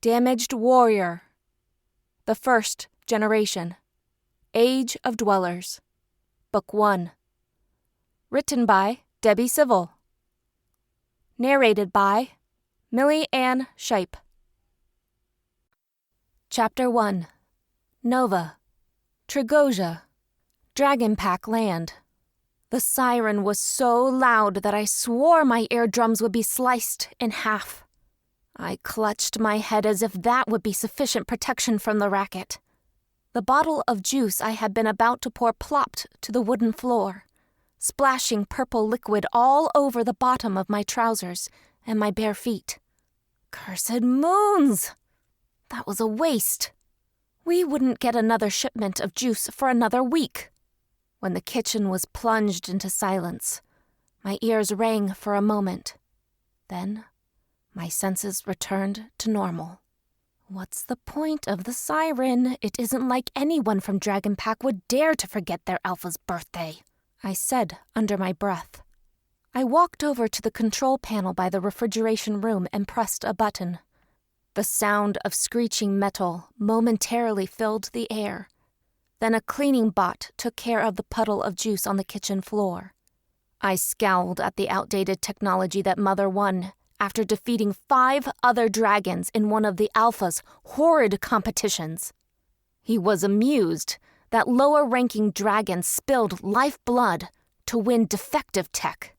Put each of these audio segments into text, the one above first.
Damaged Warrior. The First Generation. Age of Dwellers. Book 1. Written by Debbie Civil. Narrated by Millie Ann Shipe. Chapter 1. Nova. Trugosia. Dragon Pack Land. The siren was so loud that I swore my eardrums would be sliced in half. I clutched my head as if that would be sufficient protection from the racket. The bottle of juice I had been about to pour plopped to the wooden floor, splashing purple liquid all over the bottom of my trousers and my bare feet. Cursed moons! That was a waste. We wouldn't get another shipment of juice for another week. When the kitchen was plunged into silence, my ears rang for a moment. Then, my senses returned to normal. What's the point of the siren? It isn't like anyone from Dragon Pack would dare to forget their alpha's birthday, I said under my breath. I walked over to the control panel by the refrigeration room and pressed a button. The sound of screeching metal momentarily filled the air. Then a cleaning bot took care of the puddle of juice on the kitchen floor. I scowled at the outdated technology that Mother won after defeating 5 other dragons in one of the Alpha's horrid competitions. He was amused that lower-ranking dragons spilled lifeblood to win defective tech.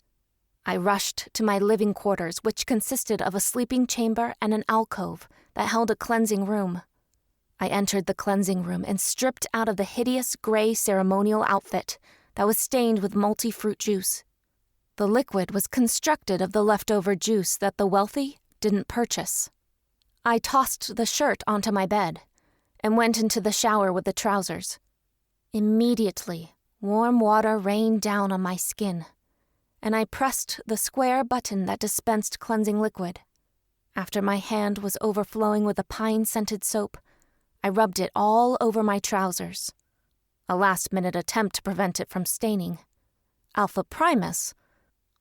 I rushed to my living quarters, which consisted of a sleeping chamber and an alcove that held a cleansing room. I entered the cleansing room and stripped out of the hideous gray ceremonial outfit that was stained with multi-fruit juice. The liquid was constructed of the leftover juice that the wealthy didn't purchase. I tossed the shirt onto my bed and went into the shower with the trousers. Immediately, warm water rained down on my skin, and I pressed the square button that dispensed cleansing liquid. After my hand was overflowing with a pine-scented soap, I rubbed it all over my trousers. A last-minute attempt to prevent it from staining. Alpha Primus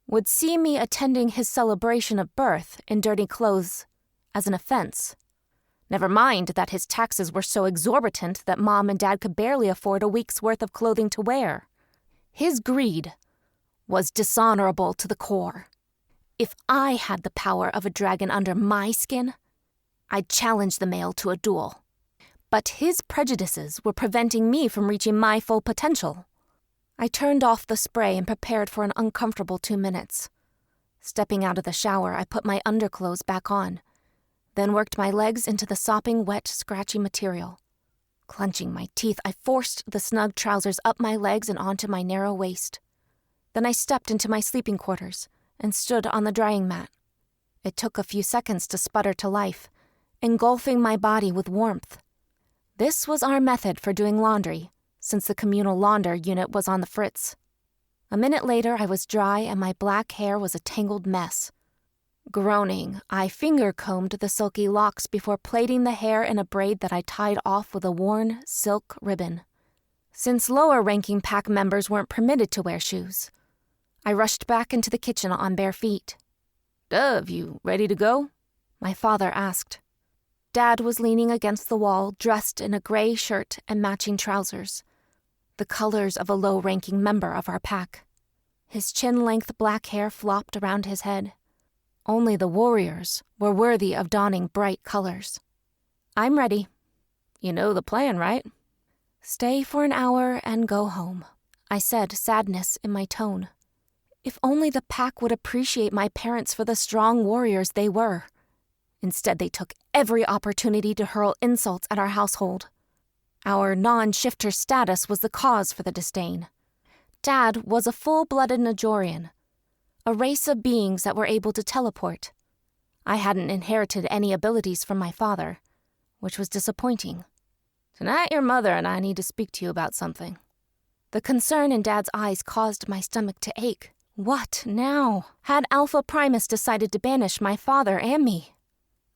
would see me attending his celebration of birth in dirty clothes as an offense. Never mind that his taxes were so exorbitant that Mom and Dad could barely afford a week's worth of clothing to wear. His greed was dishonorable to the core. If I had the power of a dragon under my skin, I'd challenge the male to a duel. But his prejudices were preventing me from reaching my full potential. I turned off the spray and prepared for an uncomfortable 2 minutes. Stepping out of the shower, I put my underclothes back on, then worked my legs into the sopping, wet, scratchy material. Clenching my teeth, I forced the snug trousers up my legs and onto my narrow waist. Then I stepped into my sleeping quarters and stood on the drying mat. It took a few seconds to sputter to life, engulfing my body with warmth. This was our method for doing laundry, since the communal launder unit was on the fritz. A minute later, I was dry and my black hair was a tangled mess. Groaning, I finger-combed the silky locks before plaiting the hair in a braid that I tied off with a worn silk ribbon. Since lower-ranking pack members weren't permitted to wear shoes, I rushed back into the kitchen on bare feet. "Dove, you ready to go?" my father asked. Dad was leaning against the wall, dressed in a gray shirt and matching trousers, the colors of a low-ranking member of our pack. His chin-length black hair flopped around his head. Only the warriors were worthy of donning bright colors. "I'm ready." "You know the plan, right?" "Stay for an hour and go home," I said, sadness in my tone. If only the pack would appreciate my parents for the strong warriors they were. Instead, they took every opportunity to hurl insults at our household. Our non-shifter status was the cause for the disdain. Dad was a full-blooded Najorian, a race of beings that were able to teleport. I hadn't inherited any abilities from my father, which was disappointing. "Tonight your mother and I need to speak to you about something." The concern in Dad's eyes caused my stomach to ache. What now? Had Alpha Primus decided to banish my father and me?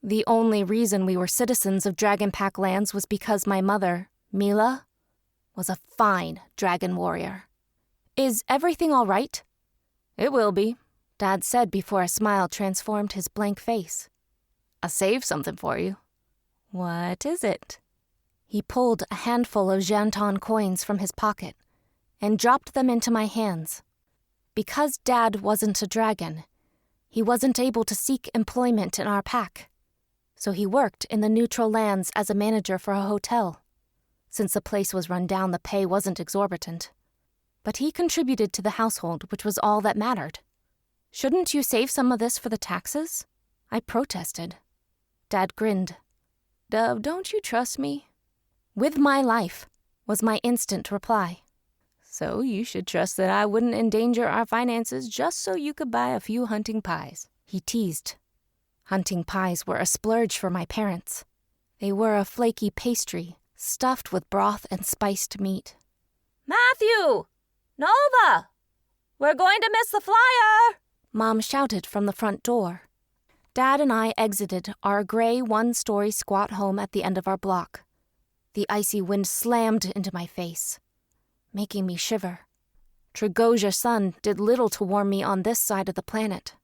The only reason we were citizens of Dragon Pack lands was because my mother, Mila, was a fine dragon warrior. "Is everything all right?" "It will be," Dad said before a smile transformed his blank face. "I saved something for you." What is it? He pulled a handful of Janton coins from his pocket and dropped them into my hands. Because Dad wasn't a dragon, he wasn't able to seek employment in our pack, so he worked in the neutral lands as a manager for a hotel. Since the place was run down, the pay wasn't exorbitant. But he contributed to the household, which was all that mattered. Shouldn't you save some of this for the taxes? I protested. Dad grinned. Dove, don't you trust me? With my life, was my instant reply. So you should trust that I wouldn't endanger our finances just so you could buy a few hunting pies, he teased. Hunting pies were a splurge for my parents. They were a flaky pastry, stuffed with broth and spiced meat. Matthew! Nova! We're going to miss the flyer! Mom shouted from the front door. Dad and I exited our gray one-story squat home at the end of our block. The icy wind slammed into my face, making me shiver. Trugosia's sun did little to warm me on this side of the planet.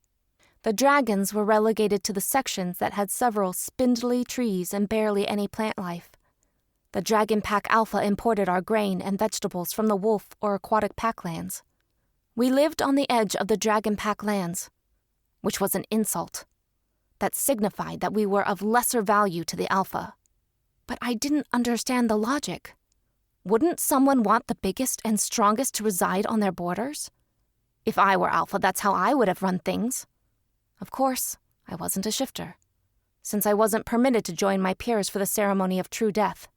The dragons were relegated to the sections that had several spindly trees and barely any plant life. The Dragon Pack Alpha imported our grain and vegetables from the wolf or aquatic packlands. We lived on the edge of the Dragon Pack lands, which was an insult. That signified that we were of lesser value to the Alpha. But I didn't understand the logic. Wouldn't someone want the biggest and strongest to reside on their borders? If I were Alpha, that's how I would have run things. Of course, I wasn't a shifter, since I wasn't permitted to join my peers for the ceremony of true death.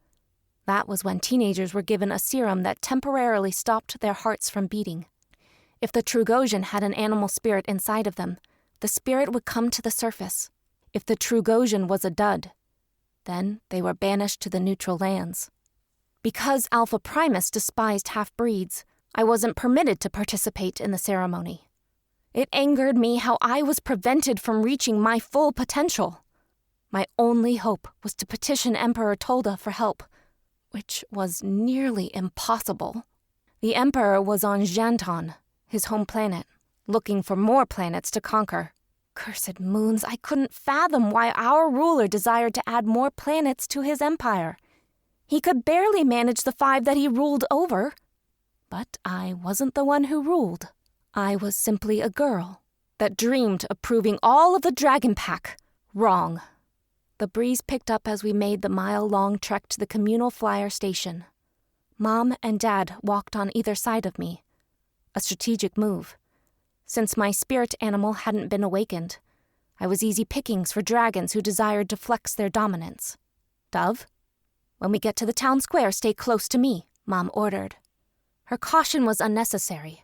That was when teenagers were given a serum that temporarily stopped their hearts from beating. If the Trugosian had an animal spirit inside of them, the spirit would come to the surface. If the Trugosian was a dud, then they were banished to the neutral lands. Because Alpha Primus despised half-breeds, I wasn't permitted to participate in the ceremony. It angered me how I was prevented from reaching my full potential. My only hope was to petition Emperor Tolda for help, which was nearly impossible. The Emperor was on Janton, his home planet, looking for more planets to conquer. Cursed moons, I couldn't fathom why our ruler desired to add more planets to his empire. He could barely manage the 5 that he ruled over. But I wasn't the one who ruled. I was simply a girl that dreamed of proving all of the Dragon Pack wrong. The breeze picked up as we made the mile-long trek to the communal flyer station. Mom and Dad walked on either side of me. A strategic move. Since my spirit animal hadn't been awakened, I was easy pickings for dragons who desired to flex their dominance. Dove, when we get to the town square, stay close to me, Mom ordered. Her caution was unnecessary.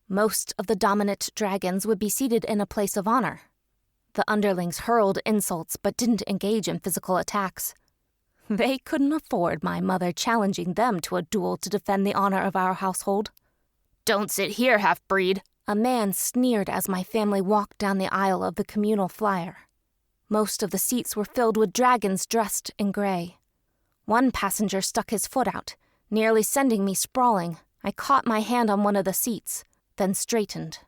Most of the dominant dragons would be seated in a place of honor. The underlings hurled insults but didn't engage in physical attacks. They couldn't afford my mother challenging them to a duel to defend the honor of our household. Don't sit here, half-breed, a man sneered as my family walked down the aisle of the communal flyer. Most of the seats were filled with dragons dressed in gray. One passenger stuck his foot out, nearly sending me sprawling. I caught my hand on one of the seats, then straightened.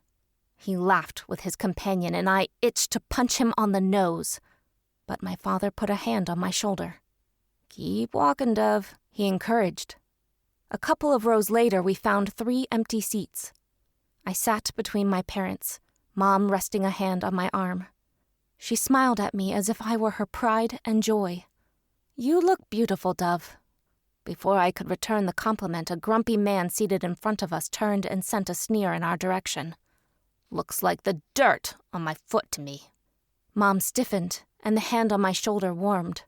He laughed with his companion, and I itched to punch him on the nose. But my father put a hand on my shoulder. Keep walking, Dove, he encouraged. A couple of rows later, we found 3 empty seats. I sat between my parents, Mom resting a hand on my arm. She smiled at me as if I were her pride and joy. You look beautiful, Dove. Before I could return the compliment, a grumpy man seated in front of us turned and sent a sneer in our direction. Looks like the dirt on my foot to me. Mom stiffened, and the hand on my shoulder warmed.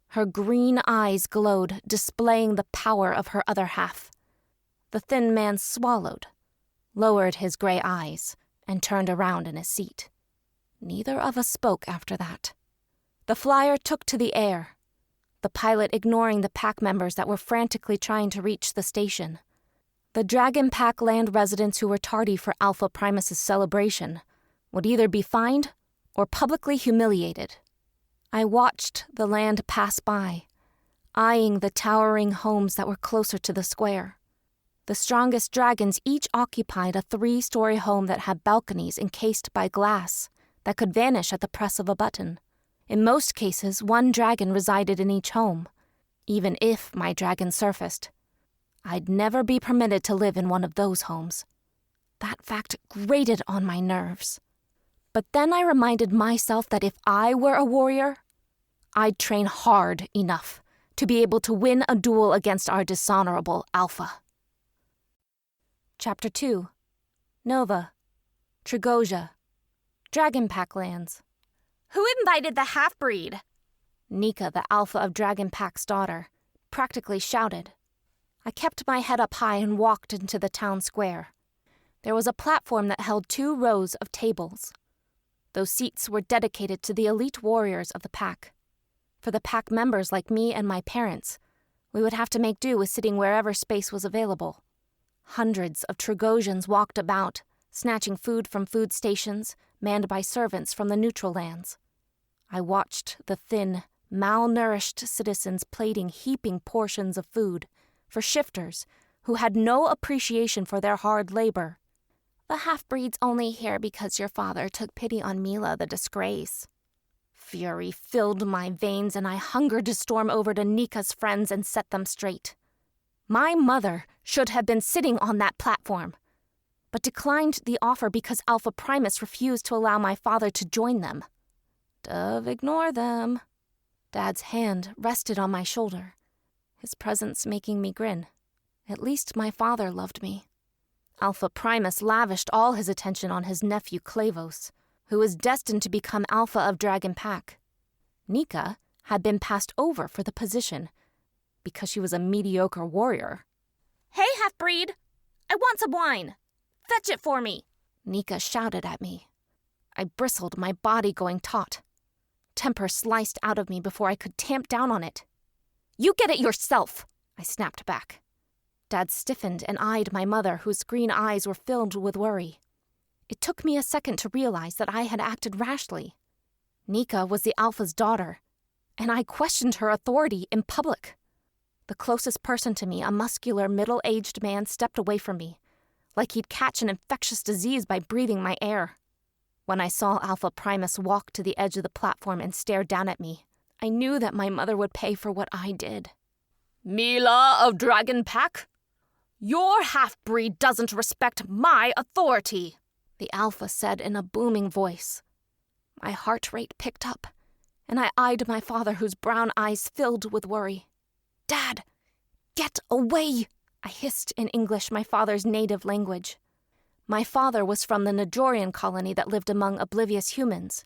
Her green eyes glowed, displaying the power of her other half. The thin man swallowed, lowered his gray eyes, and turned around in his seat. Neither of us spoke after that. The flyer took to the air, the pilot ignoring the pack members that were frantically trying to reach the station. The Dragon Pack land residents who were tardy for Alpha Primus's celebration would either be fined or publicly humiliated. I watched the land pass by, eyeing the towering homes that were closer to the square. The strongest dragons each occupied a 3-story home that had balconies encased by glass that could vanish at the press of a button. In most cases, one dragon resided in each home. Even if my dragon surfaced, I'd never be permitted to live in one of those homes. That fact grated on my nerves. But then I reminded myself that if I were a warrior, I'd train hard enough to be able to win a duel against our dishonorable Alpha. Chapter 2. Nova, Trugosia, Dragon Pack Lands. Who invited the half-breed? Nika, the Alpha of Dragon Pack's daughter, practically shouted. I kept my head up high and walked into the town square. There was a platform that held 2 rows of tables. Those seats were dedicated to the elite warriors of the pack. For the pack members like me and my parents, we would have to make do with sitting wherever space was available. Hundreds of Trugosians walked about, snatching food from food stations, manned by servants from the neutral lands. I watched the thin, malnourished citizens plating heaping portions of food for shifters who had no appreciation for their hard labor. The half-breed's only here because your father took pity on Mila the disgrace. Fury filled my veins, and I hungered to storm over to Nika's friends and set them straight. My mother should have been sitting on that platform, but declined the offer because Alpha Primus refused to allow my father to join them. Dove, ignore them. Dad's hand rested on my shoulder, his presence making me grin. At least my father loved me. Alpha Primus lavished all his attention on his nephew Clavos, who was destined to become Alpha of Dragon Pack. Nika had been passed over for the position because she was a mediocre warrior. Hey, half-breed! I want some wine! Fetch it for me! Nika shouted at me. I bristled, my body going taut. Temper sliced out of me before I could tamp down on it. You get it yourself, I snapped back. Dad stiffened and eyed my mother, whose green eyes were filled with worry. It took me a second to realize that I had acted rashly. Nika was the Alpha's daughter, and I questioned her authority in public. The closest person to me, a muscular, middle-aged man, stepped away from me, like he'd catch an infectious disease by breathing my air. When I saw Alpha Primus walk to the edge of the platform and stare down at me, I knew that my mother would pay for what I did. Mila of Dragon Pack? Your half-breed doesn't respect my authority, the Alpha said in a booming voice. My heart rate picked up, and I eyed my father, whose brown eyes filled with worry. Dad, get away, I hissed in English, my father's native language. My father was from the Najorian colony that lived among oblivious humans.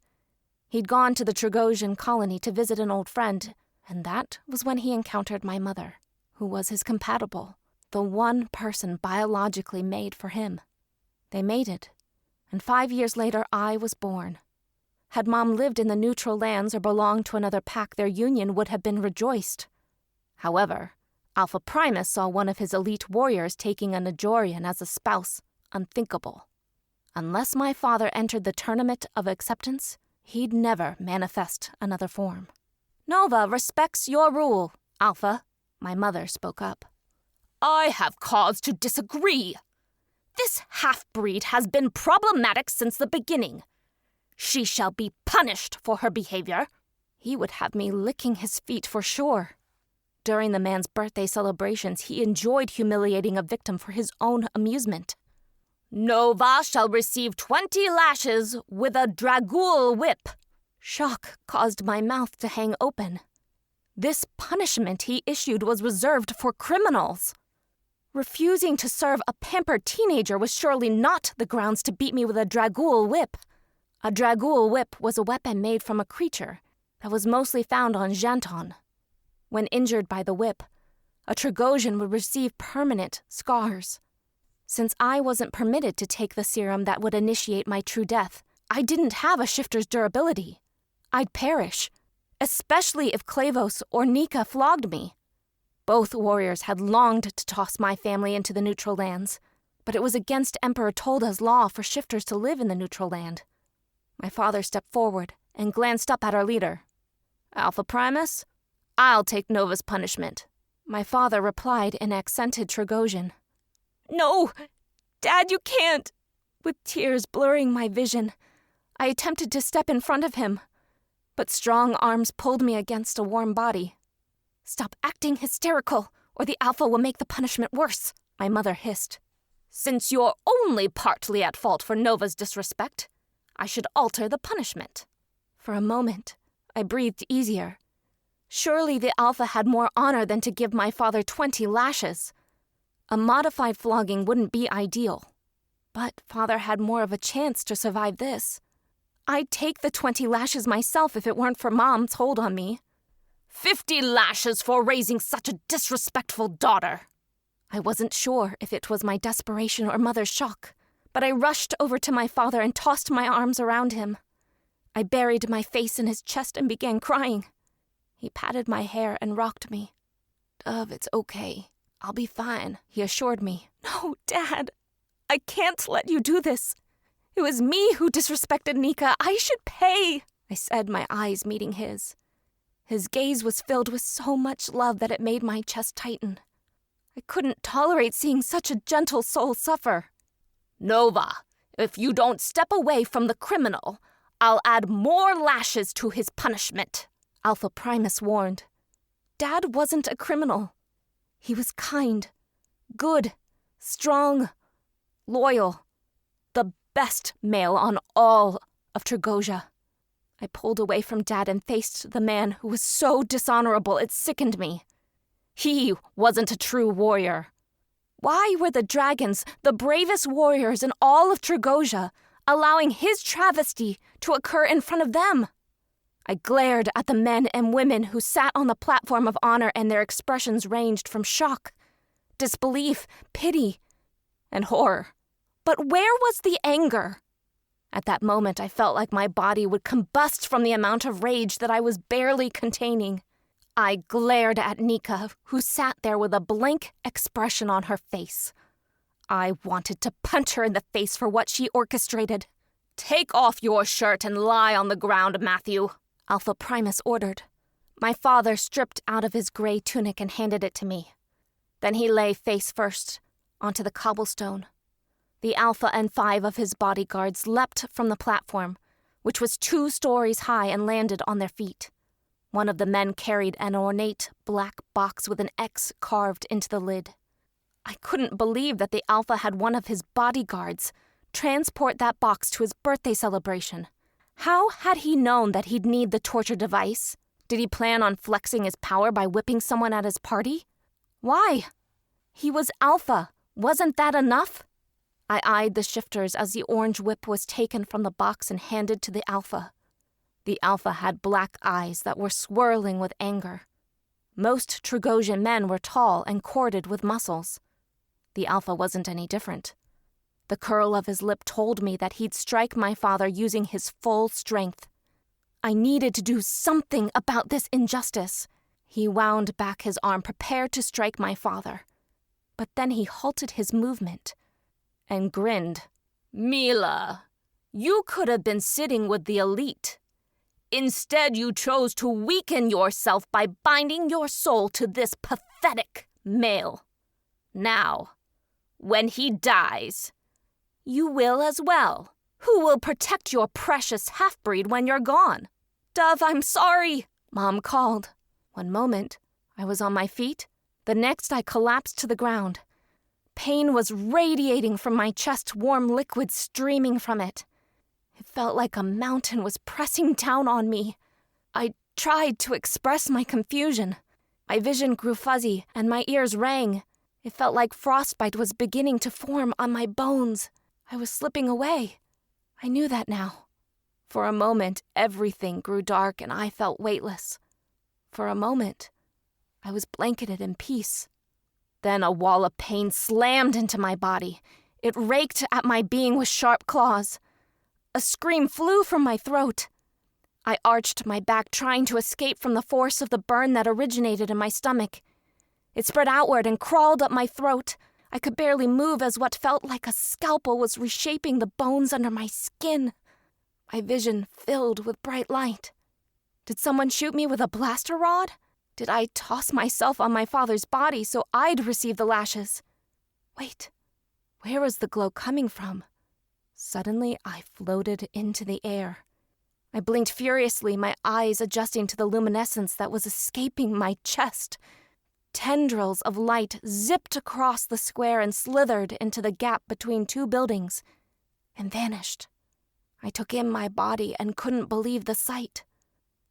He'd gone to the Trugosian colony to visit an old friend, and that was when he encountered my mother, who was his compatible, the one person biologically made for him. They mated, and 5 years later I was born. Had Mom lived in the neutral lands or belonged to another pack, their union would have been rejoiced. However, Alpha Primus saw one of his elite warriors taking a Najorian as a spouse unthinkable. Unless my father entered the tournament of acceptance, he'd never manifest another form. Nova respects your rule, Alpha, my mother spoke up. I have cause to disagree. This half-breed has been problematic since the beginning. She shall be punished for her behavior. He would have me licking his feet for sure. During the man's birthday celebrations, he enjoyed humiliating a victim for his own amusement. Nova shall receive 20 lashes with a dragool whip. Shock caused my mouth to hang open. This punishment he issued was reserved for criminals. Refusing to serve a pampered teenager was surely not the grounds to beat me with a dragool whip. A dragool whip was a weapon made from a creature that was mostly found on Janton. When injured by the whip, a Trugosian would receive permanent scars. Since I wasn't permitted to take the serum that would initiate my true death, I didn't have a shifter's durability. I'd perish, especially if Clavos or Nika flogged me. Both warriors had longed to toss my family into the neutral lands, but it was against Emperor Tolda's law for shifters to live in the neutral land. My father stepped forward and glanced up at our leader. Alpha Primus, I'll take Nova's punishment. My father replied in accented Trugosian. No, Dad, you can't. With tears blurring my vision, I attempted to step in front of him, but strong arms pulled me against a warm body. "Stop acting hysterical, or the Alpha will make the punishment worse," my mother hissed. "Since you're only partly at fault for Nova's disrespect, I should alter the punishment." For a moment, I breathed easier. Surely the Alpha had more honor than to give my father 20 lashes. A modified flogging wouldn't be ideal, but Father had more of a chance to survive this. I'd take the 20 lashes myself if it weren't for Mom's hold on me. 50 lashes for raising such a disrespectful daughter. I wasn't sure if it was my desperation or Mother's shock, but I rushed over to my father and tossed my arms around him. I buried my face in his chest and began crying. He patted my hair and rocked me. "Dove, it's okay. I'll be fine," he assured me. "No, Dad, I can't let you do this. It was me who disrespected Nika. I should pay," I said, my eyes meeting his. His gaze was filled with so much love that it made my chest tighten. I couldn't tolerate seeing such a gentle soul suffer. "Nova, if you don't step away from the criminal, I'll add more lashes to his punishment," Alpha Primus warned. Dad wasn't a criminal. He was kind, good, strong, loyal, the best male on all of Trugosia. I pulled away from Dad and faced the man who was so dishonorable it sickened me. He wasn't a true warrior. Why were the dragons, the bravest warriors in all of Trugosia, allowing his travesty to occur in front of them? I glared at the men and women who sat on the platform of honor, and their expressions ranged from shock, disbelief, pity, and horror. But where was the anger? At that moment, I felt like my body would combust from the amount of rage that I was barely containing. I glared at Nika, who sat there with a blank expression on her face. I wanted to punch her in the face for what she orchestrated. "Take off your shirt and lie on the ground, Matthew," Alpha Primus ordered. My father stripped out of his gray tunic and handed it to me. Then he lay face first onto the cobblestone. The Alpha and 5 of his bodyguards leapt from the platform, which was 2 stories high, and landed on their feet. One of the men carried an ornate black box with an X carved into the lid. I couldn't believe that the Alpha had one of his bodyguards transport that box to his birthday celebration. How had he known that he'd need the torture device? Did he plan on flexing his power by whipping someone at his party? Why? He was Alpha. Wasn't that enough? I eyed the shifters as the orange whip was taken from the box and handed to the Alpha. The Alpha had black eyes that were swirling with anger. Most Trugosian men were tall and corded with muscles. The Alpha wasn't any different. The curl of his lip told me that he'd strike my father using his full strength. I needed to do something about this injustice. He wound back his arm, prepared to strike my father. But then he halted his movement and grinned. "Mila, you could have been sitting with the elite. Instead, you chose to weaken yourself by binding your soul to this pathetic male. Now, when he dies, you will as well. Who will protect your precious half-breed when you're gone?" "Dove, I'm sorry," Mom called. One moment, I was on my feet. The next, I collapsed to the ground. Pain was radiating from my chest, warm liquid streaming from it. It felt like a mountain was pressing down on me. I tried to express my confusion. My vision grew fuzzy, and my ears rang. It felt like frostbite was beginning to form on my bones. I was slipping away. I knew that now. For a moment, everything grew dark and I felt weightless. For a moment, I was blanketed in peace. Then a wall of pain slammed into my body. It raked at my being with sharp claws. A scream flew from my throat. I arched my back, trying to escape from the force of the burn that originated in my stomach. It spread outward and crawled up my throat. I could barely move as what felt like a scalpel was reshaping the bones under my skin. My vision filled with bright light. Did someone shoot me with a blaster rod? Did I toss myself on my father's body so I'd receive the lashes? Wait, where was the glow coming from? Suddenly, I floated into the air. I blinked furiously, my eyes adjusting to the luminescence that was escaping my chest. Tendrils of light zipped across the square and slithered into the gap between two buildings, and vanished. I took in my body and couldn't believe the sight.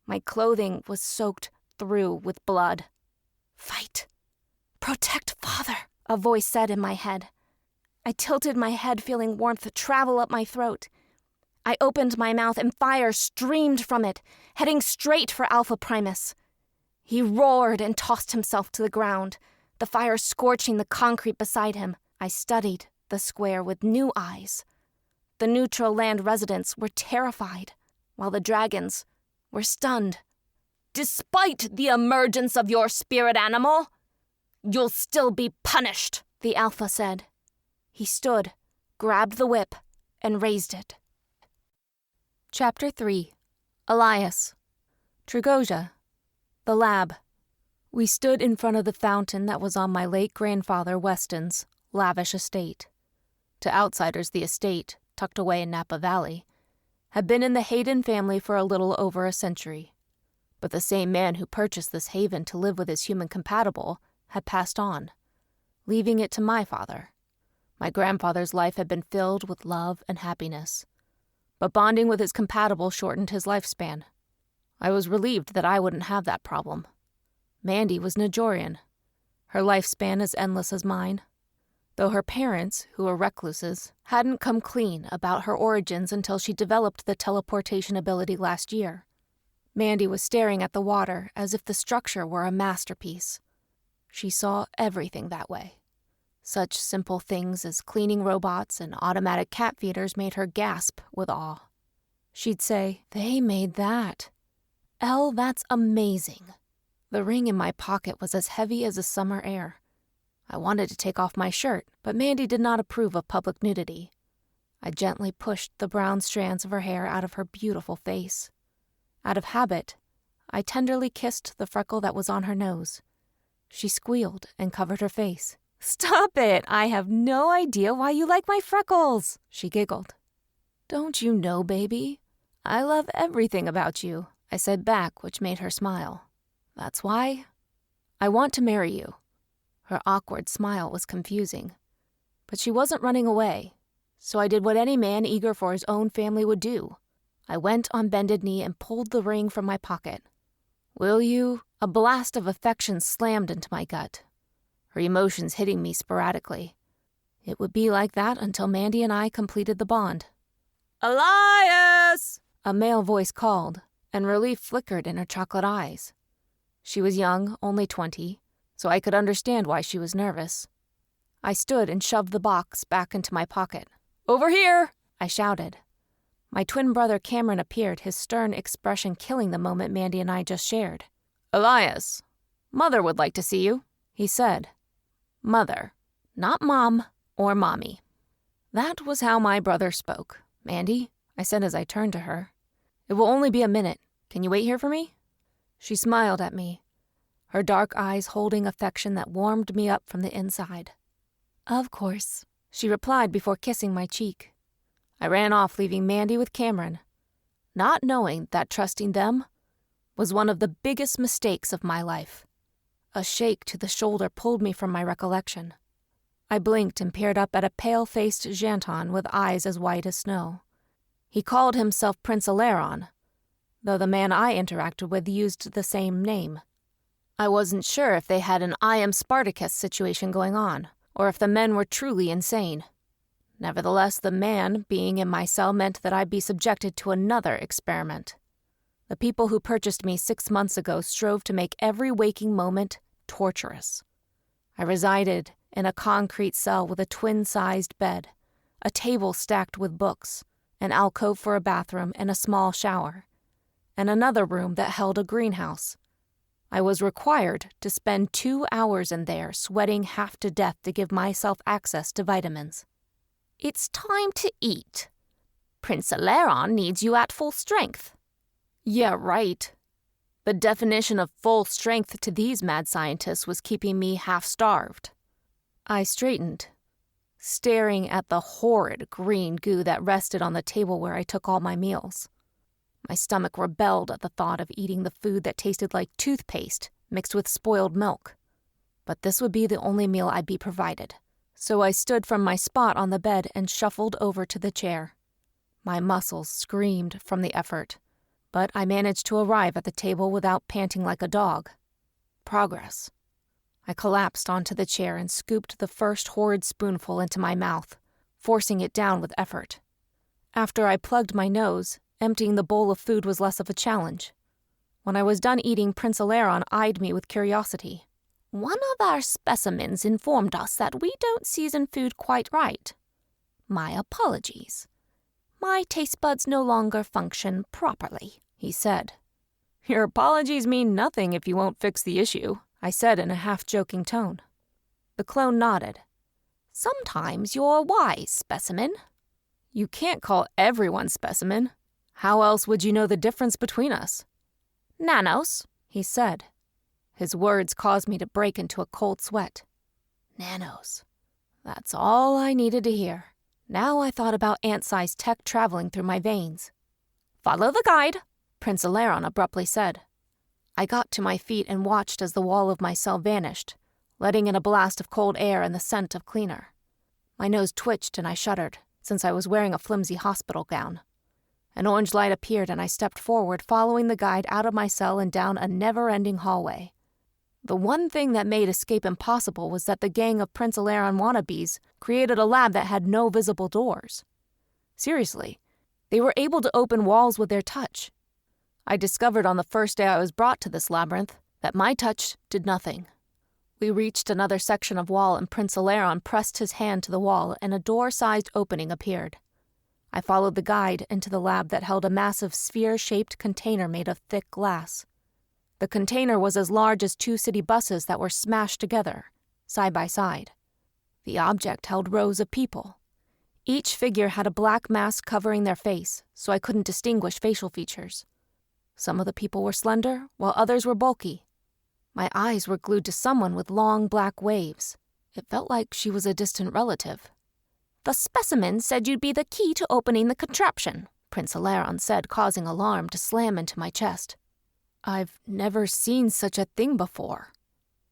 My clothing was soaked through with blood. "Fight! Protect Father!" a voice said in my head. I tilted my head, feeling warmth travel up my throat. I opened my mouth and fire streamed from it, heading straight for Alpha Primus. He roared and tossed himself to the ground, the fire scorching the concrete beside him. I studied the square with new eyes. The neutral land residents were terrified, while the dragons were stunned. "Despite the emergence of your spirit animal, you'll still be punished," the Alpha said. He stood, grabbed the whip, and raised it. Chapter 3. Elias. Trugosia. The lab. We stood in front of the fountain that was on my late grandfather Weston's lavish estate. To outsiders, the estate, tucked away in Napa Valley, had been in the Hayden family for a little over a century. But the same man who purchased this haven to live with his human compatible had passed on, leaving it to my father. My grandfather's life had been filled with love and happiness, but bonding with his compatible shortened his lifespan. I was relieved that I wouldn't have that problem. Mandy was Najorian, her lifespan as endless as mine, though her parents, who were recluses, hadn't come clean about her origins until she developed the teleportation ability last year. Mandy was staring at the water as if the structure were a masterpiece. She saw everything that way. Such simple things as cleaning robots and automatic cat feeders made her gasp with awe. She'd say, "They made that. Elle, that's amazing." The ring in my pocket was as heavy as a summer air. I wanted to take off my shirt, but Mandy did not approve of public nudity. I gently pushed the brown strands of her hair out of her beautiful face. Out of habit, I tenderly kissed the freckle that was on her nose. She squealed and covered her face. "Stop it! I have no idea why you like my freckles," she giggled. "Don't you know, baby? I love everything about you," I said back, which made her smile. "That's why I want to marry you." Her awkward smile was confusing, but she wasn't running away, so I did what any man eager for his own family would do. I went on bended knee and pulled the ring from my pocket. "Will you?" A blast of affection slammed into my gut, her emotions hitting me sporadically. It would be like that until Mandy and I completed the bond. "Elias!" A male voice called, and relief flickered in her chocolate eyes. She was young, only 20, so I could understand why she was nervous. I stood and shoved the box back into my pocket. "Over here!" I shouted. My twin brother Cameron appeared, his stern expression killing the moment Mandy and I just shared. "Elias, Mother would like to see you," he said. Mother, not Mom or Mommy. That was how my brother spoke. "Mandy," I said as I turned to her, "it will only be a minute. Can you wait here for me?" She smiled at me, her dark eyes holding affection that warmed me up from the inside. "Of course," she replied before kissing my cheek. I ran off, leaving Mandy with Cameron, not knowing that trusting them was one of the biggest mistakes of my life. A shake to the shoulder pulled me from my recollection. I blinked and peered up at a pale-faced Janton with eyes as white as snow. He called himself Prince Eleron, though the man I interacted with used the same name. I wasn't sure if they had an I am Spartacus situation going on, or if the men were truly insane. Nevertheless, the man being in my cell meant that I'd be subjected to another experiment. The people who purchased me 6 months ago strove to make every waking moment torturous. I resided in a concrete cell with a twin-sized bed, a table stacked with books, an alcove for a bathroom and a small shower, and another room that held a greenhouse. I was required to spend 2 hours in there sweating half to death to give myself access to vitamins. "It's time to eat. Prince Eleron needs you at full strength." Yeah, right. The definition of full strength to these mad scientists was keeping me half-starved. I straightened, staring at the horrid green goo that rested on the table where I took all my meals. My stomach rebelled at the thought of eating the food that tasted like toothpaste mixed with spoiled milk. But this would be the only meal I'd be provided. So I stood from my spot on the bed and shuffled over to the chair. My muscles screamed from the effort, but I managed to arrive at the table without panting like a dog. Progress. I collapsed onto the chair and scooped the first horrid spoonful into my mouth, forcing it down with effort. After I plugged my nose, emptying the bowl of food was less of a challenge. When I was done eating, Prince Eleron eyed me with curiosity. One of our specimens informed us that we don't season food quite right. My apologies. My taste buds no longer function properly, he said. Your apologies mean nothing if you won't fix the issue, I said in a half-joking tone. The clone nodded. Sometimes you're wise, specimen. You can't call everyone specimen. How else would you know the difference between us? Nanos, he said. His words caused me to break into a cold sweat. Nanos. That's all I needed to hear. Now I thought about ant-sized tech traveling through my veins. Follow the guide, Prince Eleron abruptly said. I got to my feet and watched as the wall of my cell vanished, letting in a blast of cold air and the scent of cleaner. My nose twitched and I shuddered, since I was wearing a flimsy hospital gown. An orange light appeared and I stepped forward, following the guide out of my cell and down a never-ending hallway. The one thing that made escape impossible was that the gang of Prince Eleron wannabes created a lab that had no visible doors. Seriously, they were able to open walls with their touch. I discovered on the first day I was brought to this labyrinth that my touch did nothing. We reached another section of wall and Prince Eleron pressed his hand to the wall and a door-sized opening appeared. I followed the guide into the lab that held a massive sphere-shaped container made of thick glass. The container was as large as 2 city buses that were smashed together, side by side. The object held rows of people. Each figure had a black mask covering their face, so I couldn't distinguish facial features. Some of the people were slender, while others were bulky. My eyes were glued to someone with long black waves. It felt like she was a distant relative. The specimen said you'd be the key to opening the contraption, Prince Eleron said, causing alarm to slam into my chest. I've never seen such a thing before.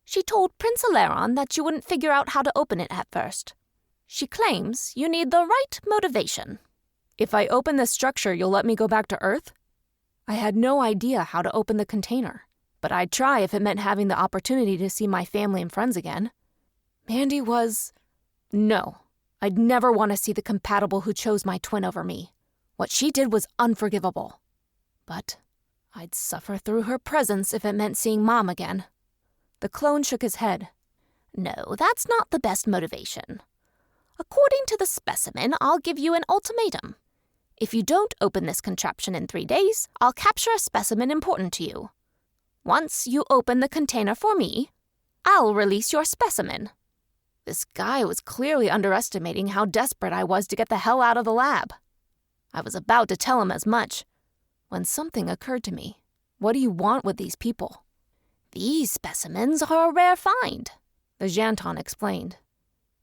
She told Prince Eleron that you wouldn't figure out how to open it at first. She claims you need the right motivation. If I open this structure, you'll let me go back to Earth? I had no idea how to open the container, but I'd try if it meant having the opportunity to see my family and friends again. Mandy was... No, I'd never want to see the compatible who chose my twin over me. What she did was unforgivable. But I'd suffer through her presence if it meant seeing Mom again. The clone shook his head. No, that's not the best motivation. According to the specimen, I'll give you an ultimatum. If you don't open this contraption in 3 days, I'll capture a specimen important to you. Once you open the container for me, I'll release your specimen. This guy was clearly underestimating how desperate I was to get the hell out of the lab. I was about to tell him as much, when something occurred to me. What do you want with these people? These specimens are a rare find, the Janton explained.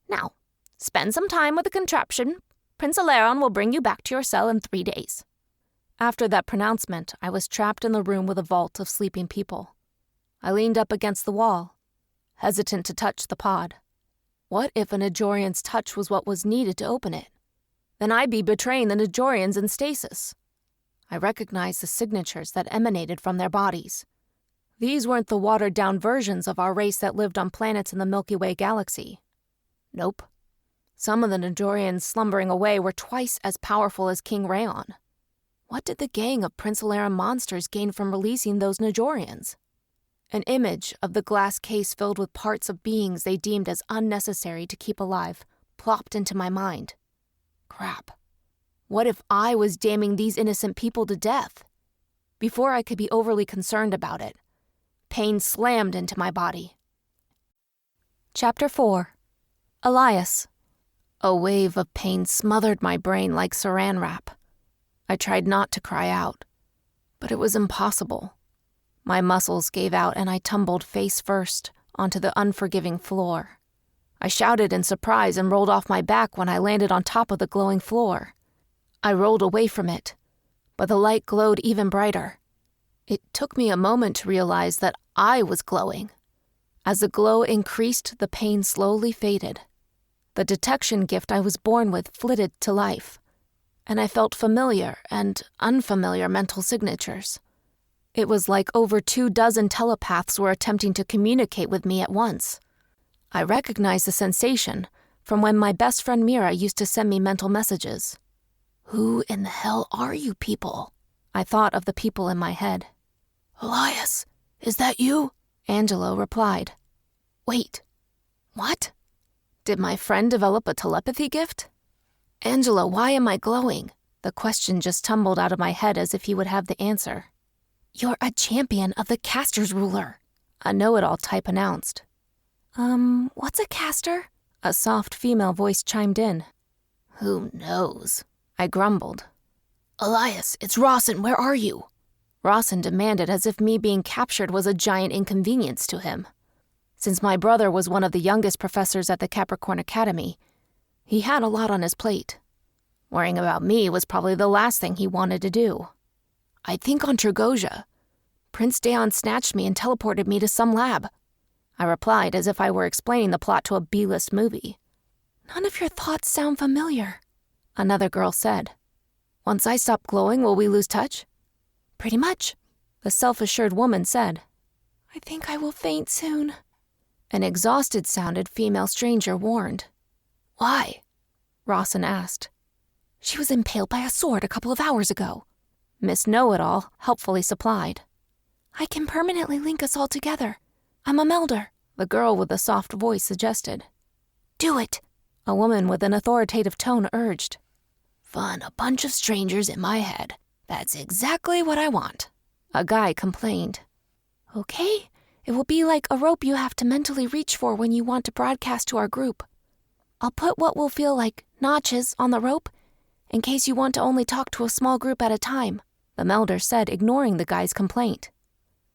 Now, spend some time with the contraption. Prince Eleron will bring you back to your cell in 3 days. After that pronouncement, I was trapped in the room with a vault of sleeping people. I leaned up against the wall, hesitant to touch the pod. What if a Najorian's touch was what was needed to open it? Then I'd be betraying the Najorians in stasis. I recognized the signatures that emanated from their bodies. These weren't the watered-down versions of our race that lived on planets in the Milky Way galaxy. Nope. Some of the Najorians slumbering away were twice as powerful as King Rayon. What did the gang of Prince Eleron monsters gain from releasing those Najorians? An image of the glass case filled with parts of beings they deemed as unnecessary to keep alive plopped into my mind. Crap. What if I was damning these innocent people to death? Before I could be overly concerned about it, pain slammed into my body. Chapter 4. Elias. A wave of pain smothered my brain like saran wrap. I tried not to cry out, but it was impossible. My muscles gave out and I tumbled face first onto the unforgiving floor. I shouted in surprise and rolled off my back when I landed on top of the glowing floor. I rolled away from it, but the light glowed even brighter. It took me a moment to realize that I was glowing. As the glow increased, the pain slowly faded. The detection gift I was born with flitted to life, and I felt familiar and unfamiliar mental signatures. It was like over 24 telepaths were attempting to communicate with me at once. I recognized the sensation from when my best friend Mira used to send me mental messages. Who in the hell are you people? I thought of the people in my head. Elias, is that you? Angelo replied. Wait, what? Did my friend develop a telepathy gift? Angelo, why am I glowing? The question just tumbled out of my head as if he would have the answer. You're a champion of the caster's ruler, a know-it-all type announced. What's a caster? A soft female voice chimed in. Who knows? I grumbled. Elias, it's Rawson, where are you? Rawson demanded as if me being captured was a giant inconvenience to him. Since my brother was one of the youngest professors at the Capricorn Academy, he had a lot on his plate. Worrying about me was probably the last thing he wanted to do. I think on Trugosia. Prince Daon snatched me and teleported me to some lab. I replied as if I were explaining the plot to a B-list movie. None of your thoughts sound familiar, another girl said. Once I stop glowing, will we lose touch? Pretty much, the self-assured woman said. I think I will faint soon. An exhausted-sounded female stranger warned. Why? Rawson asked. She was impaled by a sword a couple of hours ago, Miss Know-It-All helpfully supplied. I can permanently link us all together. I'm a melder, the girl with the soft voice suggested. Do it, a woman with an authoritative tone urged. Fun, a bunch of strangers in my head. That's exactly what I want, a guy complained. Okay, it will be like a rope you have to mentally reach for when you want to broadcast to our group. I'll put what will feel like notches on the rope in case you want to only talk to a small group at a time, the melder said, ignoring the guy's complaint.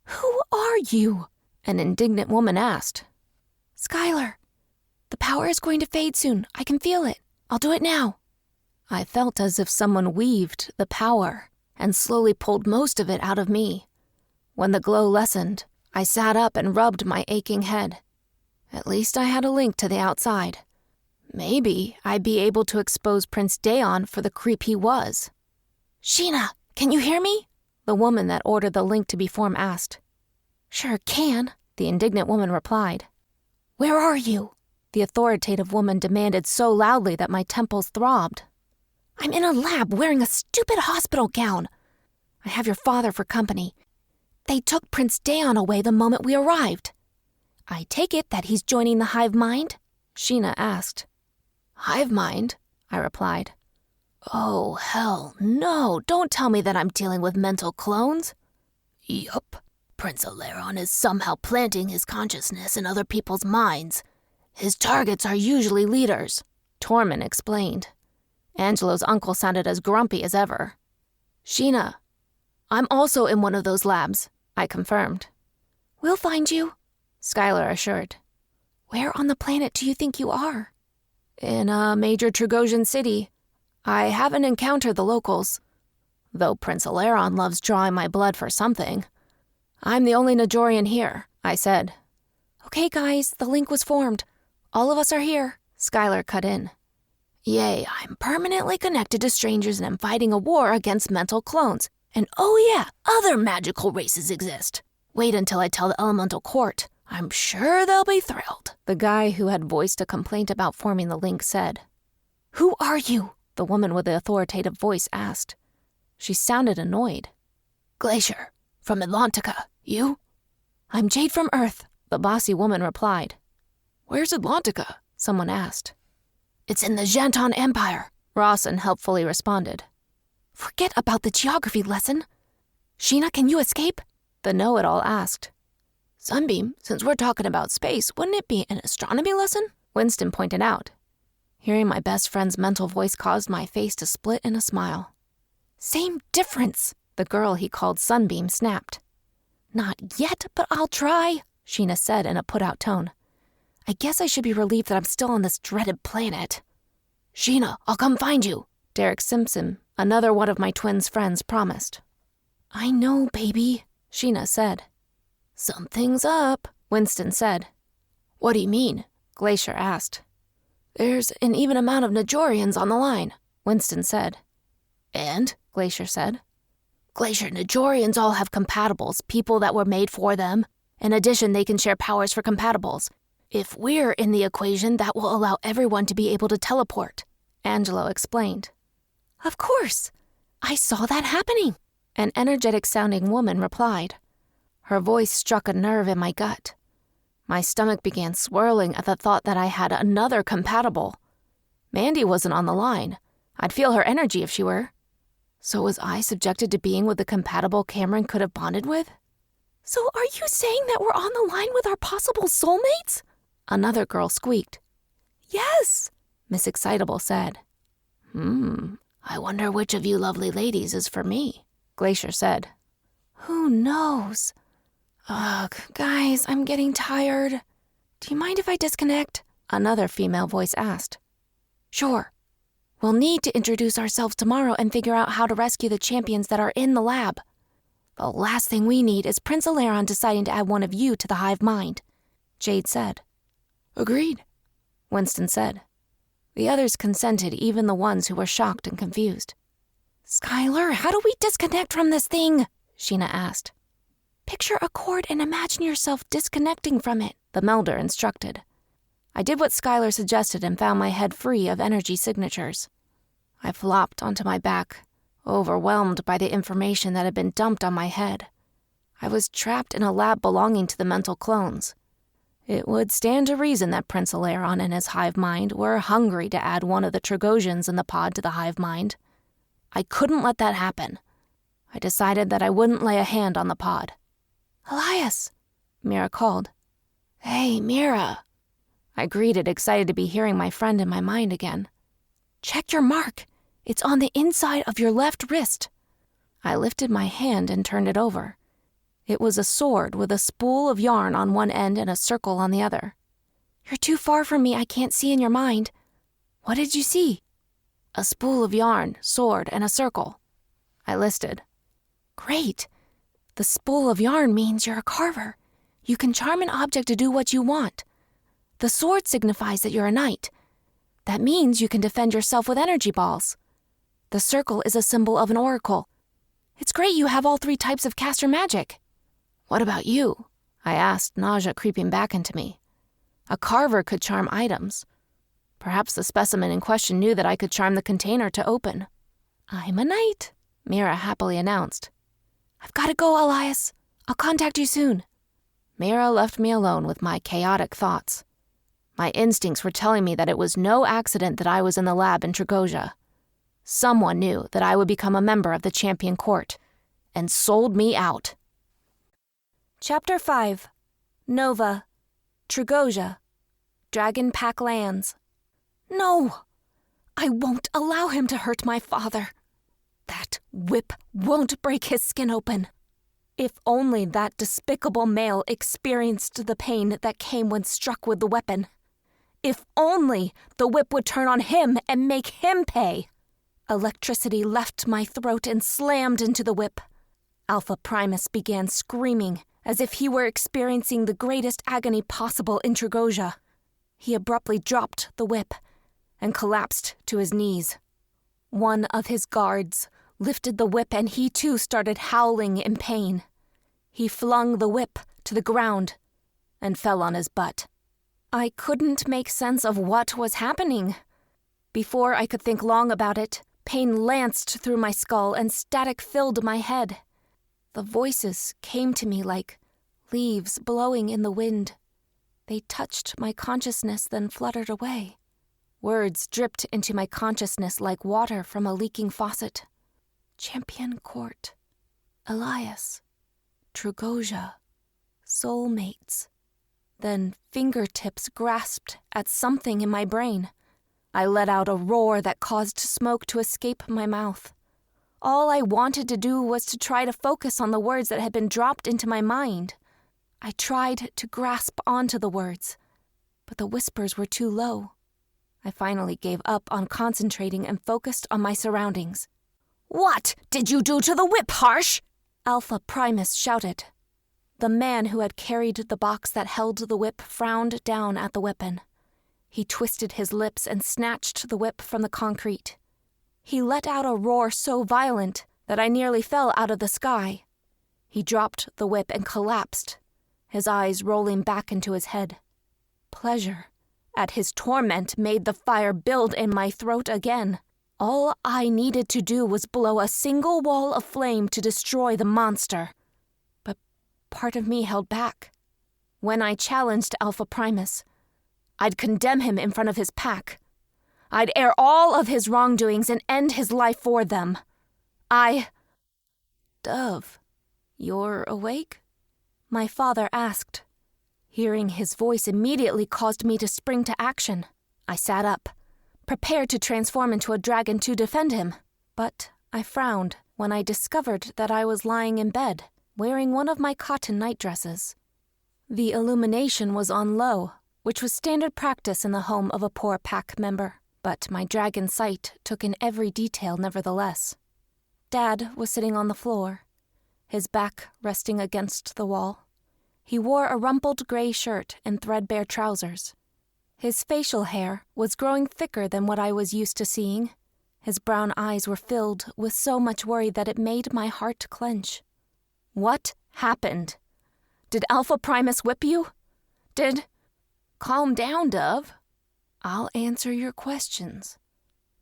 Who are you? An indignant woman asked. Skylar. The power is going to fade soon. I can feel it. I'll do it now. I felt as if someone weaved the power and slowly pulled most of it out of me. When the glow lessened, I sat up and rubbed my aching head. At least I had a link to the outside. Maybe I'd be able to expose Prince Daon for the creep he was. Sheena, can you hear me? The woman that ordered the link to be formed asked. Sure can, the indignant woman replied. Where are you? The authoritative woman demanded so loudly that my temples throbbed. I'm in a lab wearing a stupid hospital gown. I have your father for company. They took Prince Daon away the moment we arrived. I take it that he's joining the hive mind? Sheena asked. Hive mind? I replied. Oh, hell no, don't tell me that I'm dealing with mental clones. Yup, Prince Eleron is somehow planting his consciousness in other people's minds. His targets are usually leaders, Torment explained. Angelo's uncle sounded as grumpy as ever. Sheena, I'm also in one of those labs, I confirmed. We'll find you, Skylar assured. Where on the planet do you think you are? In a major Trugosian city. I haven't encountered the locals, though Prince Eleron loves drawing my blood for something. I'm the only Najorian here, I said. Okay, guys, the link was formed. All of us are here, Skylar cut in. Yay, I'm permanently connected to strangers and I'm fighting a war against mental clones. And oh yeah, other magical races exist. Wait until I tell the Elemental Court. I'm sure they'll be thrilled, the guy who had voiced a complaint about forming the link said. Who are you? The woman with the authoritative voice asked. She sounded annoyed. Glacier, from Atlantica. You? I'm Jade from Earth, the bossy woman replied. Where's Atlantica? Someone asked. It's in the Janton Empire, Rawson helpfully responded. Forget about the geography lesson. Sheena, can you escape? The know-it-all asked. Sunbeam, since we're talking about space, wouldn't it be an astronomy lesson? Winston pointed out. Hearing my best friend's mental voice caused my face to split in a smile. Same difference, the girl he called Sunbeam snapped. Not yet, but I'll try, Sheena said in a put-out tone. I guess I should be relieved that I'm still on this dreaded planet. Sheena, I'll come find you, Derek Simpson Another one of my twins' friends promised. I know, baby, Sheena said. Something's up, Winston said. What do you mean? Glacier asked. There's an even amount of Najorians on the line, Winston said. And? Glacier said. Glacier, Najorians all have compatibles, people that were made for them. In addition, they can share powers for compatibles. If we're in the equation, that will allow everyone to be able to teleport, Angelo explained. Of course. I saw that happening, an energetic-sounding woman replied. Her voice struck a nerve in my gut. My stomach began swirling at the thought that I had another compatible. Mandy wasn't on the line. I'd feel her energy if she were. So was I subjected to being with the compatible Cameron could have bonded with? So are you saying that we're on the line with our possible soulmates? Another girl squeaked. Yes, Miss Excitable said. I wonder which of you lovely ladies is for me, Glacier said. Who knows? Ugh, guys, I'm getting tired. Do you mind if I disconnect? Another female voice asked. Sure. We'll need to introduce ourselves tomorrow and figure out how to rescue the champions that are in the lab. The last thing we need is Prince Eleron deciding to add one of you to the hive mind, Jade said. Agreed, Winston said. The others consented, even the ones who were shocked and confused. Skylar, how do we disconnect from this thing? Sheena asked. Picture a cord and imagine yourself disconnecting from it, the melder instructed. I did what Skylar suggested and found my head free of energy signatures. I flopped onto my back, overwhelmed by the information that had been dumped on my head. I was trapped in a lab belonging to the mental clones. It would stand to reason that Prince Eleron and his hive mind were hungry to add one of the Trugosians in the pod to the hive mind. I couldn't let that happen. I decided that I wouldn't lay a hand on the pod. Elias, Mira called. Hey, Mira. I greeted, excited to be hearing my friend in my mind again. Check your mark. It's on the inside of your left wrist. I lifted my hand and turned it over. It was a sword with a spool of yarn on one end and a circle on the other. You're too far from me, I can't see in your mind. What did you see? A spool of yarn, sword, and a circle. I listed. Great. The spool of yarn means you're a carver. You can charm an object to do what you want. The sword signifies that you're a knight. That means you can defend yourself with energy balls. The circle is a symbol of an oracle. It's great you have all 3 types of caster magic. What about you? I asked, nausea creeping back into me. A carver could charm items. Perhaps the specimen in question knew that I could charm the container to open. I'm a knight, Mira happily announced. I've got to go, Elias. I'll contact you soon. Mira left me alone with my chaotic thoughts. My instincts were telling me that it was no accident that I was in the lab in Trugosia. Someone knew that I would become a member of the Champion Court, and sold me out. Chapter 5. Nova. Trugosia. Dragon Pack Lands. No! I won't allow him to hurt my father. That whip won't break his skin open. If only that despicable male experienced the pain that came when struck with the weapon. If only the whip would turn on him and make him pay. Electricity left my throat and slammed into the whip. Alpha Primus began screaming as if he were experiencing the greatest agony possible in Trugosia. He abruptly dropped the whip and collapsed to his knees. One of his guards lifted the whip and he too started howling in pain. He flung the whip to the ground and fell on his butt. I couldn't make sense of what was happening. Before I could think long about it, pain lanced through my skull and static filled my head. The voices came to me like leaves blowing in the wind. They touched my consciousness, then fluttered away. Words dripped into my consciousness like water from a leaking faucet. Champion Court. Elias. Trugosia. Soulmates. Then fingertips grasped at something in my brain. I let out a roar that caused smoke to escape my mouth. All I wanted to do was to try to focus on the words that had been dropped into my mind. I tried to grasp onto the words, but the whispers were too low. I finally gave up on concentrating and focused on my surroundings. What did you do to the whip, Harsh? Alpha Primus shouted. The man who had carried the box that held the whip frowned down at the weapon. He twisted his lips and snatched the whip from the concrete. He let out a roar so violent that I nearly fell out of the sky. He dropped the whip and collapsed, his eyes rolling back into his head. Pleasure at his torment made the fire build in my throat again. All I needed to do was blow a single wall of flame to destroy the monster. But part of me held back. When I challenged Alpha Primus, I'd condemn him in front of his pack. I'd air all of his wrongdoings and end his life for them. Dove, you're awake? My father asked. Hearing his voice immediately caused me to spring to action. I sat up, prepared to transform into a dragon to defend him. But I frowned when I discovered that I was lying in bed, wearing one of my cotton nightdresses. The illumination was on low, which was standard practice in the home of a poor pack member, but my dragon sight took in every detail nevertheless. Dad was sitting on the floor, his back resting against the wall. He wore a rumpled gray shirt and threadbare trousers. His facial hair was growing thicker than what I was used to seeing. His brown eyes were filled with so much worry that it made my heart clench. What happened? Did Alpha Primus whip you? Calm down, Dove. I'll answer your questions.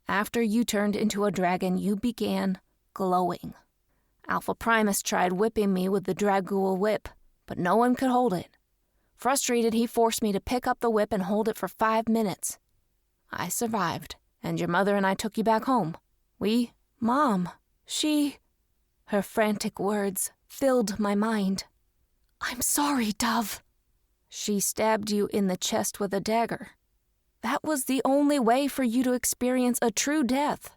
After you turned into a dragon, you began glowing. Alpha Primus tried whipping me with the Dragul whip, but no one could hold it. Frustrated, he forced me to pick up the whip and hold it for 5 minutes. I survived, and your mother and I took you back home. Mom, Her frantic words filled my mind. I'm sorry, Dove. She stabbed you in the chest with a dagger. That was the only way for you to experience a true death.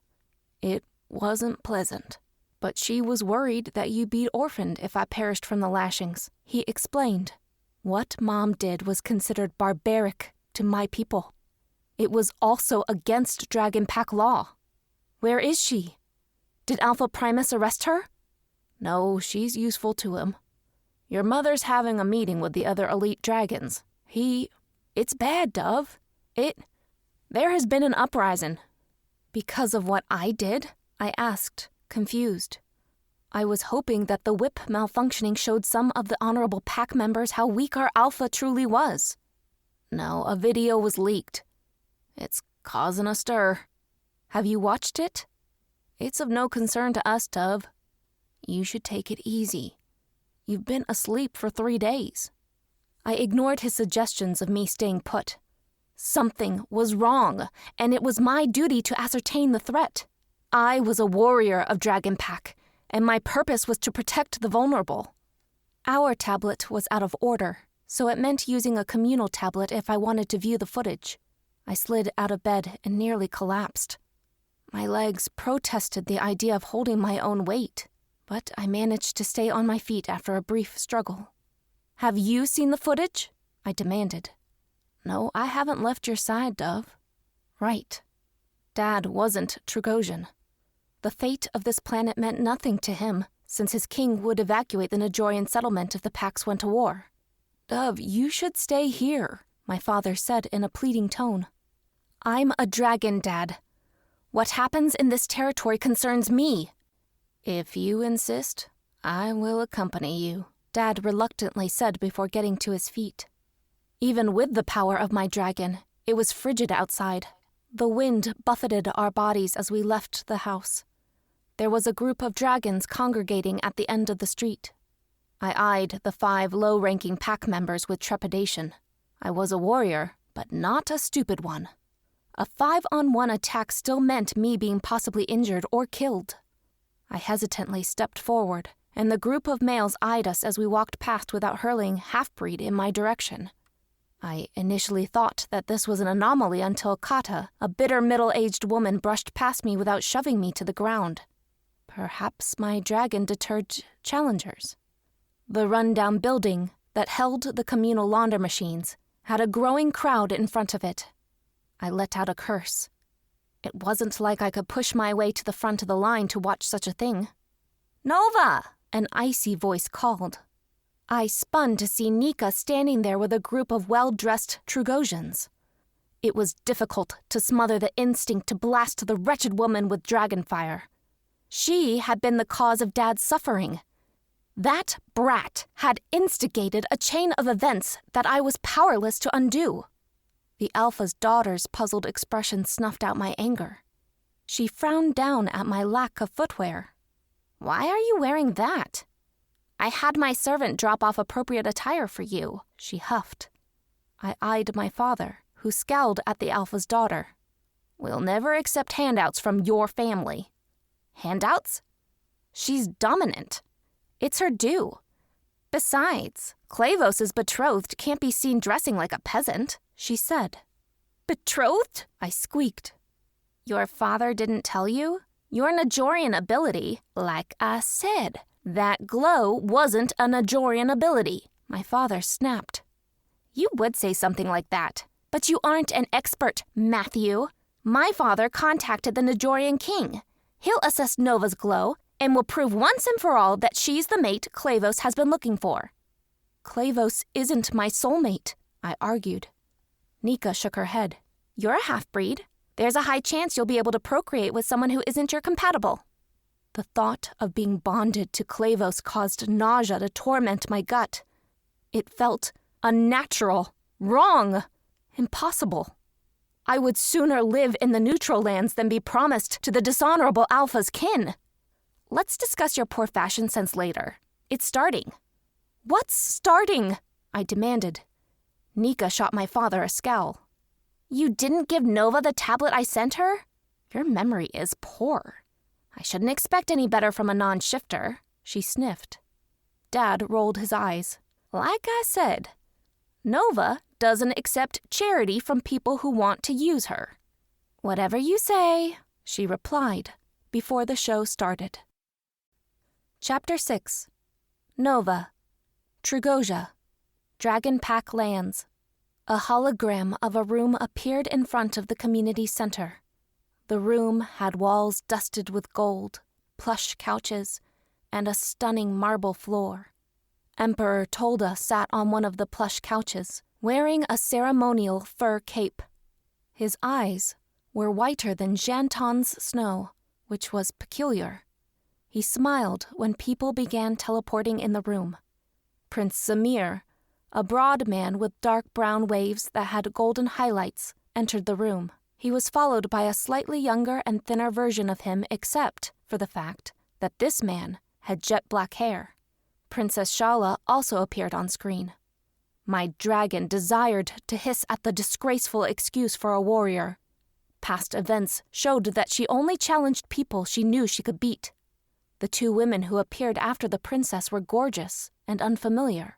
It wasn't pleasant, but she was worried that you'd be orphaned if I perished from the lashings, he explained. What Mom did was considered barbaric to my people. It was also against Dragon Pack law. Where is she? Did Alpha Primus arrest her? No, she's useful to him. Your mother's having a meeting with the other elite dragons. It's bad, Dove. There has been an uprising. Because of what I did? I asked, confused. I was hoping that the whip malfunctioning showed some of the honorable pack members how weak our Alpha truly was. No, a video was leaked. It's causing a stir. Have you watched it? It's of no concern to us, Dove. You should take it easy. You've been asleep for 3 days. I ignored his suggestions of me staying put. Something was wrong, and it was my duty to ascertain the threat. I was a warrior of Dragon Pack, and my purpose was to protect the vulnerable. Our tablet was out of order, so it meant using a communal tablet if I wanted to view the footage. I slid out of bed and nearly collapsed. My legs protested the idea of holding my own weight, but I managed to stay on my feet after a brief struggle. Have you seen the footage? I demanded. No, I haven't left your side, Dove. Right. Dad wasn't Trugosian. The fate of this planet meant nothing to him, since his king would evacuate the Najorian settlement if the Pax went to war. Dove, you should stay here, my father said in a pleading tone. I'm a dragon, Dad. What happens in this territory concerns me. If you insist, I will accompany you, Dad reluctantly said before getting to his feet. Even with the power of my dragon, it was frigid outside. The wind buffeted our bodies as we left the house. There was a group of dragons congregating at the end of the street. I eyed the 5 low-ranking pack members with trepidation. I was a warrior, but not a stupid one. A 5-on-1 attack still meant me being possibly injured or killed. I hesitantly stepped forward, and the group of males eyed us as we walked past without hurling half-breed in my direction. I initially thought that this was an anomaly until Kata, a bitter middle-aged woman, brushed past me without shoving me to the ground. Perhaps my dragon deterred challengers. The run-down building that held the communal launder machines had a growing crowd in front of it. I let out a curse. It wasn't like I could push my way to the front of the line to watch such a thing. "Nova!" an icy voice called. I spun to see Nika standing there with a group of well-dressed Trugosians. It was difficult to smother the instinct to blast the wretched woman with dragonfire. She had been the cause of Dad's suffering. That brat had instigated a chain of events that I was powerless to undo. The Alpha's daughter's puzzled expression snuffed out my anger. She frowned down at my lack of footwear. "Why are you wearing that?" "I had my servant drop off appropriate attire for you," she huffed. I eyed my father, who scowled at the Alpha's daughter. "We'll never accept handouts from your family." "Handouts?" "She's dominant. It's her due. Besides, Clavos' betrothed can't be seen dressing like a peasant," she said. "Betrothed?" I squeaked. "Your father didn't tell you? Your Najorian ability, like I said, that glow wasn't a Najorian ability," my father snapped. "You would say something like that, but you aren't an expert, Matthew. My father contacted the Najorian king. He'll assess Nova's glow and will prove once and for all that she's the mate Clavos has been looking for." "Clavos isn't my soulmate," I argued. Nika shook her head. "You're a half-breed. There's a high chance you'll be able to procreate with someone who isn't your compatible." The thought of being bonded to Clavos caused nausea to torment my gut. It felt unnatural, wrong, impossible. I would sooner live in the neutral lands than be promised to the dishonorable Alpha's kin. "Let's discuss your poor fashion sense later. It's starting." "What's starting?" I demanded. Nika shot my father a scowl. "You didn't give Nova the tablet I sent her? Your memory is poor. I shouldn't expect any better from a non-shifter," she sniffed. Dad rolled his eyes. "Like I said, Nova doesn't accept charity from people who want to use her." "Whatever you say," she replied before the show started. Chapter 6. Nova, Trugosia, Dragon Pack Lands. A hologram of a room appeared in front of the community center. The room had walls dusted with gold, plush couches, and a stunning marble floor. Emperor Tolda sat on one of the plush couches, wearing a ceremonial fur cape. His eyes were whiter than Janton's snow, which was peculiar. He smiled when people began teleporting in the room. Prince Zamir, a broad man with dark brown waves that had golden highlights, entered the room. He was followed by a slightly younger and thinner version of him, except for the fact that this man had jet black hair. Princess Shala also appeared on screen. My dragon desired to hiss at the disgraceful excuse for a warrior. Past events showed that she only challenged people she knew she could beat. The two women who appeared after the princess were gorgeous and unfamiliar.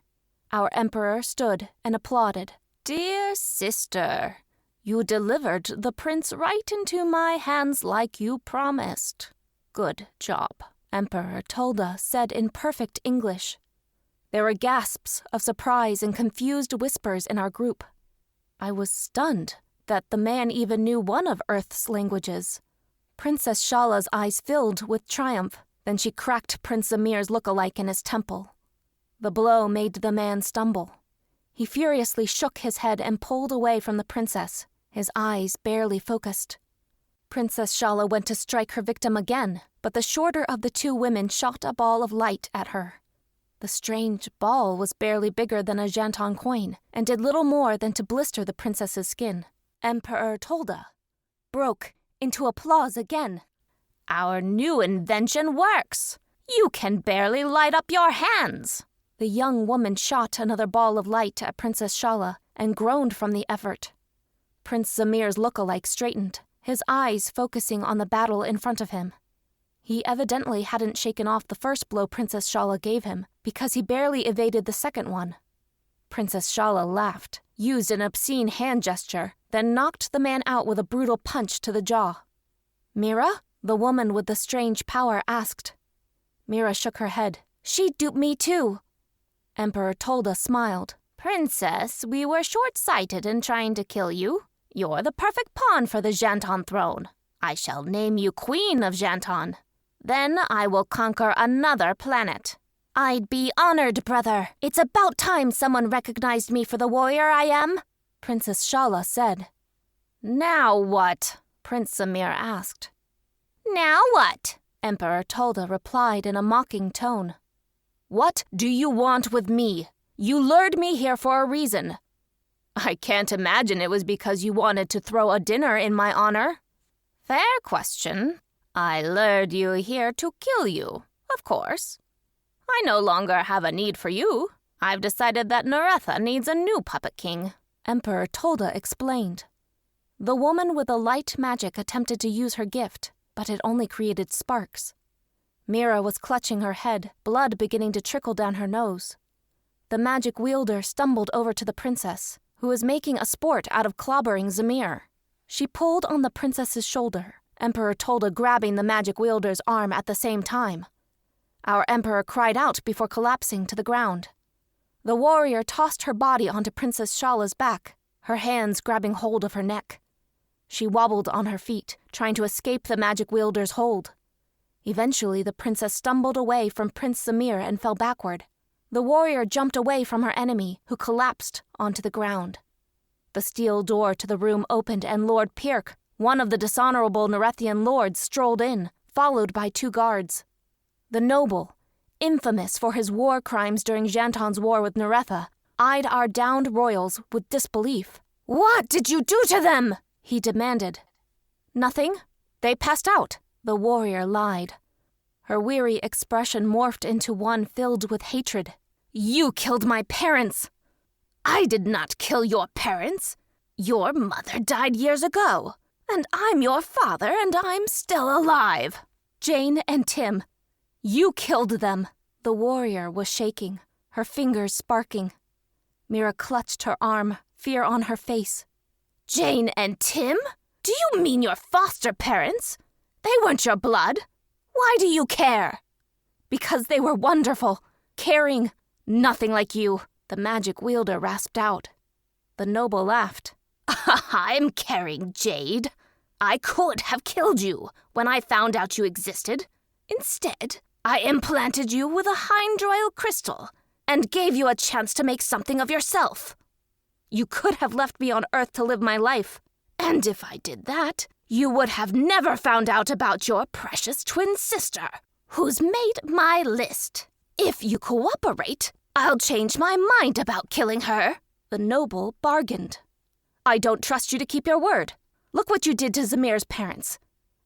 Our emperor stood and applauded. "Dear sister, you delivered the prince right into my hands like you promised. Good job," Emperor Tolda said in perfect English. There were gasps of surprise and confused whispers in our group. I was stunned that the man even knew one of Earth's languages. Princess Shala's eyes filled with triumph. Then she cracked Prince Zamir's look-alike in his temple. The blow made the man stumble. He furiously shook his head and pulled away from the princess, his eyes barely focused. Princess Shala went to strike her victim again, but the shorter of the two women shot a ball of light at her. The strange ball was barely bigger than a Janton coin and did little more than to blister the princess's skin. Emperor Tolda broke into applause again. "Our new invention works! You can barely light up your hands!" The young woman shot another ball of light at Princess Shala and groaned from the effort. Prince Zamir's look-alike straightened, his eyes focusing on the battle in front of him. He evidently hadn't shaken off the first blow Princess Shala gave him, because he barely evaded the second one. Princess Shala laughed, used an obscene hand gesture, then knocked the man out with a brutal punch to the jaw. "Mira?" the woman with the strange power asked. Mira shook her head. "She duped me too." Emperor Tolda smiled. "Princess, we were short-sighted in trying to kill you. You're the perfect pawn for the Janton throne. I shall name you Queen of Janton. Then I will conquer another planet. I'd be honored, brother. It's about time someone recognized me for the warrior I am, Princess Shala said. Now what? Prince Samir asked. Now what? Emperor Tolda replied in a mocking tone. What do you want with me? You lured me here for a reason. I can't imagine it was because you wanted to throw a dinner in my honor. Fair question. I lured you here to kill you, of course. I no longer have a need for you. I've decided that Naretha needs a new puppet king, Emperor Tolda explained. The woman with the light magic attempted to use her gift, but it only created sparks. Mira was clutching her head, blood beginning to trickle down her nose. The magic wielder stumbled over to the princess, who was making a sport out of clobbering Zamir. She pulled on the princess's shoulder, Emperor Tolda grabbing the magic wielder's arm at the same time. Our emperor cried out before collapsing to the ground. The warrior tossed her body onto Princess Shala's back, her hands grabbing hold of her neck. She wobbled on her feet, trying to escape the magic wielder's hold. Eventually, the princess stumbled away from Prince Samir and fell backward. The warrior jumped away from her enemy, who collapsed onto the ground. The steel door to the room opened and Lord Pirk, one of the dishonorable Narethian lords, strolled in, followed by 2 guards. The noble, infamous for his war crimes during Janton's war with Naretha, eyed our downed royals with disbelief. "What did you do to them?" he demanded. "Nothing. They passed out," the warrior lied. Her weary expression morphed into one filled with hatred. "You killed my parents." "I did not kill your parents. Your mother died years ago, and I'm your father, and I'm still alive." "Jane and Tim, you killed them." The warrior was shaking, her fingers sparking. Mira clutched her arm, fear on her face. "Jane and Tim? Do you mean your foster parents? They weren't your blood. Why do you care?" "Because they were wonderful, caring, nothing like you," the magic wielder rasped out. The noble laughed. "I'm caring, Jade. I could have killed you when I found out you existed. Instead, I implanted you with a Hindroil crystal and gave you a chance to make something of yourself. You could have left me on Earth to live my life. And if I did that, you would have never found out about your precious twin sister, who's made my list. If you cooperate, I'll change my mind about killing her." The noble bargained. "I don't trust you to keep your word. Look what you did to Zamir's parents.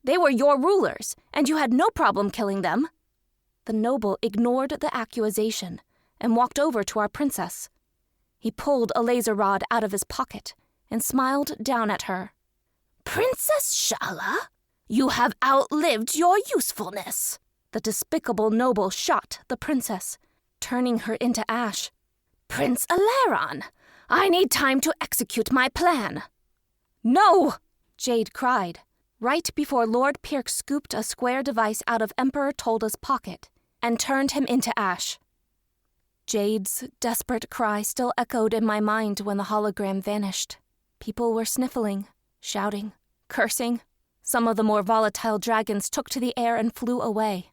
They were your rulers, and you had no problem killing them." The noble ignored the accusation and walked over to our princess. He pulled a laser rod out of his pocket and smiled down at her. "Princess Shala, you have outlived your usefulness." The despicable noble shot the princess, turning her into ash. "Prince Eleron, I need time to execute my plan." "No!" Jade cried, right before Lord Pirk scooped a square device out of Emperor Tolda's pocket and turned him into ash. Jade's desperate cry still echoed in my mind when the hologram vanished. People were sniffling, shouting, cursing. Some of the more volatile dragons took to the air and flew away.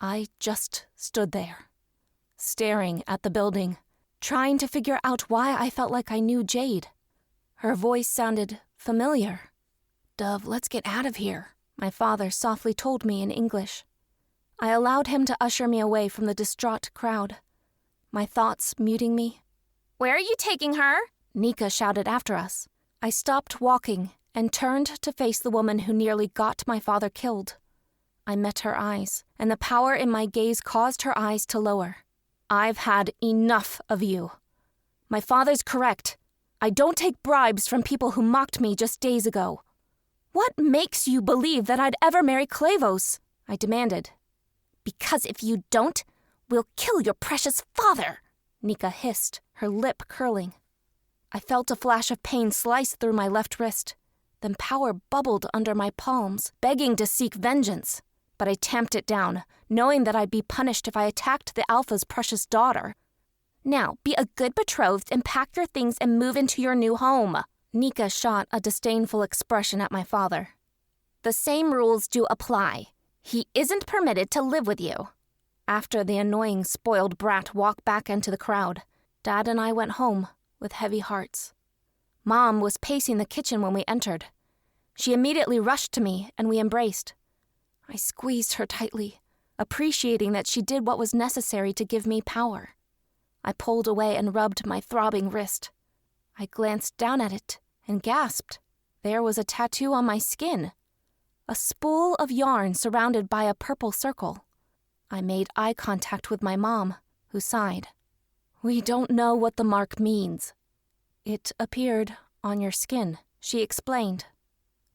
I just stood there, staring at the building, trying to figure out why I felt like I knew Jade. Her voice sounded familiar. "Dove, let's get out of here," my father softly told me in English. I allowed him to usher me away from the distraught crowd, my thoughts muting me. "Where are you taking her?" Nika shouted after us. I stopped walking and turned to face the woman who nearly got my father killed. I met her eyes, and the power in my gaze caused her eyes to lower. "I've had enough of you. My father's correct. I don't take bribes from people who mocked me just days ago. What makes you believe that I'd ever marry Clavos?" I demanded. "Because if you don't, we'll kill your precious father," Nika hissed, her lip curling. I felt a flash of pain slice through my left wrist. Then power bubbled under my palms, begging to seek vengeance. But I tamped it down, knowing that I'd be punished if I attacked the Alpha's precious daughter. "Now, be a good betrothed and pack your things and move into your new home." Nika shot a disdainful expression at my father. The same rules do apply. He isn't permitted to live with you." After the annoying spoiled brat walked back into the crowd, Dad and I went home with heavy hearts. Mom was pacing the kitchen when we entered. She immediately rushed to me and we embraced. I squeezed her tightly, appreciating that she did what was necessary to give me power. I pulled away and rubbed my throbbing wrist. I glanced down at it and gasped. There was a tattoo on my skin. A spool of yarn surrounded by a purple circle. I made eye contact with my mom, who sighed. "We don't know what the mark means." "It appeared on your skin," she explained.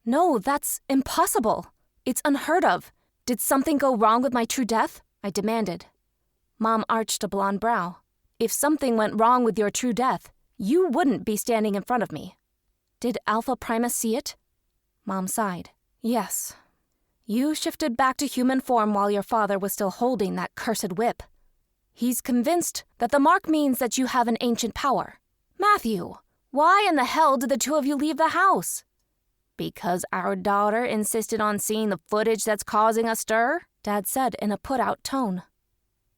"No, that's impossible. It's unheard of. Did something go wrong with my true death?" I demanded. Mom arched a blonde brow. "If something went wrong with your true death, you wouldn't be standing in front of me." "Did Alpha Primus see it?" Mom sighed. "Yes. You shifted back to human form while your father was still holding that cursed whip. He's convinced that the mark means that you have an ancient power. Matthew, why in the hell did the two of you leave the house?" "Because our daughter insisted on seeing the footage that's causing a stir," Dad said in a put-out tone.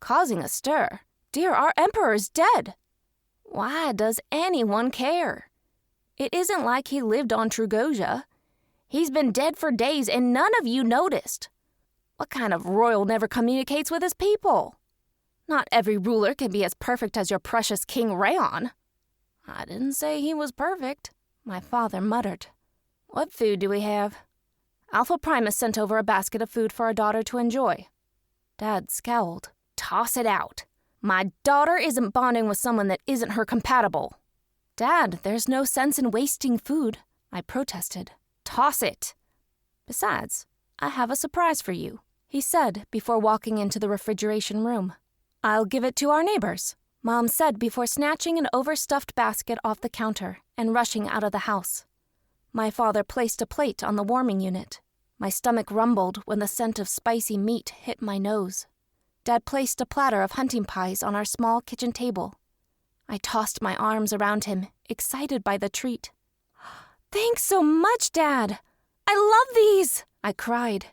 "Causing a stir? Dear, our emperor's dead. Why does anyone care? It isn't like he lived on Trugosia. He's been dead for days and none of you noticed. What kind of royal never communicates with his people? Not every ruler can be as perfect as your precious King Rayon." "I didn't say he was perfect," my father muttered. "What food do we have?" Alpha Primus sent over a basket of food for our daughter to enjoy. Dad scowled. "Toss it out. My daughter isn't bonding with someone that isn't her compatible." "Dad, there's no sense in wasting food," I protested. "Toss it. Besides, I have a surprise for you," he said before walking into the refrigeration room. "I'll give it to our neighbors," Mom said before snatching an overstuffed basket off the counter and rushing out of the house. My father placed a plate on the warming unit. My stomach rumbled when the scent of spicy meat hit my nose. Dad placed a platter of hunting pies on our small kitchen table. I tossed my arms around him, excited by the treat. "Thanks so much, Dad! I love these!" I cried.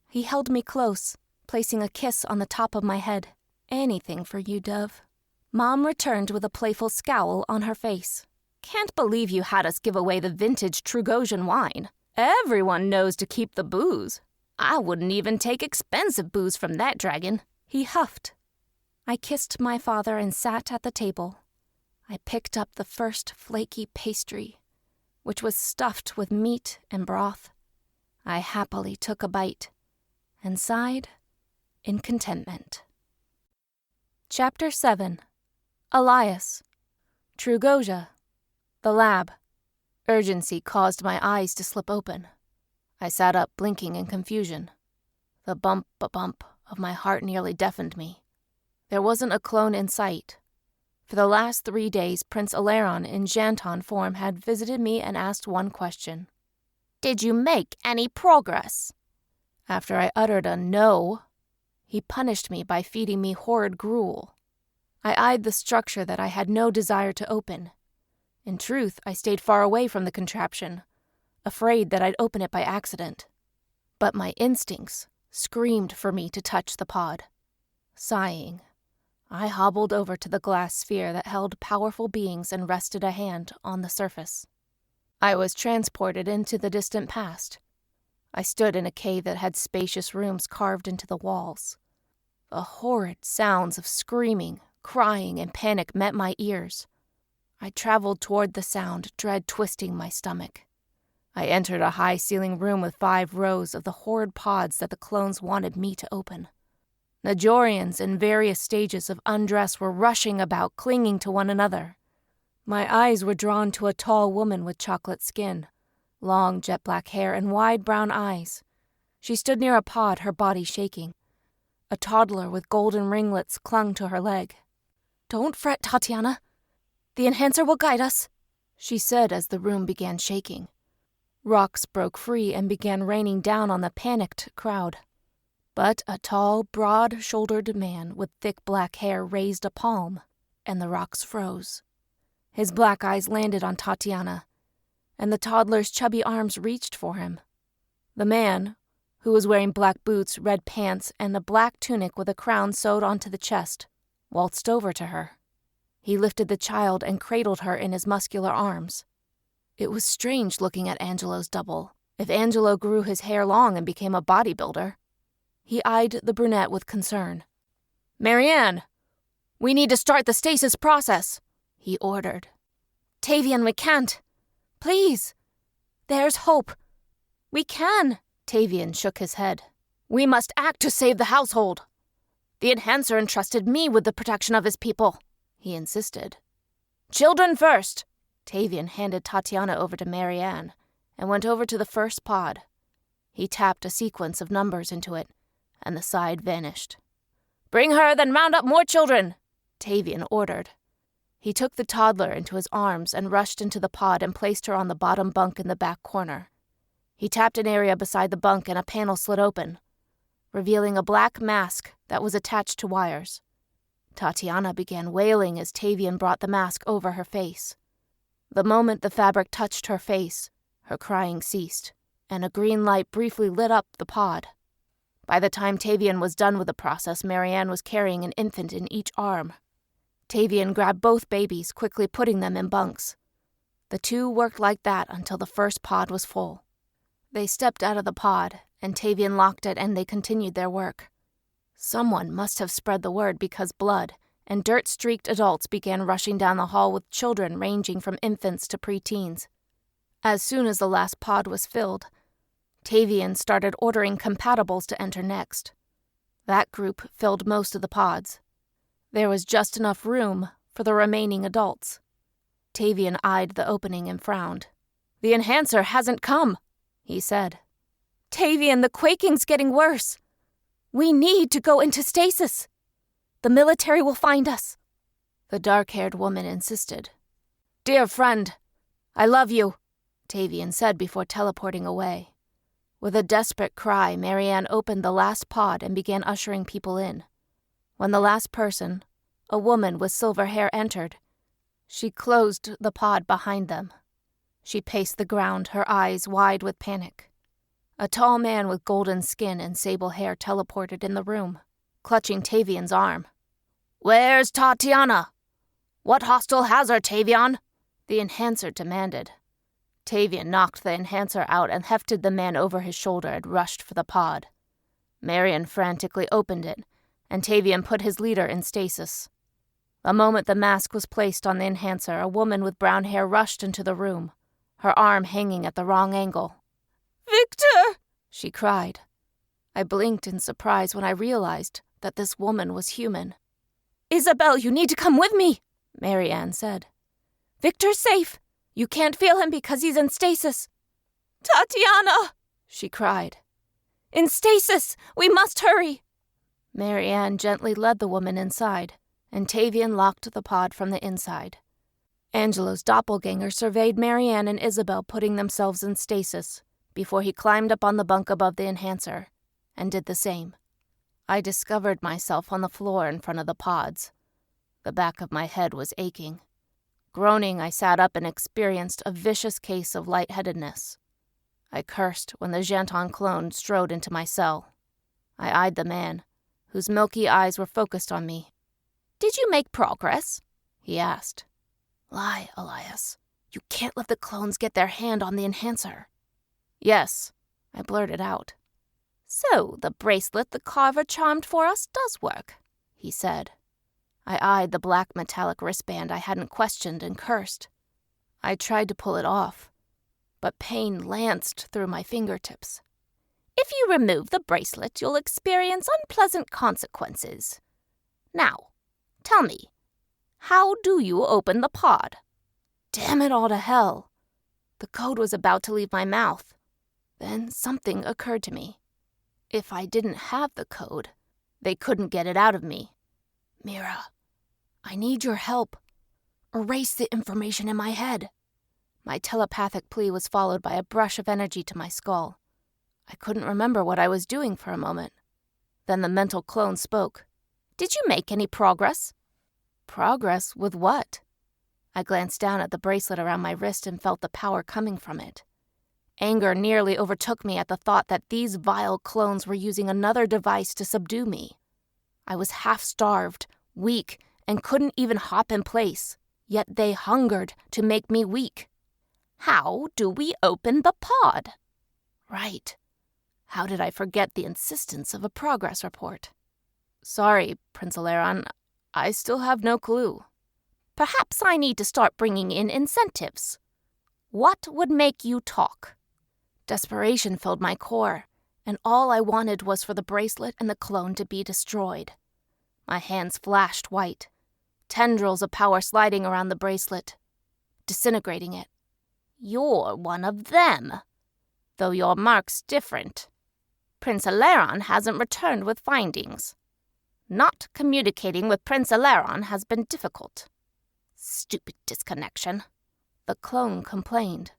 He held me close, placing a kiss on the top of my head. "Anything for you, Dove." Mom returned with a playful scowl on her face. "Can't believe you had us give away the vintage Trugosian wine. Everyone knows to keep the booze. I wouldn't even take expensive booze from that dragon." He huffed. I kissed my father and sat at the table. I picked up the first flaky pastry, which was stuffed with meat and broth. I happily took a bite and sighed in contentment. Chapter 7. Elias. Trugosia. The lab. Urgency caused my eyes to slip open. I sat up, blinking in confusion. The bump-a-bump of my heart nearly deafened me. There wasn't a clone in sight. For the last 3 days, Prince Eleron in Janton form had visited me and asked one question. "Did you make any progress?" After I uttered a no, he punished me by feeding me horrid gruel. I eyed the structure that I had no desire to open. In truth, I stayed far away from the contraption, afraid that I'd open it by accident. But my instincts screamed for me to touch the pod. Sighing, I hobbled over to the glass sphere that held powerful beings and rested a hand on the surface. I was transported into the distant past. I stood in a cave that had spacious rooms carved into the walls. The horrid sounds of screaming, crying, and panic met my ears. I traveled toward the sound, dread twisting my stomach. I entered a high-ceiling room with 5 rows of the horrid pods that the clones wanted me to open. Najorians in various stages of undress were rushing about, clinging to one another. My eyes were drawn to a tall woman with chocolate skin, long jet-black hair, and wide brown eyes. She stood near a pod, her body shaking. A toddler with golden ringlets clung to her leg. "Don't fret, Tatiana. The enhancer will guide us," she said as the room began shaking. Rocks broke free and began raining down on the panicked crowd. But a tall, broad-shouldered man with thick black hair raised a palm, and the rocks froze. His black eyes landed on Tatiana, and the toddler's chubby arms reached for him. The man, who was wearing black boots, red pants, and a black tunic with a crown sewed onto the chest, waltzed over to her. He lifted the child and cradled her in his muscular arms. It was strange looking at Angelo's double, if Angelo grew his hair long and became a bodybuilder. He eyed the brunette with concern. "Marianne, we need to start the stasis process," he ordered. "Tavian, we can't. Please. There's hope. We can." Tavian shook his head. "We must act to save the household. The Enhancer entrusted me with the protection of his people," he insisted. "Children first." Tavian handed Tatiana over to Marianne and went over to the first pod. He tapped a sequence of numbers into it, and the side vanished. "Bring her, then round up more children," Tavian ordered. He took the toddler into his arms and rushed into the pod and placed her on the bottom bunk in the back corner. He tapped an area beside the bunk and a panel slid open, revealing a black mask that was attached to wires. Tatiana began wailing as Tavian brought the mask over her face. The moment the fabric touched her face, her crying ceased, and a green light briefly lit up the pod. By the time Tavian was done with the process, Marianne was carrying an infant in each arm. Tavian grabbed both babies, quickly putting them in bunks. The two worked like that until the first pod was full. They stepped out of the pod, and Tavian locked it, and they continued their work. Someone must have spread the word because blood and dirt-streaked adults began rushing down the hall with children ranging from infants to preteens. As soon as the last pod was filled, Tavian started ordering compatibles to enter next. That group filled most of the pods. There was just enough room for the remaining adults. Tavian eyed the opening and frowned. "The Enhancer hasn't come," he said. "Tavian, the quaking's getting worse. We need to go into stasis. The military will find us," the dark-haired woman insisted. "Dear friend, I love you," Tavian said before teleporting away. With a desperate cry, Marianne opened the last pod and began ushering people in. When the last person, a woman with silver hair, entered, she closed the pod behind them. She paced the ground, her eyes wide with panic. A tall man with golden skin and sable hair teleported in the room, clutching Tavian's arm. "Where's Tatiana? What hostile has her, Tavian?" the Enhancer demanded. Tavian knocked the Enhancer out and hefted the man over his shoulder and rushed for the pod. Marianne frantically opened it, and Tavian put his leader in stasis. The moment the mask was placed on the Enhancer, a woman with brown hair rushed into the room, her arm hanging at the wrong angle. "Victor!" she cried. I blinked in surprise when I realized that this woman was human. "Isabel, you need to come with me," Marianne said. "Victor's safe. You can't feel him because he's in stasis." "Tatiana!" she cried. "In stasis! We must hurry!" Marianne gently led the woman inside, and Tavian locked the pod from the inside. Angelo's doppelganger surveyed Marianne and Isabel putting themselves in stasis before he climbed up on the bunk above the Enhancer and did the same. I discovered myself on the floor in front of the pods. The back of my head was aching. Groaning, I sat up and experienced a vicious case of lightheadedness. I cursed when the Janton clone strode into my cell. I eyed the man, whose milky eyes were focused on me. "Did you make progress?" he asked. "Lie, Elias. You can't let the clones get their hand on the Enhancer." "Yes," I blurted out. "So the bracelet the carver charmed for us does work," he said. I eyed the black metallic wristband I hadn't questioned and cursed. I tried to pull it off, but pain lanced through my fingertips. "If you remove the bracelet, you'll experience unpleasant consequences. Now, tell me, how do you open the pod?" Damn it all to hell. The code was about to leave my mouth. Then something occurred to me. If I didn't have the code, they couldn't get it out of me. "Mira, I need your help. Erase the information in my head." My telepathic plea was followed by a brush of energy to my skull. I couldn't remember what I was doing for a moment. Then the mental clone spoke. "Did you make any progress?" Progress with what? I glanced down at the bracelet around my wrist and felt the power coming from it. Anger nearly overtook me at the thought that these vile clones were using another device to subdue me. I was half-starved, weak, and couldn't even hop in place, yet they hungered to make me weak. How do we open the pod? Right. How did I forget the insistence of a progress report? Sorry, Prince Eleron, I still have no clue. Perhaps I need to start bringing in incentives. What would make you talk? Desperation filled my core, and all I wanted was for the bracelet and the clone to be destroyed. My hands flashed white, tendrils of power sliding around the bracelet, disintegrating it. You're one of them, though your mark's different. Prince Eleron hasn't returned with findings. Not communicating with Prince Eleron has been difficult. Stupid disconnection. The clone complained.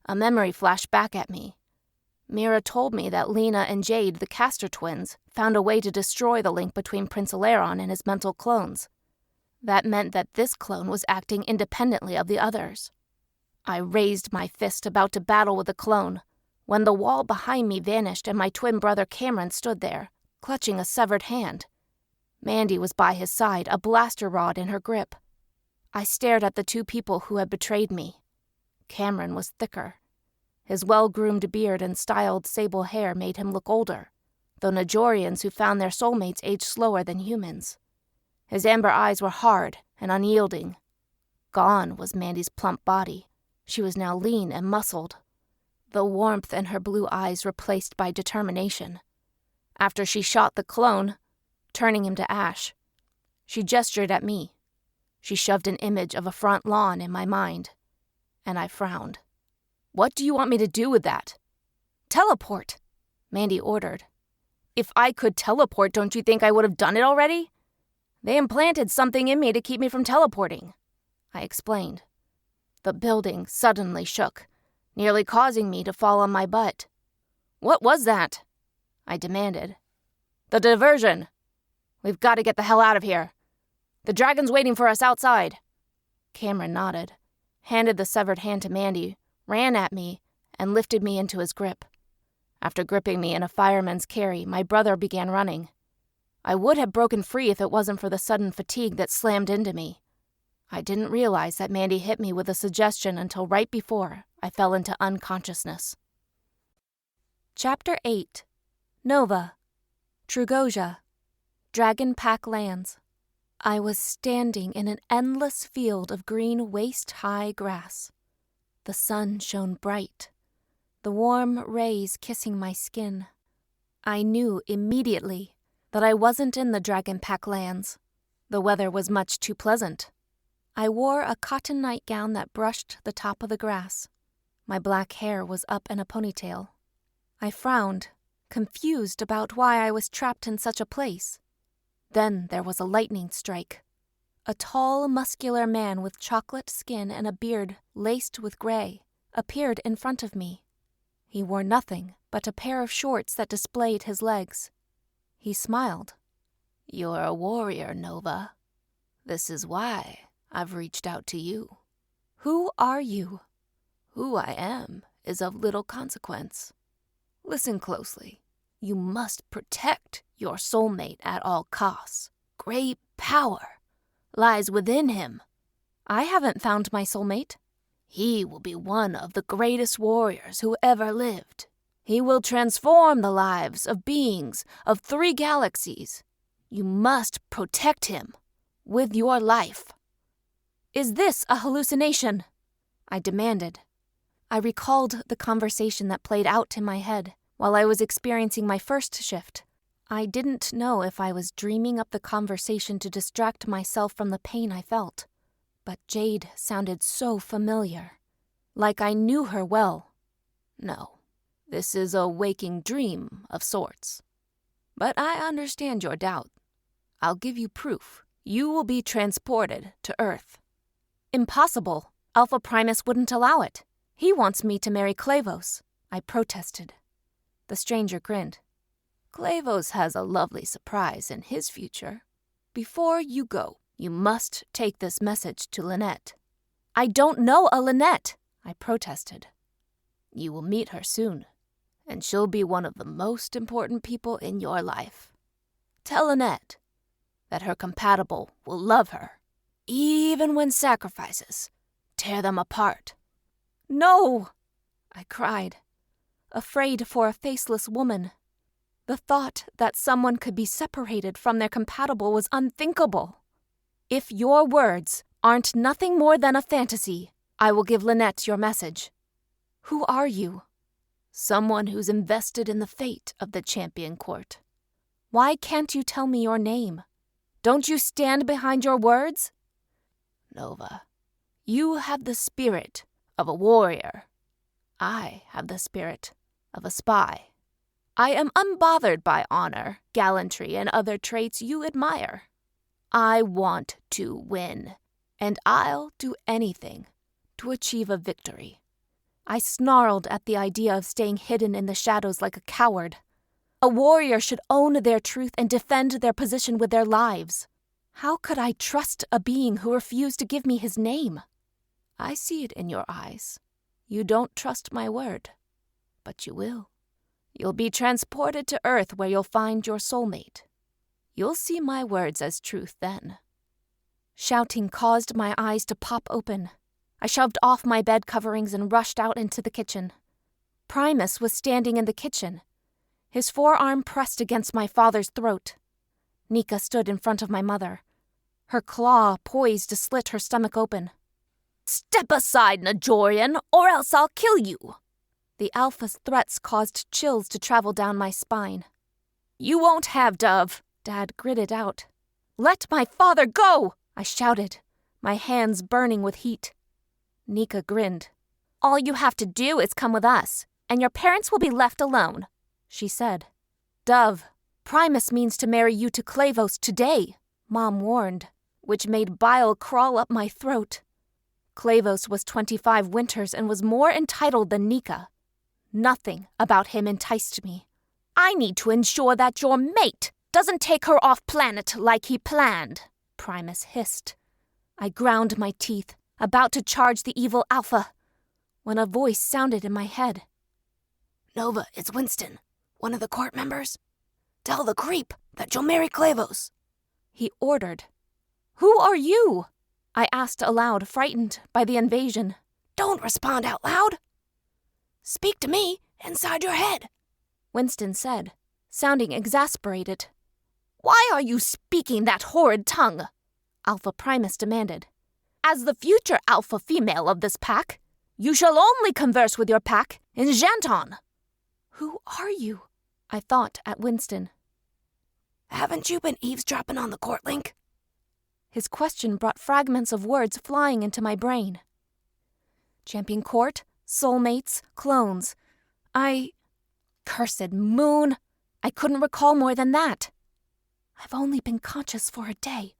A memory flashed back at me. Mira told me that Lena and Jade, the Castor twins, found a way to destroy the link between Prince Eleron and his mental clones. That meant that this clone was acting independently of the others. I raised my fist, about to battle with the clone, when the wall behind me vanished and my twin brother Cameron stood there, clutching a severed hand. Mandy was by his side, a blaster rod in her grip. I stared at the two people who had betrayed me. Cameron was thicker. His well-groomed beard and styled sable hair made him look older, though Najorians who found their soulmates aged slower than humans. His amber eyes were hard and unyielding. Gone was Mandy's plump body. She was now lean and muscled, the warmth in her blue eyes replaced by determination. After she shot the clone, turning him to ash, she gestured at me. She shoved an image of a front lawn in my mind, and I frowned. What do you want me to do with that? Teleport, Mandy ordered. If I could teleport, don't you think I would have done it already? They implanted something in me to keep me from teleporting, I explained. The building suddenly shook, nearly causing me to fall on my butt. What was that? I demanded. The diversion. We've got to get the hell out of here. The dragon's waiting for us outside. Cameron nodded, handed the severed hand to Mandy, ran at me, and lifted me into his grip. After gripping me in a fireman's carry, my brother began running. I would have broken free if it wasn't for the sudden fatigue that slammed into me. I didn't realize that Mandy hit me with a suggestion until right before I fell into unconsciousness. Chapter 8. Nova. Trugosia. Dragon Pack Lands. I was standing in an endless field of green waist-high grass. The sun shone bright, the warm rays kissing my skin. I knew immediately that I wasn't in the Dragon Pack Lands. The weather was much too pleasant. I wore a cotton nightgown that brushed the top of the grass. My black hair was up in a ponytail. I frowned, confused about why I was trapped in such a place. Then there was a lightning strike. A tall, muscular man with chocolate skin and a beard laced with gray appeared in front of me. He wore nothing but a pair of shorts that displayed his legs. He smiled. "You're a warrior, Nova. This is why I've reached out to you." "Who are you?" "Who I am is of little consequence. Listen closely. You must protect your soulmate at all costs. Great power lies within him." "I haven't found my soulmate." "He will be one of the greatest warriors who ever lived. He will transform the lives of beings of 3 galaxies. You must protect him with your life." "Is this a hallucination?" I demanded. I recalled the conversation that played out in my head while I was experiencing my first shift. I didn't know if I was dreaming up the conversation to distract myself from the pain I felt, but Jade sounded so familiar, like I knew her well. No, this is a waking dream of sorts. But I understand your doubt. I'll give you proof. You will be transported to Earth. "Impossible. Alpha Primus wouldn't allow it. He wants me to marry Clavos," I protested. The stranger grinned. "Clavos has a lovely surprise in his future. Before you go, you must take this message to Lynette." "I don't know a Lynette," I protested. You will meet her soon, and she'll be one of the most important people in your life. Tell Annette that her compatible will love her, even when sacrifices tear them apart." "No!" I cried, afraid for a faceless woman. The thought that someone could be separated from their compatible was unthinkable. "If your words aren't nothing more than a fantasy, I will give Lynette your message. Who are you?" "Someone who's invested in the fate of the Champion Court." "Why can't you tell me your name? Don't you stand behind your words?" "Nova, you have the spirit of a warrior. I have the spirit of a spy. I am unbothered by honor, gallantry, and other traits you admire. I want to win, and I'll do anything to achieve a victory." I snarled at the idea of staying hidden in the shadows like a coward. A warrior should own their truth and defend their position with their lives. How could I trust a being who refused to give me his name? "I see it in your eyes. You don't trust my word, but you will. You'll be transported to Earth where you'll find your soulmate. You'll see my words as truth then." Shouting caused my eyes to pop open. I shoved off my bed coverings and rushed out into the kitchen. Primus was standing in the kitchen, his forearm pressed against my father's throat. Nika stood in front of my mother, her claw poised to slit her stomach open. "Step aside, Najorian, or else I'll kill you." The Alpha's threats caused chills to travel down my spine. "You won't have Dove," Dad gritted out. "Let my father go!" I shouted, my hands burning with heat. Nika grinned. "All you have to do is come with us, and your parents will be left alone," she said. "Dove, Primus means to marry you to Clavos today," Mom warned, which made bile crawl up my throat. Clavos was 25 winters and was more entitled than Nika. Nothing about him enticed me. "I need to ensure that your mate doesn't take her off planet like he planned," Primus hissed. I ground my teeth, about to charge the evil Alpha, when a voice sounded in my head. "Nova, it's Winston, one of the court members. Tell the creep that you'll marry Clavos," he ordered. "Who are you?" I asked aloud, frightened by the invasion. "Don't respond out loud. Speak to me inside your head," Winston said, sounding exasperated. "Why are you speaking that horrid tongue?" Alpha Primus demanded. "As the future alpha female of this pack, you shall only converse with your pack in Janton." "Who are you?" I thought at Winston. "Haven't you been eavesdropping on the court link?" His question brought fragments of words flying into my brain. Champion Court, soulmates, clones. Cursed moon! I couldn't recall more than that. I've only been conscious for a day.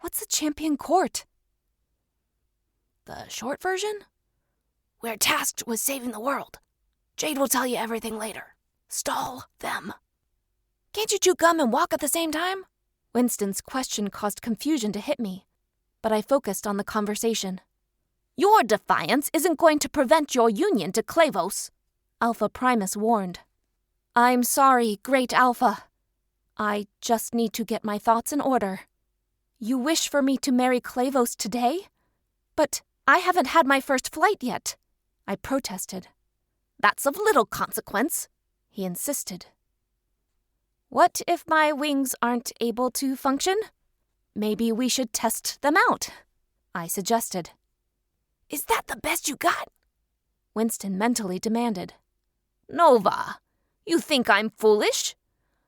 What's a Champion Court? The short version? We're tasked with saving the world. Jade will tell you everything later. Stall them. Can't you chew gum and walk at the same time? Winston's question caused confusion to hit me, but I focused on the conversation. "Your defiance isn't going to prevent your union to Clavos," Alpha Primus warned. "I'm sorry, Great Alpha. I just need to get my thoughts in order. You wish for me to marry Clavos today? But I haven't had my first flight yet," I protested. "That's of little consequence," he insisted. "What if my wings aren't able to function? Maybe we should test them out," I suggested. "Is that the best you got?" Winston mentally demanded. "Nova, you think I'm foolish?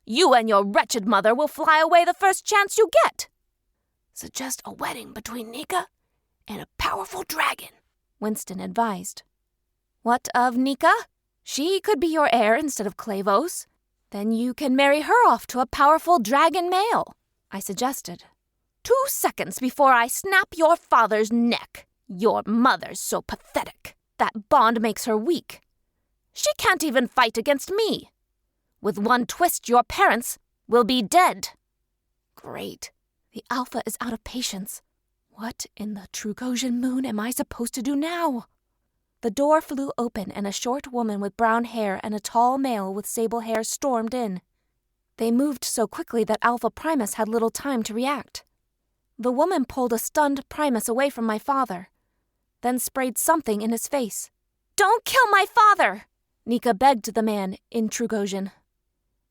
You and your wretched mother will fly away the first chance you get." "Suggest a wedding between Nika and a powerful dragon," Winston advised. "What of Nika? She could be your heir instead of Clavos. Then you can marry her off to a powerful dragon male," I suggested. 2 seconds before I snap your father's neck. Your mother's so pathetic. That bond makes her weak. She can't even fight against me. With one twist, your parents will be dead." Great. The Alpha is out of patience. What in the Trugosian moon am I supposed to do now? The door flew open and a short woman with brown hair and a tall male with sable hair stormed in. They moved so quickly that Alpha Primus had little time to react. The woman pulled a stunned Primus away from my father, then sprayed something in his face. "Don't kill my father!" Nika begged the man in Trugosian.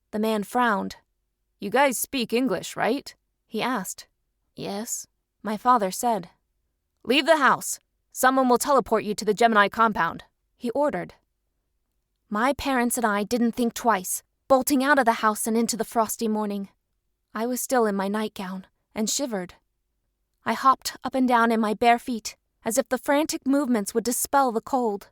The man frowned. "You guys speak English, right?" he asked. "Yes," my father said. "Leave the house. Someone will teleport you to the Gemini compound," he ordered. My parents and I didn't think twice, bolting out of the house and into the frosty morning. I was still in my nightgown and shivered. I hopped up and down in my bare feet, as if the frantic movements would dispel the cold.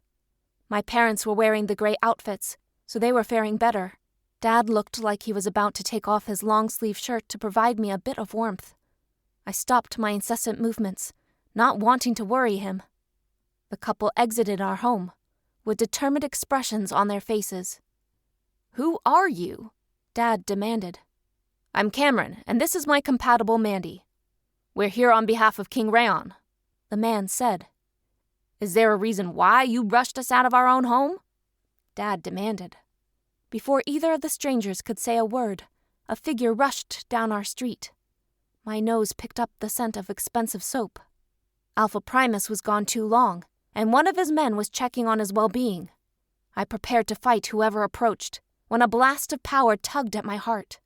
My parents were wearing the gray outfits, so they were faring better. Dad looked like he was about to take off his long-sleeve shirt to provide me a bit of warmth. I stopped my incessant movements, not wanting to worry him. The couple exited our home, with determined expressions on their faces. "Who are you?" Dad demanded. "I'm Cameron, and this is my compatible Mandy. We're here on behalf of King Rayon," the man said. "Is there a reason why you rushed us out of our own home?" Dad demanded. Before either of the strangers could say a word, a figure rushed down our street. My nose picked up the scent of expensive soap. Alpha Primus was gone too long, and one of his men was checking on his well-being. I prepared to fight whoever approached, when a blast of power tugged at my heart.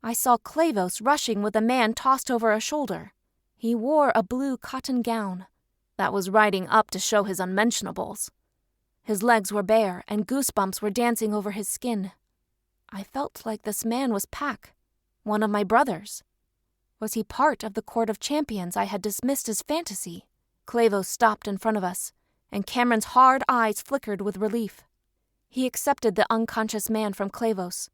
I saw Clavos rushing with a man tossed over a shoulder. He wore a blue cotton gown that was riding up to show his unmentionables. His legs were bare, and goosebumps were dancing over his skin. I felt like this man was Pac, one of my brothers. Was he part of the Court of Champions I had dismissed as fantasy? Clavos stopped in front of us, and Cameron's hard eyes flickered with relief. He accepted the unconscious man from Clavos.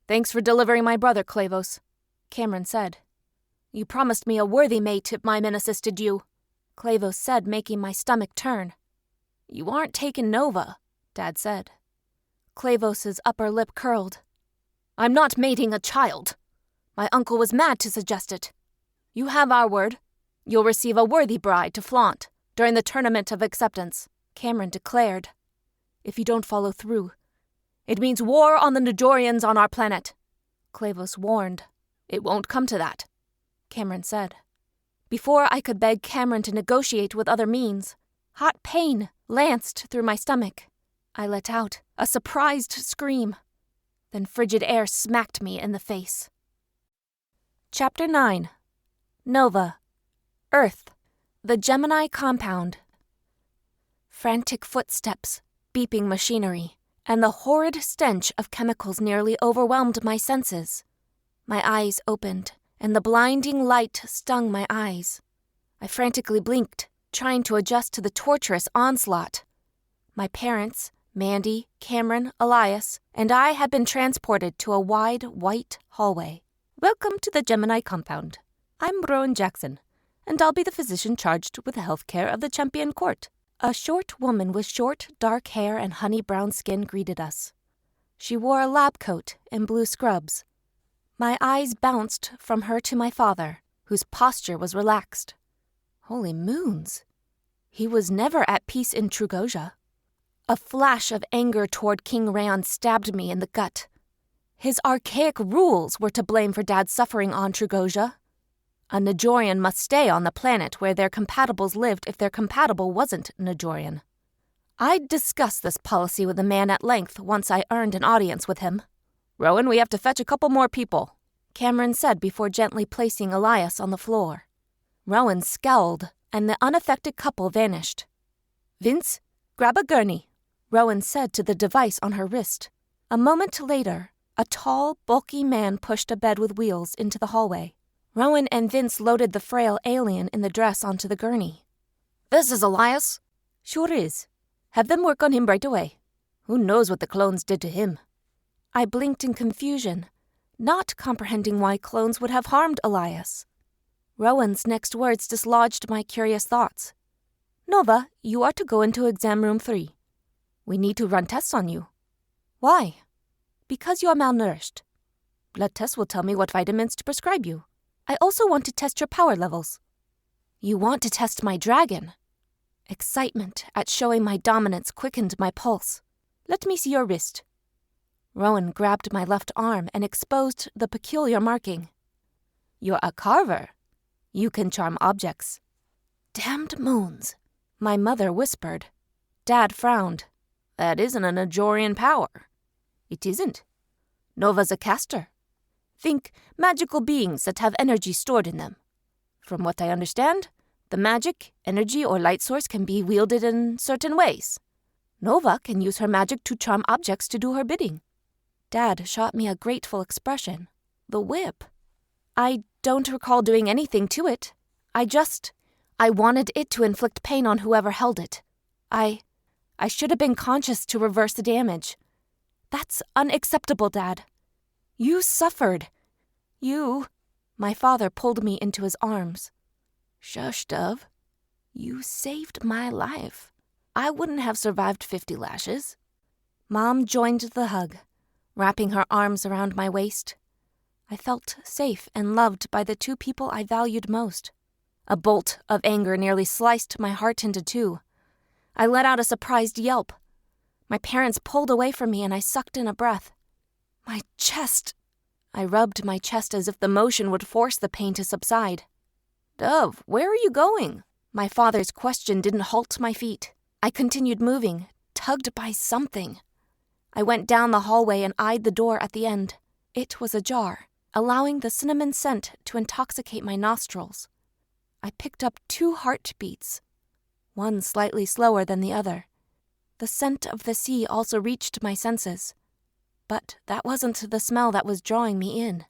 "Thanks for delivering my brother, Clavos," Cameron said. "You promised me a worthy mate if my men assisted you," Clavos said, making my stomach turn. "You aren't taking Nova," Dad said. Clavos's upper lip curled. "I'm not mating a child. My uncle was mad to suggest it. You have our word. You'll receive a worthy bride to flaunt during the tournament of acceptance," Cameron declared. "If you don't follow through, it means war on the Najorians on our planet," Clavos warned. "It won't come to that," Cameron said. Before I could beg Cameron to negotiate with other means, hot pain lanced through my stomach. I let out a surprised scream. Then frigid air smacked me in the face. Chapter 9. Nova. Earth. The Gemini compound. Frantic footsteps, beeping machinery, and the horrid stench of chemicals nearly overwhelmed my senses. My eyes opened, and the blinding light stung my eyes. I frantically blinked, trying to adjust to the torturous onslaught. My parents, Mandy, Cameron, Elias, and I had been transported to a wide, white hallway. "Welcome to the Gemini compound. I'm Rowan Jackson, and I'll be the physician charged with the health care of the Champion Court." A short woman with short, dark hair and honey-brown skin greeted us. She wore a lab coat and blue scrubs. My eyes bounced from her to my father, whose posture was relaxed. Holy moons! He was never at peace in Trugosia. A flash of anger toward King Rayon stabbed me in the gut. His archaic rules were to blame for Dad's suffering on Trugosia. A Najorian must stay on the planet where their compatibles lived if their compatible wasn't Najorian. I'd discussed this policy with the man at length once I earned an audience with him. "Rowan, we have to fetch a couple more people," Cameron said before gently placing Elias on the floor. Rowan scowled, and the unaffected couple vanished. "Vince, grab a gurney," Rowan said to the device on her wrist. A moment later, a tall, bulky man pushed a bed with wheels into the hallway. Rowan and Vince loaded the frail alien in the dress onto the gurney. "This is Elias?" "Sure is. Have them work on him right away. Who knows what the clones did to him?" I blinked in confusion, not comprehending why clones would have harmed Elias. Rowan's next words dislodged my curious thoughts. "Nova, you are to go into exam room 3. We need to run tests on you." "Why?" "Because you are malnourished. Blood tests will tell me what vitamins to prescribe you. I also want to test your power levels." "You want to test my dragon?" Excitement at showing my dominance quickened my pulse. "Let me see your wrist." Rowan grabbed my left arm and exposed the peculiar marking. "You're a carver. You can charm objects." "Damned moons," my mother whispered. Dad frowned. "That isn't a Najorian power." "It isn't. Nova's a caster. Think magical beings that have energy stored in them. From what I understand, the magic, energy, or light source can be wielded in certain ways. Nova can use her magic to charm objects to do her bidding." Dad shot me a grateful expression. "The whip. I don't recall doing anything to it. I wanted it to inflict pain on whoever held it. I should have been conscious to reverse the damage. That's unacceptable, Dad. You suffered. My father pulled me into his arms. "Shush, Dove. You saved my life. I wouldn't have survived 50 lashes. Mom joined the hug, wrapping her arms around my waist. I felt safe and loved by the two people I valued most. A bolt of anger nearly sliced my heart into two. I let out a surprised yelp. My parents pulled away from me and I sucked in a breath. My chest! I rubbed my chest as if the motion would force the pain to subside. "Dove, where are you going?" My father's question didn't halt my feet. I continued moving, tugged by something. I went down the hallway and eyed the door at the end. It was ajar, allowing the cinnamon scent to intoxicate my nostrils. I picked up 2 heartbeats, one slightly slower than the other. The scent of the sea also reached my senses. But that wasn't the smell that was drawing me in.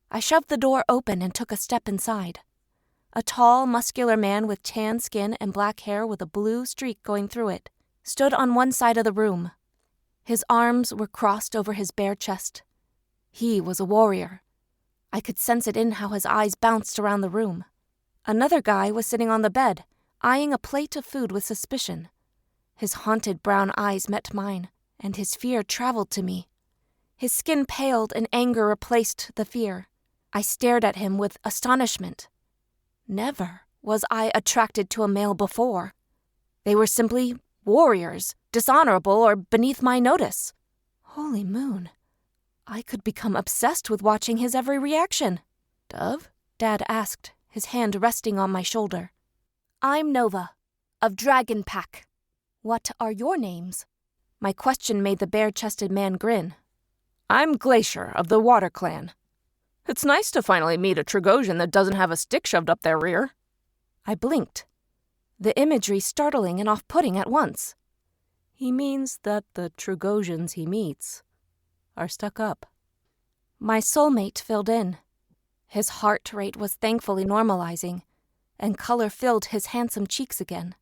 I shoved the door open and took a step inside. A tall, muscular man with tan skin and black hair with a blue streak going through it stood on one side of the room. His arms were crossed over his bare chest. He was a warrior. I could sense it in how his eyes bounced around the room. Another guy was sitting on the bed, eyeing a plate of food with suspicion. His haunted brown eyes met mine, and his fear traveled to me. His skin paled and anger replaced the fear. I stared at him with astonishment. Never was I attracted to a male before. They were simply warriors, dishonorable or beneath my notice. Holy moon. I could become obsessed with watching his every reaction. "Dove?" Dad asked, his hand resting on my shoulder. "I'm Nova, of Dragon Pack. What are your names?" My question made the bare-chested man grin. "I'm Glacier, of the Water Clan. It's nice to finally meet a Trugosian that doesn't have a stick shoved up their rear." I blinked, the imagery startling and off-putting at once. He means that the Trugosians he meets are stuck up. My soulmate filled in. His heart rate was thankfully normalizing, and color filled his handsome cheeks again.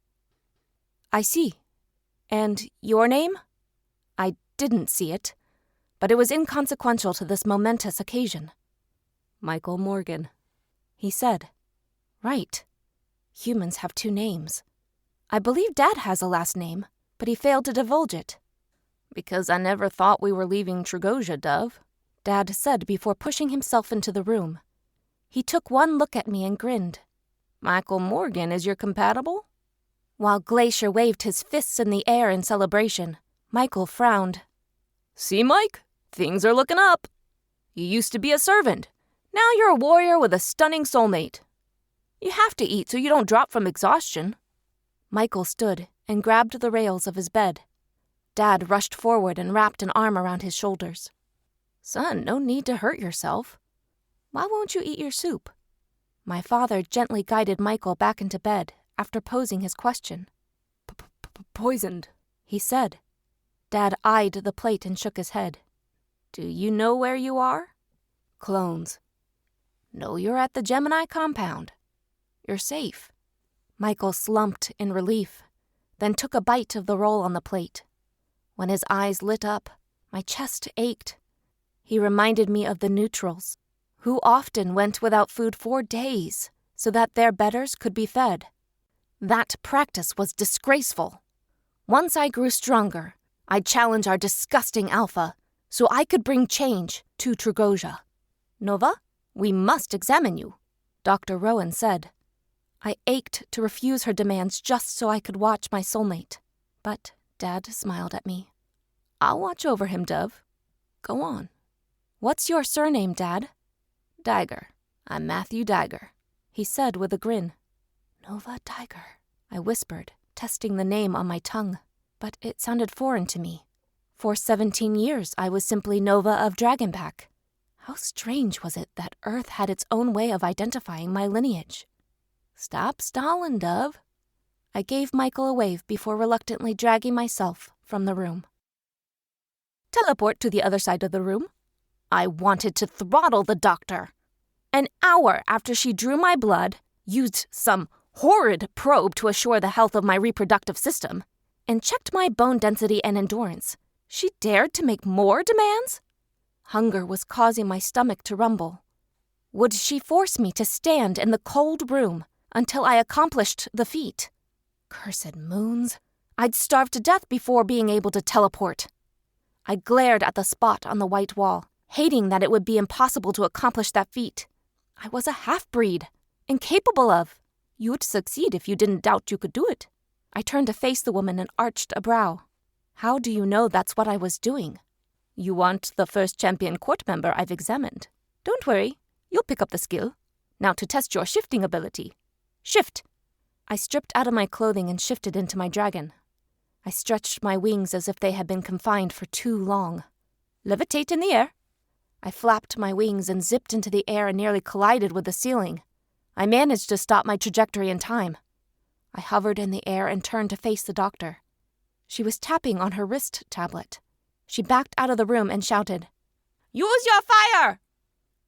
"I see. And your name?" I didn't see it, but it was inconsequential to this momentous occasion. "Michael Morgan," he said. Right. Humans have 2 names. I believe Dad has a last name, but he failed to divulge it. "Because I never thought we were leaving Trugosia, Dove," Dad said before pushing himself into the room. He took one look at me and grinned. "Michael Morgan is your compatible?" While Glacier waved his fists in the air in celebration, Michael frowned. "See, Mike? Things are looking up. You used to be a servant. Now you're a warrior with a stunning soulmate. You have to eat so you don't drop from exhaustion." Michael stood and grabbed the rails of his bed. Dad rushed forward and wrapped an arm around his shoulders. "Son, no need to hurt yourself. Why won't you eat your soup?" My father gently guided Michael back into bed after posing his question. "Poisoned," he said. Dad eyed the plate and shook his head. "Do you know where you are?" "Clones." "No, you're at the Gemini compound. You're safe." Michael slumped in relief, then took a bite of the roll on the plate. When his eyes lit up, my chest ached. He reminded me of the neutrals, who often went without food for days so that their betters could be fed. That practice was disgraceful. Once I grew stronger, I'd challenge our disgusting alpha so I could bring change to Trugosia. "Nova, we must examine you," Dr. Rowan said. I ached to refuse her demands just so I could watch my soulmate. But Dad smiled at me. I'll watch over him, Dove. Go on. What's your surname, Dad? Dagger. I'm Matthew Dagger, he said with a grin. Nova Dagger, I whispered, testing the name on my tongue. But it sounded foreign to me. For 17 years, I was simply Nova of Dragonpack. How strange was it that Earth had its own way of identifying my lineage? Stop stalling, Dove. I gave Michael a wave before reluctantly dragging myself from the room. Teleport to the other side of the room. I wanted to throttle the doctor. An hour after she drew my blood, used some horrid probe to assure the health of my reproductive system, and checked my bone density and endurance, she dared to make more demands? Hunger was causing my stomach to rumble. Would she force me to stand in the cold room until I accomplished the feat? Cursed moons. I'd starve to death before being able to teleport. I glared at the spot on the white wall, hating that it would be impossible to accomplish that feat. I was a half-breed, incapable of. You'd succeed if you didn't doubt you could do it. I turned to face the woman and arched a brow. How do you know that's what I was doing? You aren't the first champion court member I've examined. Don't worry, you'll pick up the skill. Now to test your shifting ability. Shift! I stripped out of my clothing and shifted into my dragon. I stretched my wings as if they had been confined for too long. Levitate in the air. I flapped my wings and zipped into the air and nearly collided with the ceiling. I managed to stop my trajectory in time. I hovered in the air and turned to face the doctor. She was tapping on her wrist tablet. She backed out of the room and shouted, "Use your fire!"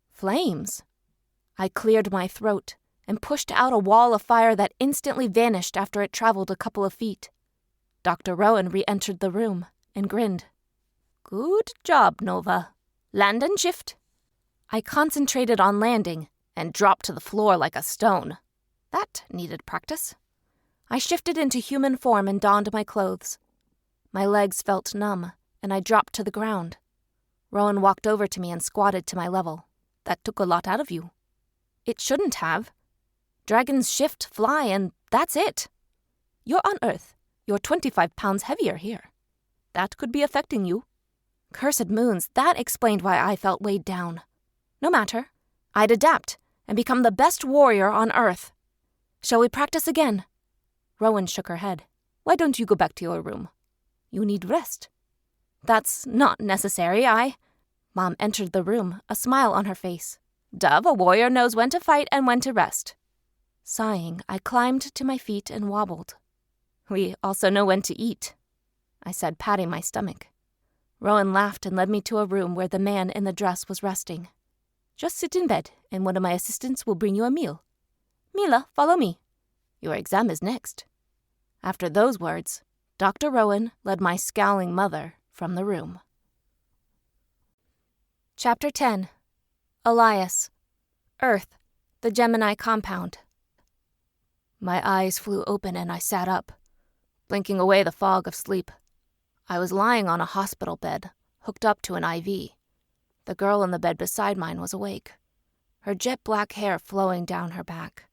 Flames. I cleared my throat and pushed out a wall of fire that instantly vanished after it traveled a couple of feet. Dr. Rowan re-entered the room and grinned. Good job, Nova. Land and shift. I concentrated on landing and dropped to the floor like a stone. That needed practice. I shifted into human form and donned my clothes. My legs felt numb, and I dropped to the ground. Rowan walked over to me and squatted to my level. That took a lot out of you. It shouldn't have. Dragons shift, fly, and that's it. You're on Earth. You're 25 pounds heavier here. That could be affecting you. Cursed moons, that explained why I felt weighed down. No matter. I'd adapt and become the best warrior on Earth. Shall we practice again? Rowan shook her head. Why don't you go back to your room? You need rest. That's not necessary, Mom entered the room, a smile on her face. Dove, a warrior knows when to fight and when to rest. Sighing, I climbed to my feet and wobbled. We also know when to eat, I said, patting my stomach. Rowan laughed and led me to a room where the man in the dress was resting. Just sit in bed, and one of my assistants will bring you a meal. Mila, follow me. Your exam is next. After those words, Dr. Rowan led my scowling mother from the room. Chapter 10. Elias. Earth, the Gemini compound. My eyes flew open and I sat up, blinking away the fog of sleep. I was lying on a hospital bed, hooked up to an IV. The girl in the bed beside mine was awake, her jet-black hair flowing down her back.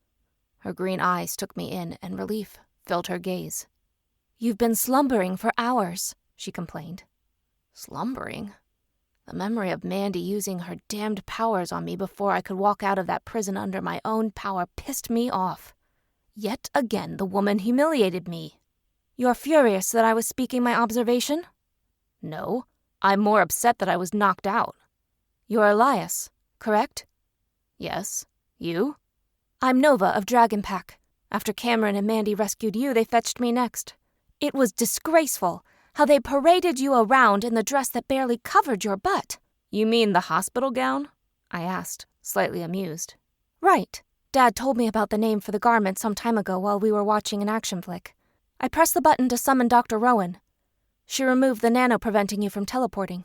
Her green eyes took me in, and relief filled her gaze. You've been slumbering for hours, she complained. Slumbering? The memory of Mandy using her damned powers on me before I could walk out of that prison under my own power pissed me off. Yet again, the woman humiliated me. You're furious that I was speaking my observation? No, I'm more upset that I was knocked out. You're Elias, correct? Yes. You? I'm Nova of Dragonpack. After Cameron and Mandy rescued you, they fetched me next. It was disgraceful how they paraded you around in the dress that barely covered your butt. You mean the hospital gown? I asked, slightly amused. Right. Dad told me about the name for the garment some time ago while we were watching an action flick. I pressed the button to summon Dr. Rowan. She removed the nano preventing you from teleporting.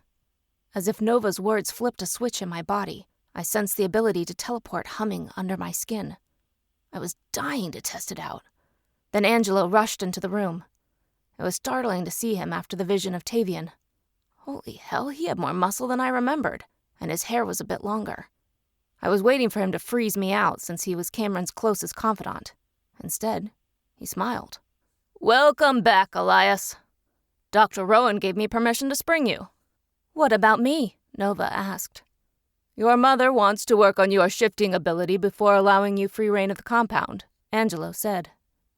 As if Nova's words flipped a switch in my body, I sensed the ability to teleport humming under my skin. I was dying to test it out. Then Angelo rushed into the room. It was startling to see him after the vision of Tavian. Holy hell, he had more muscle than I remembered, and his hair was a bit longer. I was waiting for him to freeze me out since he was Cameron's closest confidant. Instead, he smiled. Welcome back, Elias. Dr. Rowan gave me permission to spring you. What about me? Nova asked. Your mother wants to work on your shifting ability before allowing you free reign of the compound, Angelo said.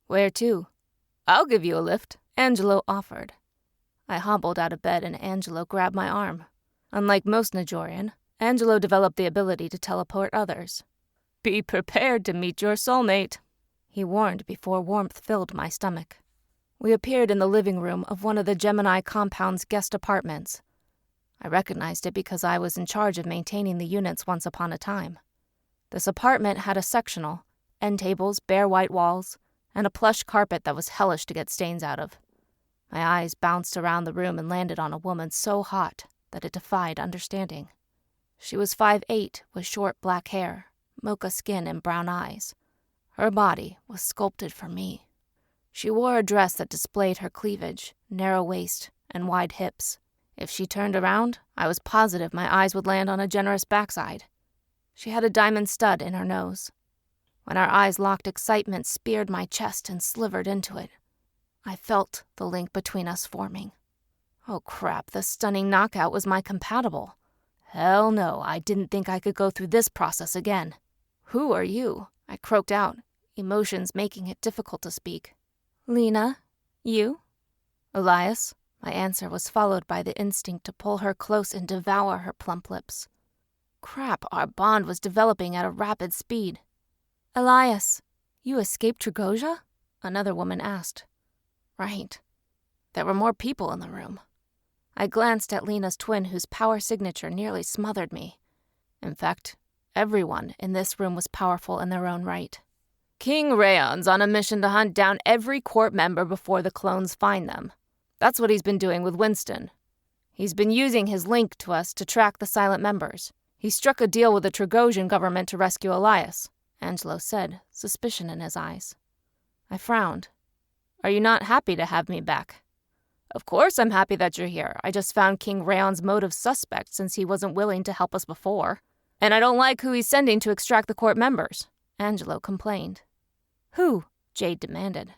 Where to? I'll give you a lift, Angelo offered. I hobbled out of bed and Angelo grabbed my arm. Unlike most Najorian, Angelo developed the ability to teleport others. Be prepared to meet your soulmate, he warned before warmth filled my stomach. We appeared in the living room of one of the Gemini compound's guest apartments. I recognized it because I was in charge of maintaining the units once upon a time. This apartment had a sectional, end tables, bare white walls, and a plush carpet that was hellish to get stains out of. My eyes bounced around the room and landed on a woman so hot that it defied understanding. She was 5'8", with short black hair, mocha skin, and brown eyes. Her body was sculpted for me. She wore a dress that displayed her cleavage, narrow waist, and wide hips. If she turned around, I was positive my eyes would land on a generous backside. She had a diamond stud in her nose. When our eyes locked, excitement speared my chest and slivered into it. I felt the link between us forming. Oh crap, the stunning knockout was my compatible. Hell no, I didn't think I could go through this process again. Who are you? I croaked out, emotions making it difficult to speak. Lena, you? Elias? My answer was followed by the instinct to pull her close and devour her plump lips. Crap, our bond was developing at a rapid speed. Elias, you escaped Trugosia? Another woman asked. Right. There were more people in the room. I glanced at Lena's twin, whose power signature nearly smothered me. In fact, everyone in this room was powerful in their own right. King Rayon's on a mission to hunt down every court member before the clones find them. That's what he's been doing with Winston. He's been using his link to us to track the silent members. He struck a deal with the Trugosian government to rescue Elias, Angelo said, suspicion in his eyes. I frowned. Are you not happy to have me back? Of course I'm happy that you're here. I just found King Rayon's motive suspect since he wasn't willing to help us before. And I don't like who he's sending to extract the court members, Angelo complained. Who? Jade demanded.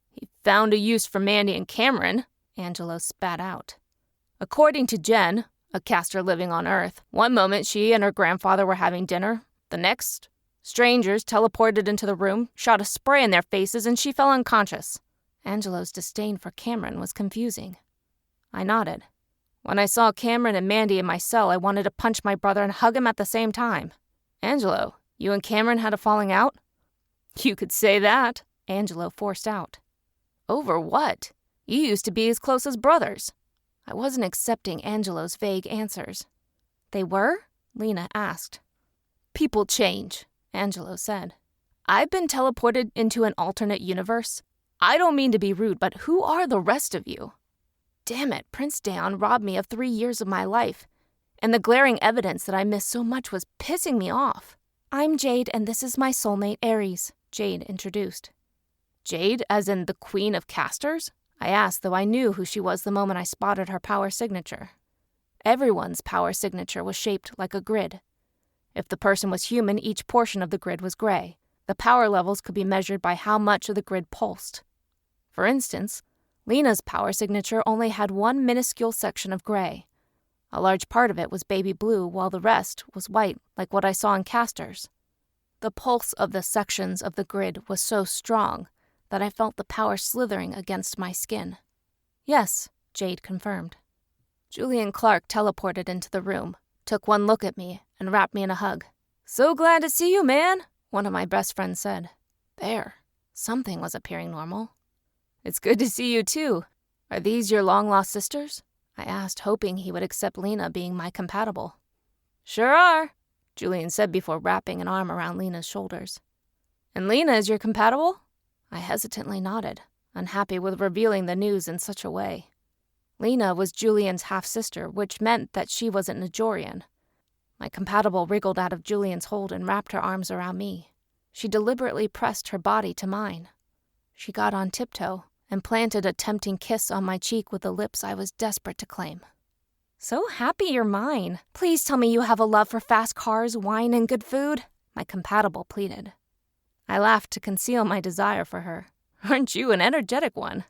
He found a use for Mandy and Cameron, Angelo spat out. According to Jen, a caster living on Earth, one moment she and her grandfather were having dinner. The next, strangers teleported into the room, shot a spray in their faces, and she fell unconscious. Angelo's disdain for Cameron was confusing. I nodded. When I saw Cameron and Mandy in my cell, I wanted to punch my brother and hug him at the same time. Angelo, you and Cameron had a falling out? You could say that, Angelo forced out. Over what? You used to be as close as brothers. I wasn't accepting Angelo's vague answers. They were? Lena asked. People change, Angelo said. I've been teleported into an alternate universe. I don't mean to be rude, but who are the rest of you? Damn it, Prince Daon robbed me of 3 years of my life, and the glaring evidence that I missed so much was pissing me off. I'm Jade, and this is my soulmate, Ares, Jade introduced. Jade, as in the Queen of Casters? I asked, though I knew who she was the moment I spotted her power signature. Everyone's power signature was shaped like a grid. If the person was human, each portion of the grid was gray. The power levels could be measured by how much of the grid pulsed. For instance, Lena's power signature only had one minuscule section of gray. A large part of it was baby blue, while the rest was white, like what I saw in casters. The pulse of the sections of the grid was so strong that I felt the power slithering against my skin. Yes, Jade confirmed. Julian Clark teleported into the room, took one look at me, and wrapped me in a hug. So glad to see you, man, one of my best friends said. There, something was appearing normal. It's good to see you, too. Are these your long-lost sisters? I asked, hoping he would accept Lena being my compatible. Sure are, Julian said before wrapping an arm around Lena's shoulders. And Lena is your compatible? I hesitantly nodded, unhappy with revealing the news in such a way. Lena was Julian's half-sister, which meant that she wasn't Najorian. My compatible wriggled out of Julian's hold and wrapped her arms around me. She deliberately pressed her body to mine. She got on tiptoe and planted a tempting kiss on my cheek with the lips I was desperate to claim. So happy you're mine. Please tell me you have a love for fast cars, wine, and good food, my compatible pleaded. I laughed to conceal my desire for her. Aren't you an energetic one?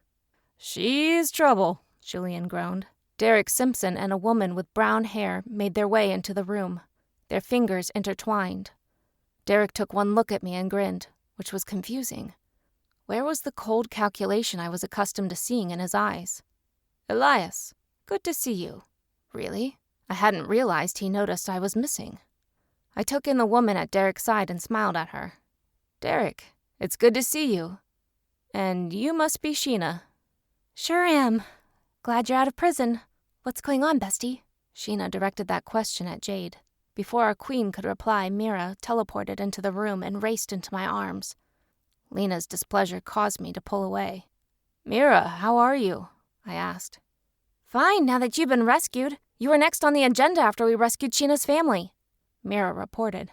She's trouble, Julian groaned. Derek Simpson and a woman with brown hair made their way into the room, their fingers intertwined. Derek took one look at me and grinned, which was confusing. Where was the cold calculation I was accustomed to seeing in his eyes? Elias, good to see you. Really? I hadn't realized he noticed I was missing. I took in the woman at Derek's side and smiled at her. Derek, it's good to see you. And you must be Sheena. Sure am. Glad you're out of prison. What's going on, bestie? Sheena directed that question at Jade. Before our queen could reply, Mira teleported into the room and raced into my arms. Lena's displeasure caused me to pull away. Mira, how are you? I asked. Fine, now that you've been rescued. You were next on the agenda after we rescued Sheena's family. Mira reported.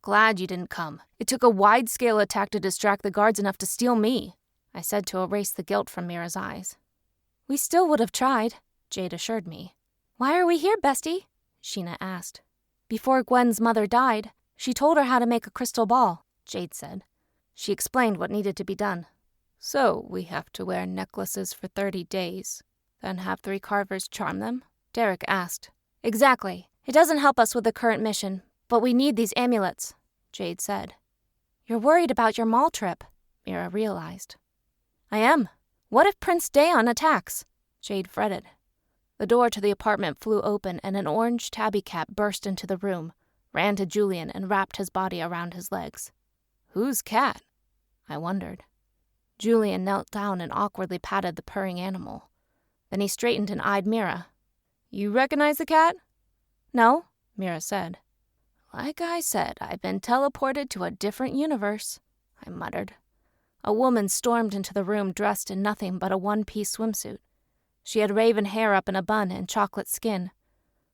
Glad you didn't come. It took a wide-scale attack to distract the guards enough to steal me, I said to erase the guilt from Mira's eyes. We still would have tried, Jade assured me. Why are we here, bestie? Sheena asked. Before Gwen's mother died, she told her how to make a crystal ball, Jade said. She explained what needed to be done. So we have to wear necklaces for 30 days, then have 3 carvers charm them? Derek asked. Exactly. It doesn't help us with the current mission, but we need these amulets, Jade said. You're worried about your mall trip, Mira realized. I am. What if Prince Dayon attacks? Jade fretted. The door to the apartment flew open and an orange tabby cat burst into the room, ran to Julian and wrapped his body around his legs. Whose cat? I wondered. Julian knelt down and awkwardly patted the purring animal. Then he straightened and eyed Mira. You recognize the cat? No, Mira said. Like I said, I've been teleported to a different universe, I muttered. A woman stormed into the room dressed in nothing but a one-piece swimsuit. She had raven hair up in a bun and chocolate skin.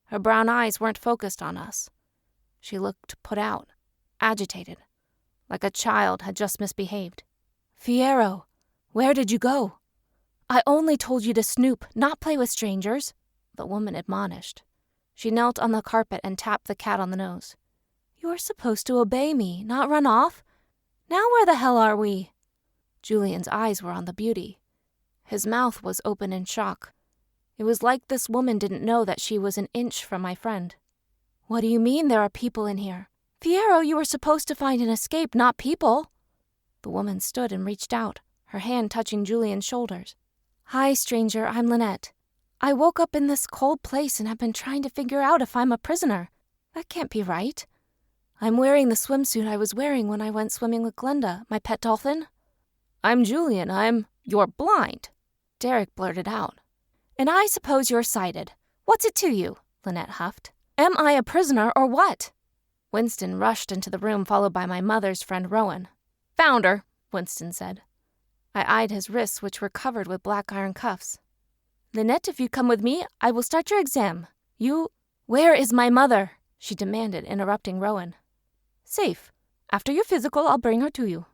Her brown eyes weren't focused on us. She looked put out, agitated, like a child had just misbehaved. Fierro, where did you go? I only told you to snoop, not play with strangers, the woman admonished. She knelt on the carpet and tapped the cat on the nose. You're supposed to obey me, not run off. Now where the hell are we? Julian's eyes were on the beauty. His mouth was open in shock. It was like this woman didn't know that she was an inch from my friend. What do you mean there are people in here? Fierro, you were supposed to find an escape, not people. The woman stood and reached out, her hand touching Julian's shoulders. Hi, stranger, I'm Lynette. I woke up in this cold place and have been trying to figure out if I'm a prisoner. That can't be right. I'm wearing the swimsuit I was wearing when I went swimming with Glenda, my pet dolphin. I'm Julian, You're blind, Derek blurted out. And I suppose you're sighted. What's it to you? Lynette huffed. Am I a prisoner or what? Winston rushed into the room followed by my mother's friend Rowan. Found her, Winston said. I eyed his wrists, which were covered with black iron cuffs. Lynette, if you come with me, I will start your exam. Where is my mother? She demanded, interrupting Rowan. Safe. After your physical, I'll bring her to you.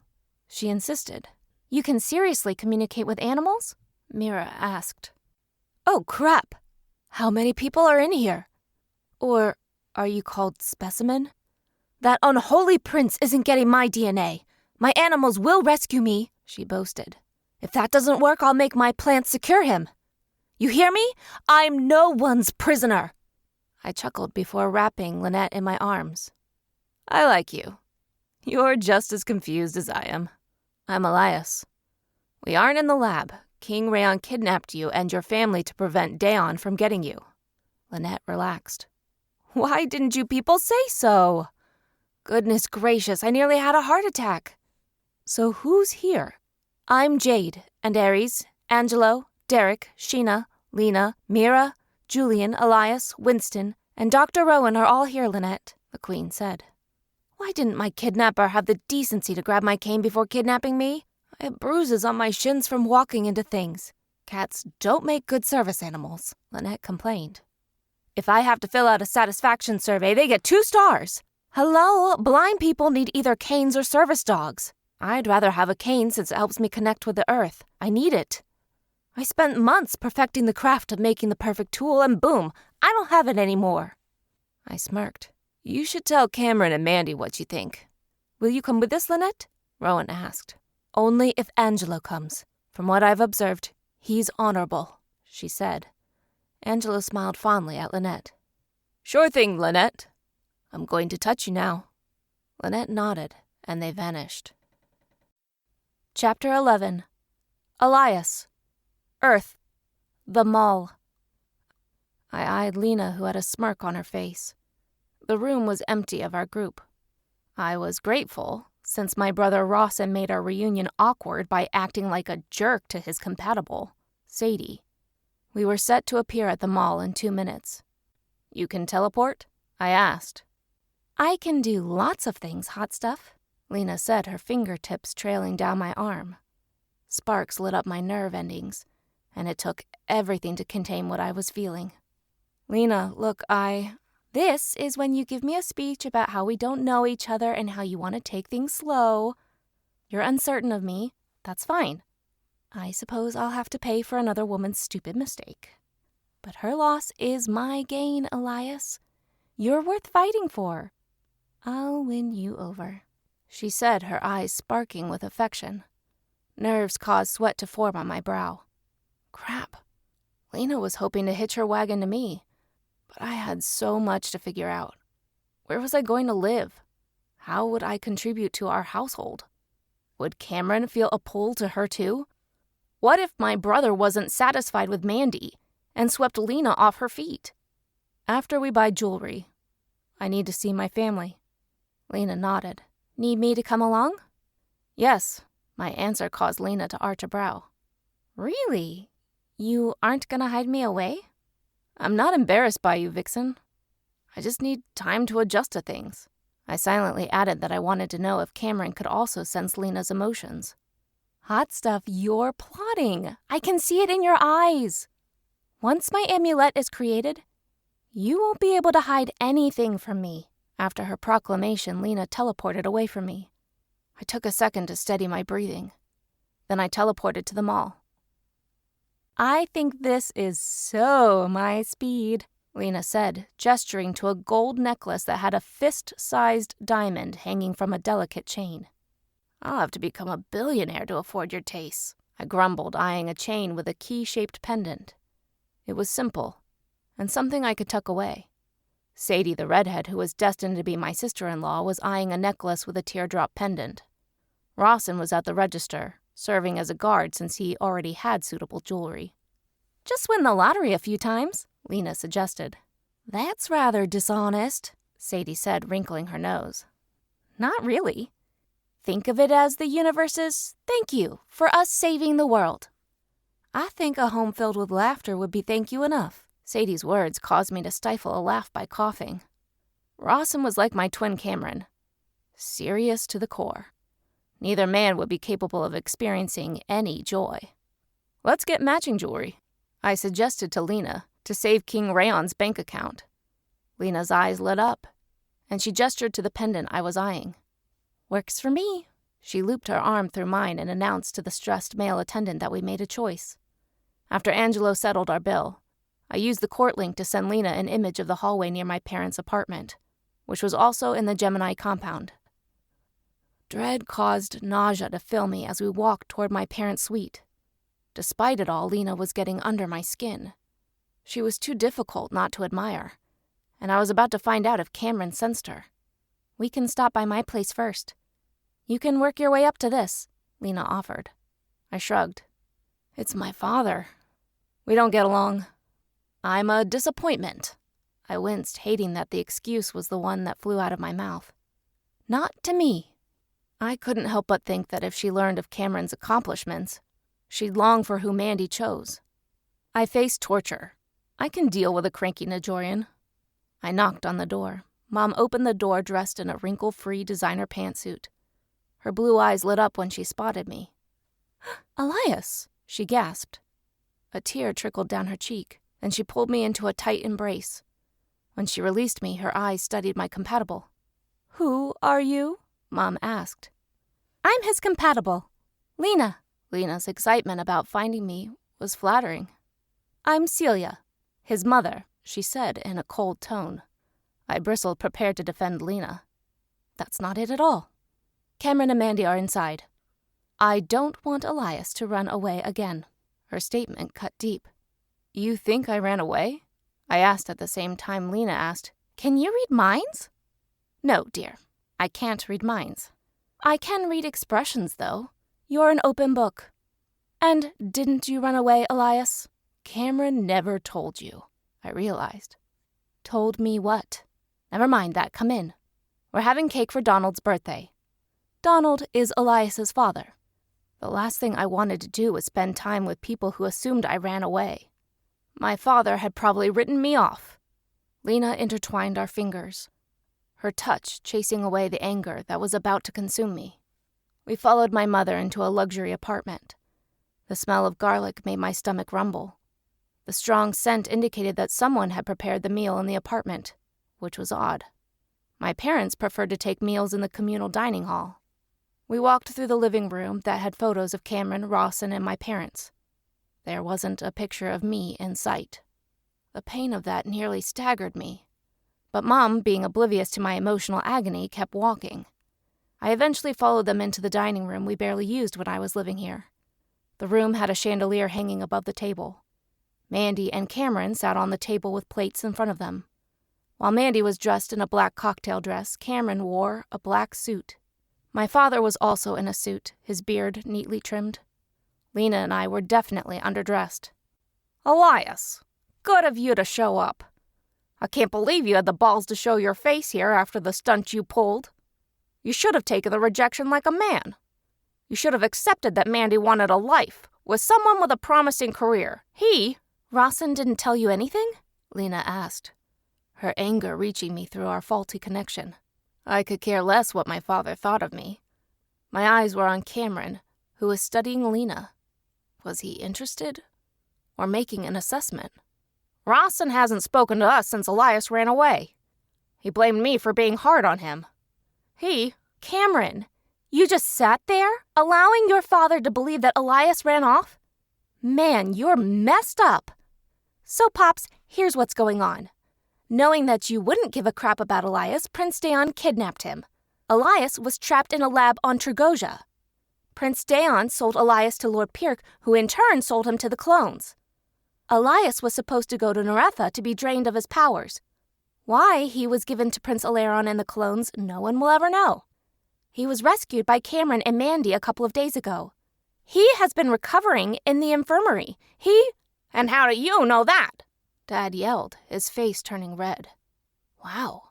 She insisted. You can seriously communicate with animals? Mira asked. Oh, crap. How many people are in here? Or are you called Specimen? That unholy prince isn't getting my DNA. My animals will rescue me, she boasted. If that doesn't work, I'll make my plants secure him. You hear me? I'm no one's prisoner. I chuckled before wrapping Lynette in my arms. I like you. You're just as confused as I am. I'm Elias. We aren't in the lab. King Rayon kidnapped you and your family to prevent Dayon from getting you. Lynette relaxed. Why didn't you people say so? Goodness gracious, I nearly had a heart attack. So who's here? I'm Jade, and Aries, Angelo, Derek, Sheena, Lena, Mira, Julian, Elias, Winston, and Dr. Rowan are all here, Lynette, the Queen said. Why didn't my kidnapper have the decency to grab my cane before kidnapping me? I have bruises on my shins from walking into things. Cats don't make good service animals, Lynette complained. If I have to fill out a satisfaction survey, they get 2 stars. Hello, blind people need either canes or service dogs. I'd rather have a cane since it helps me connect with the earth. I need it. I spent months perfecting the craft of making the perfect tool, and boom, I don't have it anymore. I smirked. You should tell Cameron and Mandy what you think. Will you come with us, Lynette? Rowan asked. Only if Angelo comes. From what I've observed, he's honorable, she said. Angelo smiled fondly at Lynette. Sure thing, Lynette. I'm going to touch you now. Lynette nodded, and they vanished. Chapter 11. Elias. Earth. The Mall. I eyed Lena, who had a smirk on her face. The room was empty of our group. I was grateful, since my brother Rawson made our reunion awkward by acting like a jerk to his compatible, Sadie. We were set to appear at the mall in 2 minutes. You can teleport? I asked. I can do lots of things, hot stuff, Lena said, her fingertips trailing down my arm. Sparks lit up my nerve endings, and it took everything to contain what I was feeling. Lena, look, This is when you give me a speech about how we don't know each other and how you want to take things slow. You're uncertain of me. That's fine. I suppose I'll have to pay for another woman's stupid mistake. But her loss is my gain, Elias. You're worth fighting for. I'll win you over, she said, her eyes sparking with affection. Nerves caused sweat to form on my brow. Crap. Lena was hoping to hitch her wagon to me. But I had so much to figure out. Where was I going to live? How would I contribute to our household? Would Cameron feel a pull to her too? What if my brother wasn't satisfied with Mandy and swept Lena off her feet? After we buy jewelry, I need to see my family. Lena nodded. Need me to come along? Yes. My answer caused Lena to arch a brow. Really? You aren't going to hide me away? I'm not embarrassed by you, Vixen. I just need time to adjust to things. I silently added that I wanted to know if Cameron could also sense Lena's emotions. Hot stuff, you're plotting. I can see it in your eyes. Once my amulet is created, you won't be able to hide anything from me. After her proclamation, Lena teleported away from me. I took a second to steady my breathing. Then I teleported to the mall. I think this is so my speed, Lena said, gesturing to a gold necklace that had a fist-sized diamond hanging from a delicate chain. I'll have to become a billionaire to afford your tastes, I grumbled, eyeing a chain with a key-shaped pendant. It was simple, and something I could tuck away. Sadie, the redhead, who was destined to be my sister-in-law, was eyeing a necklace with a teardrop pendant. Rawson was at the register, serving as a guard since he already had suitable jewelry. Just win the lottery a few times, Lena suggested. That's rather dishonest, Sadie said, wrinkling her nose. Not really. Think of it as the universe's thank you for us saving the world. I think a home filled with laughter would be thank you enough. Sadie's words caused me to stifle a laugh by coughing. Rawson was like my twin Cameron, serious to the core. Neither man would be capable of experiencing any joy. Let's get matching jewelry, I suggested to Lena, to save King Rayon's bank account. Lena's eyes lit up, and she gestured to the pendant I was eyeing. Works for me. She looped her arm through mine and announced to the stressed male attendant that we made a choice. After Angelo settled our bill, I used the court link to send Lena an image of the hallway near my parents' apartment, which was also in the Gemini compound. Dread caused nausea to fill me as we walked toward my parents' suite. Despite it all, Lena was getting under my skin. She was too difficult not to admire, and I was about to find out if Cameron sensed her. We can stop by my place first. You can work your way up to this, Lena offered. I shrugged. It's my father. We don't get along. I'm a disappointment. I winced, hating that the excuse was the one that flew out of my mouth. Not to me. I couldn't help but think that if she learned of Cameron's accomplishments, she'd long for who Mandy chose. I faced torture. I can deal with a cranky Najorian. I knocked on the door. Mom opened the door dressed in a wrinkle-free designer pantsuit. Her blue eyes lit up when she spotted me. Elias, she gasped. A tear trickled down her cheek, and she pulled me into a tight embrace. When she released me, her eyes studied my compatible. Who are you? Mom asked. I'm his compatible, Lena. Lena's excitement about finding me was flattering. I'm Celia, his mother, she said in a cold tone. I bristled, prepared to defend Lena. That's not it at all. Cameron and Mandy are inside. I don't want Elias to run away again. Her statement cut deep. You think I ran away? I asked at the same time Lena asked, Can you read minds? No, dear. I can't read minds. I can read expressions, though. You're an open book. And didn't you run away, Elias? Cameron never told you, I realized. Told me what? Never mind that, come in. We're having cake for Donald's birthday. Donald is Elias's father. The last thing I wanted to do was spend time with people who assumed I ran away. My father had probably written me off. Lena intertwined our fingers, her touch chasing away the anger that was about to consume me. We followed my mother into a luxury apartment. The smell of garlic made my stomach rumble. The strong scent indicated that someone had prepared the meal in the apartment, which was odd. My parents preferred to take meals in the communal dining hall. We walked through the living room that had photos of Cameron, Rawson, and my parents. There wasn't a picture of me in sight. The pain of that nearly staggered me. But Mom, being oblivious to my emotional agony, kept walking. I eventually followed them into the dining room we barely used when I was living here. The room had a chandelier hanging above the table. Mandy and Cameron sat on the table with plates in front of them. While Mandy was dressed in a black cocktail dress, Cameron wore a black suit. My father was also in a suit, his beard neatly trimmed. Lena and I were definitely underdressed. Elias, good of you to show up. I can't believe you had the balls to show your face here after the stunt you pulled. You should have taken the rejection like a man. You should have accepted that Mandy wanted a life with someone with a promising career. Rawson didn't tell you anything? Lena asked, her anger reaching me through our faulty connection. I could care less what my father thought of me. My eyes were on Cameron, who was studying Lena. Was he interested? Or making an assessment? Rawson hasn't spoken to us since Elias ran away. He blamed me for being hard on him. Cameron, you just sat there, allowing your father to believe that Elias ran off? Man, you're messed up. So, Pops, here's what's going on. Knowing that you wouldn't give a crap about Elias, Prince Dayon kidnapped him. Elias was trapped in a lab on Trugosia. Prince Dayon sold Elias to Lord Pirk, who in turn sold him to the clones. Elias was supposed to go to Noretha to be drained of his powers. Why he was given to Prince Eleron and the clones, no one will ever know. He was rescued by Cameron and Mandy a couple of days ago. He has been recovering in the infirmary. And how do you know that? Dad yelled, his face turning red. Wow.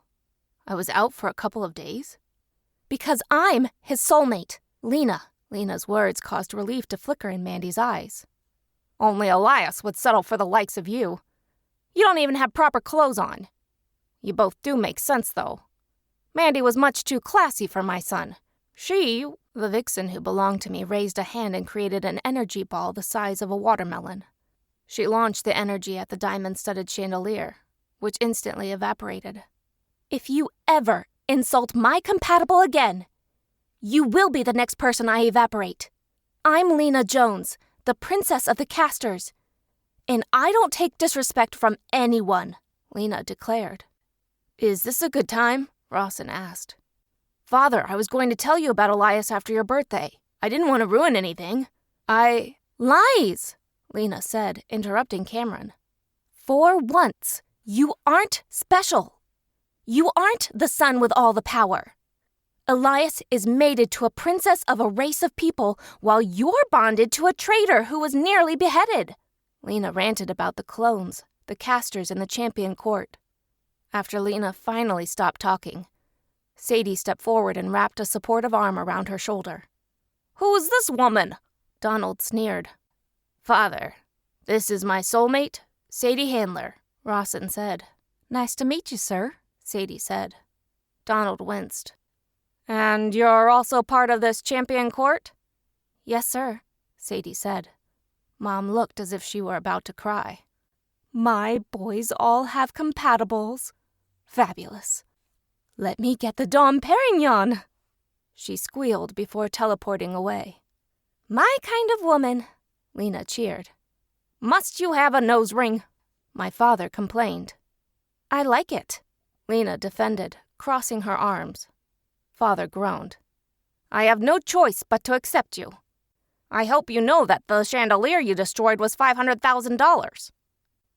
I was out for a couple of days? Because I'm his soulmate, Lena. Lena's words caused relief to flicker in Mandy's eyes. Only Elias would settle for the likes of you. You don't even have proper clothes on. You both do make sense, though. Mandy was much too classy for my son. The vixen who belonged to me, raised a hand and created an energy ball the size of a watermelon. She launched the energy at the diamond-studded chandelier, which instantly evaporated. If you ever insult my compatible again, you will be the next person I evaporate. I'm Lena Jones, the princess of the casters, and I don't take disrespect from anyone, Lena declared. Is this a good time? Rawson asked. Father, I was going to tell you about Elias after your birthday. I didn't want to ruin anything. Lies, Lena said, interrupting Cameron. For once, you aren't special. You aren't the son with all the power. Elias is mated to a princess of a race of people, while you're bonded to a traitor who was nearly beheaded. Lena ranted about the clones, the casters, and the champion court. After Lena finally stopped talking, Sadie stepped forward and wrapped a supportive arm around her shoulder. Who's this woman? Donald sneered. Father, this is my soulmate, Sadie Handler, Rawson said. Nice to meet you, sir, Sadie said. Donald winced. And you're also part of this champion court? Yes, sir, Sadie said. Mom looked as if she were about to cry. My boys all have compatibles. Fabulous. Let me get the Dom Perignon, she squealed before teleporting away. My kind of woman, Lena cheered. Must you have a nose ring? My father complained. I like it, Lena defended, crossing her arms. Father groaned. I have no choice but to accept you. I hope you know that the chandelier you destroyed was $500,000.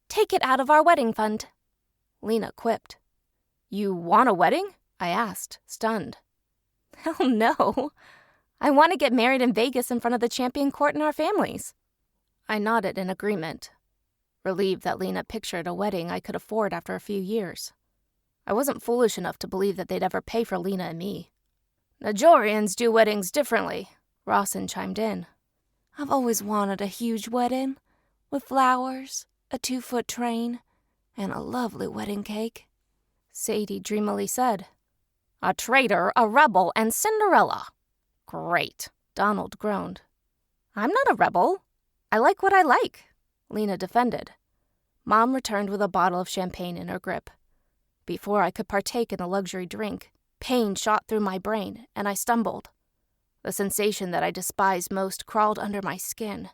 Take it out of our wedding fund, Lena quipped. You want a wedding? I asked, stunned. Hell no. I want to get married in Vegas in front of the champion court in our families. I nodded in agreement, relieved that Lena pictured a wedding I could afford after a few years. I wasn't foolish enough to believe that they'd ever pay for Lena and me. Najorians do weddings differently, Rawson chimed in. I've always wanted a huge wedding, with flowers, a 2-foot train, and a lovely wedding cake, Sadie dreamily said. A traitor, a rebel, and Cinderella. Great, Donald groaned. I'm not a rebel. I like what I like, Lena defended. Mom returned with a bottle of champagne in her grip. Before I could partake in the luxury drink, pain shot through my brain, and I stumbled. The sensation that I despised most crawled under my skin,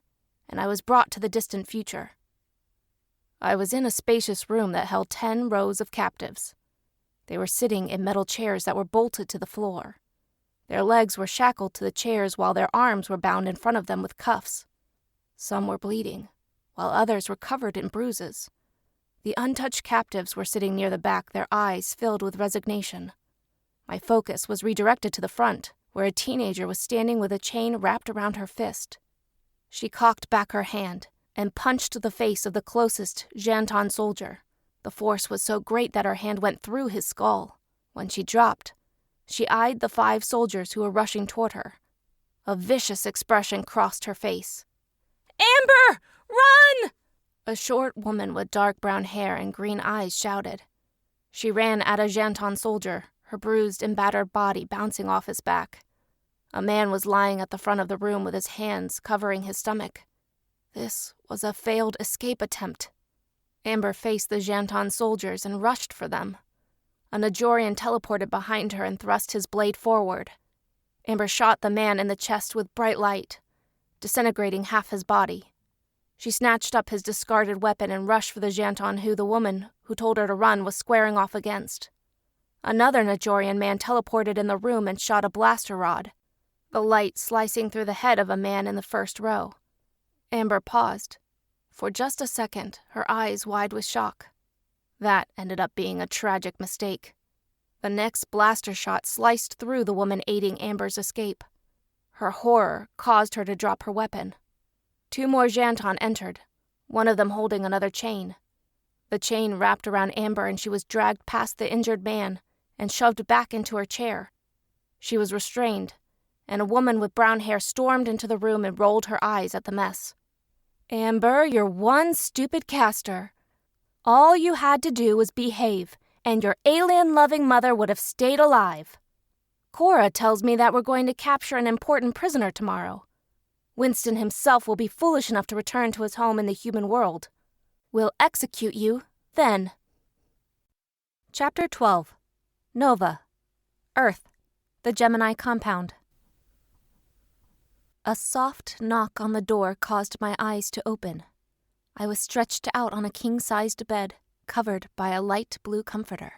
and I was brought to the distant future. I was in a spacious room that held 10 rows of captives. They were sitting in metal chairs that were bolted to the floor. Their legs were shackled to the chairs while their arms were bound in front of them with cuffs. Some were bleeding, while others were covered in bruises. The untouched captives were sitting near the back, their eyes filled with resignation. My focus was redirected to the front, where a teenager was standing with a chain wrapped around her fist. She cocked back her hand and punched the face of the closest Janton soldier. The force was so great that her hand went through his skull. When she dropped, she eyed the 5 soldiers who were rushing toward her. A vicious expression crossed her face. Amber, run! A short woman with dark brown hair and green eyes shouted. She ran at a Janton soldier, her bruised and battered body bouncing off his back. A man was lying at the front of the room with his hands covering his stomach. This was a failed escape attempt. Amber faced the Janton soldiers and rushed for them. A Najorian teleported behind her and thrust his blade forward. Amber shot the man in the chest with bright light, disintegrating half his body. She snatched up his discarded weapon and rushed for the Janton who the woman who told her to run was squaring off against. Another Najorian man teleported in the room and shot a blaster rod, the light slicing through the head of a man in the first row. Amber paused. For just a second, her eyes wide with shock. That ended up being a tragic mistake. The next blaster shot sliced through the woman aiding Amber's escape. Her horror caused her to drop her weapon. 2 more Janton entered, one of them holding another chain. The chain wrapped around Amber and she was dragged past the injured man and shoved back into her chair. She was restrained, and a woman with brown hair stormed into the room and rolled her eyes at the mess. Amber, you're one stupid caster. All you had to do was behave, and your alien-loving mother would have stayed alive. Cora tells me that we're going to capture an important prisoner tomorrow. Winston himself will be foolish enough to return to his home in the human world. We'll execute you then. Chapter 12. Nova. Earth. The Gemini compound. A soft knock on the door caused my eyes to open. I was stretched out on a king-sized bed, covered by a light blue comforter.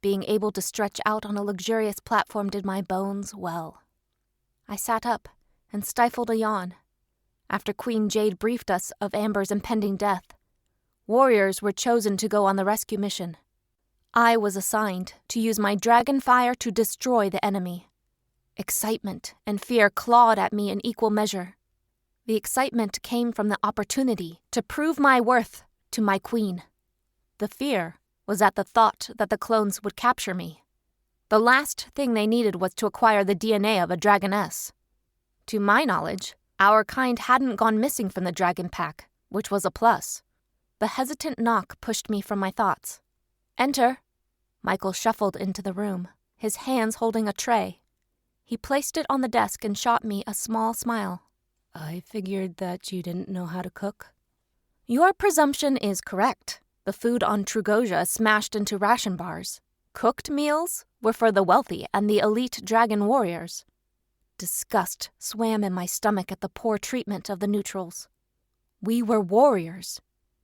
Being able to stretch out on a luxurious platform did my bones well. I sat up and stifled a yawn. After Queen Jade briefed us of Amber's impending death, warriors were chosen to go on the rescue mission. I was assigned to use my dragon fire to destroy the enemy. Excitement and fear clawed at me in equal measure. The excitement came from the opportunity to prove my worth to my queen. The fear was at the thought that the clones would capture me. The last thing they needed was to acquire the DNA of a dragoness. To my knowledge, our kind hadn't gone missing from the dragon pack, which was a plus. The hesitant knock pushed me from my thoughts. Enter. Michael shuffled into the room, his hands holding a tray. He placed it on the desk and shot me a small smile. I figured that you didn't know how to cook. Your presumption is correct. The food on Trugosia smashed into ration bars. Cooked meals were for the wealthy and the elite dragon warriors. Disgust swam in my stomach at the poor treatment of the neutrals. We were warriors,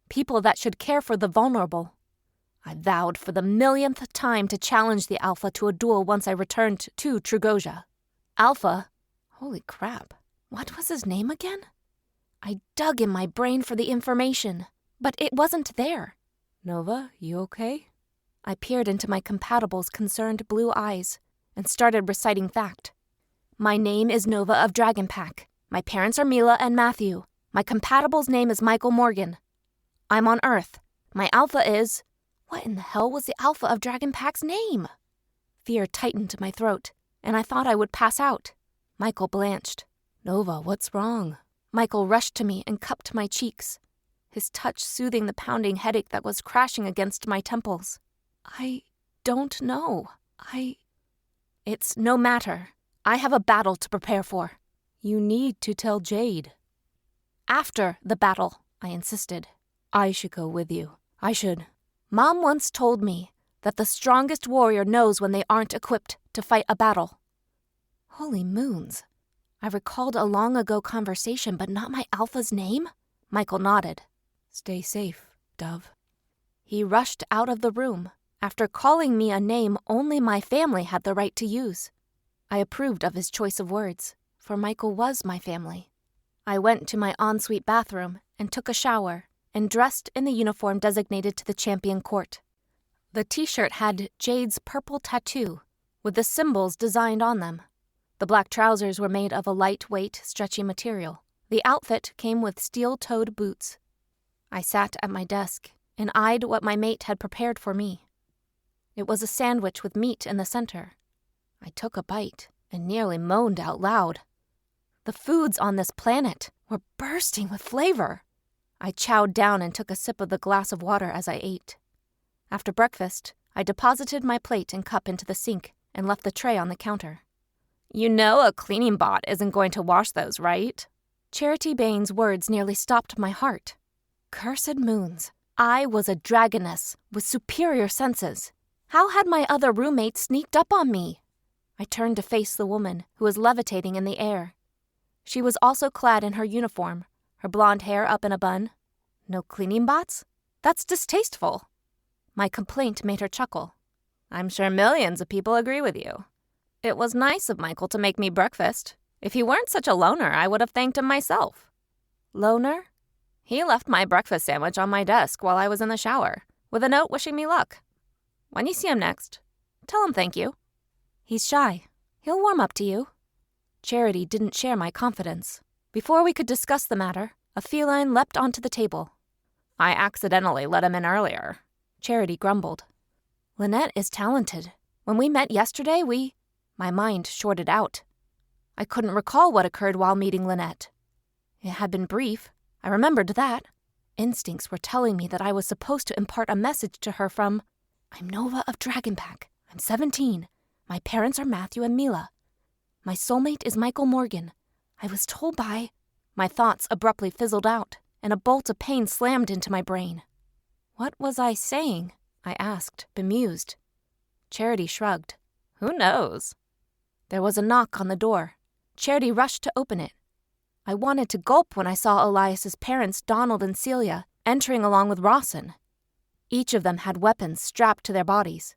people that should care for the vulnerable. I vowed for the millionth time to challenge the Alpha to a duel once I returned to Trugosia. Alpha. Holy crap. What was his name again? I dug in my brain for the information, but it wasn't there. Nova, you okay? I peered into my compatible's concerned blue eyes and started reciting fact. My name is Nova of Dragonpack. My parents are Mila and Matthew. My compatible's name is Michael Morgan. I'm on Earth. My alpha is... What in the hell was the alpha of Dragonpack's name? Fear tightened my throat, and I thought I would pass out. Michael blanched. Nova, what's wrong? Michael rushed to me and cupped my cheeks, his touch soothing the pounding headache that was crashing against my temples. I don't know. It's no matter. I have a battle to prepare for. You need to tell Jade. After the battle, I insisted. I should go with you. I should. Mom once told me that the strongest warrior knows when they aren't equipped to fight a battle. Holy moons. I recalled a long-ago conversation, but not my alpha's name? Michael nodded. Stay safe, Dove. He rushed out of the room, after calling me a name only my family had the right to use. I approved of his choice of words, for Michael was my family. I went to my ensuite bathroom and took a shower, and dressed in the uniform designated to the champion court. The t-shirt had Jade's purple tattoo, with the symbols designed on them. The black trousers were made of a lightweight, stretchy material. The outfit came with steel-toed boots. I sat at my desk and eyed what my mate had prepared for me. It was a sandwich with meat in the center. I took a bite and nearly moaned out loud. The foods on this planet were bursting with flavor. I chowed down and took a sip of the glass of water as I ate. After breakfast, I deposited my plate and cup into the sink and left the tray on the counter. You know a cleaning bot isn't going to wash those, right? Charity Bain's words nearly stopped my heart. Cursed moons. I was a dragoness with superior senses. How had my other roommate sneaked up on me? I turned to face the woman who was levitating in the air. She was also clad in her uniform, her blonde hair up in a bun. No cleaning bots? That's distasteful. My complaint made her chuckle. I'm sure millions of people agree with you. It was nice of Michael to make me breakfast. If he weren't such a loner, I would have thanked him myself. Loner? He left my breakfast sandwich on my desk while I was in the shower, with a note wishing me luck. When you see him next, tell him thank you. He's shy. He'll warm up to you. Charity didn't share my confidence. Before we could discuss the matter, a feline leapt onto the table. I accidentally let him in earlier. Charity grumbled. Lynette is talented. When we met yesterday, My mind shorted out. I couldn't recall what occurred while meeting Lynette. It had been brief. I remembered that. Instincts were telling me that I was supposed to impart a message to her from, I'm Nova of Dragonpack. I'm 17. My parents are Matthew and Mila. My soulmate is Michael Morgan. I was told by... My thoughts abruptly fizzled out, and a bolt of pain slammed into my brain. What was I saying? I asked, bemused. Charity shrugged. Who knows? There was a knock on the door. Charity rushed to open it. I wanted to gulp when I saw Elias's parents, Donald and Celia, entering along with Rawson. Each of them had weapons strapped to their bodies.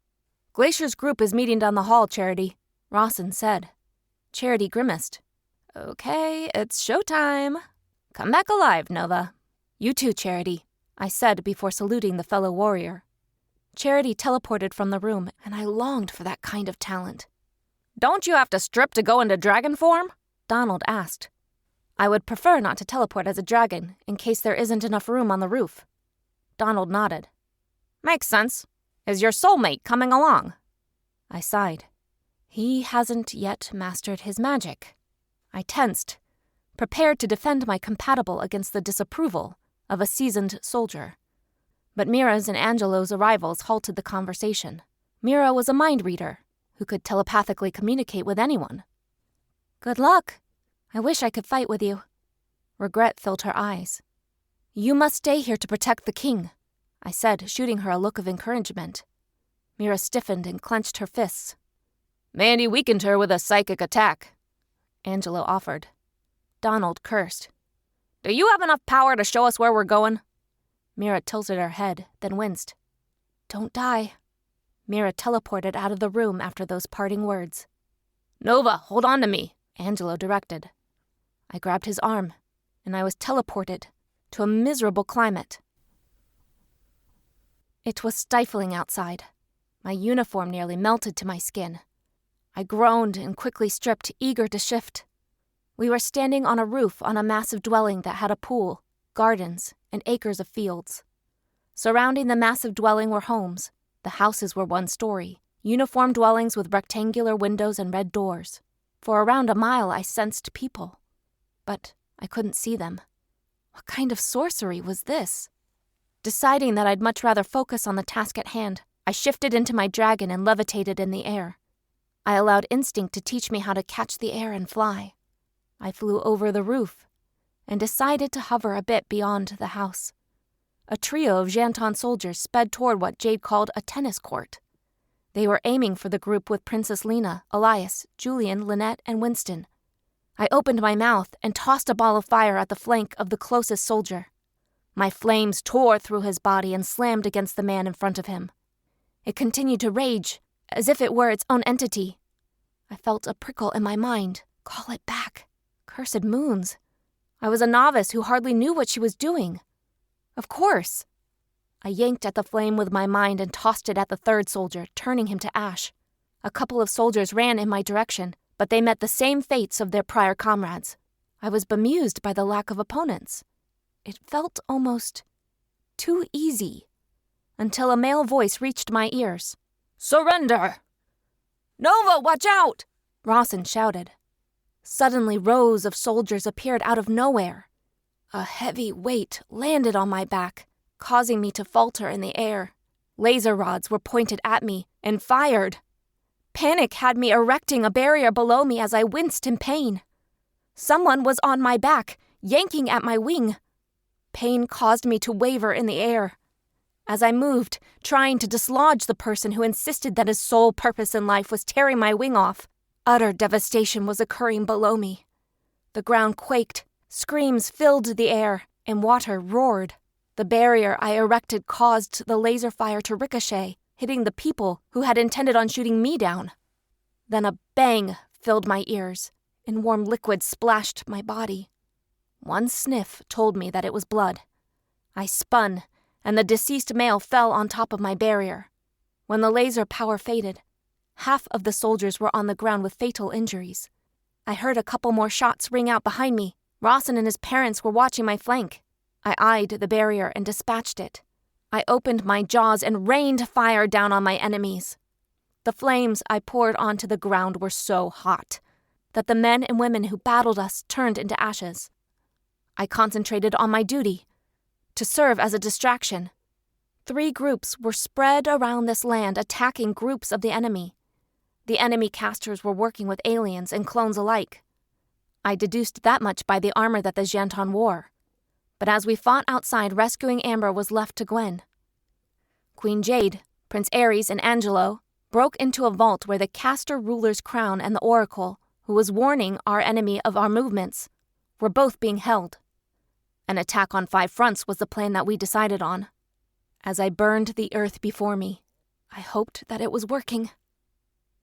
Glacier's group is meeting down the hall, Charity, Rawson said. Charity grimaced. Okay, it's showtime. Come back alive, Nova. You too, Charity, I said before saluting the fellow warrior. Charity teleported from the room, and I longed for that kind of talent. Don't you have to strip to go into dragon form? Donald asked. I would prefer not to teleport as a dragon, in case there isn't enough room on the roof. Donald nodded. Makes sense. Is your soulmate coming along? I sighed. He hasn't yet mastered his magic. I tensed, prepared to defend my compatible against the disapproval of a seasoned soldier. But Mira's and Angelo's arrivals halted the conversation. Mira was a mind reader who could telepathically communicate with anyone. Good luck. I wish I could fight with you. Regret filled her eyes. You must stay here to protect the king, I said, shooting her a look of encouragement. Mira stiffened and clenched her fists. Mandy weakened her with a psychic attack, Angelo offered. Donald cursed. Do you have enough power to show us where we're going? Mira tilted her head, then winced. Don't die. Mira teleported out of the room after those parting words. Nova, hold on to me, Angelo directed. I grabbed his arm, and I was teleported to a miserable climate. It was stifling outside. My uniform nearly melted to my skin. I groaned and quickly stripped, eager to shift. We were standing on a roof on a massive dwelling that had a pool, gardens, and acres of fields. Surrounding the massive dwelling were homes. The houses were one story, uniform dwellings with rectangular windows and red doors. For around a mile I sensed people, but I couldn't see them. What kind of sorcery was this? Deciding that I'd much rather focus on the task at hand, I shifted into my dragon and levitated in the air. I allowed instinct to teach me how to catch the air and fly. I flew over the roof and decided to hover a bit beyond the house. A trio of Janton soldiers sped toward what Jade called a tennis court. They were aiming for the group with Princess Lena, Elias, Julian, Lynette, and Winston. I opened my mouth and tossed a ball of fire at the flank of the closest soldier. My flames tore through his body and slammed against the man in front of him. It continued to rage, as if it were its own entity. I felt a prickle in my mind. Call it back. Cursed moons. I was a novice who hardly knew what she was doing. Of course. I yanked at the flame with my mind and tossed it at the third soldier, turning him to ash. A couple of soldiers ran in my direction, but they met the same fates of their prior comrades. I was bemused by the lack of opponents. It felt almost too easy, until a male voice reached my ears. Surrender! Nova, watch out! Rawson shouted. Suddenly rows of soldiers appeared out of nowhere. A heavy weight landed on my back, causing me to falter in the air. Laser rods were pointed at me and fired. Panic had me erecting a barrier below me as I winced in pain. Someone was on my back, yanking at my wing. Pain caused me to waver in the air. As I moved, trying to dislodge the person who insisted that his sole purpose in life was tearing my wing off, utter devastation was occurring below me. The ground quaked, screams filled the air, and water roared. The barrier I erected caused the laser fire to ricochet, hitting the people who had intended on shooting me down. Then a bang filled my ears, and warm liquid splashed my body. One sniff told me that it was blood. I spun, and the deceased male fell on top of my barrier. When the laser power faded, half of the soldiers were on the ground with fatal injuries. I heard a couple more shots ring out behind me. Rawson and his parents were watching my flank. I eyed the barrier and dispatched it. I opened my jaws and rained fire down on my enemies. The flames I poured onto the ground were so hot that the men and women who battled us turned into ashes. I concentrated on my duty, to serve as a distraction. 3 groups were spread around this land attacking groups of the enemy. The enemy casters were working with aliens and clones alike. I deduced that much by the armor that the Janton wore. But as we fought outside, rescuing Amber was left to Gwen. Queen Jade, Prince Ares, and Angelo broke into a vault where the caster ruler's crown and the oracle, who was warning our enemy of our movements, were both being held. An attack on 5 fronts was the plan that we decided on. As I burned the earth before me, I hoped that it was working.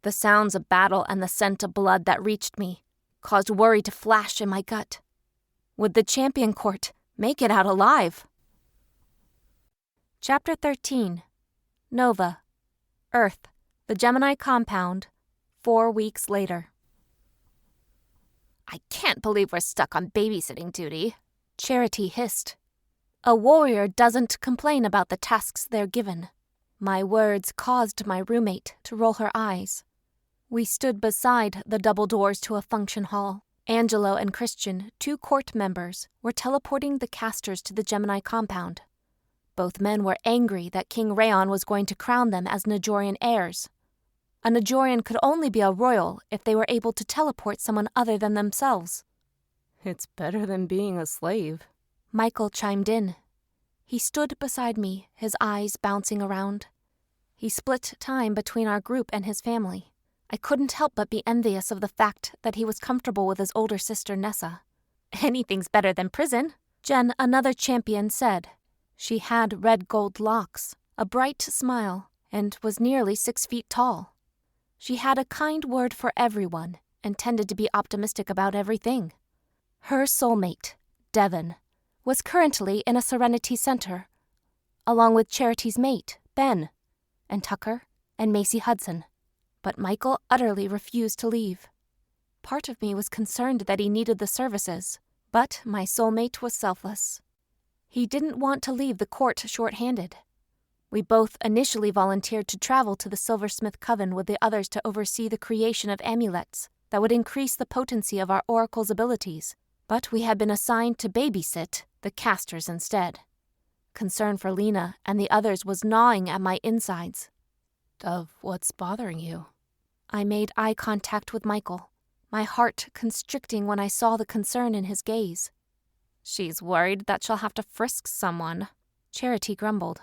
The sounds of battle and the scent of blood that reached me caused worry to flash in my gut. Would the champion court make it out alive? Chapter 13. Nova. Earth. The Gemini compound. 4 weeks later. I can't believe we're stuck on babysitting duty, Charity hissed. A warrior doesn't complain about the tasks they're given. My words caused my roommate to roll her eyes. We stood beside the double doors to a function hall. Angelo and Christian, 2 court members, were teleporting the casters to the Gemini compound. Both men were angry that King Rayon was going to crown them as Najorian heirs. A Najorian could only be a royal if they were able to teleport someone other than themselves. It's better than being a slave, Michael chimed in. He stood beside me, his eyes bouncing around. He split time between our group and his family. I couldn't help but be envious of the fact that he was comfortable with his older sister Nessa. Anything's better than prison, Jen, another champion, said. She had red gold locks, a bright smile, and was nearly 6 feet tall. She had a kind word for everyone, and tended to be optimistic about everything. Her soulmate, Devon, was currently in a Serenity Center, along with Charity's mate, Ben, and Tucker and Macy Hudson. But Michael utterly refused to leave. Part of me was concerned that he needed the services, but my soulmate was selfless. He didn't want to leave the court short-handed. We both initially volunteered to travel to the Silversmith Coven with the others to oversee the creation of amulets that would increase the potency of our oracle's abilities, but we had been assigned to babysit the casters instead. Concern for Lena and the others was gnawing at my insides. Dove, what's bothering you? I made eye contact with Michael, my heart constricting when I saw the concern in his gaze. She's worried that she'll have to frisk someone, Charity grumbled.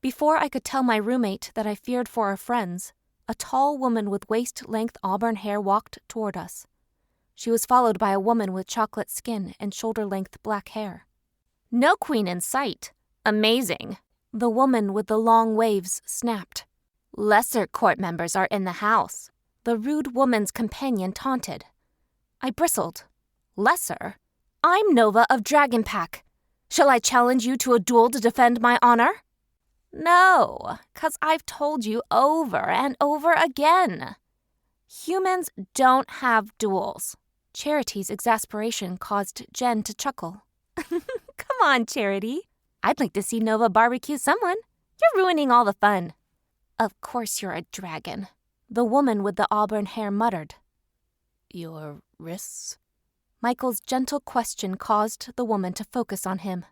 Before I could tell my roommate that I feared for our friends, a tall woman with waist-length auburn hair walked toward us. She was followed by a woman with chocolate skin and shoulder-length black hair. No queen in sight. Amazing. The woman with the long waves snapped. Lesser court members are in the house. The rude woman's companion taunted. I bristled. Lesser? I'm Nova of Dragon Pack. Shall I challenge you to a duel to defend my honor? No, 'cause I've told you over and over again. Humans don't have duels. Charity's exasperation caused Jen to chuckle. Come on, Charity. I'd like to see Nova barbecue someone. You're ruining all the fun. Of course you're a dragon, the woman with the auburn hair muttered. Your wrists? Michael's gentle question caused the woman to focus on him.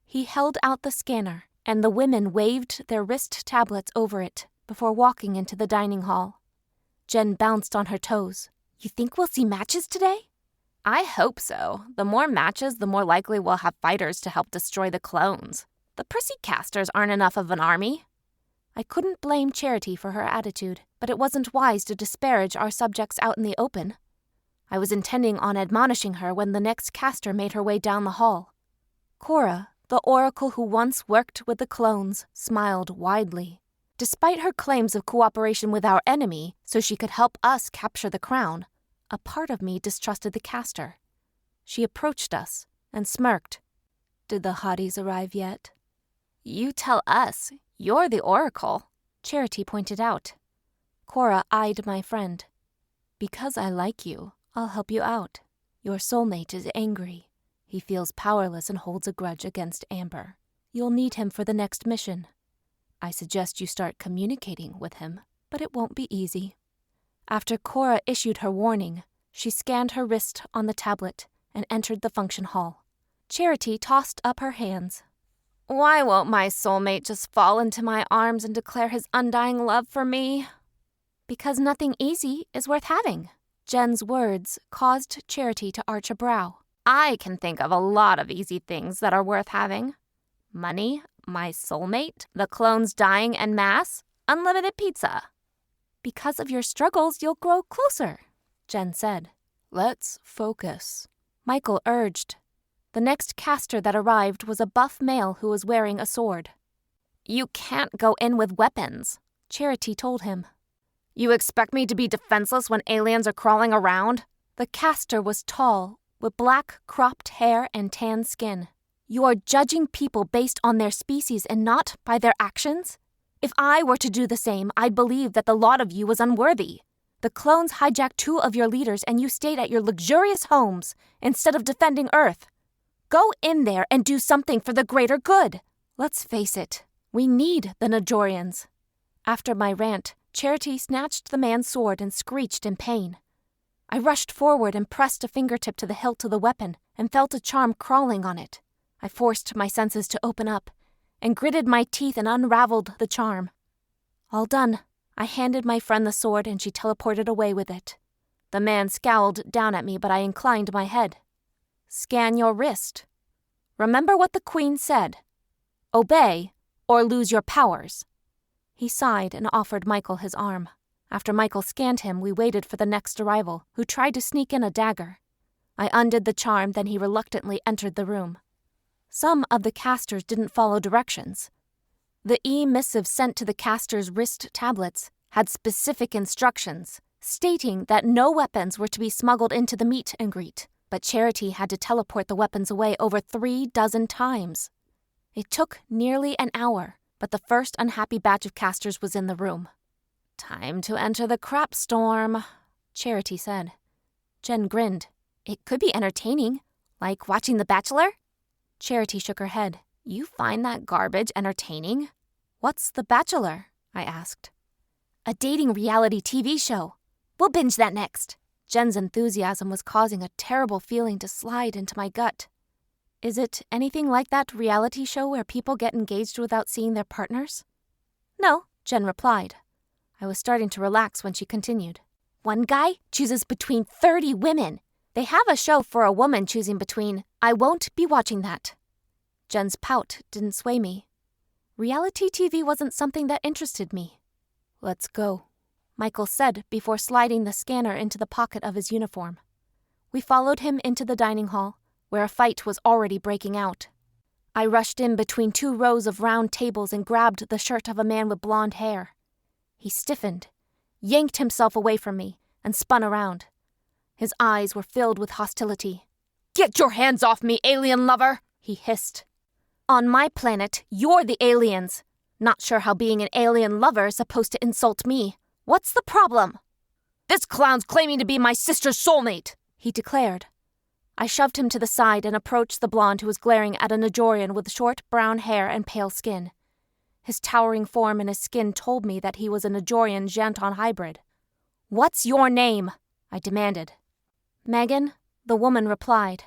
He held out the scanner, and the women waved their wrist tablets over it before walking into the dining hall. Jen bounced on her toes. You think we'll see matches today? I hope so. The more matches, the more likely we'll have fighters to help destroy the clones. The prissy casters aren't enough of an army. I couldn't blame Charity for her attitude, but it wasn't wise to disparage our subjects out in the open. I was intending on admonishing her when the next caster made her way down the hall. Cora, the oracle who once worked with the clones, smiled widely. Despite her claims of cooperation with our enemy so she could help us capture the crown, a part of me distrusted the caster. She approached us and smirked. Did the hotties arrive yet? You tell us. You're the oracle, Charity pointed out. Cora eyed my friend. Because I like you, I'll help you out. Your soulmate is angry. He feels powerless and holds a grudge against Amber. You'll need him for the next mission. I suggest you start communicating with him, but it won't be easy. After Cora issued her warning, she scanned her wrist on the tablet and entered the function hall. Charity tossed up her hands. Why won't my soulmate just fall into my arms and declare his undying love for me? Because nothing easy is worth having. Jen's words caused Charity to arch a brow. I can think of a lot of easy things that are worth having. Money, my soulmate, the clones dying en masse, unlimited pizza. Because of your struggles, you'll grow closer, Jen said. Let's focus, Michael urged. The next caster that arrived was a buff male who was wearing a sword. You can't go in with weapons, Charity told him. You expect me to be defenseless when aliens are crawling around? The caster was tall, with black, cropped hair and tan skin. You are judging people based on their species and not by their actions? If I were to do the same, I'd believe that the lot of you was unworthy. The clones hijacked 2 of your leaders and you stayed at your luxurious homes instead of defending Earth. Go in there and do something for the greater good. Let's face it, we need the Najorians. After my rant, Charity snatched the man's sword and screeched in pain. I rushed forward and pressed a fingertip to the hilt of the weapon and felt a charm crawling on it. I forced my senses to open up and gritted my teeth and unraveled the charm. All done. I handed my friend the sword and she teleported away with it. The man scowled down at me, but I inclined my head. Scan your wrist. Remember what the Queen said. Obey or lose your powers. He sighed and offered Michael his arm. After Michael scanned him, we waited for the next arrival, who tried to sneak in a dagger. I undid the charm, then he reluctantly entered the room. Some of the casters didn't follow directions. The e-missive sent to the casters' wrist tablets had specific instructions, stating that no weapons were to be smuggled into the meet and greet, but Charity had to teleport the weapons away over 3 dozen times. It took nearly an hour, but the first unhappy batch of casters was in the room. "Time to enter the crap storm," Charity said. Jen grinned. "It could be entertaining, like watching The Bachelor?" Charity shook her head. "You find that garbage entertaining?" "What's The Bachelor?" I asked. "A dating reality TV show. We'll binge that next." Jen's enthusiasm was causing a terrible feeling to slide into my gut. "Is it anything like that reality show where people get engaged without seeing their partners?" "No," Jen replied. I was starting to relax when she continued. "One guy chooses between 30 women. They have a show for a woman choosing between. I won't be watching that." Jen's pout didn't sway me. Reality TV wasn't something that interested me. "Let's go," Michael said before sliding the scanner into the pocket of his uniform. We followed him into the dining hall, where a fight was already breaking out. I rushed in between 2 rows of round tables and grabbed the shirt of a man with blonde hair. He stiffened, yanked himself away from me, and spun around. His eyes were filled with hostility. "Get your hands off me, alien lover!" he hissed. "On my planet, you're the aliens. Not sure how being an alien lover is supposed to insult me. What's the problem?" "This clown's claiming to be my sister's soulmate," he declared. I shoved him to the side and approached the blonde who was glaring at a Najorian with short brown hair and pale skin. His towering form and his skin told me that he was a Najorian Janton hybrid. "What's your name?" I demanded. "Megan," the woman replied.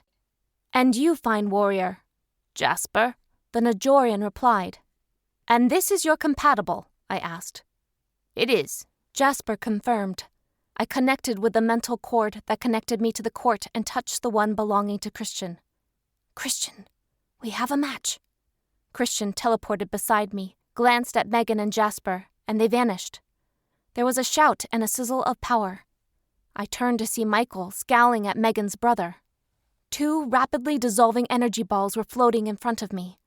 "And you, fine warrior?" "Jasper," the Najorian replied. "And this is your compatible?" I asked. "It is," Jasper confirmed. I connected with the mental cord that connected me to the court and touched the one belonging to Christian. "Christian, we have a match." Christian teleported beside me, glanced at Megan and Jasper, and they vanished. There was a shout and a sizzle of power. I turned to see Michael scowling at Megan's brother. 2 rapidly dissolving energy balls were floating in front of me.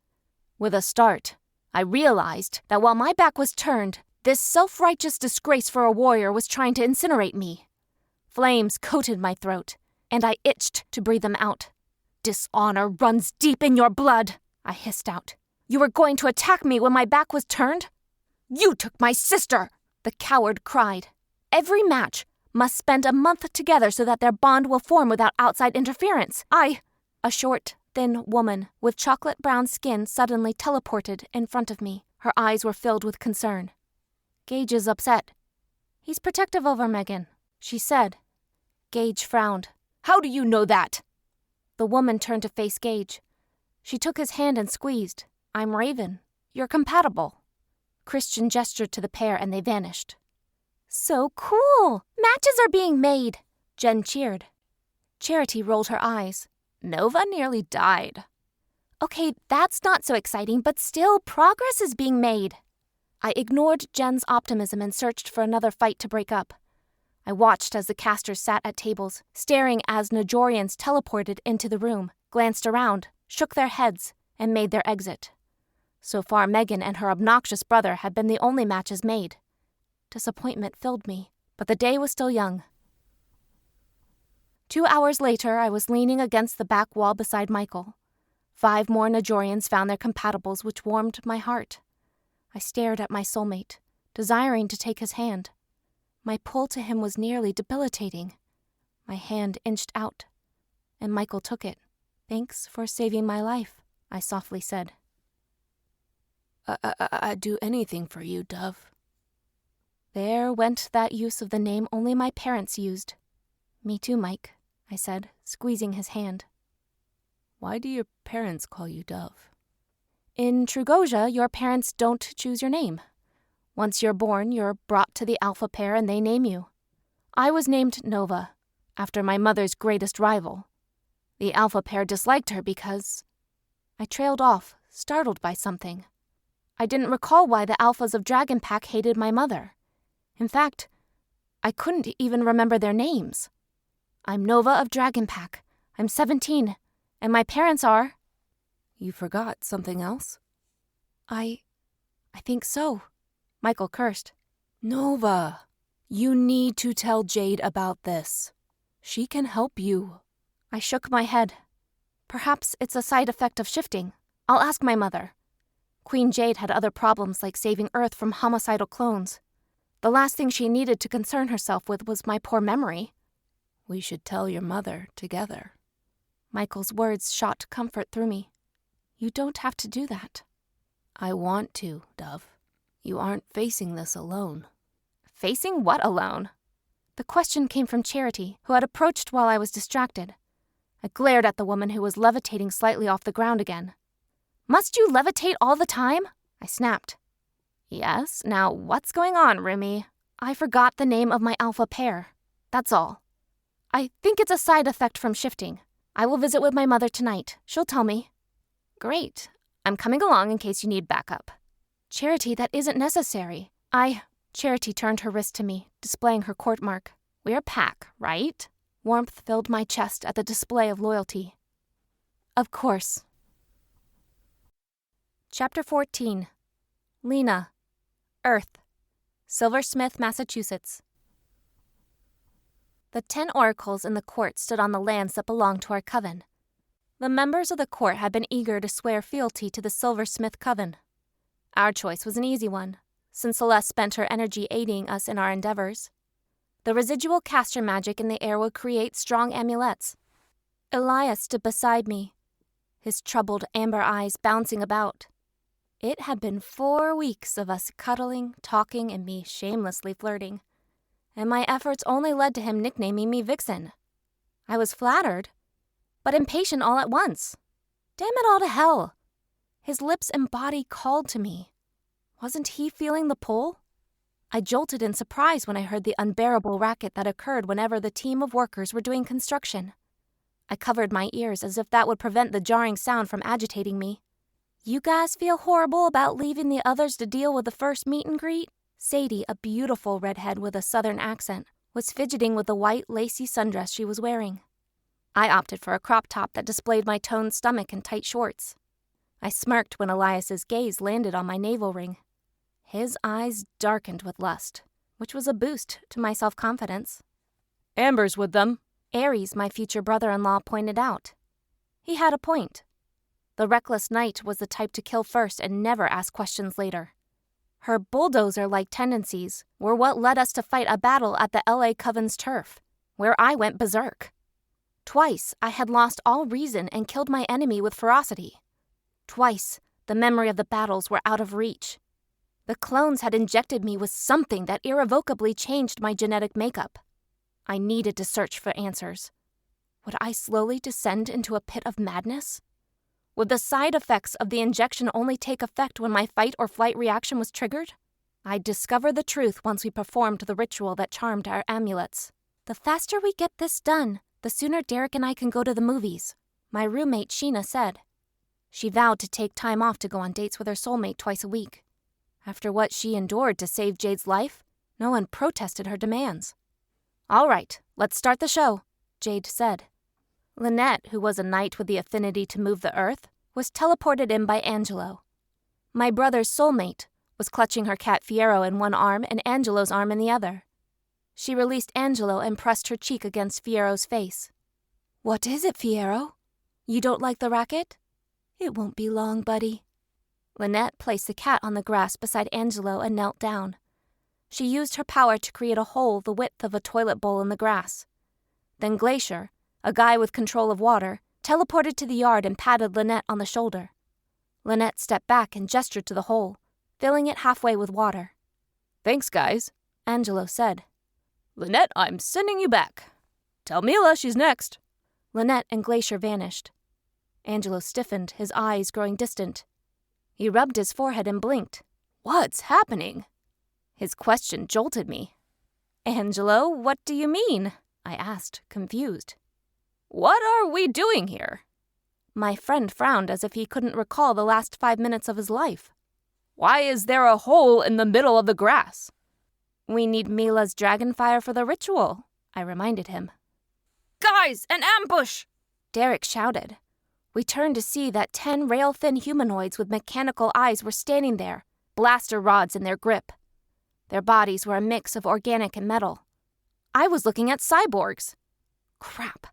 With a start, I realized that while my back was turned, this self-righteous disgrace for a warrior was trying to incinerate me. Flames coated my throat, and I itched to breathe them out. "Dishonor runs deep in your blood," I hissed out. "You were going to attack me when my back was turned?" "You took my sister!" the coward cried. "Every match must spend a month together so that their bond will form without outside interference. A short, thin woman with chocolate brown skin suddenly teleported in front of me. Her eyes were filled with concern. "Gage is upset. He's protective over Megan," she said. Gage frowned. "How do you know that?" The woman turned to face Gage. She took his hand and squeezed. "I'm Raven. You're compatible." Christian gestured to the pair and they vanished. "So cool! Matches are being made!" Jen cheered. Charity rolled her eyes. "Nova nearly died." "Okay, that's not so exciting, but still, progress is being made." I ignored Jen's optimism and searched for another fight to break up. I watched as the casters sat at tables, staring as Najorians teleported into the room, glanced around, shook their heads, and made their exit. So far, Megan and her obnoxious brother had been the only matches made. Disappointment filled me, but the day was still young. 2 hours later, I was leaning against the back wall beside Michael. 5 more Najorians found their compatibles, which warmed my heart. I stared at my soulmate, desiring to take his hand. My pull to him was nearly debilitating. My hand inched out, and Michael took it. "Thanks for saving my life," I softly said. I'd do anything for you, Dove." There went that use of the name only my parents used. "Me too, Mike," I said, squeezing his hand. "Why do your parents call you Dove?" "In Trugosia, your parents don't choose your name. Once you're born, you're brought to the alpha pair and they name you. I was named Nova, after my mother's greatest rival. The alpha pair disliked her because..." I trailed off, startled by something. I didn't recall why the alphas of Dragon Pack hated my mother. In fact, I couldn't even remember their names. I'm Nova of Dragon Pack. I'm 17, and my parents are... You forgot something else? I think so. Michael cursed. "Nova!" You need to tell Jade about this. She can help you. I shook my head. Perhaps it's a side effect of shifting. I'll ask my mother. Queen Jade had other problems like saving Earth from homicidal clones. The last thing she needed to concern herself with was my poor memory. We should tell your mother together. Michael's words shot comfort through me. You don't have to do that. I want to, Dove. You aren't facing this alone. Facing what alone? The question came from Charity, who had approached while I was distracted. I glared at the woman who was levitating slightly off the ground again. Must you levitate all the time? I snapped. Yes, now what's going on, Rumi? I forgot the name of my alpha pair. That's all. I think it's a side effect from shifting. I will visit with my mother tonight. She'll tell me. Great. I'm coming along in case you need backup. Charity, that isn't necessary. Charity turned her wrist to me, displaying her court mark. We're a pack, right? Warmth filled my chest at the display of loyalty. Of course. Chapter 14. Lena. Earth. Silversmith, Massachusetts. The 10 oracles in the court stood on the lands that belonged to our coven. The members of the court had been eager to swear fealty to the Silversmith coven. Our choice was an easy one, since Celeste spent her energy aiding us in our endeavors. The residual caster magic in the air would create strong amulets. Elias stood beside me, his troubled amber eyes bouncing about. It had been 4 weeks of us cuddling, talking, and me shamelessly flirting, and my efforts only led to him nicknaming me Vixen. I was flattered, but impatient all at once. Damn it all to hell. His lips and body called to me. Wasn't he feeling the pull? I jolted in surprise when I heard the unbearable racket that occurred whenever the team of workers were doing construction. I covered my ears as if that would prevent the jarring sound from agitating me. You guys feel horrible about leaving the others to deal with the first meet and greet? Sadie, a beautiful redhead with a southern accent, was fidgeting with the white, lacy sundress she was wearing. I opted for a crop top that displayed my toned stomach and tight shorts. I smirked when Elias's gaze landed on my navel ring. His eyes darkened with lust, which was a boost to my self-confidence. Amber's with them, Aries, my future brother-in-law, pointed out. He had a point. The reckless knight was the type to kill first and never ask questions later. Her bulldozer-like tendencies were what led us to fight a battle at the L.A. Coven's turf, where I went berserk. Twice I had lost all reason and killed my enemy with ferocity. Twice the memory of the battles were out of reach. The clones had injected me with something that irrevocably changed my genetic makeup. I needed to search for answers. Would I slowly descend into a pit of madness? Would the side effects of the injection only take effect when my fight or flight reaction was triggered? I'd discover the truth once we performed the ritual that charmed our amulets. The faster we get this done, the sooner Derek and I can go to the movies, my roommate Sheena said. She vowed to take time off to go on dates with her soulmate twice a week. After what she endured to save Jade's life, no one protested her demands. All right, let's start the show, Jade said. Lynette, who was a knight with the affinity to move the earth, was teleported in by Angelo. My brother's soulmate was clutching her cat Fiero in one arm and Angelo's arm in the other. She released Angelo and pressed her cheek against Fiero's face. What is it, Fiero? You don't like the racket? It won't be long, buddy. Lynette placed the cat on the grass beside Angelo and knelt down. She used her power to create a hole the width of a toilet bowl in the grass. Then Glacier, a guy with control of water, teleported to the yard and patted Lynette on the shoulder. Lynette stepped back and gestured to the hole, filling it halfway with water. Thanks, guys, Angelo said. Lynette, I'm sending you back. Tell Mila she's next. Lynette and Glacier vanished. Angelo stiffened, his eyes growing distant. He rubbed his forehead and blinked. What's happening? His question jolted me. Angelo, what do you mean? I asked, confused. What are we doing here? My friend frowned as if he couldn't recall the last 5 minutes of his life. Why is there a hole in the middle of the grass? We need Mila's dragonfire for the ritual, I reminded him. Guys, an ambush! Derek shouted. We turned to see that 10 rail-thin humanoids with mechanical eyes were standing there, blaster rods in their grip. Their bodies were a mix of organic and metal. I was looking at cyborgs. Crap.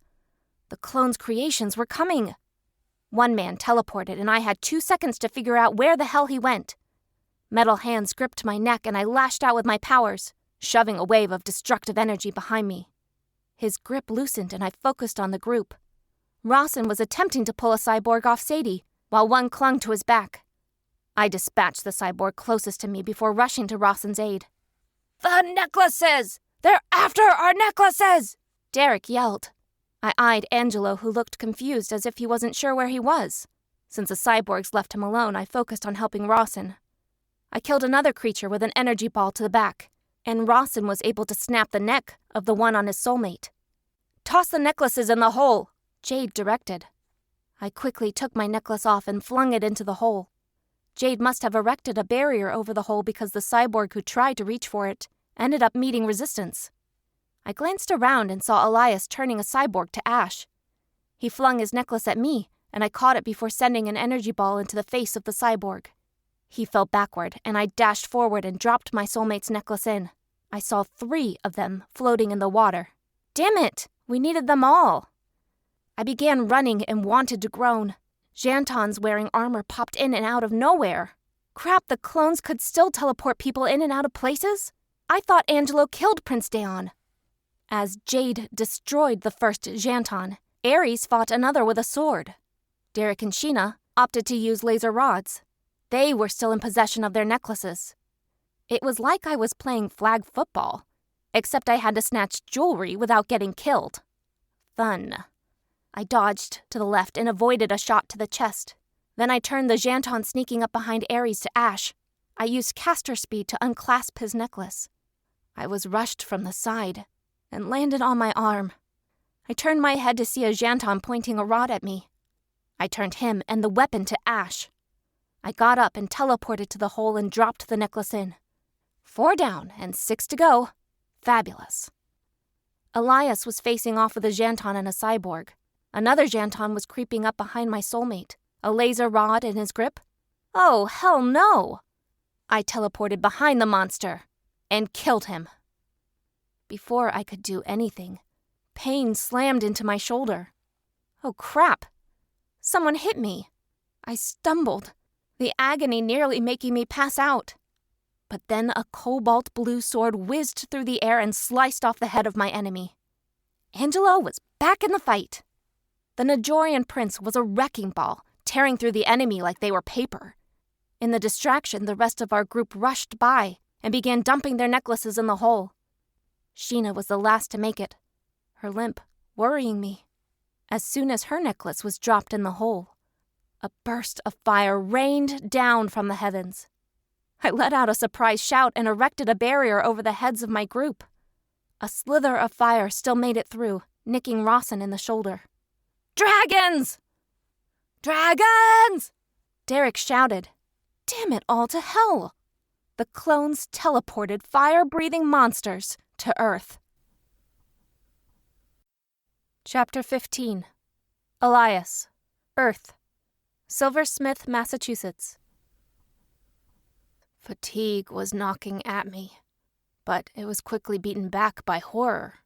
The clone's creations were coming. One man teleported, and I had 2 seconds to figure out where the hell he went. Metal hands gripped my neck, and I lashed out with my powers, shoving a wave of destructive energy behind me. His grip loosened, and I focused on the group. Rawson was attempting to pull a cyborg off Sadie, while one clung to his back. I dispatched the cyborg closest to me before rushing to Rawson's aid. "The necklaces! They're after our necklaces!" Derek yelled. I eyed Angelo, who looked confused as if he wasn't sure where he was. Since the cyborgs left him alone, I focused on helping Rawson. I killed another creature with an energy ball to the back, and Rawson was able to snap the neck of the one on his soulmate. "Toss the necklaces in the hole," Jade directed. I quickly took my necklace off and flung it into the hole. Jade must have erected a barrier over the hole because the cyborg who tried to reach for it ended up meeting resistance. I glanced around and saw Elias turning a cyborg to ash. He flung his necklace at me, and I caught it before sending an energy ball into the face of the cyborg. He fell backward, and I dashed forward and dropped my soulmate's necklace in. I saw 3 of them floating in the water. Damn it! We needed them all. I began running and wanted to groan. Jantons wearing armor popped in and out of nowhere. Crap, the clones could still teleport people in and out of places? I thought Angelo killed Prince Daon. As Jade destroyed the first Janton, Ares fought another with a sword. Derek and Sheena opted to use laser rods. They were still in possession of their necklaces. It was like I was playing flag football, except I had to snatch jewelry without getting killed. Fun. I dodged to the left and avoided a shot to the chest. Then I turned the Janton sneaking up behind Ares to ash. I used caster speed to unclasp his necklace. I was rushed from the side and landed on my arm. I turned my head to see a Janton pointing a rod at me. I turned him and the weapon to ash. I got up and teleported to the hole and dropped the necklace in. 4 down and 6 to go. Fabulous. Elias was facing off with a Janton and a cyborg. Another Janton was creeping up behind my soulmate, a laser rod in his grip. Oh, hell no! I teleported behind the monster and killed him. Before I could do anything, pain slammed into my shoulder. Oh crap! Someone hit me. I stumbled, the agony nearly making me pass out. But then a cobalt blue sword whizzed through the air and sliced off the head of my enemy. Angelo was back in the fight. The Najorian prince was a wrecking ball, tearing through the enemy like they were paper. In the distraction, the rest of our group rushed by and began dumping their necklaces in the hole. Sheena was the last to make it, her limp worrying me. As soon as her necklace was dropped in the hole, a burst of fire rained down from the heavens. I let out a surprised shout and erected a barrier over the heads of my group. A slither of fire still made it through, nicking Rawson in the shoulder. "Dragons! Dragons!" Derek shouted. Damn it all to hell! The clones teleported fire-breathing monsters to Earth. Chapter 15. Elias, Earth, Silversmith, Massachusetts. Fatigue was knocking at me, but it was quickly beaten back by horror.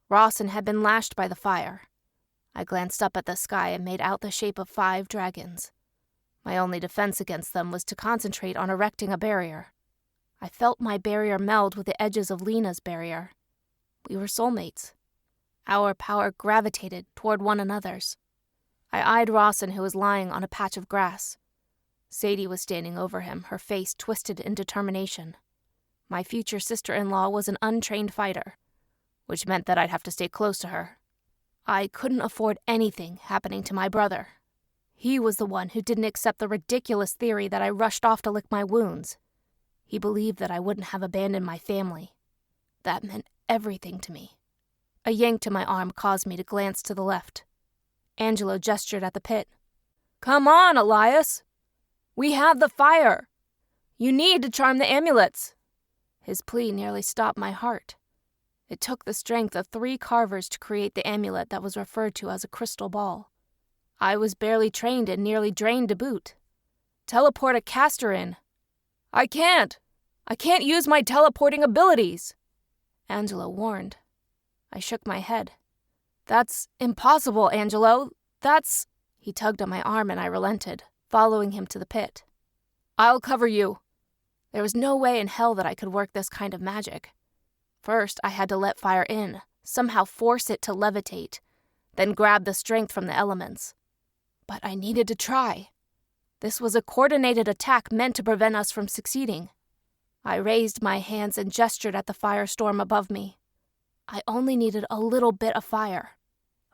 Rawson had been lashed by the fire. I glanced up at the sky and made out the shape of 5 dragons. My only defense against them was to concentrate on erecting a barrier. I felt my barrier meld with the edges of Lena's barrier. We were soulmates. Our power gravitated toward one another's. I eyed Rawson, who was lying on a patch of grass. Sadie was standing over him, her face twisted in determination. My future sister-in-law was an untrained fighter, which meant that I'd have to stay close to her. I couldn't afford anything happening to my brother. He was the one who didn't accept the ridiculous theory that I rushed off to lick my wounds. He believed that I wouldn't have abandoned my family. That meant everything to me. A yank to my arm caused me to glance to the left. Angelo gestured at the pit. "Come on, Elias! We have the fire! You need to charm the amulets!" His plea nearly stopped my heart. It took the strength of 3 carvers to create the amulet that was referred to as a crystal ball. I was barely trained and nearly drained to boot. "Teleport a caster in." "I can't. I can't use my teleporting abilities, Angelo warned. I shook my head. That's impossible, Angelo. That's... He tugged on my arm and I relented, following him to the pit. I'll cover you. There was no way in hell that I could work this kind of magic. First, I had to let fire in, somehow force it to levitate, then grab the strength from the elements. But I needed to try. This was a coordinated attack meant to prevent us from succeeding. I raised my hands and gestured at the firestorm above me. I only needed a little bit of fire.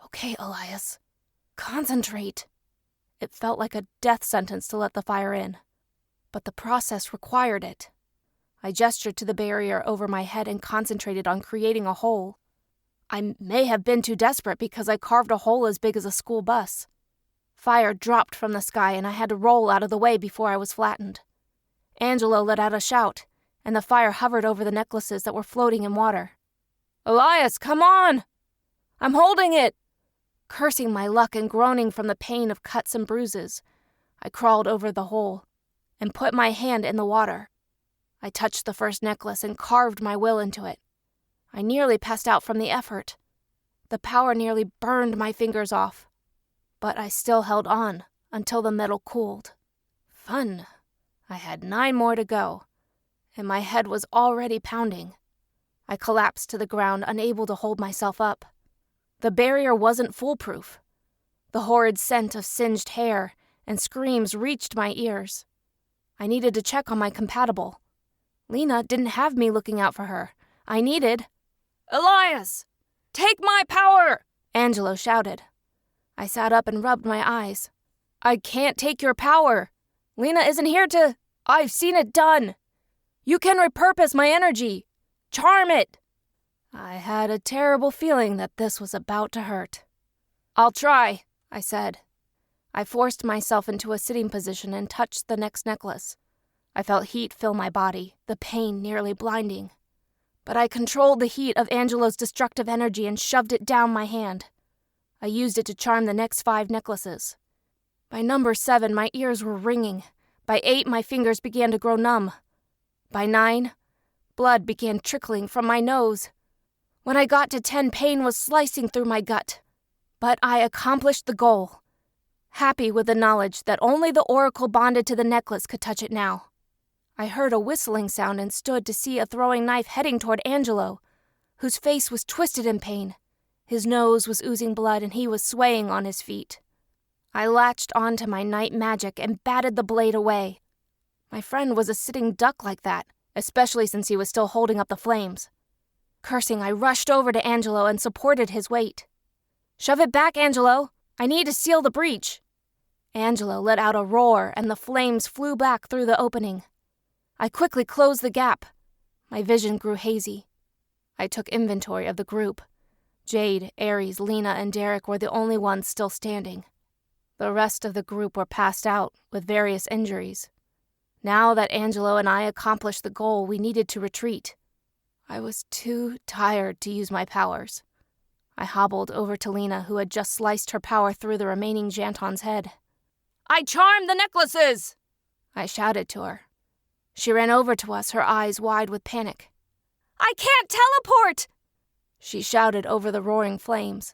Okay, Elias. Concentrate. It felt like a death sentence to let the fire in, but the process required it. I gestured to the barrier over my head and concentrated on creating a hole. I may have been too desperate because I carved a hole as big as a school bus. Fire dropped from the sky and I had to roll out of the way before I was flattened. Angelo let out a shout, and the fire hovered over the necklaces that were floating in water. Elias, come on! I'm holding it! Cursing my luck and groaning from the pain of cuts and bruises, I crawled over the hole and put my hand in the water. I touched the first necklace and carved my will into it. I nearly passed out from the effort. The power nearly burned my fingers off, but I still held on until the metal cooled. Fun. I had 9 more to go, and my head was already pounding. I collapsed to the ground, unable to hold myself up. The barrier wasn't foolproof. The horrid scent of singed hair and screams reached my ears. I needed to check on my compatible. Lena didn't have me looking out for her. I needed... Elias! Take my power! Angelo shouted. I sat up and rubbed my eyes. I can't take your power. Lena isn't here to... I've seen it done. You can repurpose my energy. Charm it. I had a terrible feeling that this was about to hurt. I'll try, I said. I forced myself into a sitting position and touched the next necklace. I felt heat fill my body, the pain nearly blinding. But I controlled the heat of Angelo's destructive energy and shoved it down my hand. I used it to charm the next 5 necklaces. By number 7, my ears were ringing. By 8, my fingers began to grow numb. By 9, blood began trickling from my nose. When I got to 10, pain was slicing through my gut. But I accomplished the goal, happy with the knowledge that only the oracle bonded to the necklace could touch it now. I heard a whistling sound and stood to see a throwing knife heading toward Angelo, whose face was twisted in pain. His nose was oozing blood and he was swaying on his feet. I latched onto my night magic and batted the blade away. My friend was a sitting duck like that, especially since he was still holding up the flames. Cursing, I rushed over to Angelo and supported his weight. Shove it back, Angelo. I need to seal the breach. Angelo let out a roar and the flames flew back through the opening. I quickly closed the gap. My vision grew hazy. I took inventory of the group. Jade, Ares, Lena, and Derek were the only ones still standing. The rest of the group were passed out with various injuries. Now that Angelo and I accomplished the goal, we needed to retreat. I was too tired to use my powers. I hobbled over to Lena, who had just sliced her power through the remaining Janton's head. I charmed the necklaces! I shouted to her. She ran over to us, her eyes wide with panic. I can't teleport! She shouted over the roaring flames.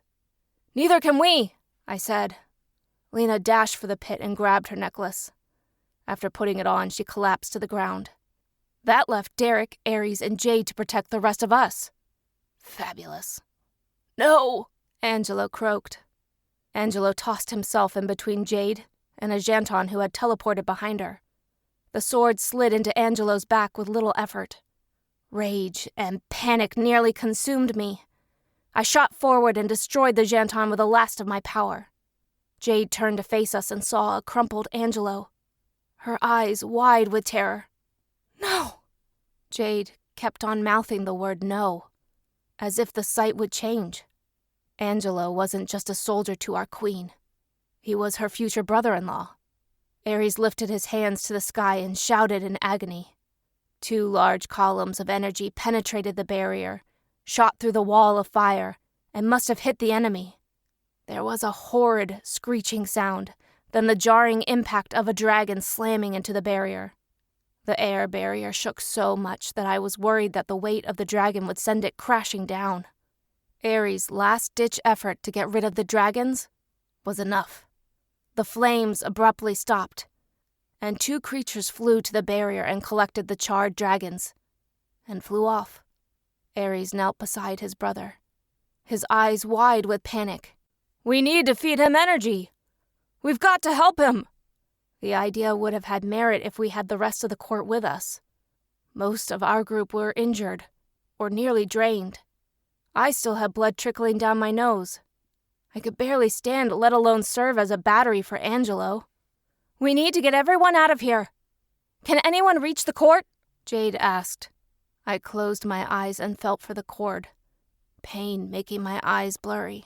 Neither can we, I said. Lena dashed for the pit and grabbed her necklace. After putting it on, she collapsed to the ground. That left Derek, Ares, and Jade to protect the rest of us. Fabulous. No, Angelo croaked. Angelo tossed himself in between Jade and a Janton who had teleported behind her. The sword slid into Angelo's back with little effort. Rage and panic nearly consumed me. I shot forward and destroyed the Janton with the last of my power. Jade turned to face us and saw a crumpled Angelo, her eyes wide with terror. No! Jade kept on mouthing the word no, as if the sight would change. Angelo wasn't just a soldier to our queen. He was her future brother-in-law. Ares lifted his hands to the sky and shouted in agony. 2 large columns of energy penetrated the barrier, shot through the wall of fire, and must have hit the enemy. There was a horrid screeching sound, then the jarring impact of a dragon slamming into the barrier. The air barrier shook so much that I was worried that the weight of the dragon would send it crashing down. Ares' last-ditch effort to get rid of the dragons was enough. The flames abruptly stopped, and 2 creatures flew to the barrier and collected the charred dragons, and flew off. Ares knelt beside his brother, his eyes wide with panic. "We need to feed him energy. We've got to help him." The idea would have had merit if we had the rest of the court with us. Most of our group were injured, or nearly drained. I still had blood trickling down my nose. I could barely stand, let alone serve as a battery for Angelo. "We need to get everyone out of here. Can anyone reach the court?" Jade asked. I closed my eyes and felt for the cord, pain making my eyes blurry.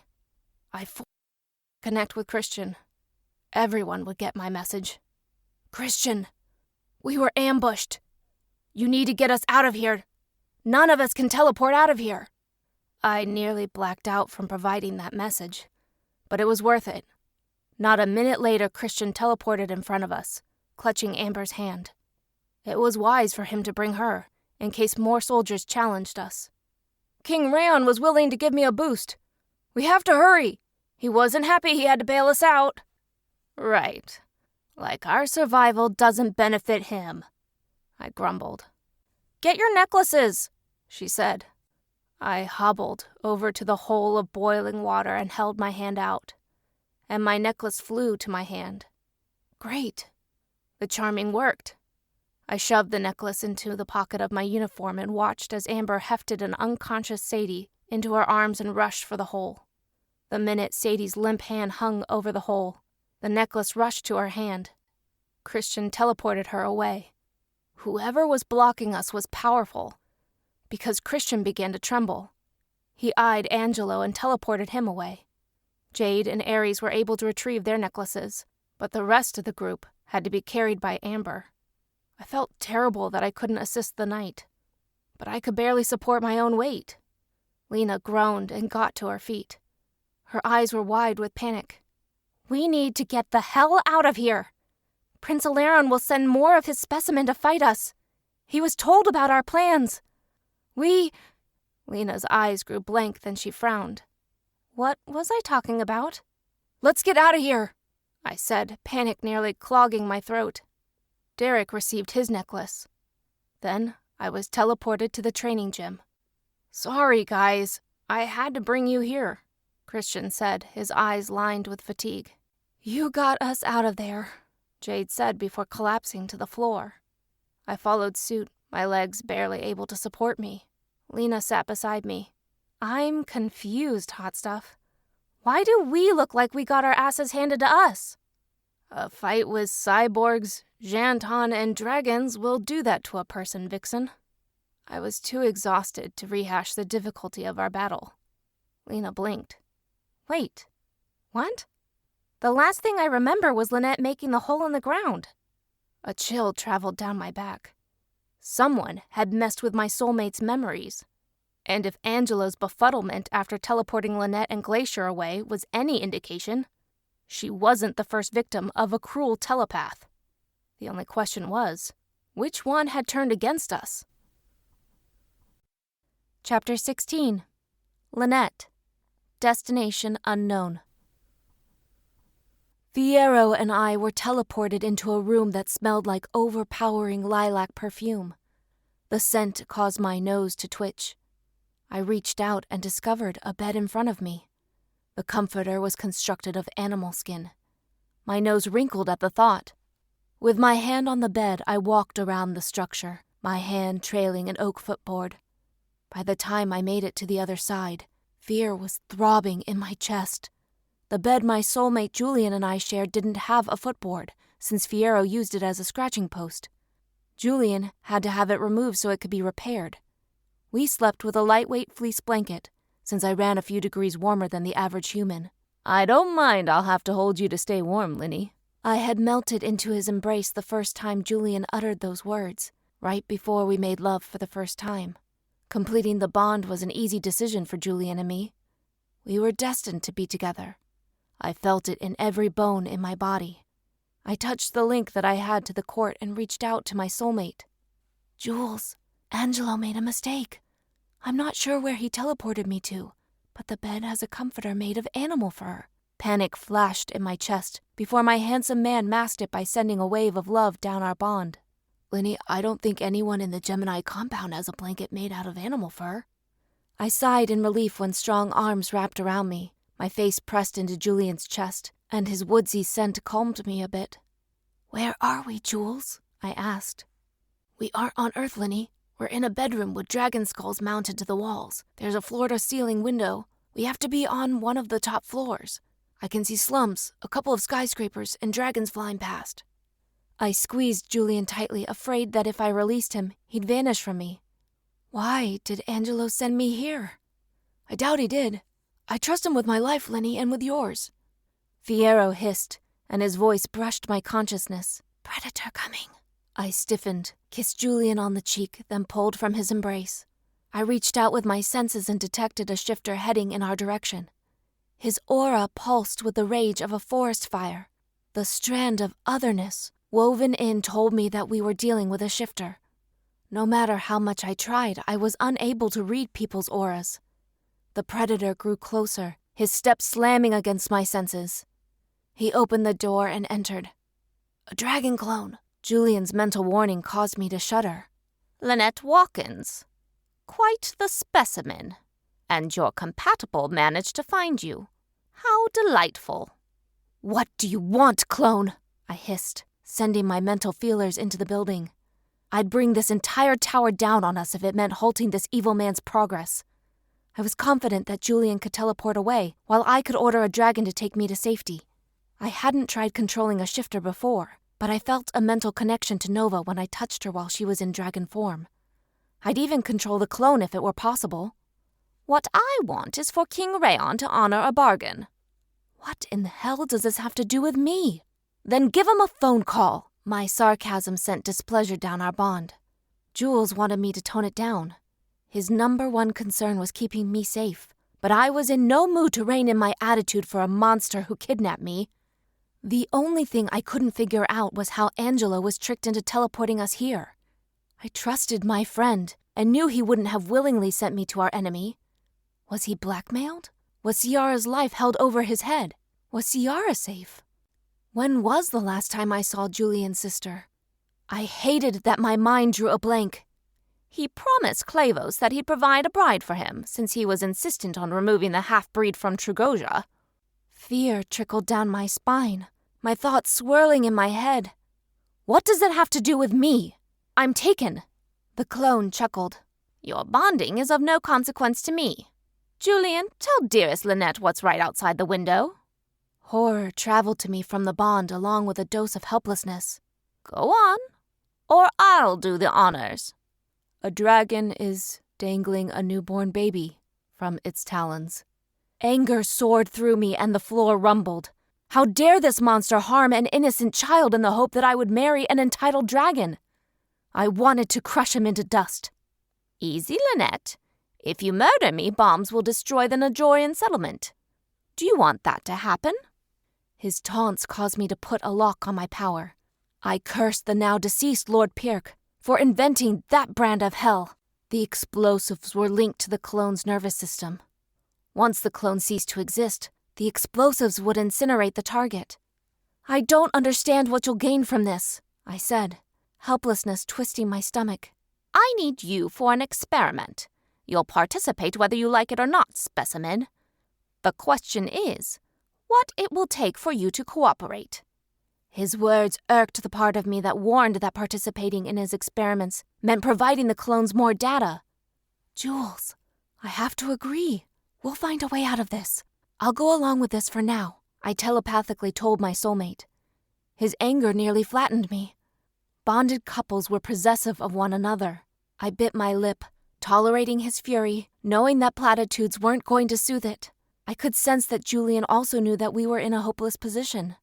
I connect with Christian. Everyone would get my message. "Christian, we were ambushed. You need to get us out of here. None of us can teleport out of here." I nearly blacked out from providing that message, but it was worth it. Not a minute later, Christian teleported in front of us, clutching Amber's hand. It was wise for him to bring her, in case more soldiers challenged us. "King Raon was willing to give me a boost. We have to hurry. He wasn't happy he had to bail us out." "Right. Like our survival doesn't benefit him," I grumbled. "Get your necklaces," she said. I hobbled over to the hole of boiling water and held my hand out, and my necklace flew to my hand. Great. The charming worked. I shoved the necklace into the pocket of my uniform and watched as Amber hefted an unconscious Sadie into her arms and rushed for the hole. The minute Sadie's limp hand hung over the hole, the necklace rushed to her hand. Christian teleported her away. Whoever was blocking us was powerful, because Christian began to tremble. He eyed Angelo and teleported him away. Jade and Ares were able to retrieve their necklaces, but the rest of the group had to be carried by Amber. I felt terrible that I couldn't assist the knight, but I could barely support my own weight. Lena groaned and got to her feet. Her eyes were wide with panic. "We need to get the hell out of here. Prince Eleron will send more of his specimen to fight us. He was told about our plans. Lena's eyes grew blank, then she frowned. What was I talking about? "Let's get out of here," I said, panic nearly clogging my throat. Derek received his necklace. Then I was teleported to the training gym. "Sorry, guys. I had to bring you here," Christian said, his eyes lined with fatigue. "You got us out of there," Jade said before collapsing to the floor. I followed suit, my legs barely able to support me. Lena sat beside me. "I'm confused, Hot Stuff. Why do we look like we got our asses handed to us?" "A fight with cyborgs, Janton, and dragons will do that to a person, Vixen." I was too exhausted to rehash the difficulty of our battle. Lena blinked. "Wait, what? The last thing I remember was Lynette making the hole in the ground." A chill traveled down my back. Someone had messed with my soulmate's memories. And if Angelo's befuddlement after teleporting Lynette and Glacier away was any indication, she wasn't the first victim of a cruel telepath. The only question was, which one had turned against us? Chapter 16. Lynette. Destination unknown. Fiyero and I were teleported into a room that smelled like overpowering lilac perfume. The scent caused my nose to twitch. I reached out and discovered a bed in front of me. The comforter was constructed of animal skin. My nose wrinkled at the thought. With my hand on the bed, I walked around the structure, my hand trailing an oak footboard. By the time I made it to the other side, fear was throbbing in my chest. The bed my soulmate Julian and I shared didn't have a footboard, since Fiyero used it as a scratching post. Julian had to have it removed so it could be repaired. We slept with a lightweight fleece blanket, since I ran a few degrees warmer than the average human. "I don't mind, I'll have to hold you to stay warm, Linny." I had melted into his embrace the first time Julian uttered those words, right before we made love for the first time. Completing the bond was an easy decision for Julian and me. We were destined to be together. I felt it in every bone in my body. I touched the link that I had to the court and reached out to my soulmate. Jules, Angelo made a mistake. I'm not sure where he teleported me to, but the bed has a comforter made of animal fur. Panic flashed in my chest before my handsome man masked it by sending a wave of love down our bond. Linny, I don't think anyone in the Gemini compound has a blanket made out of animal fur. I sighed in relief when strong arms wrapped around me, my face pressed into Julian's chest, and his woodsy scent calmed me a bit. Where are we, Jules? I asked. We aren't on Earth, Linny. We're in a bedroom with dragon skulls mounted to the walls. There's a floor-to-ceiling window. We have to be on one of the top floors. I can see slums, a couple of skyscrapers, and dragons flying past. I squeezed Julian tightly, afraid that if I released him, he'd vanish from me. Why did Angelo send me here? I doubt he did. I trust him with my life, Linny, and with yours. Fierro hissed, and his voice brushed my consciousness. Predator coming. I stiffened, kissed Julian on the cheek, then pulled from his embrace. I reached out with my senses and detected a shifter heading in our direction. His aura pulsed with the rage of a forest fire. The strand of otherness woven in told me that we were dealing with a shifter. No matter how much I tried, I was unable to read people's auras. The predator grew closer, his steps slamming against my senses. He opened the door and entered. A dragon clone. Julian's mental warning caused me to shudder. Lynette Watkins. Quite the specimen. And your compatible managed to find you. How delightful. What do you want, clone? I hissed, sending my mental feelers into the building. I'd bring this entire tower down on us if it meant halting this evil man's progress. I was confident that Julian could teleport away, while I could order a dragon to take me to safety. I hadn't tried controlling a shifter before, but I felt a mental connection to Nova when I touched her while she was in dragon form. I'd even control the clone if it were possible. What I want is for King Rayon to honor a bargain. What in the hell does this have to do with me? Then give him a phone call. My sarcasm sent displeasure down our bond. Jules wanted me to tone it down. His number one concern was keeping me safe, but I was in no mood to rein in my attitude for a monster who kidnapped me. The only thing I couldn't figure out was how Angelo was tricked into teleporting us here. I trusted my friend and knew he wouldn't have willingly sent me to our enemy. Was he blackmailed? Was Ciara's life held over his head? Was Ciara safe? When was the last time I saw Julian's sister? I hated that my mind drew a blank. He promised Clavos that he'd provide a bride for him, since he was insistent on removing the half-breed from Trugosia. Fear trickled down my spine, my thoughts swirling in my head. What does it have to do with me? I'm taken. The clone chuckled. Your bonding is of no consequence to me. Julian, tell dearest Lynette what's right outside the window. Horror traveled to me from the bond along with a dose of helplessness. Go on, or I'll do the honors. A dragon is dangling a newborn baby from its talons. Anger soared through me and the floor rumbled. How dare this monster harm an innocent child in the hope that I would marry an entitled dragon? I wanted to crush him into dust. Easy, Lynette. If you murder me, bombs will destroy the Najorian settlement. Do you want that to happen? His taunts caused me to put a lock on my power. I cursed the now-deceased Lord Pirk for inventing that brand of hell. The explosives were linked to the clone's nervous system. Once the clone ceased to exist, the explosives would incinerate the target. I don't understand what you'll gain from this, I said, helplessness twisting my stomach. I need you for an experiment. You'll participate whether you like it or not, specimen. The question is, what it will take for you to cooperate. His words irked the part of me that warned that participating in his experiments meant providing the clones more data. Jules, I have to agree. We'll find a way out of this. I'll go along with this for now, I telepathically told my soulmate. His anger nearly flattened me. Bonded couples were possessive of one another. I bit my lip, tolerating his fury, knowing that platitudes weren't going to soothe it. I could sense that Julian also knew that we were in a hopeless position.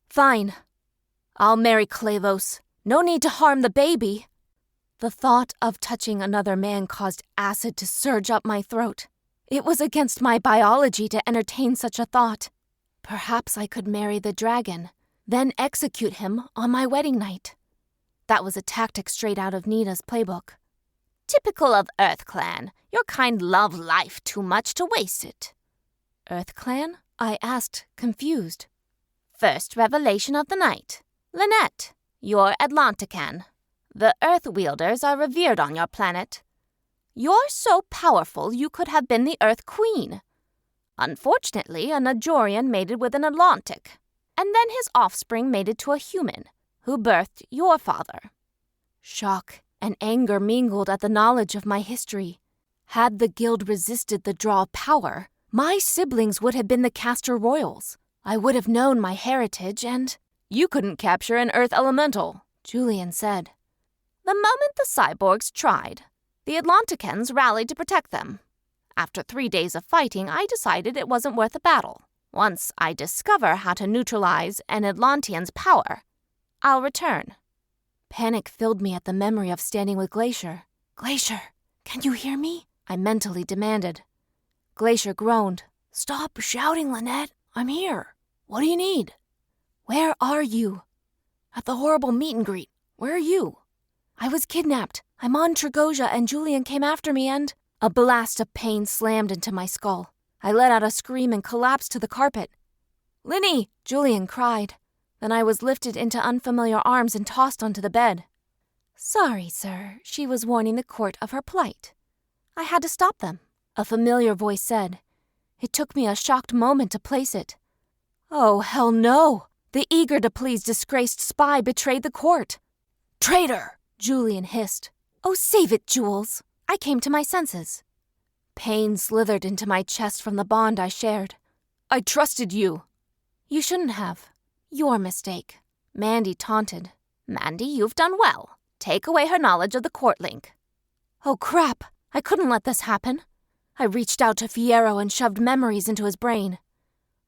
Fine. I'll marry Clavos. No need to harm the baby. The thought of touching another man caused acid to surge up my throat. It was against my biology to entertain such a thought. Perhaps I could marry the dragon, then execute him on my wedding night. That was a tactic straight out of Nina's playbook. Typical of Earth Clan. Your kind love life too much to waste it. Earth Clan? I asked, confused. First revelation of the night. Lynette, you're Atlantican. The Earth Wielders are revered on your planet. You're so powerful you could have been the Earth Queen. Unfortunately, a Najorian mated with an Atlantic, and then his offspring mated to a human, who birthed your father. Shock and anger mingled at the knowledge of my history. Had the guild resisted the draw of power, my siblings would have been the Castor Royals. I would have known my heritage and... You couldn't capture an Earth Elemental, Julian said. The moment the cyborgs tried, the Atlanticans rallied to protect them. After 3 days of fighting, I decided it wasn't worth a battle. Once I discover how to neutralize an Atlantean's power, I'll return. Panic filled me at the memory of standing with Glacier. Glacier, can you hear me? I mentally demanded. Glacier groaned. Stop shouting, Lynette. I'm here. What do you need? Where are you? At the horrible meet and greet. Where are you? I was kidnapped. I'm on Trugosia and Julian came after me and... A blast of pain slammed into my skull. I let out a scream and collapsed to the carpet. Linny! Julian cried. Then I was lifted into unfamiliar arms and tossed onto the bed. Sorry, sir. She was warning the court of her plight. I had to stop them, a familiar voice said. It took me a shocked moment to place it. Oh, hell no! The eager-to-please disgraced spy betrayed the court. Traitor! Julian hissed. Oh, save it, Jules. I came to my senses. Pain slithered into my chest from the bond I shared. I trusted you. You shouldn't have. Your mistake. Mandy taunted. Mandy, you've done well. Take away her knowledge of the court link. Oh, crap. I couldn't let this happen. I reached out to Fierro and shoved memories into his brain.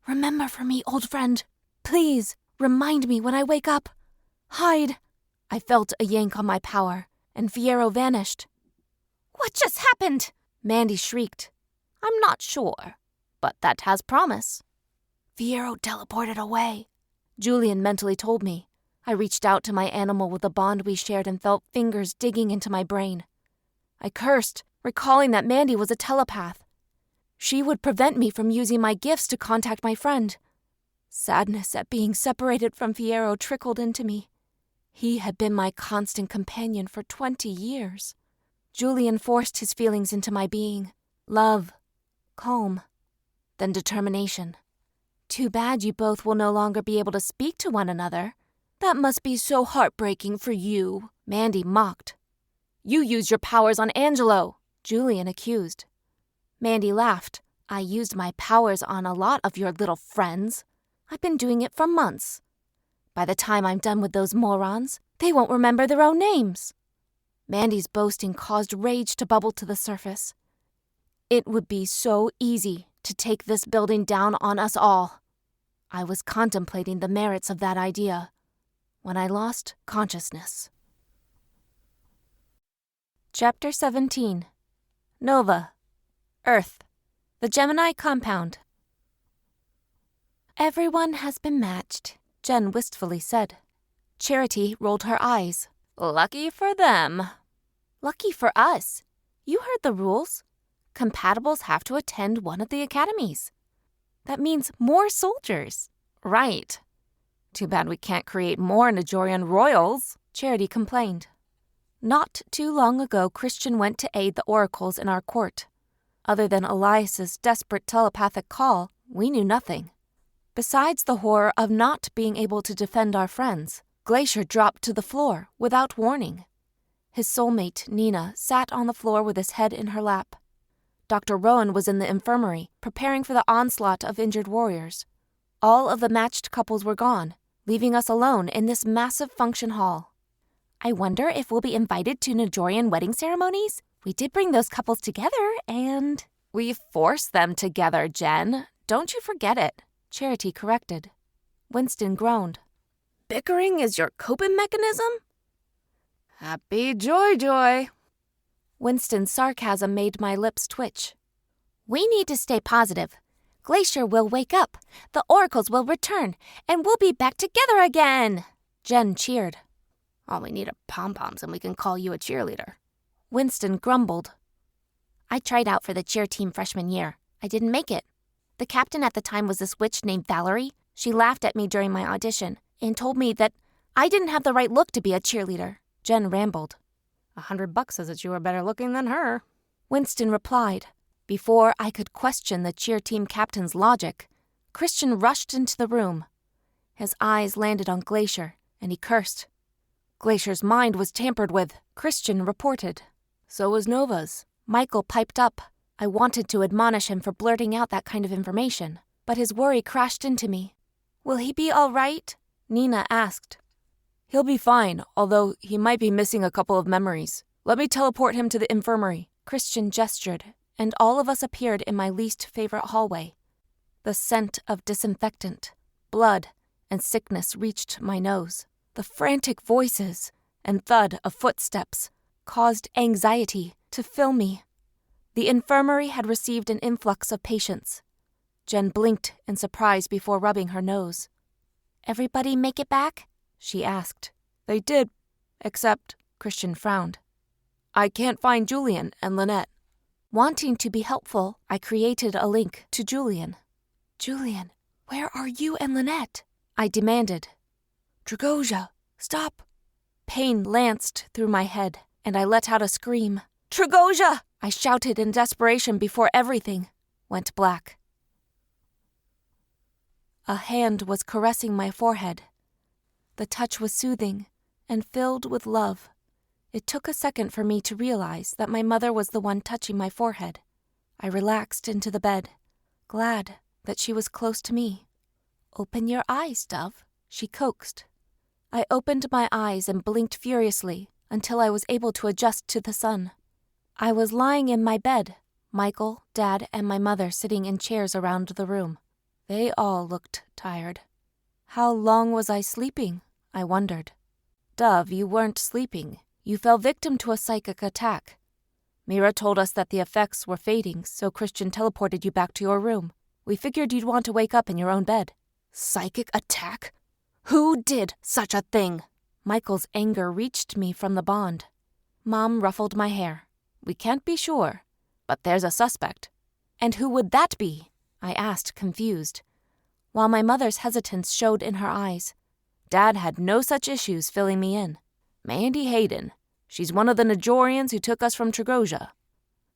Remember for me, old friend. Please, remind me when I wake up. Hide. I felt a yank on my power, and Fierro vanished. What just happened? Mandy shrieked. I'm not sure, but that has promise. Fierro teleported away, Julian mentally told me. I reached out to my animal with the bond we shared and felt fingers digging into my brain. I cursed, recalling that Mandy was a telepath. She would prevent me from using my gifts to contact my friend. Sadness at being separated from Fierro trickled into me. He had been my constant companion for 20 years. Julian forced his feelings into my being. Love, calm, then determination. Too bad you both will no longer be able to speak to one another. That must be so heartbreaking for you, Mandy mocked. You used your powers on Angelo, Julian accused. Mandy laughed. I used my powers on a lot of your little friends. I've been doing it for months. By the time I'm done with those morons, they won't remember their own names. Mandy's boasting caused rage to bubble to the surface. It would be so easy to take this building down on us all. I was contemplating the merits of that idea when I lost consciousness. Chapter 17. Nova. Earth. The Gemini compound. Everyone has been matched, Jen wistfully said. Charity rolled her eyes. Lucky for them. Lucky for us. You heard the rules. Compatibles have to attend one of the academies. That means more soldiers. Right. Too bad we can't create more Najorian royals, Charity complained. Not too long ago, Christian went to aid the oracles in our court. Other than Elias's desperate telepathic call, we knew nothing. Besides the horror of not being able to defend our friends, Glacier dropped to the floor without warning. His soulmate, Nina, sat on the floor with his head in her lap. Dr. Rowan was in the infirmary, preparing for the onslaught of injured warriors. All of the matched couples were gone, leaving us alone in this massive function hall. I wonder if we'll be invited to Najorian wedding ceremonies? We did bring those couples together, and... We forced them together, Jen. Don't you forget it, Charity corrected. Winston groaned. Bickering is your coping mechanism? Happy joy. Winston's sarcasm made my lips twitch. We need to stay positive. Glacier will wake up, the oracles will return, and we'll be back together again, Jen cheered. All we need are pom-poms and we can call you a cheerleader. Winston grumbled. I tried out for the cheer team freshman year. I didn't make it. The captain at the time was this witch named Valerie. She laughed at me during my audition and told me that I didn't have the right look to be a cheerleader. Jen rambled. $100 says that you are better looking than her. Winston replied. Before I could question the cheer team captain's logic, Christian rushed into the room. His eyes landed on Glacier, and he cursed. Glacier's mind was tampered with, Christian reported. So was Nova's. Michael piped up. I wanted to admonish him for blurting out that kind of information, but his worry crashed into me. Will he be all right? Nina asked. He'll be fine, although he might be missing a couple of memories. Let me teleport him to the infirmary. Christian gestured, and all of us appeared in my least favorite hallway. The scent of disinfectant, blood, and sickness reached my nose. The frantic voices and thud of footsteps caused anxiety to fill me. The infirmary had received an influx of patients. Jen blinked in surprise before rubbing her nose. Everybody make it back? She asked. They did, except, Christian frowned. I can't find Julian and Lynette. Wanting to be helpful, I created a link to Julian. Julian, where are you and Lynette? I demanded. Trugosia, stop. Pain lanced through my head, and I let out a scream. Trugosia! I shouted in desperation before everything went black. A hand was caressing my forehead. The touch was soothing and filled with love. It took a second for me to realize that my mother was the one touching my forehead. I relaxed into the bed, glad that she was close to me. Open your eyes, Dove, she coaxed. I opened my eyes and blinked furiously until I was able to adjust to the sun. I was lying in my bed, Michael, Dad, and my mother sitting in chairs around the room. They all looked tired. How long was I sleeping? I wondered. Dove, you weren't sleeping. You fell victim to a psychic attack. Mira told us that the effects were fading, so Christian teleported you back to your room. We figured you'd want to wake up in your own bed. Psychic attack? Who did such a thing? Michael's anger reached me from the bond. Mom ruffled my hair. We can't be sure, but there's a suspect. And who would that be? I asked, confused. While my mother's hesitance showed in her eyes, Dad had no such issues filling me in. Mandy Hayden. She's one of the Najorians who took us from Trugosia.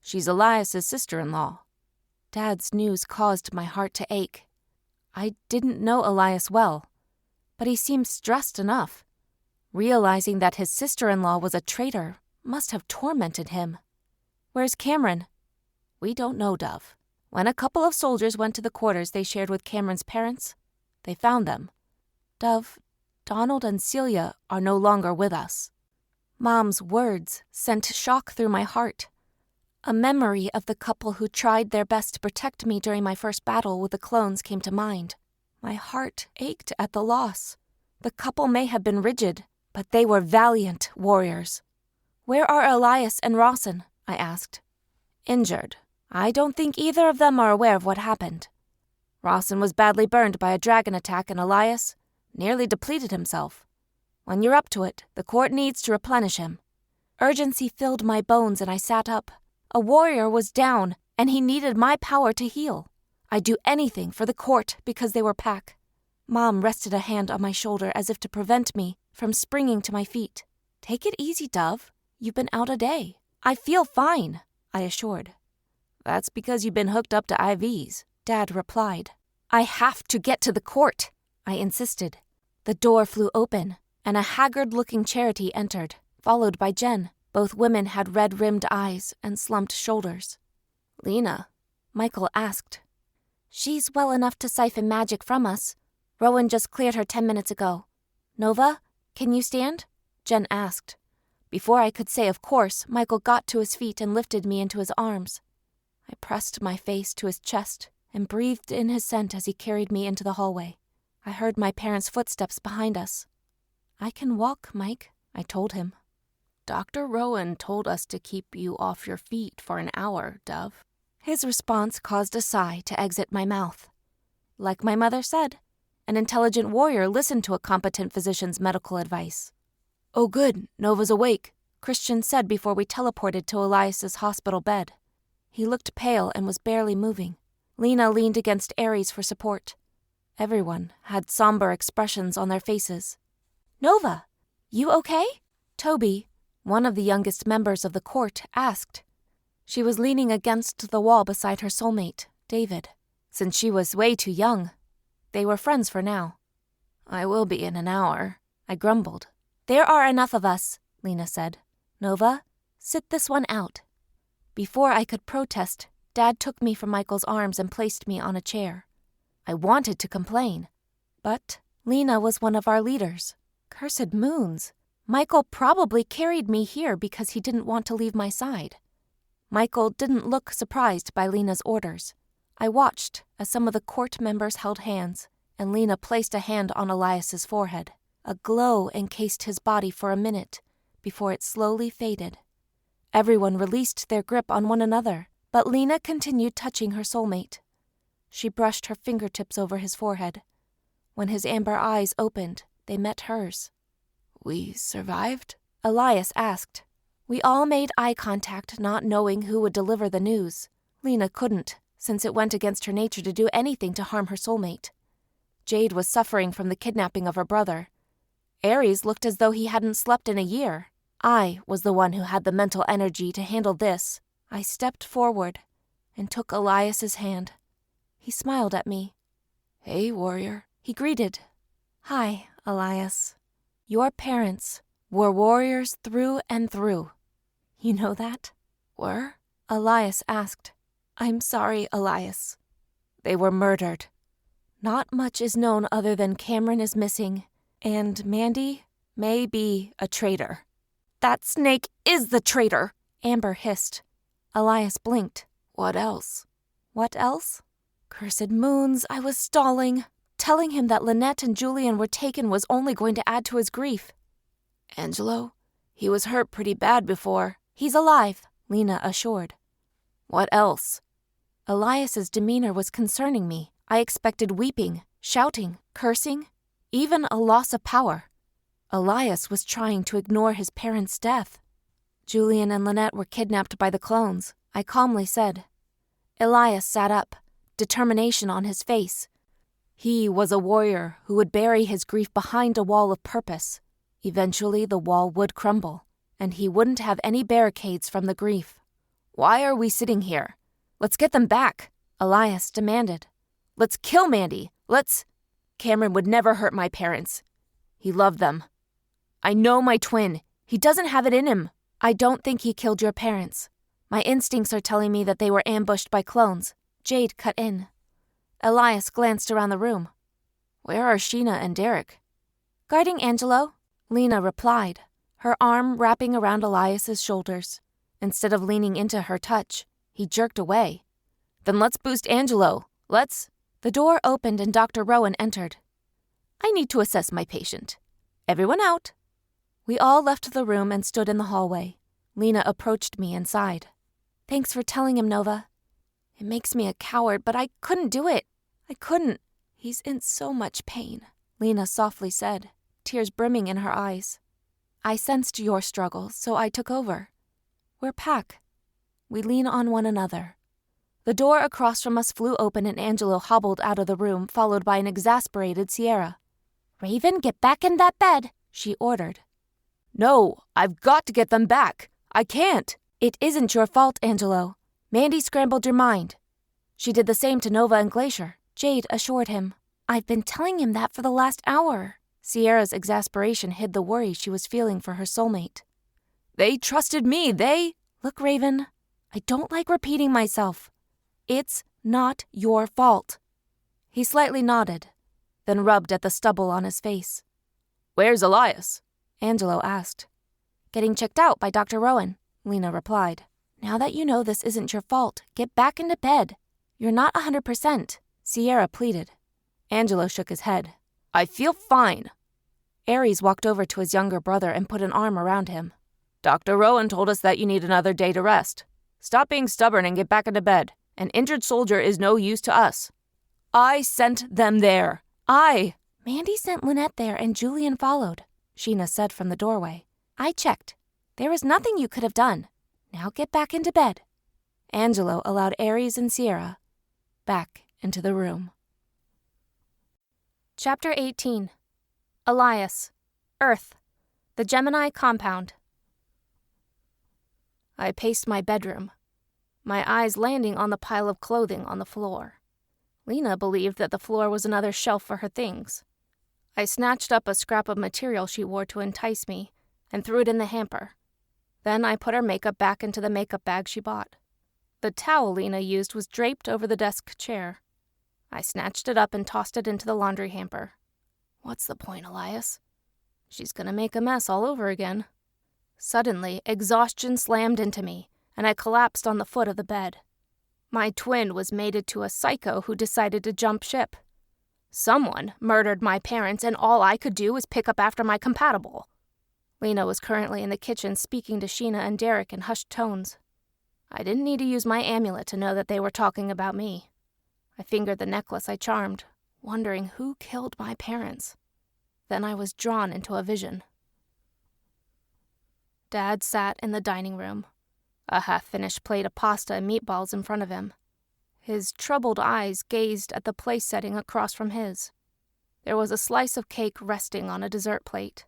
She's Elias's sister-in-law. Dad's news caused my heart to ache. I didn't know Elias well, but he seemed stressed enough. Realizing that his sister-in-law was a traitor must have tormented him. Where's Cameron? We don't know, Dove. When a couple of soldiers went to the quarters they shared with Cameron's parents, they found them. Dove, Donald and Celia are no longer with us. Mom's words sent shock through my heart. A memory of the couple who tried their best to protect me during my first battle with the clones came to mind. My heart ached at the loss. The couple may have been rigid, but they were valiant warriors. Where are Elias and Rawson? I asked. Injured. I don't think either of them are aware of what happened. Rawson was badly burned by a dragon attack, and Elias nearly depleted himself. When you're up to it, the court needs to replenish him. Urgency filled my bones and I sat up. A warrior was down, and he needed my power to heal. I'd do anything for the court because they were pack. Mom rested a hand on my shoulder as if to prevent me from springing to my feet. Take it easy, Dove. You've been out a day. I feel fine, I assured. That's because you've been hooked up to IVs, Dad replied. I have to get to the court, I insisted. The door flew open, and a haggard-looking Charity entered, followed by Jen. Both women had red-rimmed eyes and slumped shoulders. Lena, Michael asked. She's well enough to siphon magic from us. Rowan just cleared her 10 minutes ago. Nova, can you stand? Jen asked. Before I could say of course, Michael got to his feet and lifted me into his arms. I pressed my face to his chest and breathed in his scent as he carried me into the hallway. I heard my parents' footsteps behind us. I can walk, Mike, I told him. Dr. Rowan told us to keep you off your feet for an hour, Dove. His response caused a sigh to exit my mouth. Like my mother said, an intelligent warrior listened to a competent physician's medical advice. Oh good, Nova's awake, Christian said before we teleported to Elias's hospital bed. He looked pale and was barely moving. Lena leaned against Ares for support. Everyone had somber expressions on their faces. Nova, you okay? Toby, one of the youngest members of the court, asked. She was leaning against the wall beside her soulmate, David. Since she was way too young, they were friends for now. I will be in an hour, I grumbled. There are enough of us, Lena said. Nova, sit this one out. Before I could protest, Dad took me from Michael's arms and placed me on a chair. I wanted to complain, but Lena was one of our leaders. Cursed moons. Michael probably carried me here because he didn't want to leave my side. Michael didn't look surprised by Lena's orders. I watched as some of the court members held hands, and Lena placed a hand on Elias's forehead. A glow encased his body for a minute before it slowly faded. Everyone released their grip on one another, but Lena continued touching her soulmate. She brushed her fingertips over his forehead. When his amber eyes opened, they met hers. We survived? Elias asked. We all made eye contact, not knowing who would deliver the news. Lena couldn't, since it went against her nature to do anything to harm her soulmate. Jade was suffering from the kidnapping of her brother. Ares looked as though he hadn't slept in a year. I was the one who had the mental energy to handle this. I stepped forward and took Elias's hand. He smiled at me. Hey, warrior. He greeted. Hi, Elias. Your parents were warriors through and through. You know that? Were? Elias asked. I'm sorry, Elias. They were murdered. Not much is known other than Cameron is missing, and Mandy may be a traitor. That snake is the traitor, Amber hissed. Elias blinked. What else? What else? Cursed moons, I was stalling. Telling him that Lynette and Julian were taken was only going to add to his grief. Angelo? He was hurt pretty bad before. He's alive, Lena assured. What else? Elias's demeanor was concerning me. I expected weeping, shouting, cursing, even a loss of power. Elias was trying to ignore his parents' death. Julian and Lynette were kidnapped by the clones, I calmly said. Elias sat up, determination on his face. He was a warrior who would bury his grief behind a wall of purpose. Eventually the wall would crumble, and he wouldn't have any barricades from the grief. Why are we sitting here? Let's get them back, Elias demanded. Let's kill Mandy. Cameron would never hurt my parents. He loved them. I know my twin. He doesn't have it in him. I don't think he killed your parents. My instincts are telling me that they were ambushed by clones. Jade cut in. Elias glanced around the room. Where are Sheena and Derek? Guarding Angelo, Lena replied, her arm wrapping around Elias's shoulders. Instead of leaning into her touch, he jerked away. Then let's boost Angelo. The door opened and Dr. Rowan entered. I need to assess my patient. Everyone out. We all left the room and stood in the hallway. Lena approached me and sighed. Thanks for telling him, Nova. It makes me a coward, but I couldn't do it. I couldn't. He's in so much pain, Lena softly said, tears brimming in her eyes. I sensed your struggle, so I took over. We're pack. We lean on one another. The door across from us flew open and Angelo hobbled out of the room, followed by an exasperated Sierra. Raven, get back in that bed, she ordered. No, I've got to get them back. I can't. It isn't your fault, Angelo. Mandy scrambled your mind. She did the same to Nova and Glacier, Jade assured him. I've been telling him that for the last hour. Sierra's exasperation hid the worry she was feeling for her soulmate. They trusted me, Look, Raven, I don't like repeating myself. It's not your fault. He slightly nodded, then rubbed at the stubble on his face. Where's Elias? Angelo asked. Getting checked out by Dr. Rowan, Lena replied. Now that you know this isn't your fault, get back into bed. You're not 100%, Sierra pleaded. Angelo shook his head. I feel fine. Ares walked over to his younger brother and put an arm around him. Dr. Rowan told us that you need another day to rest. Stop being stubborn and get back into bed. An injured soldier is no use to us. I sent them there. Mandy sent Lynette there and Julian followed. Sheena said from the doorway. I checked. There was nothing you could have done. Now get back into bed. Angelo allowed Aries and Sierra back into the room. Chapter 18. Elias. Earth. The Gemini compound. I paced my bedroom, my eyes landing on the pile of clothing on the floor. Lena believed that the floor was another shelf for her things. I snatched up a scrap of material she wore to entice me and threw it in the hamper. Then I put her makeup back into the makeup bag she bought. The towel Lena used was draped over the desk chair. I snatched it up and tossed it into the laundry hamper. What's the point, Elias? She's gonna make a mess all over again. Suddenly, exhaustion slammed into me, and I collapsed on the foot of the bed. My twin was mated to a psycho who decided to jump ship. Someone murdered my parents, and all I could do was pick up after my compatible. Lena was currently in the kitchen speaking to Sheena and Derek in hushed tones. I didn't need to use my amulet to know that they were talking about me. I fingered the necklace I charmed, wondering who killed my parents. Then I was drawn into a vision. Dad sat in the dining room, a half-finished plate of pasta and meatballs in front of him. His troubled eyes gazed at the place setting across from his. There was a slice of cake resting on a dessert plate.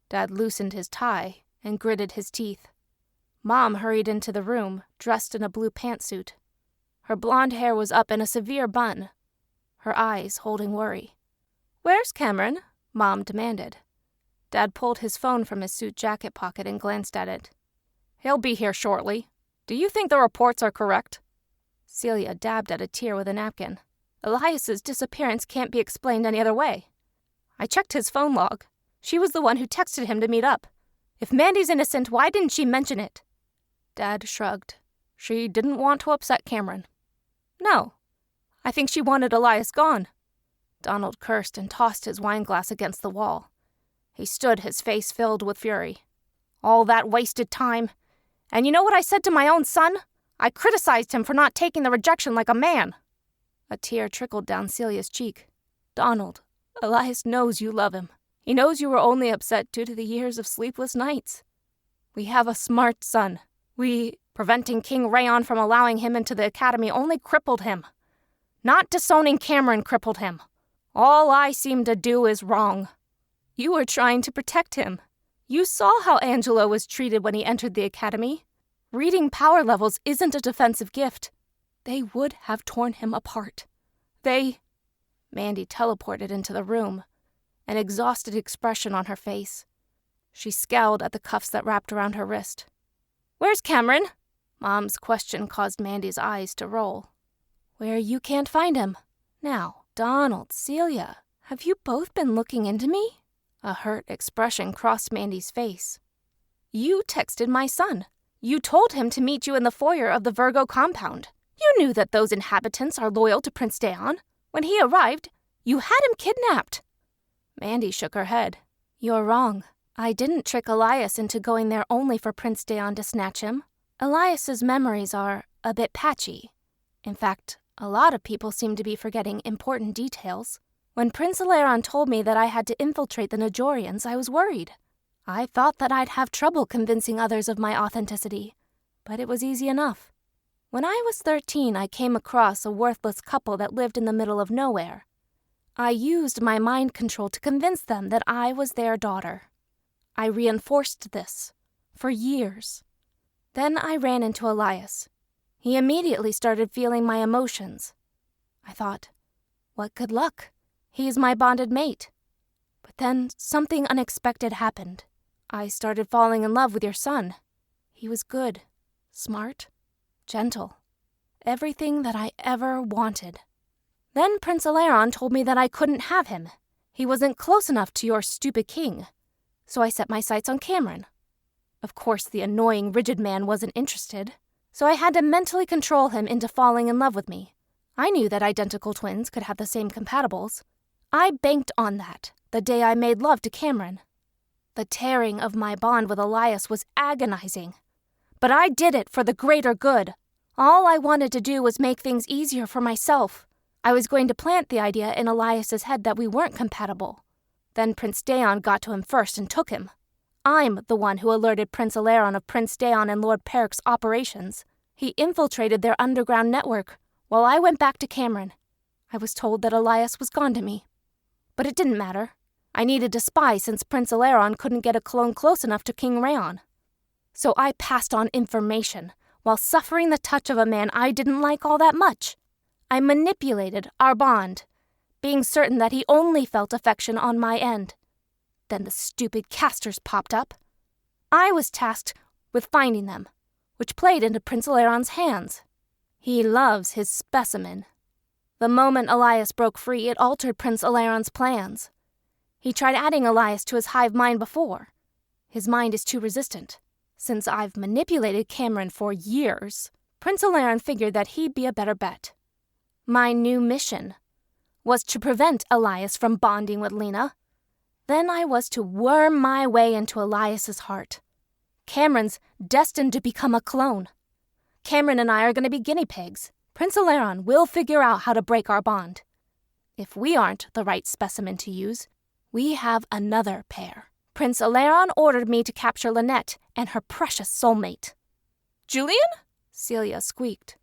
Dad loosened his tie and gritted his teeth. Mom hurried into the room, dressed in a blue pantsuit. Her blonde hair was up in a severe bun, her eyes holding worry. "Where's Cameron?" Mom demanded. Dad pulled his phone from his suit jacket pocket and glanced at it. "He'll be here shortly. Do you think the reports are correct?" Celia dabbed at a tear with a napkin. "Elias's disappearance can't be explained any other way. I checked his phone log. She was the one who texted him to meet up. If Mandy's innocent, why didn't she mention it?" Dad shrugged. "She didn't want to upset Cameron." "No. I think she wanted Elias gone." Donald cursed and tossed his wineglass against the wall. He stood, his face filled with fury. "All that wasted time. And you know what I said to my own son? I criticized him for not taking the rejection like a man." A tear trickled down Celia's cheek. "Donald, Elias knows you love him. He knows you were only upset due to the years of sleepless nights. We have a smart son. Preventing King Rayon from allowing him into the academy only crippled him. Not disowning Cameron crippled him. All I seem to do is wrong. You were trying to protect him. You saw how Angelo was treated when he entered the academy. Reading power levels isn't a defensive gift. They would have torn him apart. Mandy teleported into the room, an exhausted expression on her face. She scowled at the cuffs that wrapped around her wrist. "Where's Cameron?" Mom's question caused Mandy's eyes to roll. "Where you can't find him. Now, Donald, Celia, have you both been looking into me?" A hurt expression crossed Mandy's face. "You texted my son. You told him to meet you in the foyer of the Virgo compound. You knew that those inhabitants are loyal to Prince Daon. When he arrived, you had him kidnapped." Mandy shook her head. "You're wrong. I didn't trick Elias into going there only for Prince Daon to snatch him. Elias's memories are a bit patchy. In fact, a lot of people seem to be forgetting important details. When Prince Eleron told me that I had to infiltrate the Najorians, I was worried. I thought that I'd have trouble convincing others of my authenticity, but it was easy enough. When I was 13, I came across a worthless couple that lived in the middle of nowhere. I used my mind control to convince them that I was their daughter. I reinforced this for years. Then I ran into Elias. He immediately started feeling my emotions. I thought, what good luck? He's my bonded mate. But then something unexpected happened. I started falling in love with your son. He was good, smart, gentle. Everything that I ever wanted. Then Prince Eleron told me that I couldn't have him. He wasn't close enough to your stupid king. So I set my sights on Cameron. Of course, the annoying rigid man wasn't interested, so I had to mentally control him into falling in love with me. I knew that identical twins could have the same compatibles. I banked on that the day I made love to Cameron. The tearing of my bond with Elias was agonizing. But I did it for the greater good. All I wanted to do was make things easier for myself. I was going to plant the idea in Elias's head that we weren't compatible. Then Prince Daon got to him first and took him. I'm the one who alerted Prince Eleron of Prince Daon and Lord Peric's operations. He infiltrated their underground network while I went back to Cameron. I was told that Elias was gone to me. But it didn't matter. I needed a spy since Prince Eleron couldn't get a clone close enough to King Raon. So I passed on information while suffering the touch of a man I didn't like all that much. I manipulated our bond, being certain that he only felt affection on my end. Then the stupid casters popped up. I was tasked with finding them, which played into Prince Eleron's hands. He loves his specimen. The moment Elias broke free, it altered Prince Eleron's plans. He tried adding Elias to his hive mind before. His mind is too resistant. Since I've manipulated Cameron for years, Prince Eleron figured that he'd be a better bet. My new mission was to prevent Elias from bonding with Lena. Then I was to worm my way into Elias's heart. Cameron's destined to become a clone. Cameron and I are going to be guinea pigs. Prince Eleron will figure out how to break our bond. If we aren't the right specimen to use, we have another pair. Prince Eleron ordered me to capture Lynette and her precious soulmate. Julian? Celia squeaked.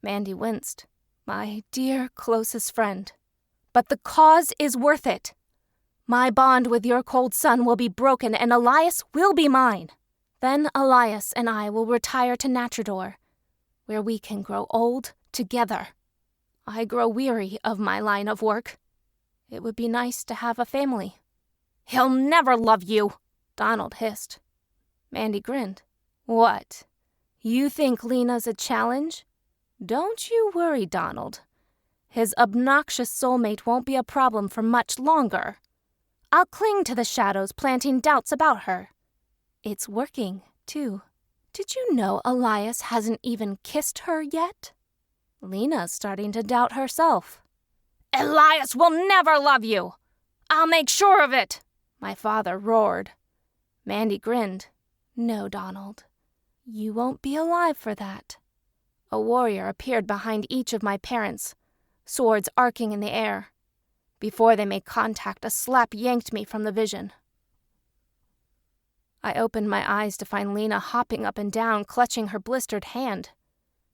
Mandy winced. My dear closest friend. But the cause is worth it. My bond with your cold son will be broken and Elias will be mine. Then Elias and I will retire to Natrador, where we can grow old together. I grow weary of my line of work. It would be nice to have a family. He'll never love you, Donald hissed. Mandy grinned. What? You think Lena's a challenge? Don't you worry, Donald. His obnoxious soulmate won't be a problem for much longer. I'll cling to the shadows, planting doubts about her. It's working, too. Did you know Elias hasn't even kissed her yet? Lena's starting to doubt herself. Elias will never love you. I'll make sure of it, my father roared. Mandy grinned. No, Donald. You won't be alive for that. A warrior appeared behind each of my parents, swords arcing in the air. Before they made contact, a slap yanked me from the vision. I opened my eyes to find Lena hopping up and down, clutching her blistered hand.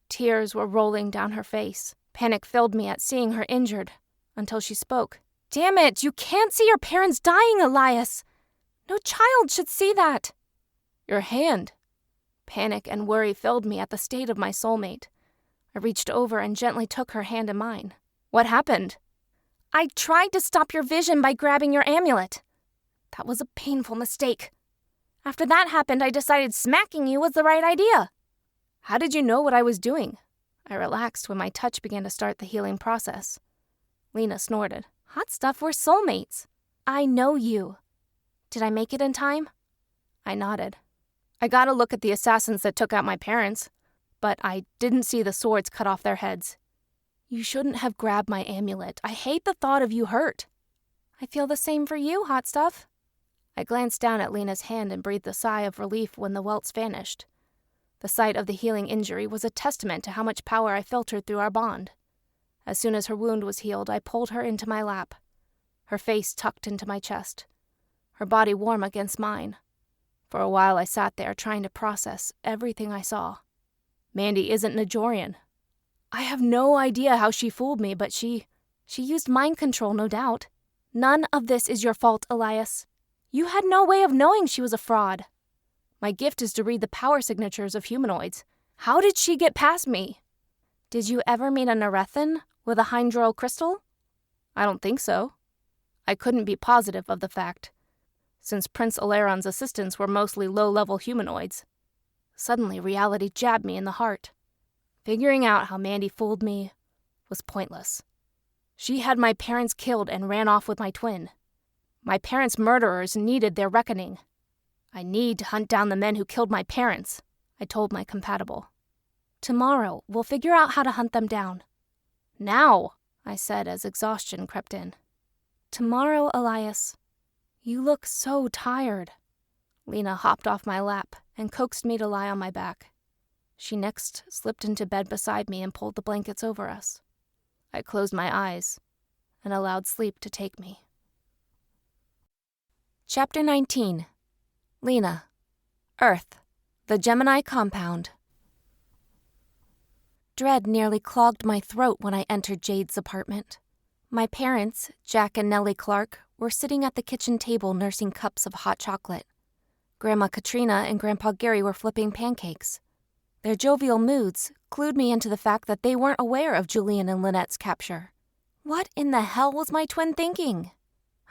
Tears were rolling down her face. Panic filled me at seeing her injured, until she spoke. Damn it, you can't see your parents dying, Elias! No child should see that! Your hand. Panic and worry filled me at the state of my soulmate. I reached over and gently took her hand in mine. What happened? I tried to stop your vision by grabbing your amulet. That was a painful mistake. After that happened, I decided smacking you was the right idea. How did you know what I was doing? I relaxed when my touch began to start the healing process. Lena snorted. Hot stuff, we're soulmates. I know you. Did I make it in time? I nodded. I got a look at the assassins that took out my parents, but I didn't see the swords cut off their heads. You shouldn't have grabbed my amulet. I hate the thought of you hurt. I feel the same for you, hot stuff. I glanced down at Lena's hand and breathed a sigh of relief when the welts vanished. The sight of the healing injury was a testament to how much power I filtered through our bond. As soon as her wound was healed, I pulled her into my lap, her face tucked into my chest, her body warm against mine. For a while I sat there trying to process everything I saw. Mandy isn't Najorian. I have no idea how she fooled me, but she used mind control, no doubt. None of this is your fault, Elias. You had no way of knowing she was a fraud. My gift is to read the power signatures of humanoids. How did she get past me? Did you ever meet a Nerethan with a Hydro crystal? I don't think so. I couldn't be positive of the fact, since Prince Eleron's assistants were mostly low-level humanoids. Suddenly, reality jabbed me in the heart. Figuring out how Mandy fooled me was pointless. She had my parents killed and ran off with my twin. My parents' murderers needed their reckoning. I need to hunt down the men who killed my parents, I told my compatible. Tomorrow, we'll figure out how to hunt them down. Now, I said as exhaustion crept in. Tomorrow, Elias. You look so tired. Lena hopped off my lap and coaxed me to lie on my back. She next slipped into bed beside me and pulled the blankets over us. I closed my eyes and allowed sleep to take me. Chapter 19. Lena. Earth. The Gemini compound. Dread nearly clogged my throat when I entered Jade's apartment. My parents, Jack and Nellie Clark, were sitting at the kitchen table nursing cups of hot chocolate. Grandma Katrina and Grandpa Gary were flipping pancakes. Their jovial moods clued me into the fact that they weren't aware of Julian and Lynette's capture. What in the hell was my twin thinking?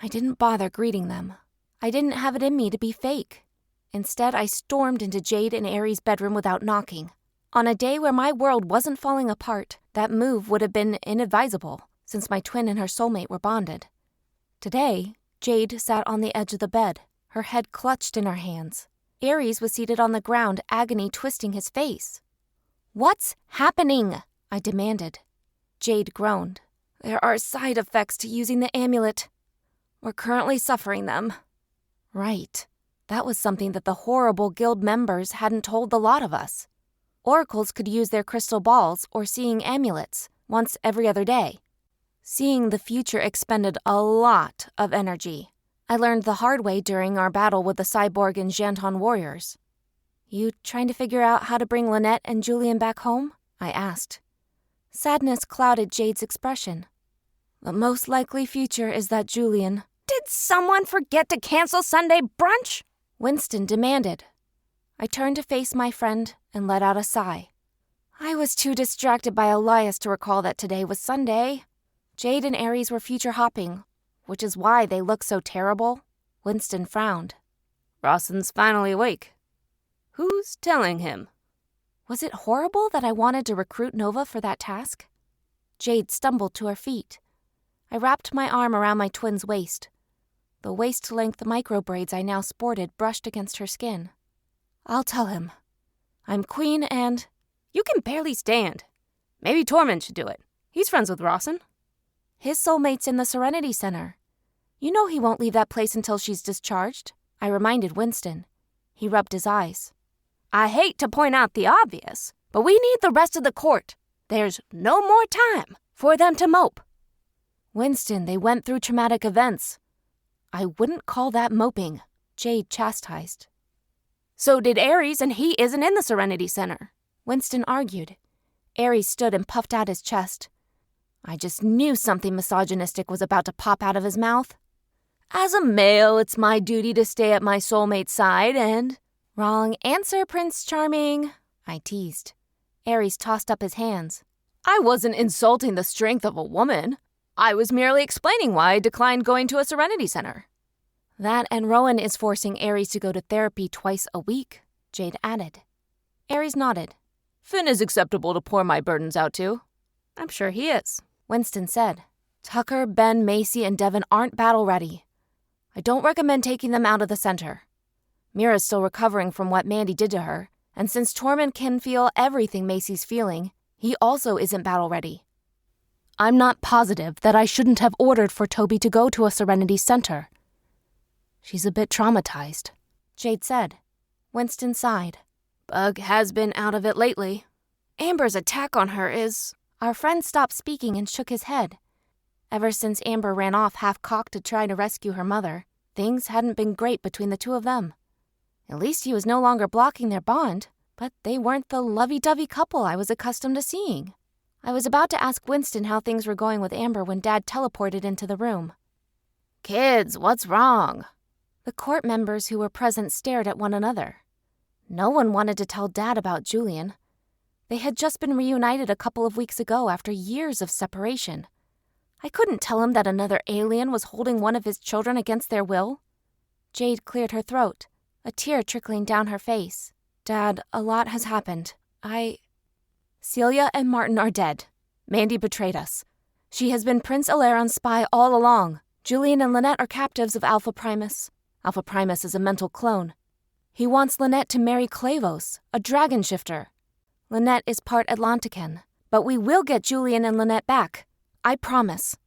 I didn't bother greeting them. I didn't have it in me to be fake. Instead, I stormed into Jade and Aries' bedroom without knocking. On a day where my world wasn't falling apart, that move would have been inadvisable, since my twin and her soulmate were bonded. Today, Jade sat on the edge of the bed, her head clutched in her hands. Aries was seated on the ground, agony twisting his face. "What's happening?" I demanded. Jade groaned. "There are side effects to using the amulet. We're currently suffering them." Right. That was something that the horrible guild members hadn't told the lot of us. Oracles could use their crystal balls or seeing amulets once every other day. Seeing the future expended a lot of energy. I learned the hard way during our battle with the cyborg and Janton warriors. "You trying to figure out how to bring Lynette and Julian back home?" I asked. Sadness clouded Jade's expression. "The most likely future is that Julian—" Did someone forget to cancel Sunday brunch? Winston demanded. I turned to face my friend and let out a sigh. I was too distracted by Elias to recall that today was Sunday. Jade and Aries were future hopping, which is why they look so terrible. Winston frowned. Rawson's finally awake. Who's telling him? Was it horrible that I wanted to recruit Nova for that task? Jade stumbled to her feet. I wrapped my arm around my twin's waist. The waist-length micro-braids I now sported brushed against her skin. "I'll tell him. I'm queen and—" You can barely stand. Maybe Torment should do it. He's friends with Rawson. His soulmate's in the Serenity Center. You know he won't leave that place until she's discharged, I reminded Winston. He rubbed his eyes. I hate to point out the obvious, but we need the rest of the court. There's no more time for them to mope. Winston, they went through traumatic events. I wouldn't call that moping, Jade chastised. So did Aries, and he isn't in the Serenity Center. Winston argued. Aries stood and puffed out his chest. I just knew something misogynistic was about to pop out of his mouth. As a male, it's my duty to stay at my soulmate's side and— Wrong answer, Prince Charming, I teased. Aries tossed up his hands. I wasn't insulting the strength of a woman. I was merely explaining why I declined going to a Serenity Center. That and Rowan is forcing Aries to go to therapy twice a week, Jade added. Aries nodded. Finn is acceptable to pour my burdens out to. I'm sure he is, Winston said. Tucker, Ben, Macy, and Devin aren't battle-ready. I don't recommend taking them out of the center. Mira's still recovering from what Mandy did to her, and since Torment can feel everything Macy's feeling, he also isn't battle-ready. I'm not positive that I shouldn't have ordered for Toby to go to a Serenity Center. She's a bit traumatized, Jade said. Winston sighed. Bug has been out of it lately. Amber's attack on her is— Our friend stopped speaking and shook his head. Ever since Amber ran off half-cocked to try to rescue her mother, things hadn't been great between the two of them. At least he was no longer blocking their bond, but they weren't the lovey-dovey couple I was accustomed to seeing. I was about to ask Winston how things were going with Amber when Dad teleported into the room. Kids, what's wrong? The court members who were present stared at one another. No one wanted to tell Dad about Julian. They had just been reunited a couple of weeks ago after years of separation. I couldn't tell him that another alien was holding one of his children against their will. Jade cleared her throat, a tear trickling down her face. Dad, a lot has happened. Celia and Martin are dead. Mandy betrayed us. She has been Prince Eleron's spy all along. Julian and Lynette are captives of Alpha Primus. Alpha Primus is a mental clone. He wants Lynette to marry Clavos, a dragon shifter. Lynette is part Atlantican, but we will get Julian and Lynette back. I promise.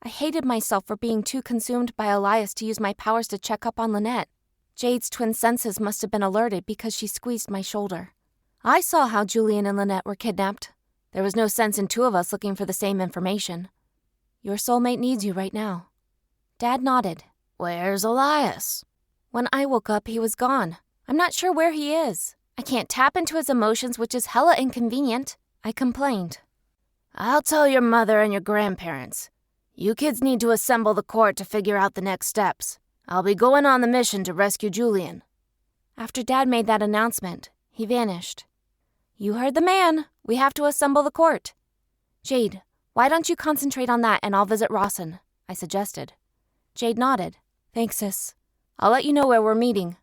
I hated myself for being too consumed by Elias to use my powers to check up on Lynette. Jade's twin senses must have been alerted because she squeezed my shoulder. I saw how Julian and Lynette were kidnapped. There was no sense in two of us looking for the same information. Your soulmate needs you right now. Dad nodded. Where's Elias? When I woke up, he was gone. I'm not sure where he is. I can't tap into his emotions, which is hella inconvenient. I complained. I'll tell your mother and your grandparents. You kids need to assemble the court to figure out the next steps. I'll be going on the mission to rescue Julian. After Dad made that announcement, he vanished. You heard the man. We have to assemble the court. Jade, why don't you concentrate on that and I'll visit Rawson, I suggested. Jade nodded. Thanks, sis. I'll let you know where we're meeting.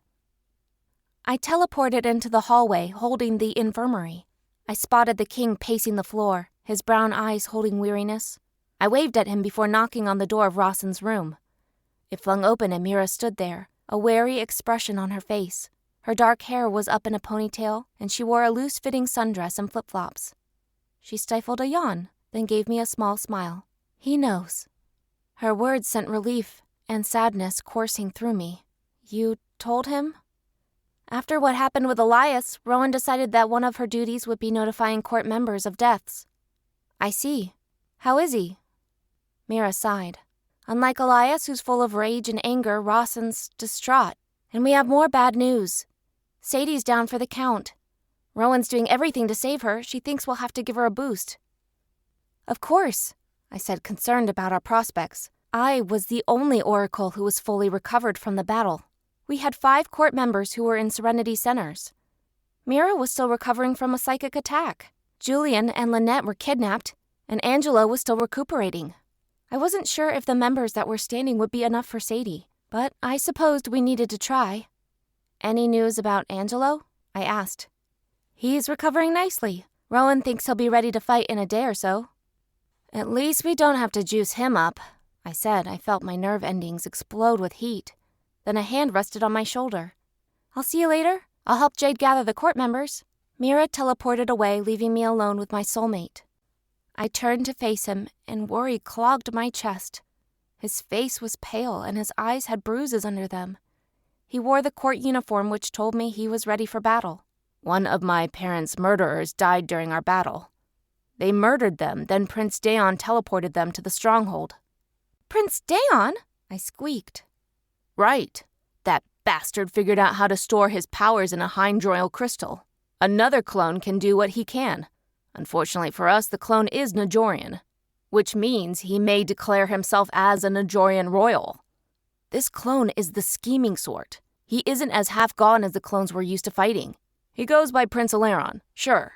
I teleported into the hallway, holding the infirmary. I spotted the king pacing the floor, his brown eyes holding weariness. I waved at him before knocking on the door of Rawson's room. It flung open and Mira stood there, a wary expression on her face. Her dark hair was up in a ponytail, and she wore a loose-fitting sundress and flip-flops. She stifled a yawn, then gave me a small smile. He knows. Her words sent relief and sadness coursing through me. You told him? After what happened with Elias, Rowan decided that one of her duties would be notifying court members of deaths. I see. How is he? Mira sighed. Unlike Elias, who's full of rage and anger, Rawson's distraught. And we have more bad news. Sadie's down for the count. Rowan's doing everything to save her. She thinks we'll have to give her a boost. Of course, I said, concerned about our prospects. I was the only Oracle who was fully recovered from the battle. We had 5 court members who were in Serenity centers. Mira was still recovering from a psychic attack. Julian and Lynette were kidnapped, and Angelo was still recuperating. I wasn't sure if the members that were standing would be enough for Sadie, but I supposed we needed to try. Any news about Angelo? I asked. He's recovering nicely. Rowan thinks he'll be ready to fight in a day or so. At least we don't have to juice him up, I said. I felt my nerve endings explode with heat. Then a hand rested on my shoulder. I'll see you later. I'll help Jade gather the court members. Mira teleported away, leaving me alone with my soulmate. I turned to face him, and worry clogged my chest. His face was pale, and his eyes had bruises under them. He wore the court uniform, which told me he was ready for battle. One of my parents' murderers died during our battle. They murdered them, then Prince Daon teleported them to the stronghold. Prince Daon? I squeaked. Right. That bastard figured out how to store his powers in a hydroil crystal. Another clone can do what he can. Unfortunately for us, the clone is Najorian, which means he may declare himself as a Najorian royal. This clone is the scheming sort. He isn't as half-gone as the clones we're used to fighting. He goes by Prince Eleron, sure.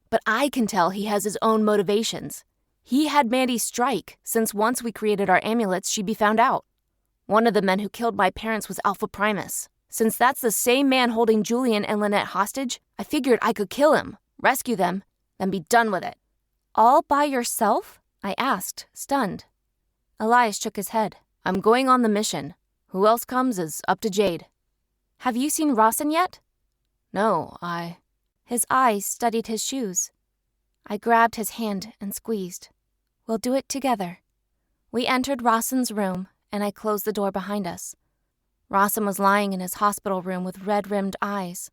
But I can tell he has his own motivations. He had Mandy strike, since once we created our amulets, she'd be found out. One of the men who killed my parents was Alpha Primus. Since that's the same man holding Julian and Lynette hostage, I figured I could kill him, rescue them, then be done with it. All by yourself? I asked, stunned. Elias shook his head. I'm going on the mission. Who else comes is up to Jade. Have you seen Rawson yet? No, His eyes studied his shoes. I grabbed his hand and squeezed. We'll do it together. We entered Rawson's room, and I closed the door behind us. Rawson was lying in his hospital room with red-rimmed eyes.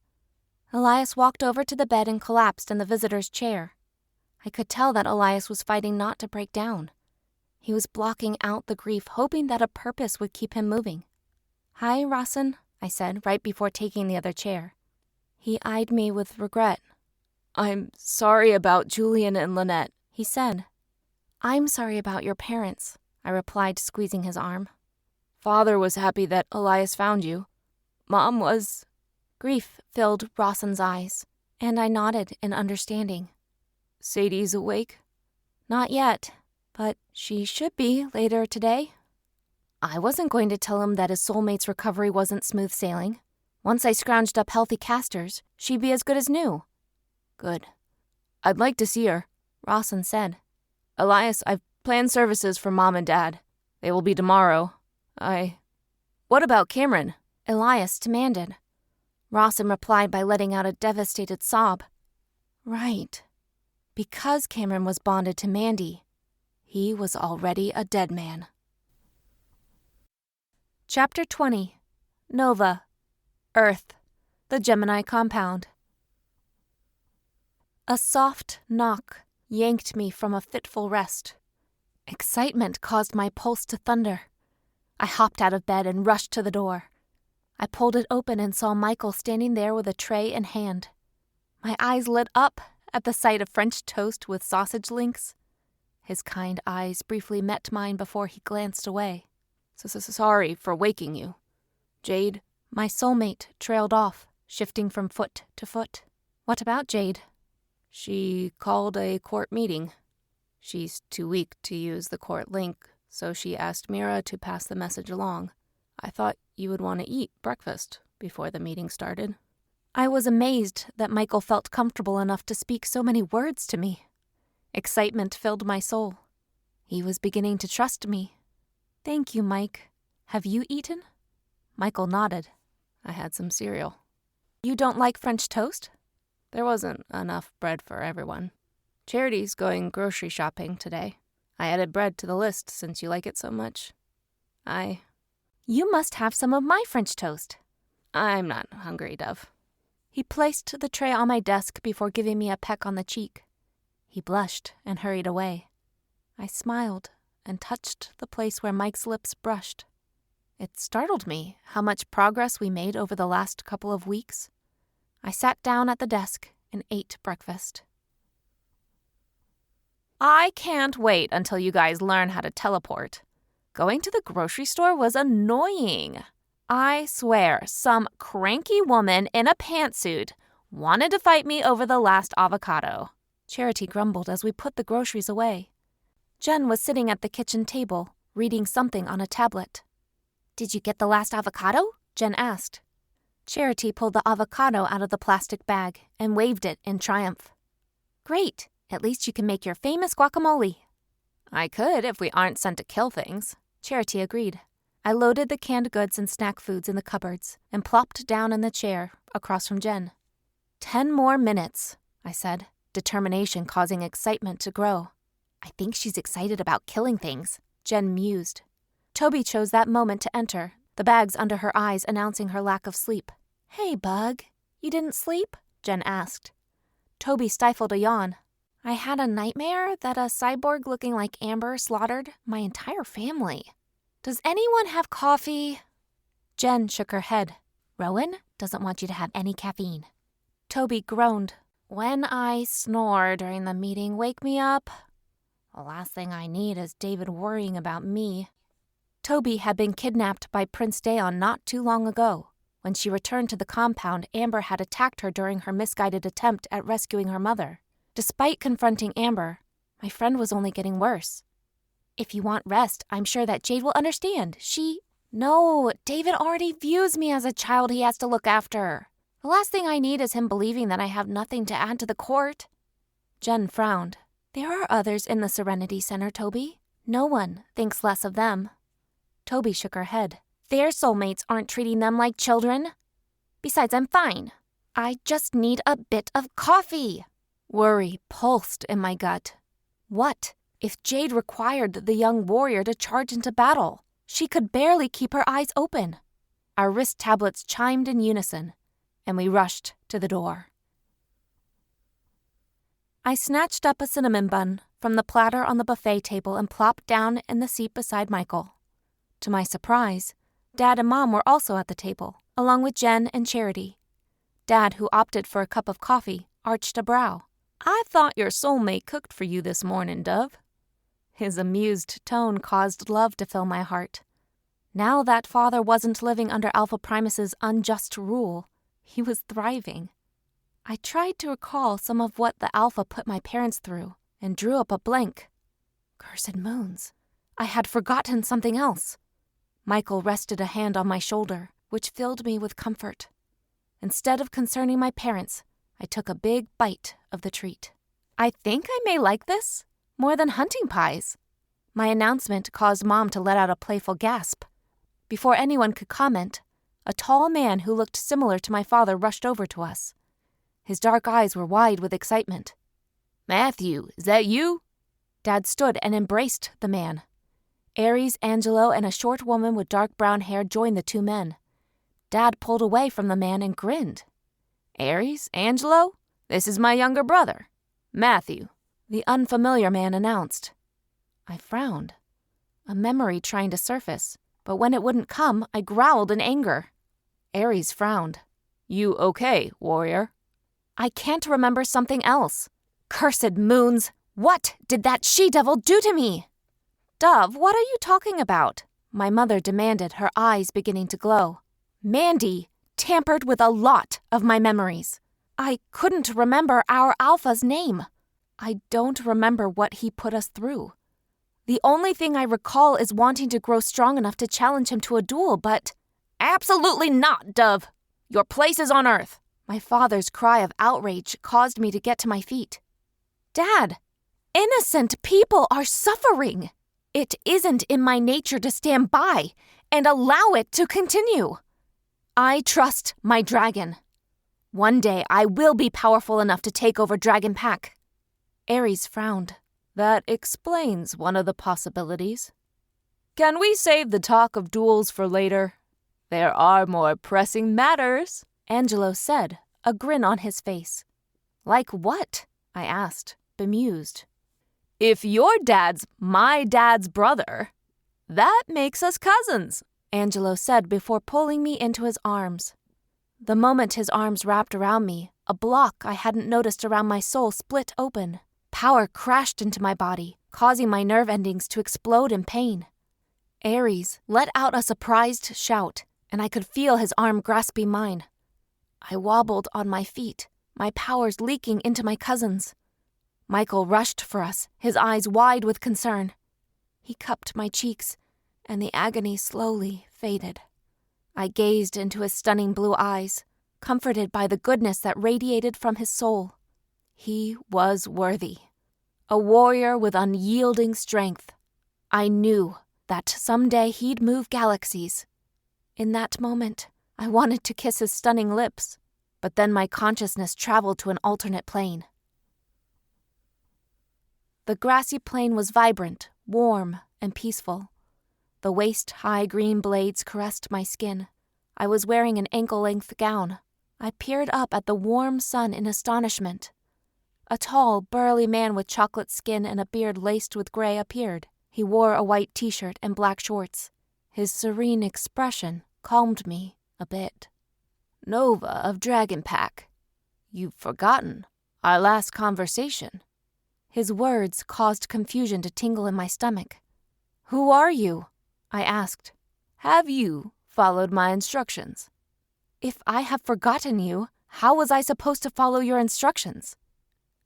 Elias walked over to the bed and collapsed in the visitor's chair. I could tell that Elias was fighting not to break down. He was blocking out the grief, hoping that a purpose would keep him moving. Hi, Rawson, I said, right before taking the other chair. He eyed me with regret. I'm sorry about Julian and Lynette, he said. I'm sorry about your parents, I replied, squeezing his arm. Father was happy that Elias found you. Mom was... Grief filled Rawson's eyes, and I nodded in understanding. Sadie's awake? Not yet, but she should be later today. I wasn't going to tell him that his soulmate's recovery wasn't smooth sailing. Once I scrounged up healthy casters, she'd be as good as new. Good. I'd like to see her, Rawson said. Elias, I've planned services for Mom and Dad. They will be tomorrow. What about Cameron? Elias demanded. Rawson replied by letting out a devastated sob. Right. Because Cameron was bonded to Mandy, he was already a dead man. Chapter 20. Nova. Earth. The Gemini compound. A soft knock yanked me from a fitful rest. Excitement caused my pulse to thunder. I hopped out of bed and rushed to the door. I pulled it open and saw Michael standing there with a tray in hand. My eyes lit up at the sight of French toast with sausage links. His kind eyes briefly met mine before he glanced away. Sorry for waking you. Jade? My soulmate trailed off, shifting from foot to foot. What about Jade? She called a court meeting. She's too weak to use the court link, so she asked Mira to pass the message along. I thought you would want to eat breakfast before the meeting started. I was amazed that Michael felt comfortable enough to speak so many words to me. Excitement filled my soul. He was beginning to trust me. Thank you, Mike. Have you eaten? Michael nodded. I had some cereal. You don't like French toast? There wasn't enough bread for everyone. Charity's going grocery shopping today. I added bread to the list since you like it so much. You must have some of my French toast. I'm not hungry, Dove. He placed the tray on my desk before giving me a peck on the cheek. He blushed and hurried away. I smiled and touched the place where Mike's lips brushed. It startled me how much progress we made over the last couple of weeks. I sat down at the desk and ate breakfast. I can't wait until you guys learn how to teleport. Going to the grocery store was annoying. I swear, some cranky woman in a pantsuit wanted to fight me over the last avocado. Charity grumbled as we put the groceries away. Jen was sitting at the kitchen table, reading something on a tablet. Did you get the last avocado? Jen asked. Charity pulled the avocado out of the plastic bag and waved it in triumph. Great! At least you can make your famous guacamole. I could if we aren't sent to kill things. Charity agreed. I loaded the canned goods and snack foods in the cupboards and plopped down in the chair across from Jen. 10 more minutes, I said, determination causing excitement to grow. I think she's excited about killing things, Jen mused. Toby chose that moment to enter, the bags under her eyes announcing her lack of sleep. Hey, Bug, you didn't sleep? Jen asked. Toby stifled a yawn. I had a nightmare that a cyborg looking like Amber slaughtered my entire family. Does anyone have coffee? Jen shook her head. Rowan doesn't want you to have any caffeine. Toby groaned. When I snore during the meeting, wake me up. The last thing I need is David worrying about me. Toby had been kidnapped by Prince Daon not too long ago. When she returned to the compound, Amber had attacked her during her misguided attempt at rescuing her mother. Despite confronting Amber, my friend was only getting worse. If you want rest, I'm sure that Jade will understand. No, David already views me as a child he has to look after. The last thing I need is him believing that I have nothing to add to the court. Jen frowned. There are others in the Serenity Center, Toby. No one thinks less of them. Toby shook her head. Their soulmates aren't treating them like children. Besides, I'm fine. I just need a bit of coffee. Worry pulsed in my gut. What if Jade required the young warrior to charge into battle? She could barely keep her eyes open. Our wrist tablets chimed in unison, and we rushed to the door. I snatched up a cinnamon bun from the platter on the buffet table and plopped down in the seat beside Michael. To my surprise, Dad and Mom were also at the table, along with Jen and Charity. Dad, who opted for a cup of coffee, arched a brow. I thought your soulmate cooked for you this morning, Dove. His amused tone caused love to fill my heart. Now that father wasn't living under Alpha Primus's unjust rule, he was thriving. I tried to recall some of what the Alpha put my parents through and drew up a blank. Cursed moons. I had forgotten something else. Michael rested a hand on my shoulder, which filled me with comfort. Instead of concerning my parents, I took a big bite of the treat. I think I may like this more than hunting pies. My announcement caused Mom to let out a playful gasp. Before anyone could comment, a tall man who looked similar to my father rushed over to us. His dark eyes were wide with excitement. Matthew, is that you? Dad stood and embraced the man. Aries, Angelo, and a short woman with dark brown hair joined the two men. Dad pulled away from the man and grinned. Aries, Angelo, this is my younger brother, Matthew, the unfamiliar man announced. I frowned, a memory trying to surface, But when it wouldn't come, I growled in anger. Ares frowned. You okay, warrior? I can't remember something else. Cursed moons! What did that she-devil do to me? Dove, what are you talking about? My mother demanded, her eyes beginning to glow. Mandy tampered with a lot of my memories. I couldn't remember our alpha's name. I don't remember what he put us through. The only thing I recall is wanting to grow strong enough to challenge him to a duel, but... Absolutely not, Dove! Your place is on Earth! My father's cry of outrage caused me to get to my feet. Dad, innocent people are suffering. It isn't in my nature to stand by and allow it to continue. I trust my dragon. One day I will be powerful enough to take over Dragon Pack. Ares frowned. That explains one of the possibilities. Can we save the talk of duels for later? There are more pressing matters, Angelo said, a grin on his face. Like what? I asked, bemused. If your dad's my dad's brother, that makes us cousins, Angelo said before pulling me into his arms. The moment his arms wrapped around me, a block I hadn't noticed around my soul split open. Power crashed into my body, causing my nerve endings to explode in pain. Ares let out a surprised shout, and I could feel his arm grasping mine. I wobbled on my feet, my powers leaking into my cousins. Michael rushed for us, his eyes wide with concern. He cupped my cheeks, and the agony slowly faded. I gazed into his stunning blue eyes, comforted by the goodness that radiated from his soul. He was worthy. A warrior with unyielding strength. I knew that someday he'd move galaxies. In that moment, I wanted to kiss his stunning lips, but then my consciousness traveled to an alternate plane. The grassy plain was vibrant, warm, and peaceful. The waist-high green blades caressed my skin. I was wearing an ankle-length gown. I peered up at the warm sun in astonishment. A tall, burly man with chocolate skin and a beard laced with gray appeared. He wore a white t-shirt and black shorts. His serene expression calmed me a bit. Nova of Dragon Pack, you've forgotten our last conversation. His words caused confusion to tingle in my stomach. Who are you? I asked. Have you followed my instructions? If I have forgotten you, how was I supposed to follow your instructions?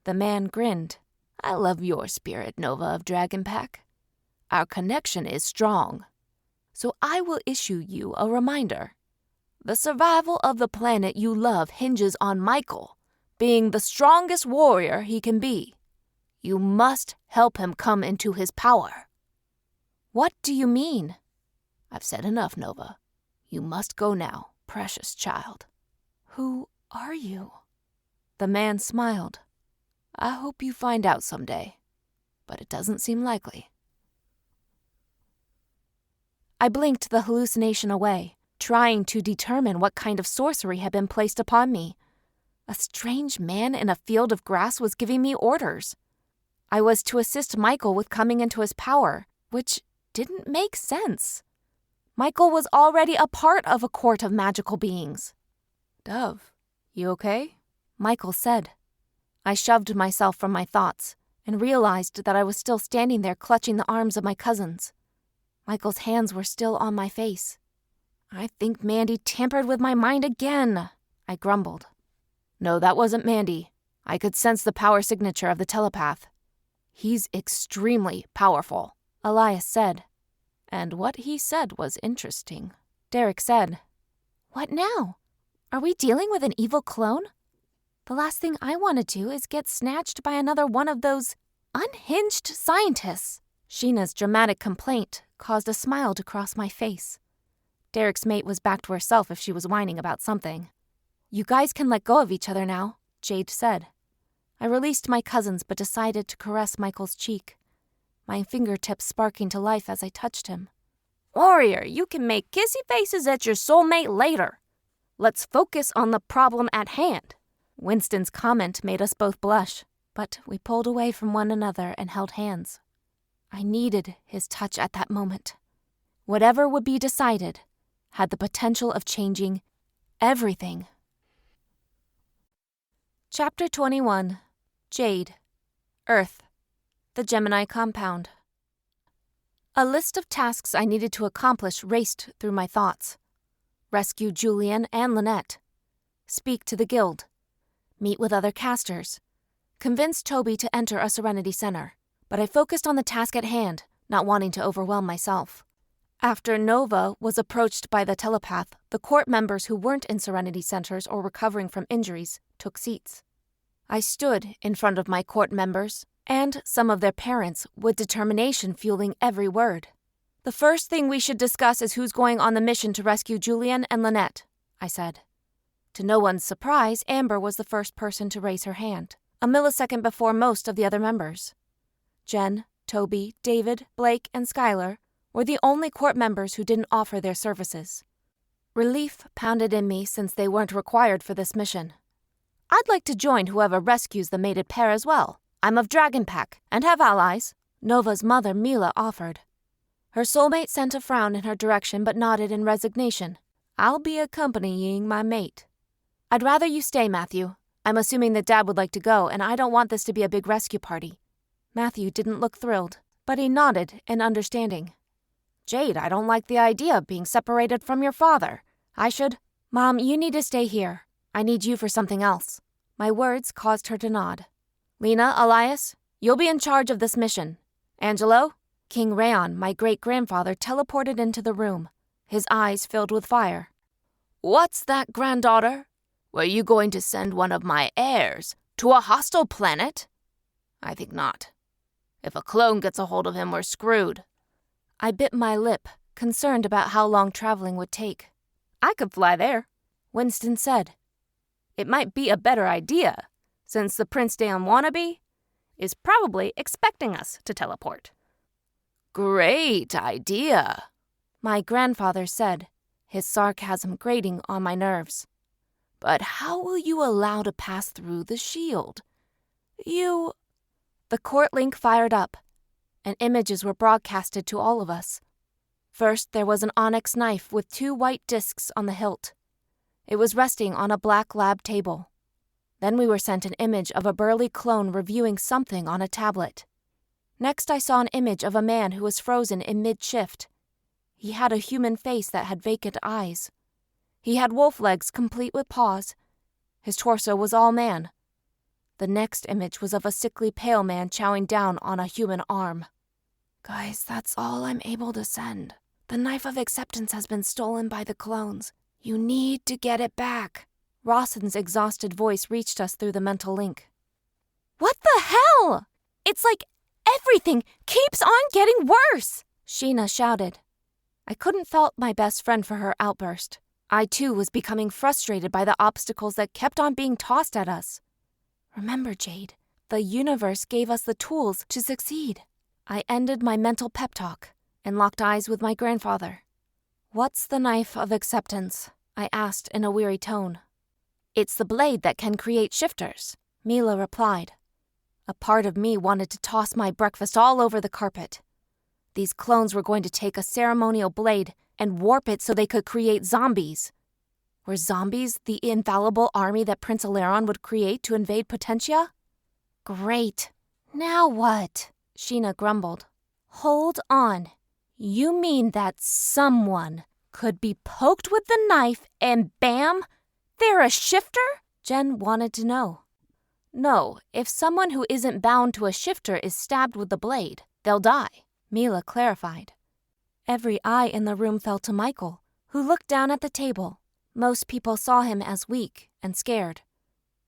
The man grinned. I love your spirit, Nova of Dragon Pack. Our connection is strong. So I will issue you a reminder. The survival of the planet you love hinges on Michael being the strongest warrior he can be. You must help him come into his power. What do you mean? I've said enough, Nova. You must go now, precious child. Who are you? The man smiled. I hope you find out someday, but it doesn't seem likely. I blinked the hallucination away, trying to determine what kind of sorcery had been placed upon me. A strange man in a field of grass was giving me orders. I was to assist Michael with coming into his power, which didn't make sense. Michael was already a part of a court of magical beings. Dove, you okay? Michael said. I shoved myself from my thoughts and realized that I was still standing there clutching the arms of my cousins. Michael's hands were still on my face. I think Mandy tampered with my mind again, I grumbled. No, that wasn't Mandy. I could sense the power signature of the telepath. He's extremely powerful, Elias said. And what he said was interesting. Derek said, What now? Are we dealing with an evil clone? The last thing I want to do is get snatched by another one of those unhinged scientists. Sheena's dramatic complaint caused a smile to cross my face. Derek's mate was back to herself if she was whining about something. You guys can let go of each other now, Jade said. I released my cousins but decided to caress Michael's cheek, my fingertips sparking to life as I touched him. Warrior, you can make kissy faces at your soulmate later. Let's focus on the problem at hand. Winston's comment made us both blush, but we pulled away from one another and held hands. I needed his touch at that moment. Whatever would be decided had the potential of changing everything. Chapter 21. Jade. Earth. The Gemini compound. A list of tasks I needed to accomplish raced through my thoughts. Rescue Julian and Lynette. Speak to the guild. Meet with other casters. Convince Toby to enter a Serenity Center. But I focused on the task at hand, not wanting to overwhelm myself. After Nova was approached by the telepath, the court members who weren't in Serenity Centers or recovering from injuries took seats. I stood in front of my court members and some of their parents with determination fueling every word. The first thing we should discuss is who's going on the mission to rescue Julian and Lynette, I said. To no one's surprise, Amber was the first person to raise her hand, a millisecond before most of the other members. Jen, Toby, David, Blake, and Skylar were the only court members who didn't offer their services. Relief pounded in me since they weren't required for this mission. I'd like to join whoever rescues the mated pair as well. I'm of Dragon Pack and have allies, Nova's mother Mila offered. Her soulmate sent a frown in her direction but nodded in resignation. I'll be accompanying my mate. I'd rather you stay, Matthew. I'm assuming that Dad would like to go, and I don't want this to be a big rescue party. Matthew didn't look thrilled, but he nodded in understanding. Jade, I don't like the idea of being separated from your father. Mom, you need to stay here. I need you for something else. My words caused her to nod. Lena, Elias, you'll be in charge of this mission. Angelo? King Rayon, my great-grandfather, teleported into the room, his eyes filled with fire. What's that, granddaughter? Were you going to send one of my heirs to a hostile planet? I think not. If a clone gets a hold of him, we're screwed. I bit my lip, concerned about how long traveling would take. I could fly there, Winston said. It might be a better idea, since the Prince Eleron wannabe is probably expecting us to teleport. Great idea, my grandfather said, his sarcasm grating on my nerves. But how will you allow to pass through the shield? The court link fired up, and images were broadcasted to all of us. First, there was an onyx knife with 2 white discs on the hilt. It was resting on a black lab table. Then we were sent an image of a burly clone reviewing something on a tablet. Next, I saw an image of a man who was frozen in mid-shift. He had a human face that had vacant eyes. He had wolf legs complete with paws. His torso was all man. The next image was of a sickly pale man chowing down on a human arm. Guys, that's all I'm able to send. The knife of acceptance has been stolen by the clones. You need to get it back. Rawson's exhausted voice reached us through the mental link. What the hell? It's like everything keeps on getting worse, Sheena shouted. I couldn't fault my best friend for her outburst. I too was becoming frustrated by the obstacles that kept on being tossed at us. Remember, Jade, the universe gave us the tools to succeed. I ended my mental pep talk and locked eyes with my grandfather. What's the knife of acceptance? I asked in a weary tone. It's the blade that can create shifters, Mila replied. A part of me wanted to toss my breakfast all over the carpet. These clones were going to take a ceremonial blade and warp it so they could create zombies. Were zombies the infallible army that Prince Eleron would create to invade Potentia? Great. Now what? Sheena grumbled. Hold on. You mean that someone could be poked with the knife and bam, they're a shifter? Jen wanted to know. No, if someone who isn't bound to a shifter is stabbed with the blade, they'll die, Mila clarified. Every eye in the room fell to Michael, who looked down at the table. Most people saw him as weak and scared,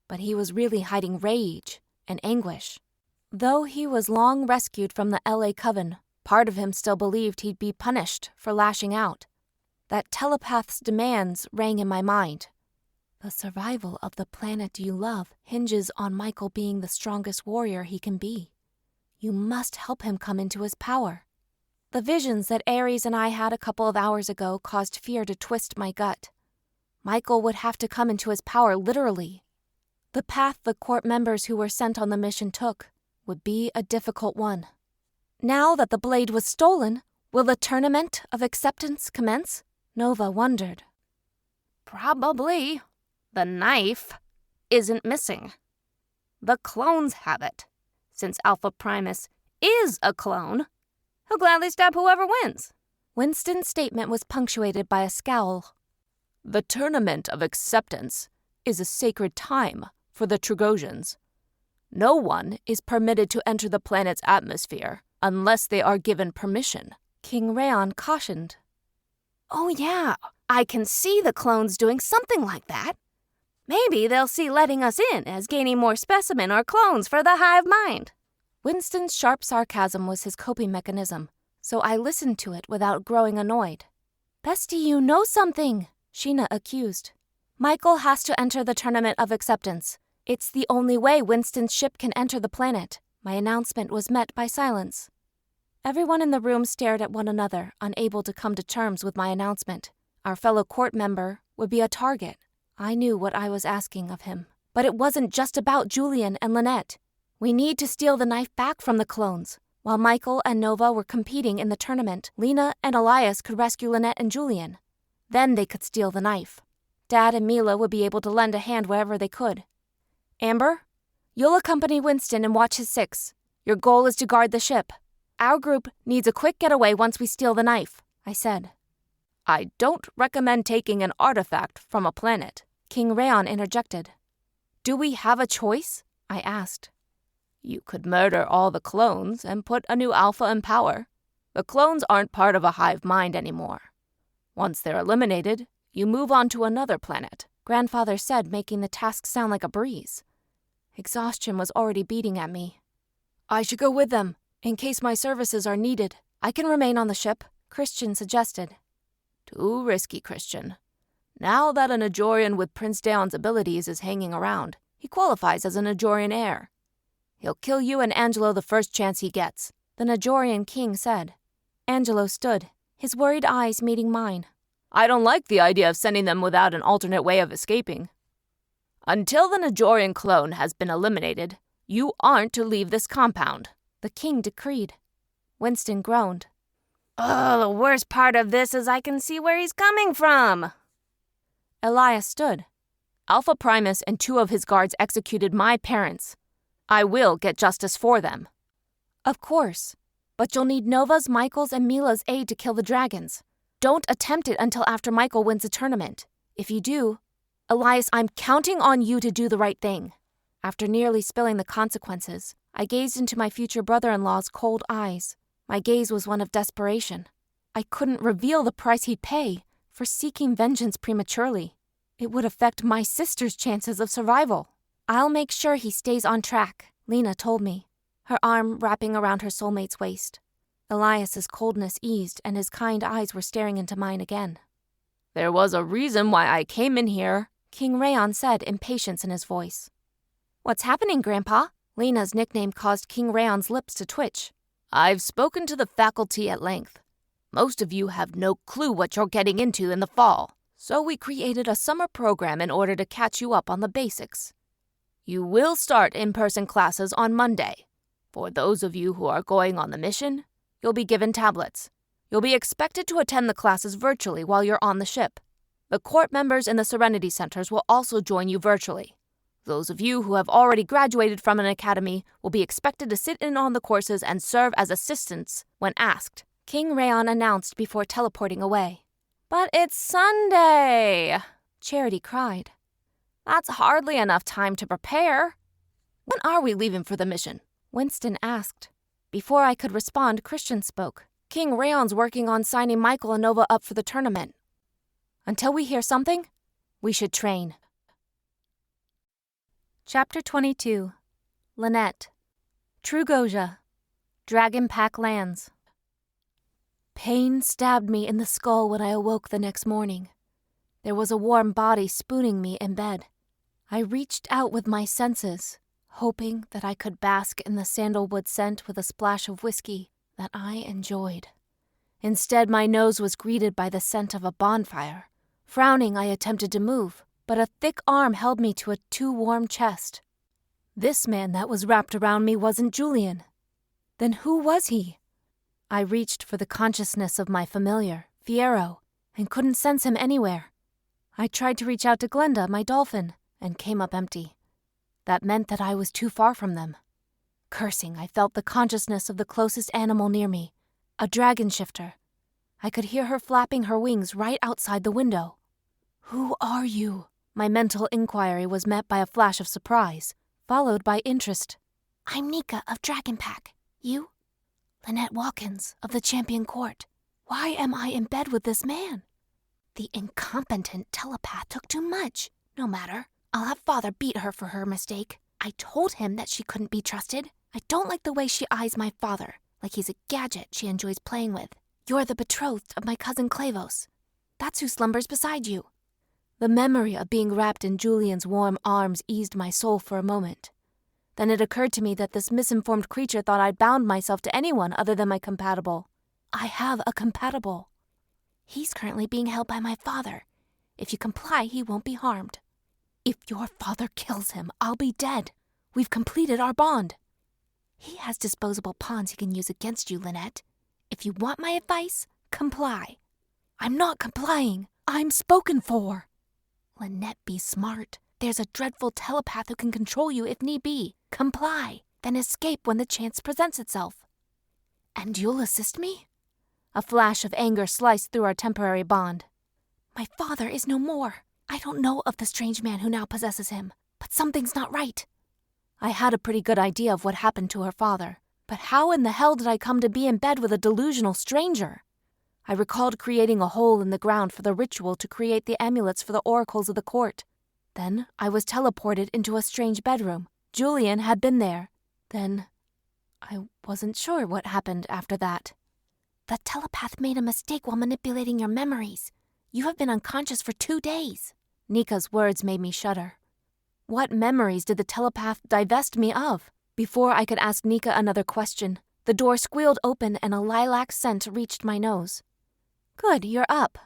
but he was really hiding rage and anguish. Though he was long rescued from the LA Coven, part of him still believed he'd be punished for lashing out. That telepath's demands rang in my mind. The survival of the planet you love hinges on Michael being the strongest warrior he can be. You must help him come into his power. The visions that Ares and I had a couple of hours ago caused fear to twist my gut. Michael would have to come into his power literally. The path the court members who were sent on the mission took would be a difficult one. Now that the blade was stolen, Will the tournament of acceptance commence? Nova wondered. Probably. The knife isn't missing. The clones have it. Since Alpha Primus is a clone, he'll gladly stab whoever wins. Winston's statement was punctuated by a scowl. The tournament of acceptance is a sacred time for the Trugosians. No one is permitted to enter the planet's atmosphere unless they are given permission, King Raon cautioned. Oh yeah, I can see the clones doing something like that. Maybe they'll see letting us in as gaining more specimen or clones for the hive mind. Winston's sharp sarcasm was his coping mechanism, so I listened to it without growing annoyed. Bestie, you know something, Sheena accused. Michael has to enter the tournament of acceptance. It's the only way Winston's ship can enter the planet. My announcement was met by silence. Everyone in the room stared at one another, unable to come to terms with my announcement. Our fellow court member would be a target. I knew what I was asking of him. But it wasn't just about Julian and Lynette. We need to steal the knife back from the clones. While Michael and Nova were competing in the tournament, Lena and Elias could rescue Lynette and Julian. Then they could steal the knife. Dad and Mila would be able to lend a hand wherever they could. Amber, you'll accompany Winston and watch his six. Your goal is to guard the ship. Our group needs a quick getaway once we steal the knife, I said. I don't recommend taking an artifact from a planet, King Raon interjected. Do we have a choice? I asked. You could murder all the clones and put a new alpha in power. The clones aren't part of a hive mind anymore. Once they're eliminated, you move on to another planet, Grandfather said, making the task sound like a breeze. Exhaustion was already beating at me. I should go with them, in case my services are needed. I can remain on the ship, Christian suggested. Too risky, Christian. Now that a Najorian with Prince Daon's abilities is hanging around, he qualifies as a Najorian heir. He'll kill you and Angelo the first chance he gets, the Najorian king said. Angelo stood, his worried eyes meeting mine. I don't like the idea of sending them without an alternate way of escaping. Until the Najorian clone has been eliminated, you aren't to leave this compound, the king decreed. Winston groaned. Oh, the worst part of this is I can see where he's coming from. Elias stood. Alpha Primus and 2 of his guards executed my parents. I will get justice for them. Of course. But you'll need Nova's, Michael's, and Mila's aid to kill the dragons. Don't attempt it until after Michael wins the tournament. If you do, Elias, I'm counting on you to do the right thing. After nearly spilling the consequences, I gazed into my future brother-in-law's cold eyes. My gaze was one of desperation. I couldn't reveal the price he'd pay for seeking vengeance prematurely. It would affect my sister's chances of survival. I'll make sure he stays on track, Lena told me, her arm wrapping around her soulmate's waist. Elias's coldness eased and his kind eyes were staring into mine again. There was a reason why I came in here, King Raon said, impatience in his voice. What's happening, Grandpa? Lena's nickname caused King Raon's lips to twitch. I've spoken to the faculty at length. Most of you have no clue what you're getting into in the fall, so we created a summer program in order to catch you up on the basics. You will start in-person classes on Monday. For those of you who are going on the mission, you'll be given tablets. You'll be expected to attend the classes virtually while you're on the ship. The court members in the Serenity Centers will also join you virtually. Those of you who have already graduated from an academy will be expected to sit in on the courses and serve as assistants when asked, King Raon announced before teleporting away. But it's Sunday, Charity cried. That's hardly enough time to prepare. When are we leaving for the mission? Winston asked. Before I could respond, Christian spoke. King Raon's working on signing Michael and Nova up for the tournament. Until we hear something, we should train. Chapter 22. Lynette. Trugosia. Dragon Pack lands. Pain stabbed me in the skull when I awoke the next morning. There was a warm body spooning me in bed. I reached out with my senses, hoping that I could bask in the sandalwood scent with a splash of whiskey that I enjoyed. Instead, my nose was greeted by the scent of a bonfire. Frowning, I attempted to move, but a thick arm held me to a too-warm chest. This man that was wrapped around me wasn't Julian. Then who was he? I reached for the consciousness of my familiar, Fiero, and couldn't sense him anywhere. I tried to reach out to Glenda, my dolphin, and came up empty. That meant that I was too far from them. Cursing, I felt the consciousness of the closest animal near me, a dragon shifter. I could hear her flapping her wings right outside the window. "Who are you?" My mental inquiry was met by a flash of surprise, followed by interest. "I'm Nika of Dragon Pack. You?" "Lynette Watkins of the Champion Court. Why am I in bed with this man?" "The incompetent telepath took too much. No matter. I'll have Father beat her for her mistake. I told him that she couldn't be trusted. I don't like the way she eyes my father, like he's a gadget she enjoys playing with. You're the betrothed of my cousin Clavos. That's who slumbers beside you." The memory of being wrapped in Julian's warm arms eased my soul for a moment. Then it occurred to me that this misinformed creature thought I'd bound myself to anyone other than my compatible. I have a compatible. "He's currently being held by my father. If you comply, he won't be harmed." "If your father kills him, I'll be dead. We've completed our bond." "He has disposable pawns he can use against you, Lynette. If you want my advice, comply." "I'm not complying. I'm spoken for." "Lynette, be smart. There's a dreadful telepath who can control you if need be. Comply, then escape when the chance presents itself." "And you'll assist me?" A flash of anger sliced through our temporary bond. "My father is no more. I don't know of the strange man who now possesses him, but something's not right." I had a pretty good idea of what happened to her father, but how in the hell did I come to be in bed with a delusional stranger? I recalled creating a hole in the ground for the ritual to create the amulets for the oracles of the court. Then I was teleported into a strange bedroom. Julian had been there. Then I wasn't sure what happened after that. "The telepath made a mistake while manipulating your memories. You have been unconscious for 2 days." Nika's words made me shudder. What memories did the telepath divest me of? Before I could ask Nika another question, the door squealed open and a lilac scent reached my nose. "Good, you're up.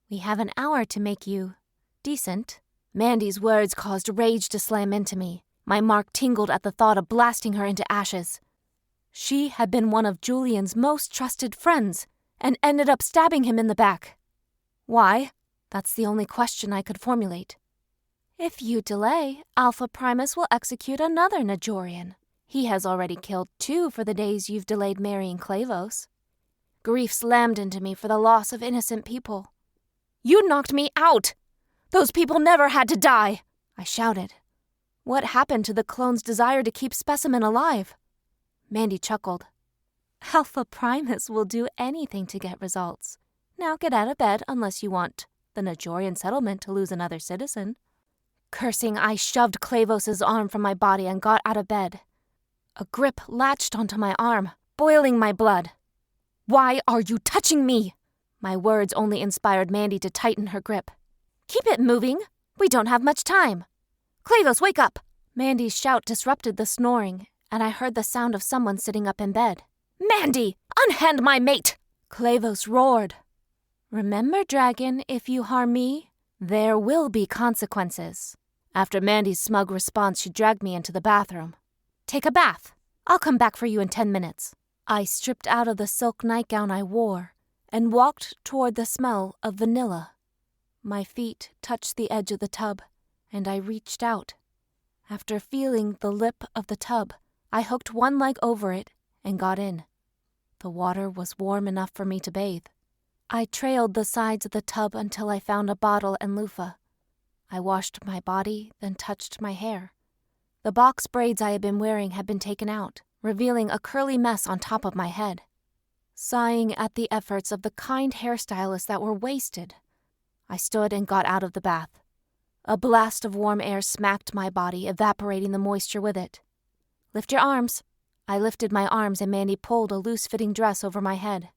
We have an hour to make you decent." Mandy's words caused rage to slam into me. My mark tingled at the thought of blasting her into ashes. She had been one of Julian's most trusted friends and ended up stabbing him in the back. Why? That's the only question I could formulate. "If you delay, Alpha Primus will execute another Najorian. He has already killed 2 for the days you've delayed marrying Clavos." Grief slammed into me for the loss of innocent people. "You knocked me out! Those people never had to die!" I shouted. What happened to the clone's desire to keep Specimen alive? Mandy chuckled. "Alpha Primus will do anything to get results. Now get out of bed unless you want the Najorian settlement to lose another citizen." Cursing, I shoved Clavos' arm from my body and got out of bed. A grip latched onto my arm, boiling my blood. "Why are you touching me?" My words only inspired Mandy to tighten her grip. "Keep it moving. We don't have much time. Clavos, wake up!" Mandy's shout disrupted the snoring, and I heard the sound of someone sitting up in bed. "Mandy, unhand my mate!" Clavos roared. "Remember, dragon, if you harm me, there will be consequences." After Mandy's smug response, she dragged me into the bathroom. "Take a bath. I'll come back for you in 10 minutes. I stripped out of the silk nightgown I wore and walked toward the smell of vanilla. My feet touched the edge of the tub, and I reached out. After feeling the lip of the tub, I hooked one leg over it and got in. The water was warm enough for me to bathe. I trailed the sides of the tub until I found a bottle and loofah. I washed my body, then touched my hair. The box braids I had been wearing had been taken out, revealing a curly mess on top of my head. Sighing at the efforts of the kind hairstylists that were wasted, I stood and got out of the bath. A blast of warm air smacked my body, evaporating the moisture with it. "Lift your arms." I lifted my arms and Mandy pulled a loose-fitting dress over my head.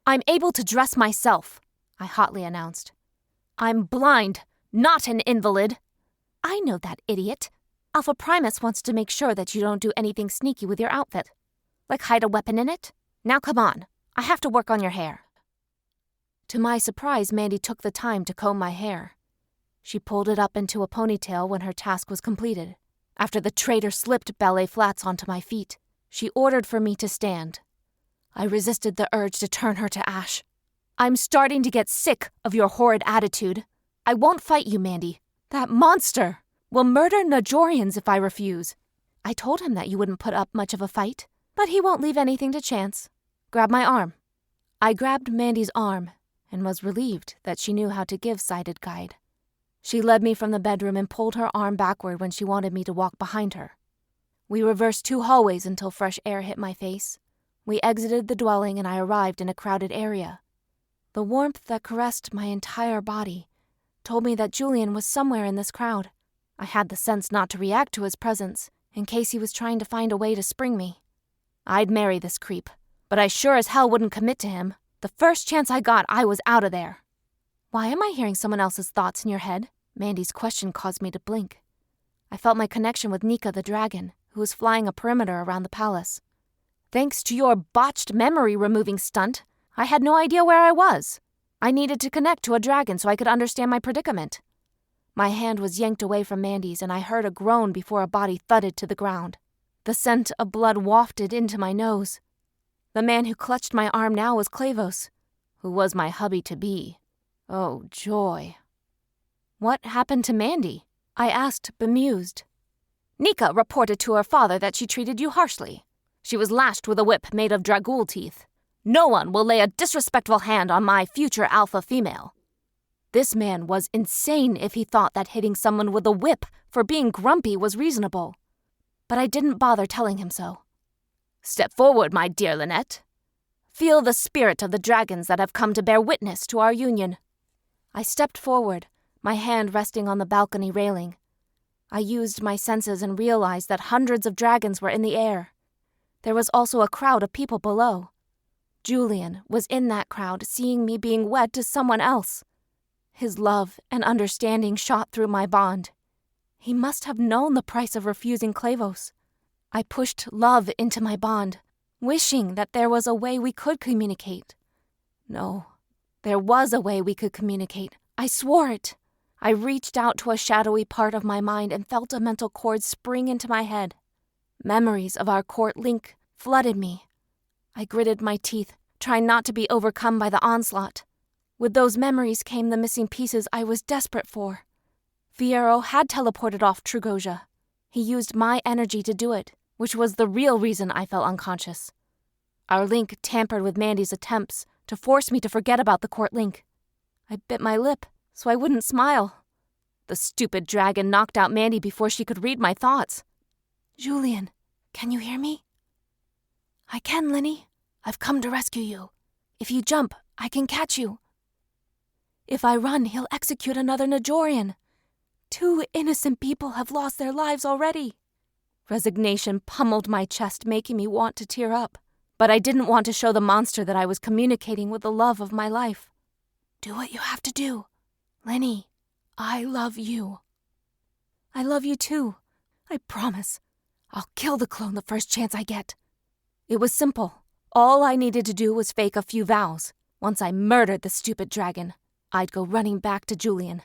"I'm able to dress myself," I hotly announced. "I'm blind, not an invalid." "I know that, idiot. Alpha Primus wants to make sure that you don't do anything sneaky with your outfit. Like hide a weapon in it? Now come on. I have to work on your hair." To my surprise, Mandy took the time to comb my hair. She pulled it up into a ponytail when her task was completed. After the traitor slipped ballet flats onto my feet, she ordered for me to stand. I resisted the urge to turn her to ash. I'm starting to get sick of your horrid attitude. I won't fight you, Mandy. That monster will murder Najorians if I refuse. I told him that you wouldn't put up much of a fight, but he won't leave anything to chance. Grab my arm. I grabbed Mandy's arm and was relieved that she knew how to give sighted guide. She led me from the bedroom and pulled her arm backward when she wanted me to walk behind her. We reversed 2 hallways until fresh air hit my face. We exited the dwelling and I arrived in a crowded area. The warmth that caressed my entire body told me that Julian was somewhere in this crowd. I had the sense not to react to his presence in case he was trying to find a way to spring me. I'd marry this creep, but I sure as hell wouldn't commit to him. The first chance I got, I was out of there. Why am I hearing someone else's thoughts in your head? Mandy's question caused me to blink. I felt my connection with Nika the dragon, who was flying a perimeter around the palace. Thanks to your botched memory-removing stunt, I had no idea where I was. I needed to connect to a dragon so I could understand my predicament. My hand was yanked away from Mandy's and I heard a groan before a body thudded to the ground. The scent of blood wafted into my nose. The man who clutched my arm now was Clavos, who was my hubby-to-be. Oh, joy. What happened to Mandy? I asked, bemused. Nika reported to her father that she treated you harshly. She was lashed with a whip made of dragool teeth. No one will lay a disrespectful hand on my future alpha female. This man was insane if he thought that hitting someone with a whip for being grumpy was reasonable. But I didn't bother telling him so. Step forward, my dear Lynette. Feel the spirit of the dragons that have come to bear witness to our union. I stepped forward, my hand resting on the balcony railing. I used my senses and realized that hundreds of dragons were in the air. There was also a crowd of people below. Julian was in that crowd, seeing me being wed to someone else. His love and understanding shot through my bond. He must have known the price of refusing Clavos. I pushed love into my bond, wishing that there was a way we could communicate. No, there was a way we could communicate. I swore it. I reached out to a shadowy part of my mind and felt a mental cord spring into my head. Memories of our court link flooded me. I gritted my teeth, trying not to be overcome by the onslaught. With those memories came the missing pieces I was desperate for. Fiyero had teleported off Trugosia. He used my energy to do it, which was the real reason I felt unconscious. Our link tampered with Mandy's attempts to force me to forget about the court link. I bit my lip so I wouldn't smile. The stupid dragon knocked out Mandy before she could read my thoughts. Julian, can you hear me? I can, Lenny. I've come to rescue you. If you jump, I can catch you. If I run, he'll execute another Najorian. 2 innocent people have lost their lives already. Resignation pummeled my chest, making me want to tear up. But I didn't want to show the monster that I was communicating with the love of my life. Do what you have to do. Lenny, I love you. I love you too. I promise. I'll kill the clone the first chance I get. It was simple. All I needed to do was fake a few vows. Once I murdered the stupid dragon, I'd go running back to Julian.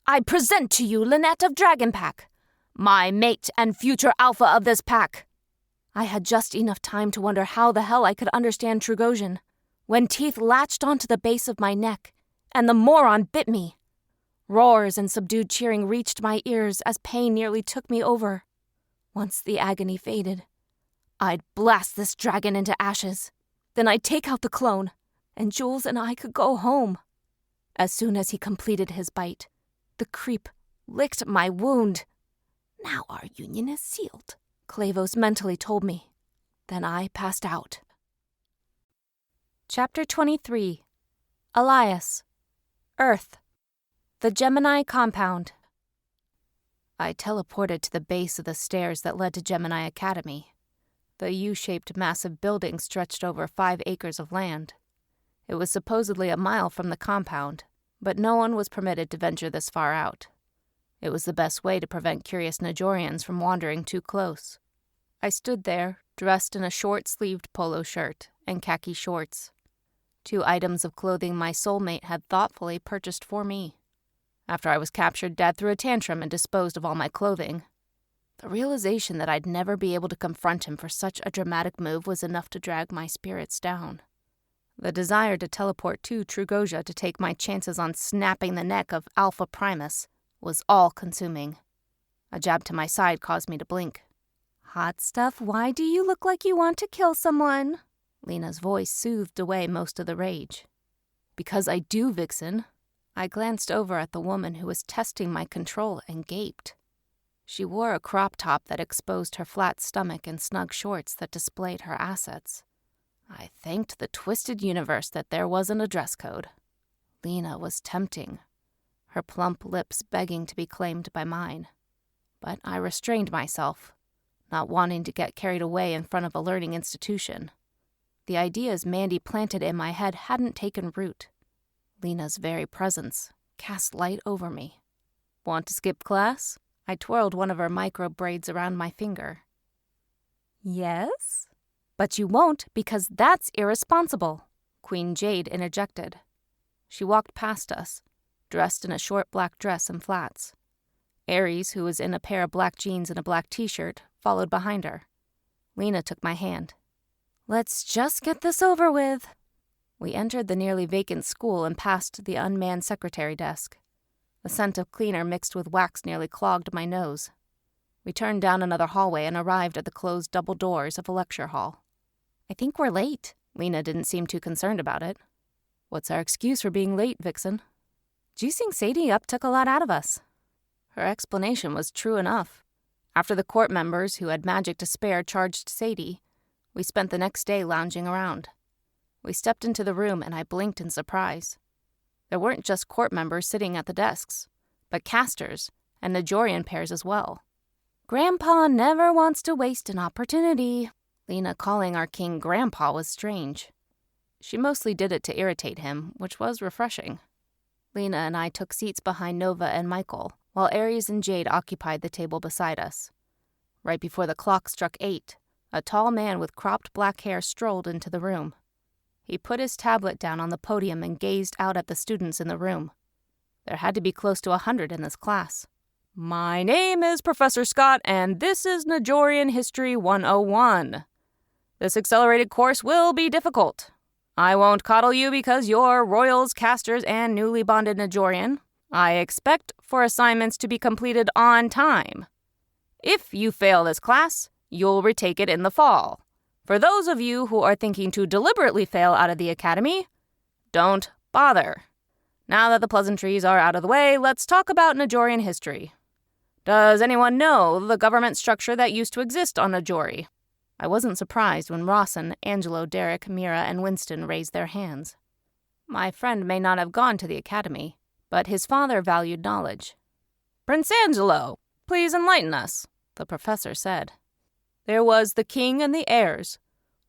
I present to you Lynette of Dragon Pack, my mate and future alpha of this pack. I had just enough time to wonder how the hell I could understand Trugosian when teeth latched onto the base of my neck and the moron bit me. Roars and subdued cheering reached my ears as pain nearly took me over. Once the agony faded, I'd blast this dragon into ashes. Then I'd take out the clone, and Jules and I could go home. As soon as he completed his bite, the creep licked my wound. Now our union is sealed, Clavos mentally told me. Then I passed out. Chapter 23. Elias. Earth. The Gemini Compound. I teleported to the base of the stairs that led to Gemini Academy. The U-shaped massive building stretched over 5 acres of land. It was supposedly a mile from the compound, but no one was permitted to venture this far out. It was the best way to prevent curious Najorians from wandering too close. I stood there, dressed in a short-sleeved polo shirt and khaki shorts. 2 items of clothing my soulmate had thoughtfully purchased for me. After I was captured, Dad threw a tantrum and disposed of all my clothing. The realization that I'd never be able to confront him for such a dramatic move was enough to drag my spirits down. The desire to teleport to Trugosia to take my chances on snapping the neck of Alpha Primus was all-consuming. A jab to my side caused me to blink. Hot stuff, why do you look like you want to kill someone? Lena's voice soothed away most of the rage. Because I do, Vixen. I glanced over at the woman who was testing my control and gaped. She wore a crop top that exposed her flat stomach and snug shorts that displayed her assets. I thanked the twisted universe that there wasn't a dress code. Lena was tempting, her plump lips begging to be claimed by mine. But I restrained myself, not wanting to get carried away in front of a learning institution. The ideas Mandy planted in my head hadn't taken root. Lena's very presence cast light over me. Want to skip class? I twirled one of her micro braids around my finger. Yes? But you won't, because that's irresponsible, Queen Jade interjected. She walked past us, dressed in a short black dress and flats. Ares, who was in a pair of black jeans and a black t-shirt, followed behind her. Lena took my hand. Let's just get this over with. We entered the nearly vacant school and passed the unmanned secretary desk. The scent of cleaner mixed with wax nearly clogged my nose. We turned down another hallway and arrived at the closed double doors of a lecture hall. I think we're late. Lena didn't seem too concerned about it. What's our excuse for being late, Vixen? Juicing Sadie up took a lot out of us. Her explanation was true enough. After the court members who had magic to spare charged Sadie, we spent the next day lounging around. We stepped into the room and I blinked in surprise. There weren't just court members sitting at the desks, but casters and Najorian pairs as well. Grandpa never wants to waste an opportunity. Lena calling our king Grandpa was strange. She mostly did it to irritate him, which was refreshing. Lena and I took seats behind Nova and Michael, while Ares and Jade occupied the table beside us. Right before the clock struck 8, a tall man with cropped black hair strolled into the room. He put his tablet down on the podium and gazed out at the students in the room. There had to be close to 100 in this class. My name is Professor Scott, and this is Najorian History 101. This accelerated course will be difficult. I won't coddle you because you're royals, casters, and newly bonded Najorian. I expect for assignments to be completed on time. If you fail this class, you'll retake it in the fall. For those of you who are thinking to deliberately fail out of the academy, don't bother. Now that the pleasantries are out of the way, let's talk about Najorian history. Does anyone know the government structure that used to exist on Najori? I wasn't surprised when Rawson, Angelo, Derek, Mira, and Winston raised their hands. My friend may not have gone to the academy, but his father valued knowledge. Prince Angelo, please enlighten us, the professor said. There was the king and the heirs,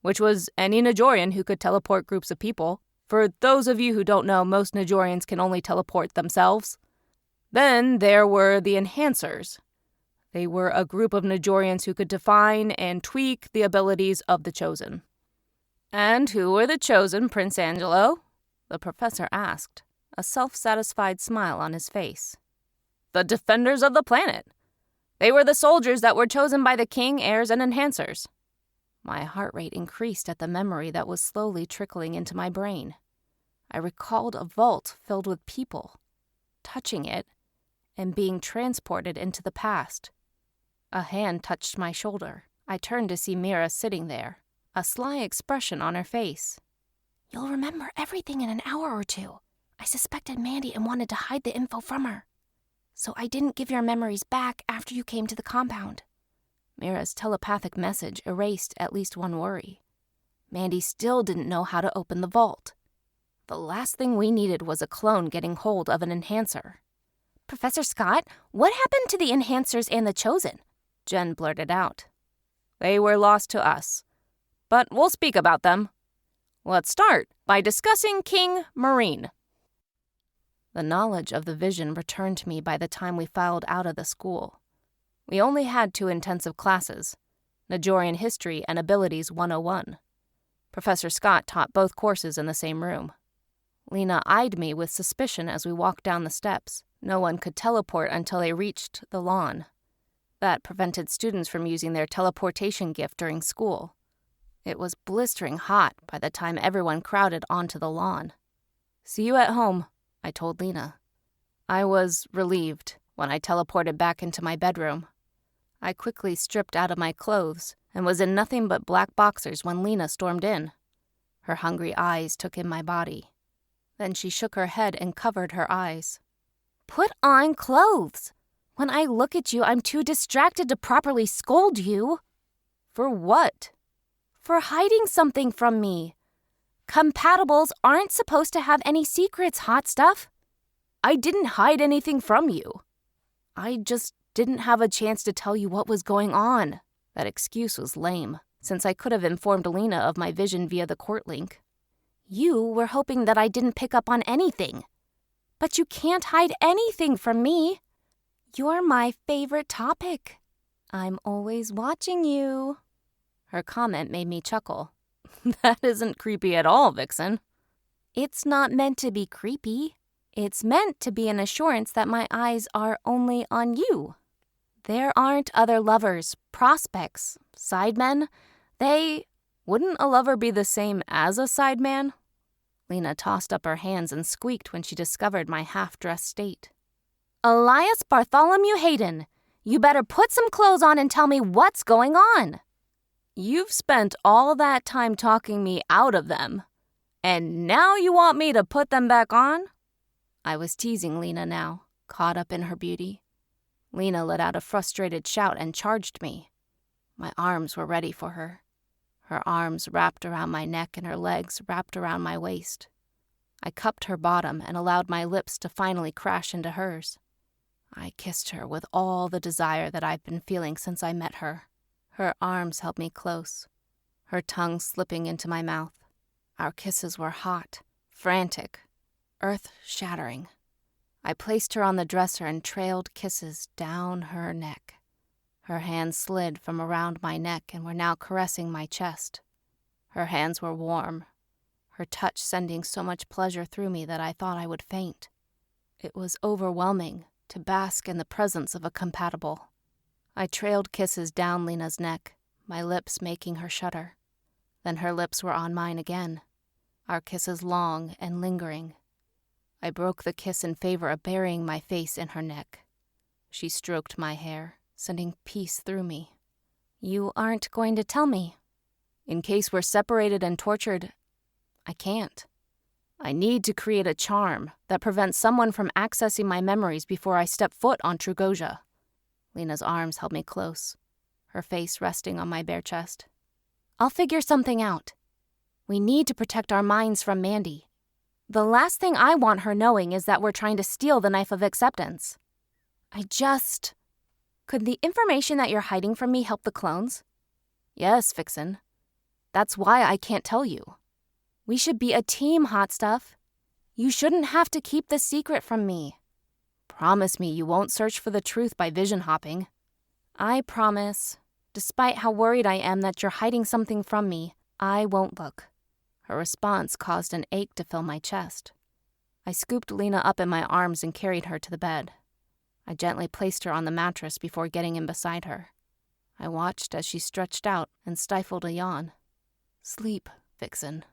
which was any Najorian who could teleport groups of people. For those of you who don't know, most Najorians can only teleport themselves. Then there were the enhancers. They were a group of Najorians who could define and tweak the abilities of the chosen. And who were the chosen, Prince Angelo? The professor asked, a self-satisfied smile on his face. The defenders of the planet. They were the soldiers that were chosen by the king, heirs, and enhancers. My heart rate increased at the memory that was slowly trickling into my brain. I recalled a vault filled with people, touching it, and being transported into the past. A hand touched my shoulder. I turned to see Mira sitting there, a sly expression on her face. You'll remember everything in an hour or two. I suspected Mandy and wanted to hide the info from her. So I didn't give your memories back after you came to the compound. Mira's telepathic message erased at least one worry. Mandy still didn't know how to open the vault. The last thing we needed was a clone getting hold of an enhancer. Professor Scott, what happened to the enhancers and the chosen? Jen blurted out. They were lost to us, but we'll speak about them. Let's start by discussing King Marine. The knowledge of the vision returned to me by the time we filed out of the school. We only had 2 intensive classes, Najorian History and Abilities 101. Professor Scott taught both courses in the same room. Lena eyed me with suspicion as we walked down the steps. No one could teleport until they reached the lawn. That prevented students from using their teleportation gift during school. It was blistering hot by the time everyone crowded onto the lawn. "See you at home," I told Lena. I was relieved when I teleported back into my bedroom. I quickly stripped out of my clothes and was in nothing but black boxers when Lena stormed in. Her hungry eyes took in my body. Then she shook her head and covered her eyes. "Put on clothes. When I look at you, I'm too distracted to properly scold you." "For what?" "For hiding something from me. Compatibles aren't supposed to have any secrets, hot stuff." "I didn't hide anything from you. I just didn't have a chance to tell you what was going on." That excuse was lame, since I could have informed Lena of my vision via the court link. "You were hoping that I didn't pick up on anything. But you can't hide anything from me. You're my favorite topic. I'm always watching you." Her comment made me chuckle. "That isn't creepy at all, Vixen." "It's not meant to be creepy. It's meant to be an assurance that my eyes are only on you. There aren't other lovers, prospects, sidemen. Wouldn't a lover be the same as a sideman?" Lena tossed up her hands and squeaked when she discovered my half-dressed state. "Elias Bartholomew Hayden, you better put some clothes on and tell me what's going on." "You've spent all that time talking me out of them, and now you want me to put them back on?" I was teasing Lena now, caught up in her beauty. Lena let out a frustrated shout and charged me. My arms were ready for her. Her arms wrapped around my neck and her legs wrapped around my waist. I cupped her bottom and allowed my lips to finally crash into hers. I kissed her with all the desire that I've been feeling since I met her. Her arms held me close, her tongue slipping into my mouth. Our kisses were hot, frantic, earth-shattering. I placed her on the dresser and trailed kisses down her neck. Her hands slid from around my neck and were now caressing my chest. Her hands were warm, her touch sending so much pleasure through me that I thought I would faint. It was overwhelming to bask in the presence of a compatible. I trailed kisses down Lena's neck, my lips making her shudder. Then her lips were on mine again, our kisses long and lingering. I broke the kiss in favor of burying my face in her neck. She stroked my hair, sending peace through me. "You aren't going to tell me?" "In case we're separated and tortured, I can't. I need to create a charm that prevents someone from accessing my memories before I step foot on Trugosia." Lena's arms held me close, her face resting on my bare chest. "I'll figure something out. We need to protect our minds from Mandy. The last thing I want her knowing is that we're trying to steal the knife of acceptance. Could the information that you're hiding from me help the clones?" "Yes, Vixen. That's why I can't tell you." "We should be a team, hot stuff. You shouldn't have to keep the secret from me." "Promise me you won't search for the truth by vision hopping." "I promise. Despite how worried I am that you're hiding something from me, I won't look." Her response caused an ache to fill my chest. I scooped Lena up in my arms and carried her to the bed. I gently placed her on the mattress before getting in beside her. I watched as she stretched out and stifled a yawn. "Sleep, Vixen,"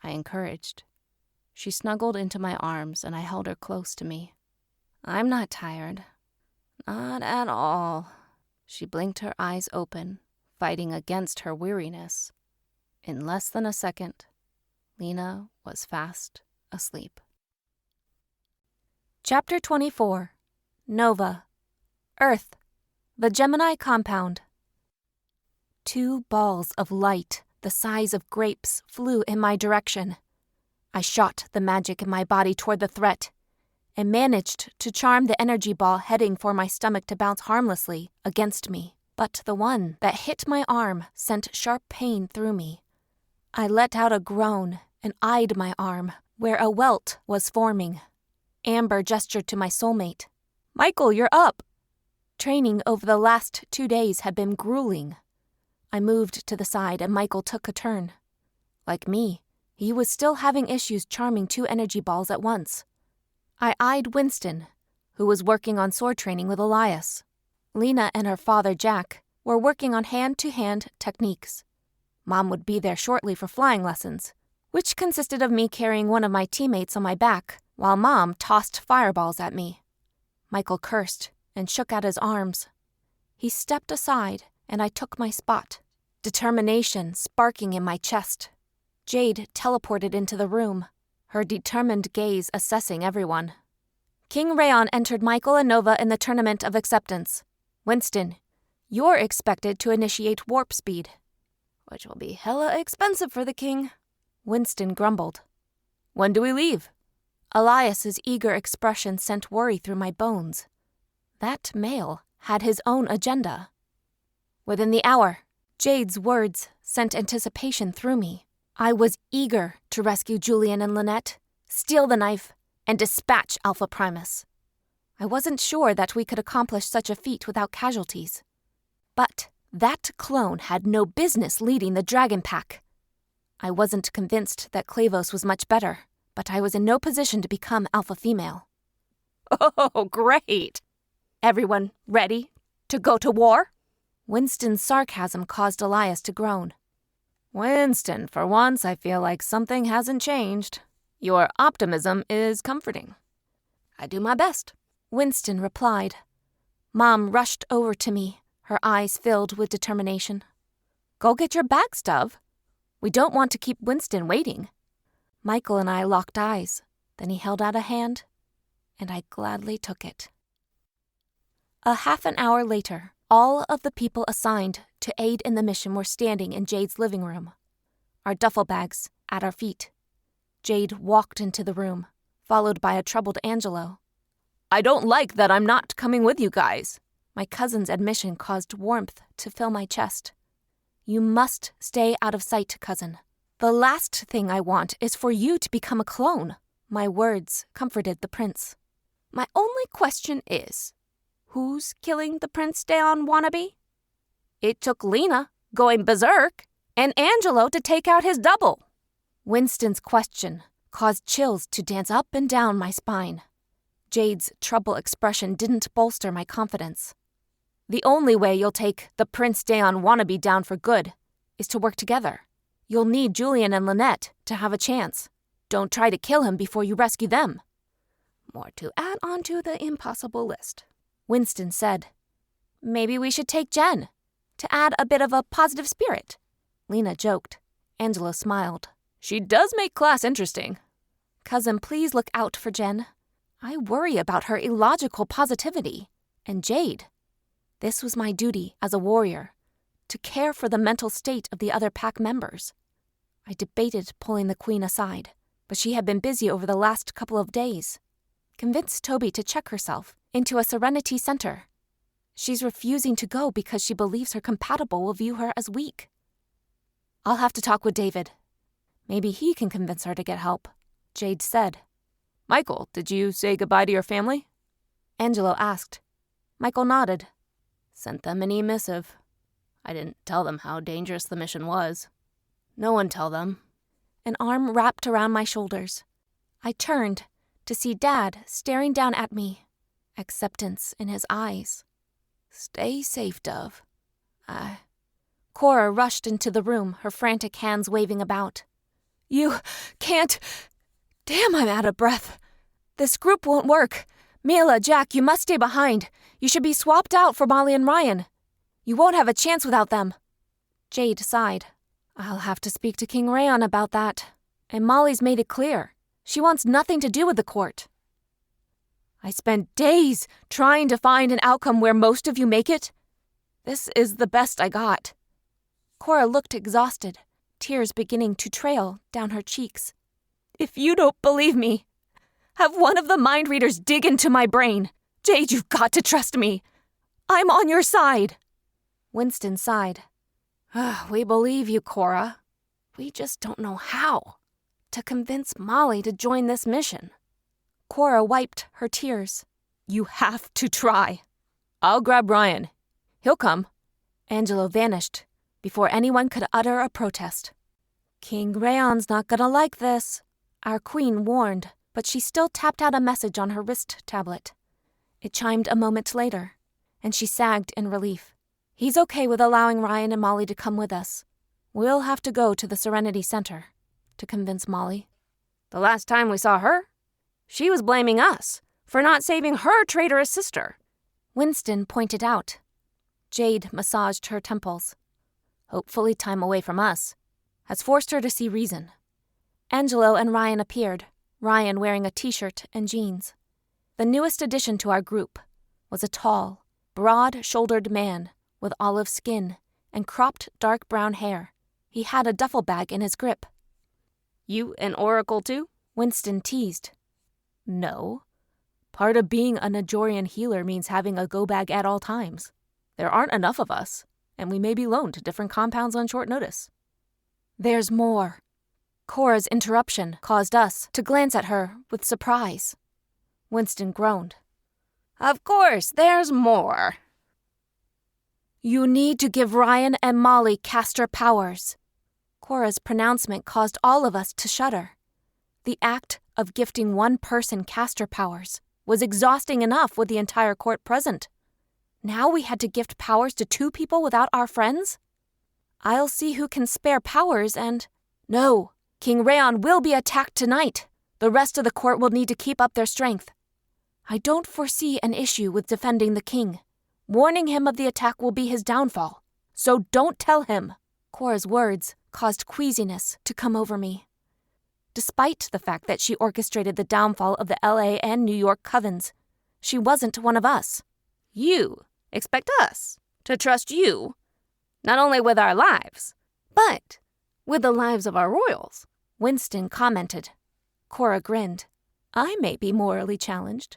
I encouraged. She snuggled into my arms and I held her close to me. "I'm not tired. Not at all." She blinked her eyes open, fighting against her weariness. In less than a second, Lena was fast asleep. Chapter 24. Nova. Earth. The Gemini compound. 2 balls of light, the size of grapes, flew in my direction. I shot the magic in my body toward the threat, and managed to charm the energy ball heading for my stomach to bounce harmlessly against me. But the one that hit my arm sent sharp pain through me. I let out a groan and eyed my arm, where a welt was forming. Amber gestured to my soulmate. "Michael, you're up!" Training over the last 2 days had been grueling. I moved to the side and Michael took a turn. Like me, he was still having issues charming 2 energy balls at once. I eyed Winston, who was working on sword training with Elias. Lena and her father, Jack, were working on hand-to-hand techniques. Mom would be there shortly for flying lessons, which consisted of me carrying one of my teammates on my back while Mom tossed fireballs at me. Michael cursed and shook out his arms. He stepped aside, and I took my spot, determination sparking in my chest. Jade teleported into the room, her determined gaze assessing everyone. King Rayon entered Michael and Nova in the tournament of acceptance. Winston, you're expected to initiate warp speed. Which will be hella expensive for the king. Winston grumbled. When do we leave? Elias's eager expression sent worry through my bones. That male had his own agenda. Within the hour. Jade's words sent anticipation through me. I was eager to rescue Julian and Lynette, steal the knife, and dispatch Alpha Primus. I wasn't sure that we could accomplish such a feat without casualties. But that clone had no business leading the Dragon Pack. I wasn't convinced that Clavos was much better, but I was in no position to become alpha female. Oh, great! Everyone ready to go to war? Winston's sarcasm caused Elias to groan. Winston, for once I feel like something hasn't changed. Your optimism is comforting. I do my best, Winston replied. Mom rushed over to me, her eyes filled with determination. Go get your bag, Stuv. We don't want to keep Winston waiting. Michael and I locked eyes. Then he held out a hand, and I gladly took it. A half an hour later, all of the people assigned to aid in the mission were standing in Jade's living room, our duffel bags at our feet. Jade walked into the room, followed by a troubled Angelo. I don't like that I'm not coming with you guys. My cousin's admission caused warmth to fill my chest. You must stay out of sight, cousin. The last thing I want is for you to become a clone. My words comforted the prince. My only question is, who's killing the Prince Deon wannabe? It took Lena going berserk and Angelo to take out his double. Winston's question caused chills to dance up and down my spine. Jade's troubled expression didn't bolster my confidence. The only way you'll take the Prince Deon wannabe down for good is to work together. You'll need Julian and Lynette to have a chance. Don't try to kill him before you rescue them. More to add on to the impossible list, Winston said. Maybe we should take Jen, to add a bit of a positive spirit. Lena joked. Angelo smiled. She does make class interesting. Cousin, please look out for Jen. I worry about her illogical positivity. And Jade. This was my duty as a warrior, to care for the mental state of the other pack members. I debated pulling the queen aside, but she had been busy over the last couple of days. Convinced Toby to check herself into a serenity center. She's refusing to go because she believes her compatible will view her as weak. I'll have to talk with David. Maybe he can convince her to get help, Jade said. Michael, did you say goodbye to your family? Angelo asked. Michael nodded. Sent them an e-missive. I didn't tell them how dangerous the mission was. No one tell them. An arm wrapped around my shoulders. I turned to see Dad staring down at me, acceptance in his eyes. Stay safe, Dove. Cora rushed into the room, her frantic hands waving about. You can't... Damn, I'm out of breath. This group won't work. Mila, Jack, you must stay behind. You should be swapped out for Molly and Ryan. You won't have a chance without them. Jade sighed. I'll have to speak to King Rayon about that. And Molly's made it clear. She wants nothing to do with the court. I spent days trying to find an outcome where most of you make it. This is the best I got. Cora looked exhausted, tears beginning to trail down her cheeks. If you don't believe me, have one of the mind readers dig into my brain. Jade, you've got to trust me. I'm on your side. Winston sighed. We believe you, Cora. We just don't know how to convince Molly to join this mission. Cora wiped her tears. You have to try. I'll grab Ryan. He'll come. Angelo vanished before anyone could utter a protest. King Rayon's not gonna like this, our queen warned, but she still tapped out a message on her wrist tablet. It chimed a moment later, and she sagged in relief. He's okay with allowing Ryan and Molly to come with us. We'll have to go to the Serenity Center to convince Molly. The last time we saw her, she was blaming us for not saving her traitorous sister. Winston pointed out. Jade massaged her temples. Hopefully time away from us has forced her to see reason. Angelo and Ryan appeared, Ryan wearing a t-shirt and jeans. The newest addition to our group was a tall, broad-shouldered man with olive skin and cropped dark brown hair. He had a duffel bag in his grip. You an oracle too? Winston teased. No. Part of being a Najorian healer means having a go bag at all times. There aren't enough of us, and we may be loaned to different compounds on short notice. There's more. Cora's interruption caused us to glance at her with surprise. Winston groaned. Of course, there's more. You need to give Ryan and Molly caster powers. Cora's pronouncement caused all of us to shudder. The act of gifting one person caster powers was exhausting enough with the entire court present. Now we had to gift powers to 2 people without our friends? I'll see who can spare powers and... No, King Raon will be attacked tonight. The rest of the court will need to keep up their strength. I don't foresee an issue with defending the king. Warning him of the attack will be his downfall. So don't tell him. Cora's words caused queasiness to come over me. Despite the fact that she orchestrated the downfall of the LA and New York covens, she wasn't one of us. You expect us to trust you, not only with our lives, but with the lives of our royals, Winston commented. Cora grinned. I may be morally challenged,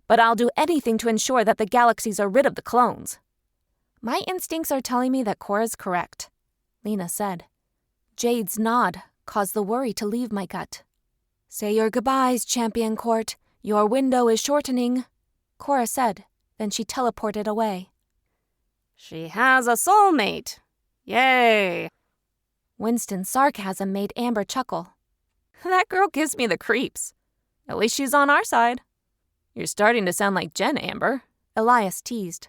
but I'll do anything to ensure that the galaxies are rid of the clones. My instincts are telling me that Cora's correct, Lena said. Jade's nod caused the worry to leave my gut. Say your goodbyes, Champion Court. Your window is shortening, Cora said. Then she teleported away. She has a soulmate. Yay! Winston's sarcasm made Amber chuckle. That girl gives me the creeps. At least she's on our side. You're starting to sound like Jen, Amber, Elias teased.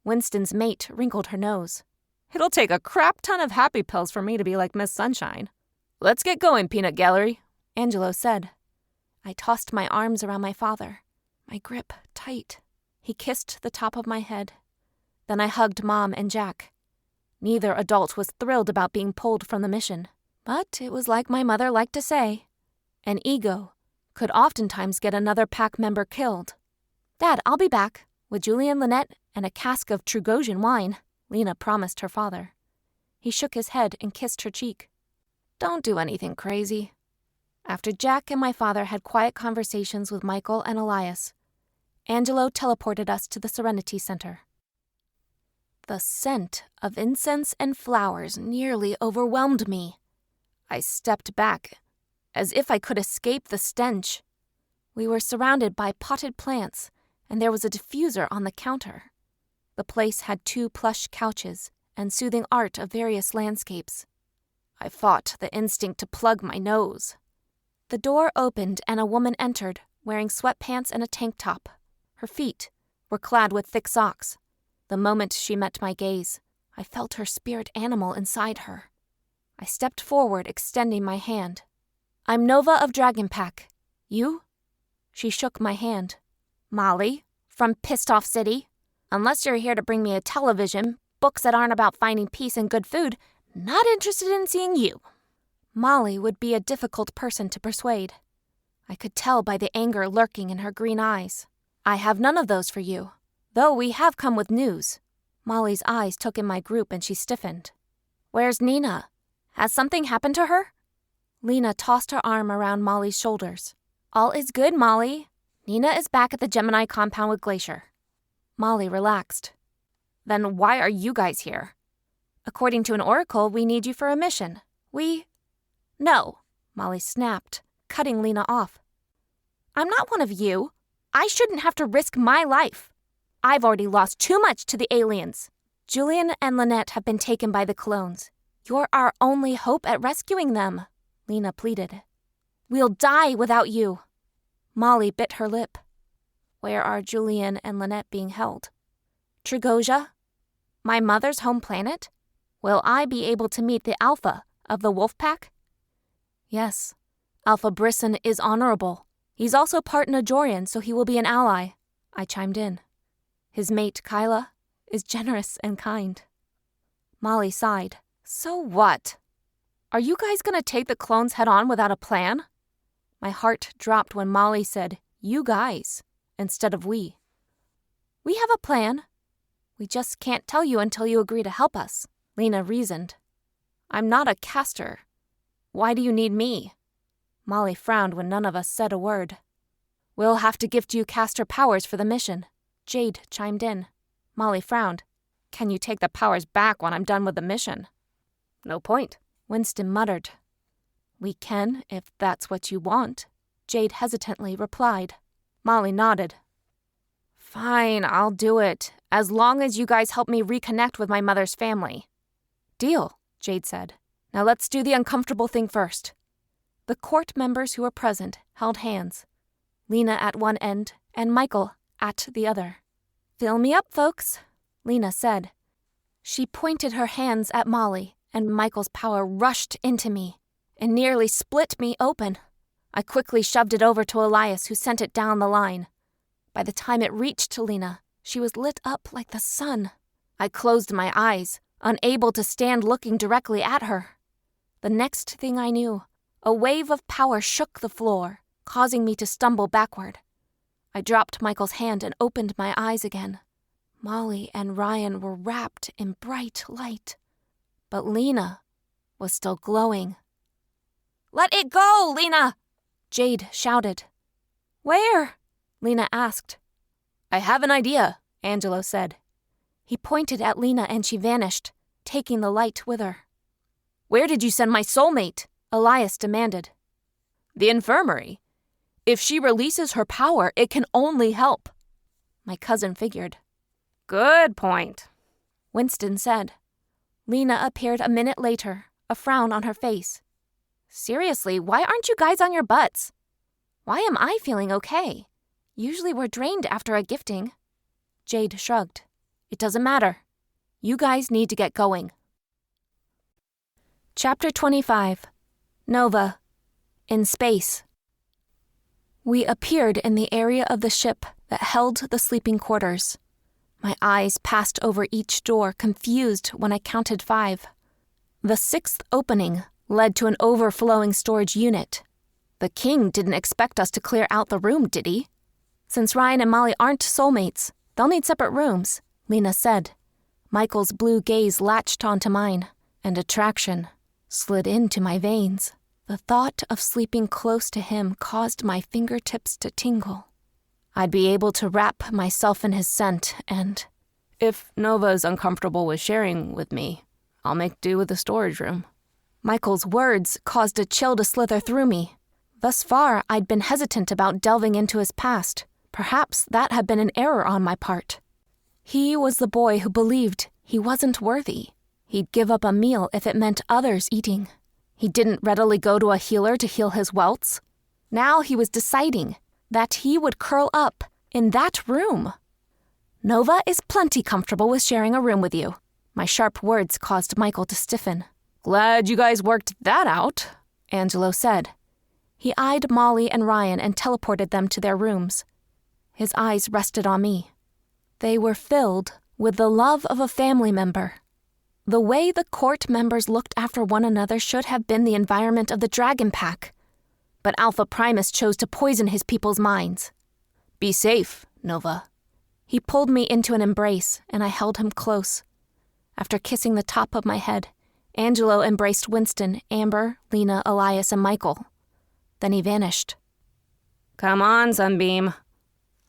Winston's mate wrinkled her nose. It'll take a crap ton of happy pills for me to be like Miss Sunshine. Let's get going, Peanut Gallery, Angelo said. I tossed my arms around my father, my grip tight. He kissed the top of my head. Then I hugged Mom and Jack. Neither adult was thrilled about being pulled from the mission, but it was like my mother liked to say, an ego could oftentimes get another pack member killed. Dad, I'll be back with Julie and Lynette and a cask of Trugosian wine, Lena promised her father. He shook his head and kissed her cheek. Don't do anything crazy. After Jack and my father had quiet conversations with Michael and Elias, Angelo teleported us to the Serenity Center. The scent of incense and flowers nearly overwhelmed me. I stepped back, as if I could escape the stench. We were surrounded by potted plants, and there was a diffuser on the counter. The place had 2 plush couches and soothing art of various landscapes. I fought the instinct to plug my nose. The door opened and a woman entered, wearing sweatpants and a tank top. Her feet were clad with thick socks. The moment she met my gaze, I felt her spirit animal inside her. I stepped forward, extending my hand. I'm Nova of Dragon Pack. You? She shook my hand. Molly, from Pissed Off City. Unless you're here to bring me a television, books that aren't about finding peace and good food, not interested in seeing you. Molly would be a difficult person to persuade. I could tell by the anger lurking in her green eyes. I have none of those for you, though we have come with news. Molly's eyes took in my group and she stiffened. Where's Nina? Has something happened to her? Lena tossed her arm around Molly's shoulders. All is good, Molly. Nina is back at the Gemini compound with Glacier. Molly relaxed. Then why are you guys here? According to an oracle, we need you for a mission. No, Molly snapped, cutting Lena off. I'm not one of you. I shouldn't have to risk my life. I've already lost too much to the aliens. Julian and Lynette have been taken by the clones. You're our only hope at rescuing them, Lena pleaded. We'll die without you. Molly bit her lip. Where are Julian and Lynette being held? Trugosia? My mother's home planet? Will I be able to meet the Alpha of the wolf pack? Yes. Alpha Brisson is honorable. He's also part Najorian, so he will be an ally, I chimed in. His mate, Kyla, is generous and kind. Molly sighed. So what? Are you guys gonna take the clones head on without a plan? My heart dropped when Molly said, "You guys," instead of we. We have a plan. We just can't tell you until you agree to help us, Lena reasoned. I'm not a caster. Why do you need me? Molly frowned when none of us said a word. We'll have to gift you caster powers for the mission, Jade chimed in. Molly frowned. Can you take the powers back when I'm done with the mission? No point, Winston muttered. We can, if that's what you want, Jade hesitantly replied. Molly nodded. Fine, I'll do it, as long as you guys help me reconnect with my mother's family. Deal, Jade said. Now let's do the uncomfortable thing first. The court members who were present held hands, Lena at one end and Michael at the other. Fill me up, folks, Lena said. She pointed her hands at Molly, and Michael's power rushed into me and nearly split me open. I quickly shoved it over to Elias, who sent it down the line. By the time it reached Lena, she was lit up like the sun. I closed my eyes, unable to stand looking directly at her. The next thing I knew, a wave of power shook the floor, causing me to stumble backward. I dropped Michael's hand and opened my eyes again. Molly and Ryan were wrapped in bright light, but Lena was still glowing. Let it go, Lena! Jade shouted. Where? Lena asked. I have an idea, Angelo said. He pointed at Lena and she vanished, taking the light with her. Where did you send my soulmate? Elias demanded. The infirmary. If she releases her power, it can only help. My cousin figured. Good point, Winston said. Lena appeared a minute later, a frown on her face. Seriously, why aren't you guys on your butts? Why am I feeling okay? Usually we're drained after a gifting. Jade shrugged. It doesn't matter. You guys need to get going. Chapter 25. Nova. In space. We appeared in the area of the ship that held the sleeping quarters. My eyes passed over each door, confused when I counted 5. The 6th opening led to an overflowing storage unit. The king didn't expect us to clear out the room, did he? Since Ryan and Molly aren't soulmates, they'll need separate rooms, Lena said. Michael's blue gaze latched onto mine, and attraction slid into my veins. The thought of sleeping close to him caused my fingertips to tingle. I'd be able to wrap myself in his scent and... If Nova is uncomfortable with sharing with me, I'll make do with the storage room. Michael's words caused a chill to slither through me. Thus far, I'd been hesitant about delving into his past. Perhaps that had been an error on my part. He was the boy who believed he wasn't worthy. He'd give up a meal if it meant others eating. He didn't readily go to a healer to heal his welts. Now he was deciding that he would curl up in that room. Nova is plenty comfortable with sharing a room with you. My sharp words caused Michael to stiffen. Glad you guys worked that out, Angelo said. He eyed Molly and Ryan and teleported them to their rooms. His eyes rested on me. They were filled with the love of a family member. The way the court members looked after one another should have been the environment of the Dragon Pack. But Alpha Primus chose to poison his people's minds. Be safe, Nova. He pulled me into an embrace, and I held him close. After kissing the top of my head, Angelo embraced Winston, Amber, Lena, Elias, and Michael. Then he vanished. Come on, Sunbeam.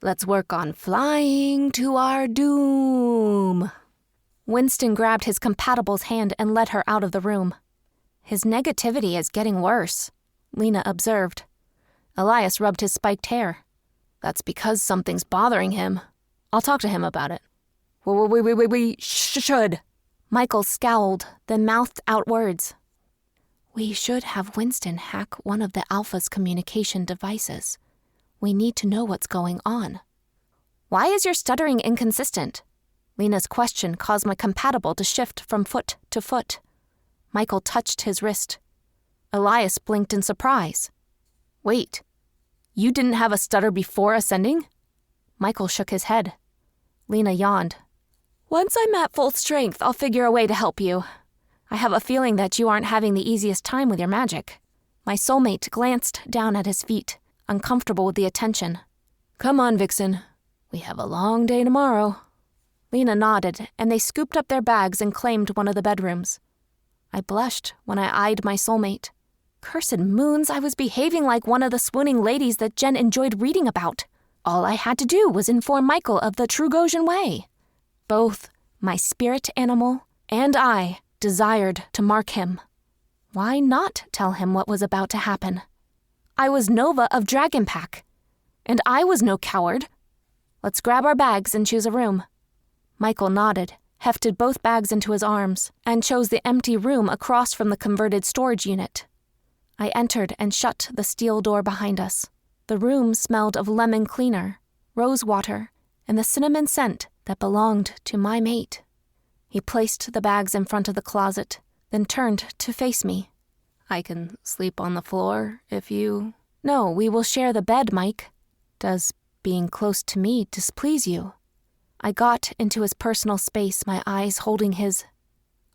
Let's work on flying to our doom. Winston grabbed his compatible's hand and led her out of the room. His negativity is getting worse, Lena observed. Elias rubbed his spiked hair. That's because something's bothering him. I'll talk to him about it. We should. Michael scowled, then mouthed out words. We should have Winston hack one of the Alpha's communication devices. We need to know what's going on. Why is your stuttering inconsistent? Lena's question caused my compatible to shift from foot to foot. Michael touched his wrist. Elias blinked in surprise. Wait, you didn't have a stutter before ascending? Michael shook his head. Lena yawned. Once I'm at full strength, I'll figure a way to help you. I have a feeling that you aren't having the easiest time with your magic. My soulmate glanced down at his feet, uncomfortable with the attention. Come on, Vixen. We have a long day tomorrow. Lena nodded, and they scooped up their bags and claimed one of the bedrooms. I blushed when I eyed my soulmate. Cursed moons, I was behaving like one of the swooning ladies that Jen enjoyed reading about. All I had to do was inform Michael of the Trugosian way. Both my spirit animal and I desired to mark him. Why not tell him what was about to happen? I was Nova of Dragon Pack, and I was no coward. Let's grab our bags and choose a room. Michael nodded, hefted both bags into his arms, and chose the empty room across from the converted storage unit. I entered and shut the steel door behind us. The room smelled of lemon cleaner, rose water, and the cinnamon scent that belonged to my mate. He placed the bags in front of the closet, then turned to face me. I can sleep on the floor if you... No, we will share the bed, Mike. Does being close to me displease you? I got into his personal space, my eyes holding his.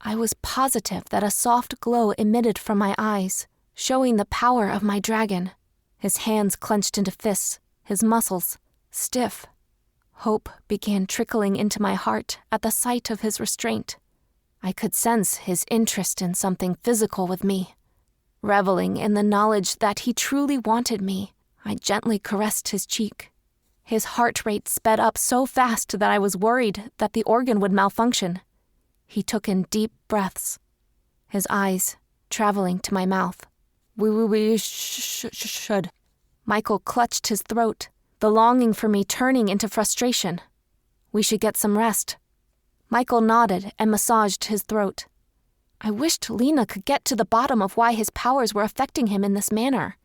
I was positive that a soft glow emitted from my eyes, showing the power of my dragon. His hands clenched into fists, his muscles stiff. Hope began trickling into my heart at the sight of his restraint. I could sense his interest in something physical with me. Reveling in the knowledge that he truly wanted me, I gently caressed his cheek. His heart rate sped up so fast that I was worried that the organ would malfunction. He took in deep breaths, his eyes traveling to my mouth. We should. Michael clutched his throat, the longing for me turning into frustration. We should get some rest. Michael nodded and massaged his throat. I wished Lena could get to the bottom of why his powers were affecting him in this manner.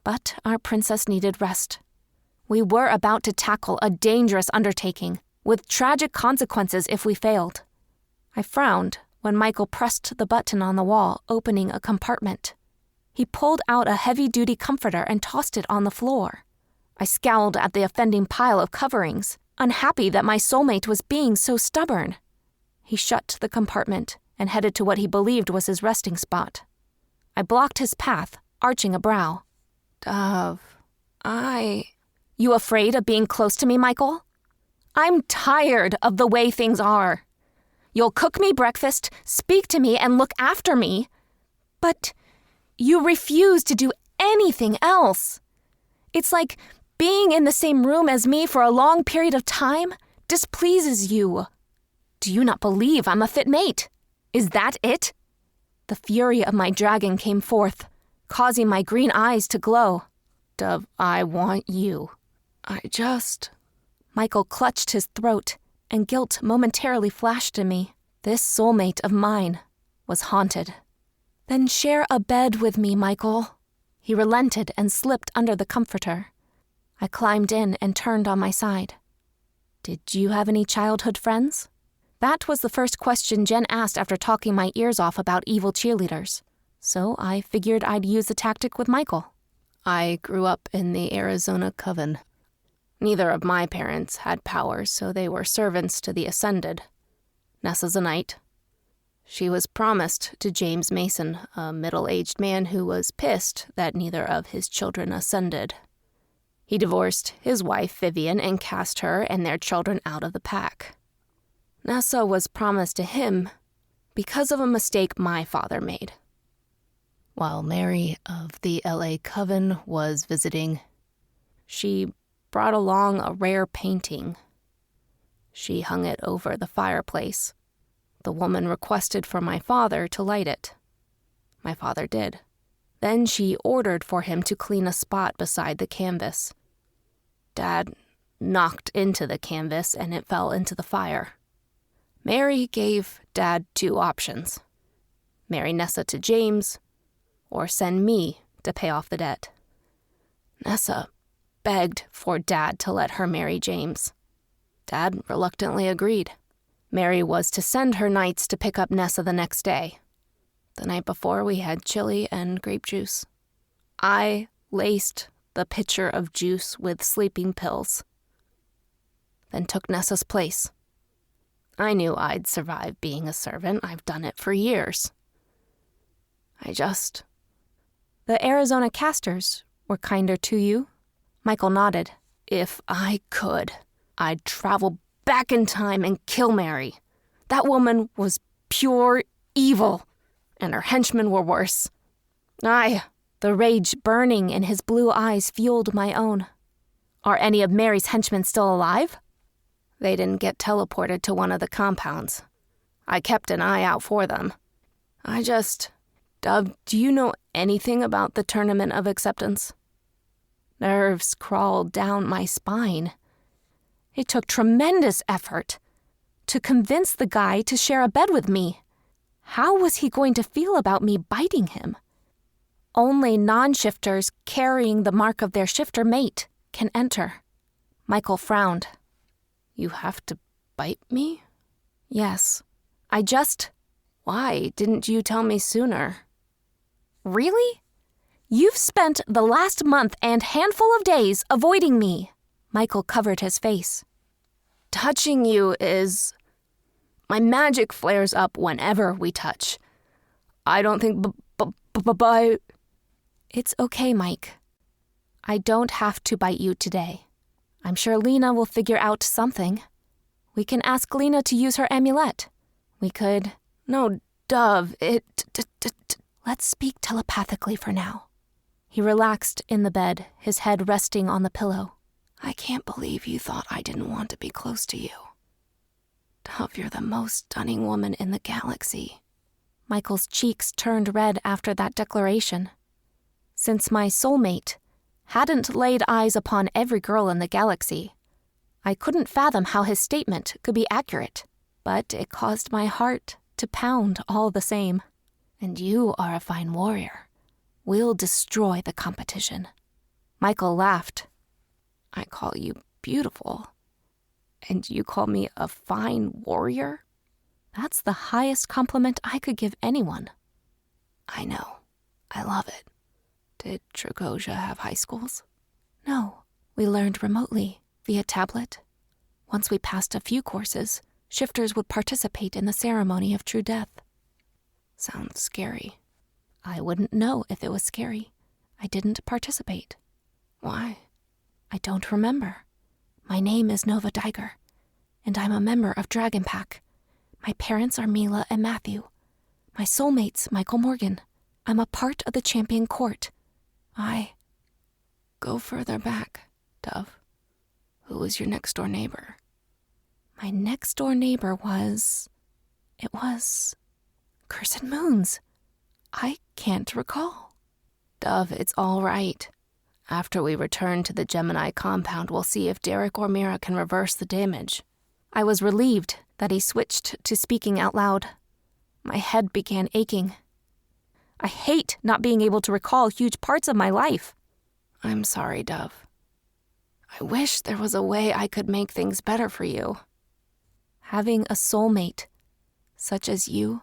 But our princess needed rest. We were about to tackle a dangerous undertaking, with tragic consequences if we failed. I frowned when Michael pressed the button on the wall, opening a compartment. He pulled out a heavy-duty comforter and tossed it on the floor. I scowled at the offending pile of coverings, unhappy that my soulmate was being so stubborn. He shut the compartment and headed to what he believed was his resting spot. I blocked his path, arching a brow. You afraid of being close to me, Michael? I'm tired of the way things are. You'll cook me breakfast, speak to me, and look after me, but you refuse to do anything else. It's like being in the same room as me for a long period of time displeases you. Do you not believe I'm a fit mate? Is that it? The fury of my dragon came forth, causing my green eyes to glow. Dove, I want you. Michael clutched his throat, and guilt momentarily flashed in me. This soulmate of mine was haunted. Then share a bed with me, Michael. He relented and slipped under the comforter. I climbed in and turned on my side. Did you have any childhood friends? That was the first question Jen asked after talking my ears off about evil cheerleaders. So I figured I'd use the tactic with Michael. I grew up in the Arizona Coven. Neither of my parents had powers, so they were servants to the Ascended. Nessa's a knight. She was promised to James Mason, a middle-aged man who was pissed that neither of his children ascended. He divorced his wife, Vivian, and cast her and their children out of the pack. Nessa was promised to him because of a mistake my father made. While Mary of the L.A. Coven was visiting, she brought along a rare painting. She hung it over the fireplace. The woman requested for my father to light it. My father did. Then she ordered for him to clean a spot beside the canvas. Dad knocked into the canvas and it fell into the fire. Mary gave Dad 2 options. Marry Nessa to James, or send me to pay off the debt. Nessa begged for Dad to let her marry James. Dad reluctantly agreed. Mary was to send her knights to pick up Nessa the next day. The night before, we had chili and grape juice. I laced the pitcher of juice with sleeping pills, then took Nessa's place. I knew I'd survive being a servant. I've done it for years. The Arizona casters were kinder to you? Michael nodded. If I could, I'd travel back in time and kill Mary. That woman was pure evil, and her henchmen were worse. The rage burning in his blue eyes fueled my own. Are any of Mary's henchmen still alive? They didn't get teleported to one of the compounds. I kept an eye out for them. Dove, do you know anything about the Tournament of Acceptance? Nerves crawled down my spine. It took tremendous effort to convince the guy to share a bed with me. How was he going to feel about me biting him? Only non-shifters carrying the mark of their shifter mate can enter. Michael frowned. You have to bite me? Yes. Why didn't you tell me sooner? Really? You've spent the last month and handful of days avoiding me. Michael covered his face. Touching you is... My magic flares up whenever we touch. I don't think bye. It's okay, Mike. I don't have to bite you today. I'm sure Lena will figure out something. We can ask Lena to use her amulet. We could... No, Dove, Let's speak telepathically for now. He relaxed in the bed, his head resting on the pillow. I can't believe you thought I didn't want to be close to you. Dove, you're the most stunning woman in the galaxy. Michael's cheeks turned red after that declaration. Since my soulmate hadn't laid eyes upon every girl in the galaxy, I couldn't fathom how his statement could be accurate, but it caused my heart to pound all the same. And you are a fine warrior. We'll destroy the competition. Michael laughed. I call you beautiful. And you call me a fine warrior? That's the highest compliment I could give anyone. I know. I love it. Did Trugosia have high schools? No. We learned remotely, via tablet. Once we passed a few courses, shifters would participate in the ceremony of true death. Sounds scary. I wouldn't know if it was scary. I didn't participate. Why? I don't remember. My name is Nova Diger, and I'm a member of Dragon Pack. My parents are Mila and Matthew. My soulmate's Michael Morgan. I'm a part of the Champion Court. Go further back, Dove. Who was your next-door neighbor? My next-door neighbor was... It was... Cursed Moons. I can't recall. Dove, it's all right. After we return to the Gemini compound, we'll see if Derek or Mira can reverse the damage. I was relieved that he switched to speaking out loud. My head began aching. I hate not being able to recall huge parts of my life. I'm sorry, Dove. I wish there was a way I could make things better for you. Having a soulmate, such as you,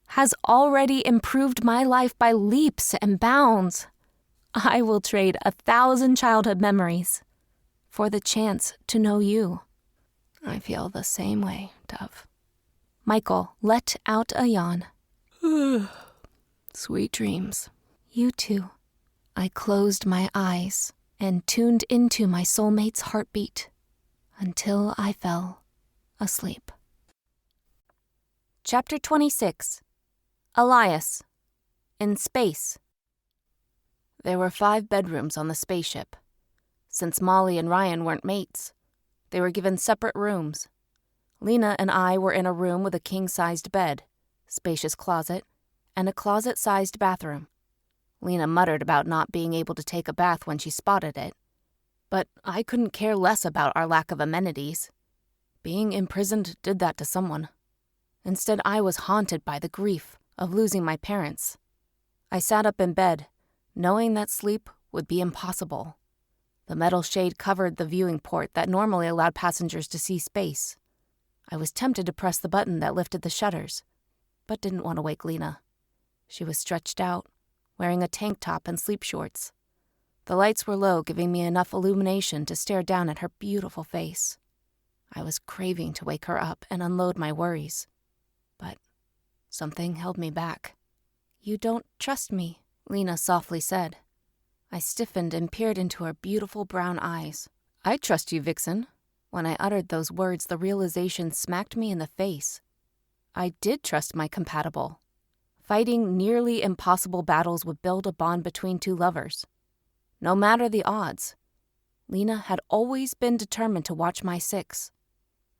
has already improved my life by leaps and bounds. I will trade 1,000 childhood memories for the chance to know you. I feel the same way, Dove. Michael let out a yawn. Sweet dreams. You too. I closed my eyes and tuned into my soulmate's heartbeat until I fell asleep. Chapter 26. Elias. In space. There were 5 bedrooms on the spaceship. Since Molly and Ryan weren't mates, they were given separate rooms. Lena and I were in a room with a king-sized bed, spacious closet, and a closet-sized bathroom. Lena muttered about not being able to take a bath when she spotted it, but I couldn't care less about our lack of amenities. Being imprisoned did that to someone. Instead, I was haunted by the grief of losing my parents. I sat up in bed, knowing that sleep would be impossible. The metal shade covered the viewing port that normally allowed passengers to see space. I was tempted to press the button that lifted the shutters, but didn't want to wake Lena. She was stretched out, wearing a tank top and sleep shorts. The lights were low, giving me enough illumination to stare down at her beautiful face. I was craving to wake her up and unload my worries, but something held me back. "You don't trust me," Lena softly said. I stiffened and peered into her beautiful brown eyes. "I trust you, Vixen." When I uttered those words, the realization smacked me in the face. I did trust my compatible. Fighting nearly impossible battles would build a bond between two lovers. No matter the odds, Lena had always been determined to watch my six.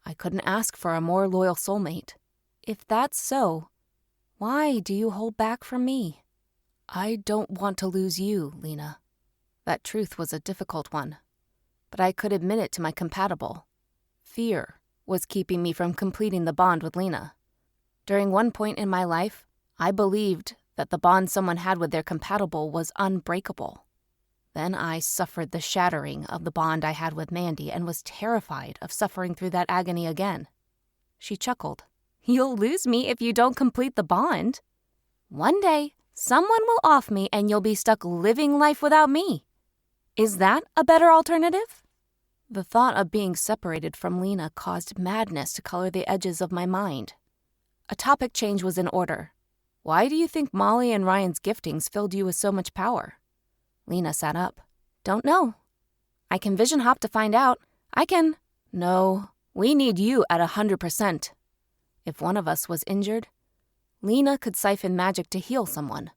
I couldn't ask for a more loyal soulmate. If that's so, why do you hold back from me? I don't want to lose you, Lena. That truth was a difficult one, but I could admit it to my compatible. Fear was keeping me from completing the bond with Lena. During one point in my life, I believed that the bond someone had with their compatible was unbreakable. Then I suffered the shattering of the bond I had with Mandy and was terrified of suffering through that agony again. She chuckled. "You'll lose me if you don't complete the bond. One day, someone will off me and you'll be stuck living life without me. Is that a better alternative?" The thought of being separated from Lena caused madness to color the edges of my mind. A topic change was in order. "Why do you think Molly and Ryan's giftings filled you with so much power?" Lena sat up. "Don't know. I can vision hop to find out. No, we need you at 100%. If one of us was injured, Lena could siphon magic to heal someone.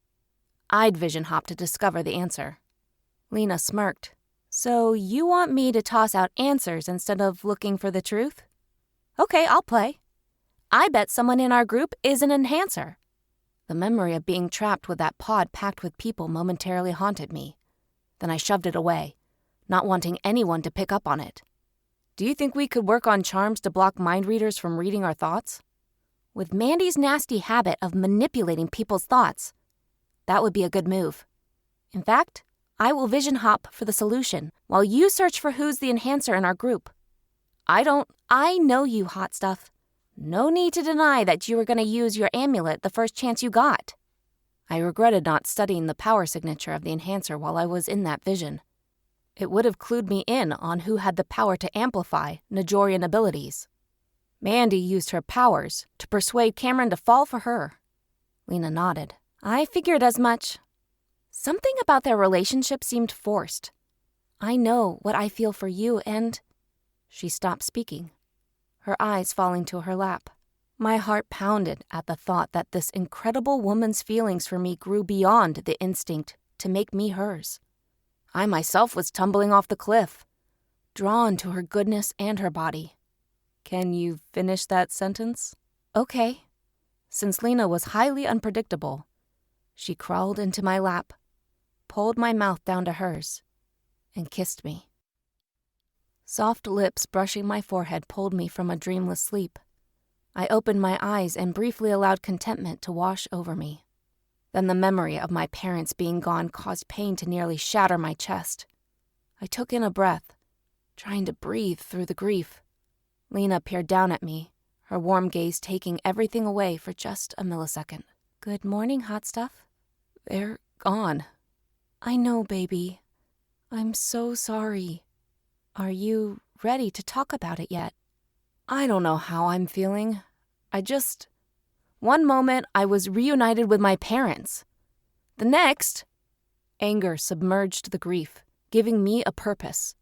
I'd vision hop to discover the answer." Lena smirked. "So you want me to toss out answers instead of looking for the truth? Okay, I'll play. I bet someone in our group is an enhancer." The memory of being trapped with that pod packed with people momentarily haunted me. Then I shoved it away, not wanting anyone to pick up on it. "Do you think we could work on charms to block mind readers from reading our thoughts?" "With Mandy's nasty habit of manipulating people's thoughts, that would be a good move. In fact, I will vision hop for the solution, while you search for who's the enhancer in our group. I know you, hot stuff. No need to deny that you were going to use your amulet the first chance you got." I regretted not studying the power signature of the enhancer while I was in that vision. It would have clued me in on who had the power to amplify Najorian abilities. Mandy used her powers to persuade Cameron to fall for her. Lena nodded. "I figured as much. Something about their relationship seemed forced. I know what I feel for you and—" She stopped speaking, her eyes falling to her lap. My heart pounded at the thought that this incredible woman's feelings for me grew beyond the instinct to make me hers. I myself was tumbling off the cliff, drawn to her goodness and her body. "Can you finish that sentence?" "Okay." Since Lena was highly unpredictable, she crawled into my lap, pulled my mouth down to hers, and kissed me. Soft lips brushing my forehead pulled me from a dreamless sleep. I opened my eyes and briefly allowed contentment to wash over me. Then the memory of my parents being gone caused pain to nearly shatter my chest. I took in a breath, trying to breathe through the grief. Lena peered down at me, her warm gaze taking everything away for just a millisecond. "Good morning, hot stuff." "They're gone." "I know, baby. I'm so sorry. Are you ready to talk about it yet?" "I don't know how I'm feeling. One moment I was reunited with my parents. The next, anger submerged the grief, giving me a purpose.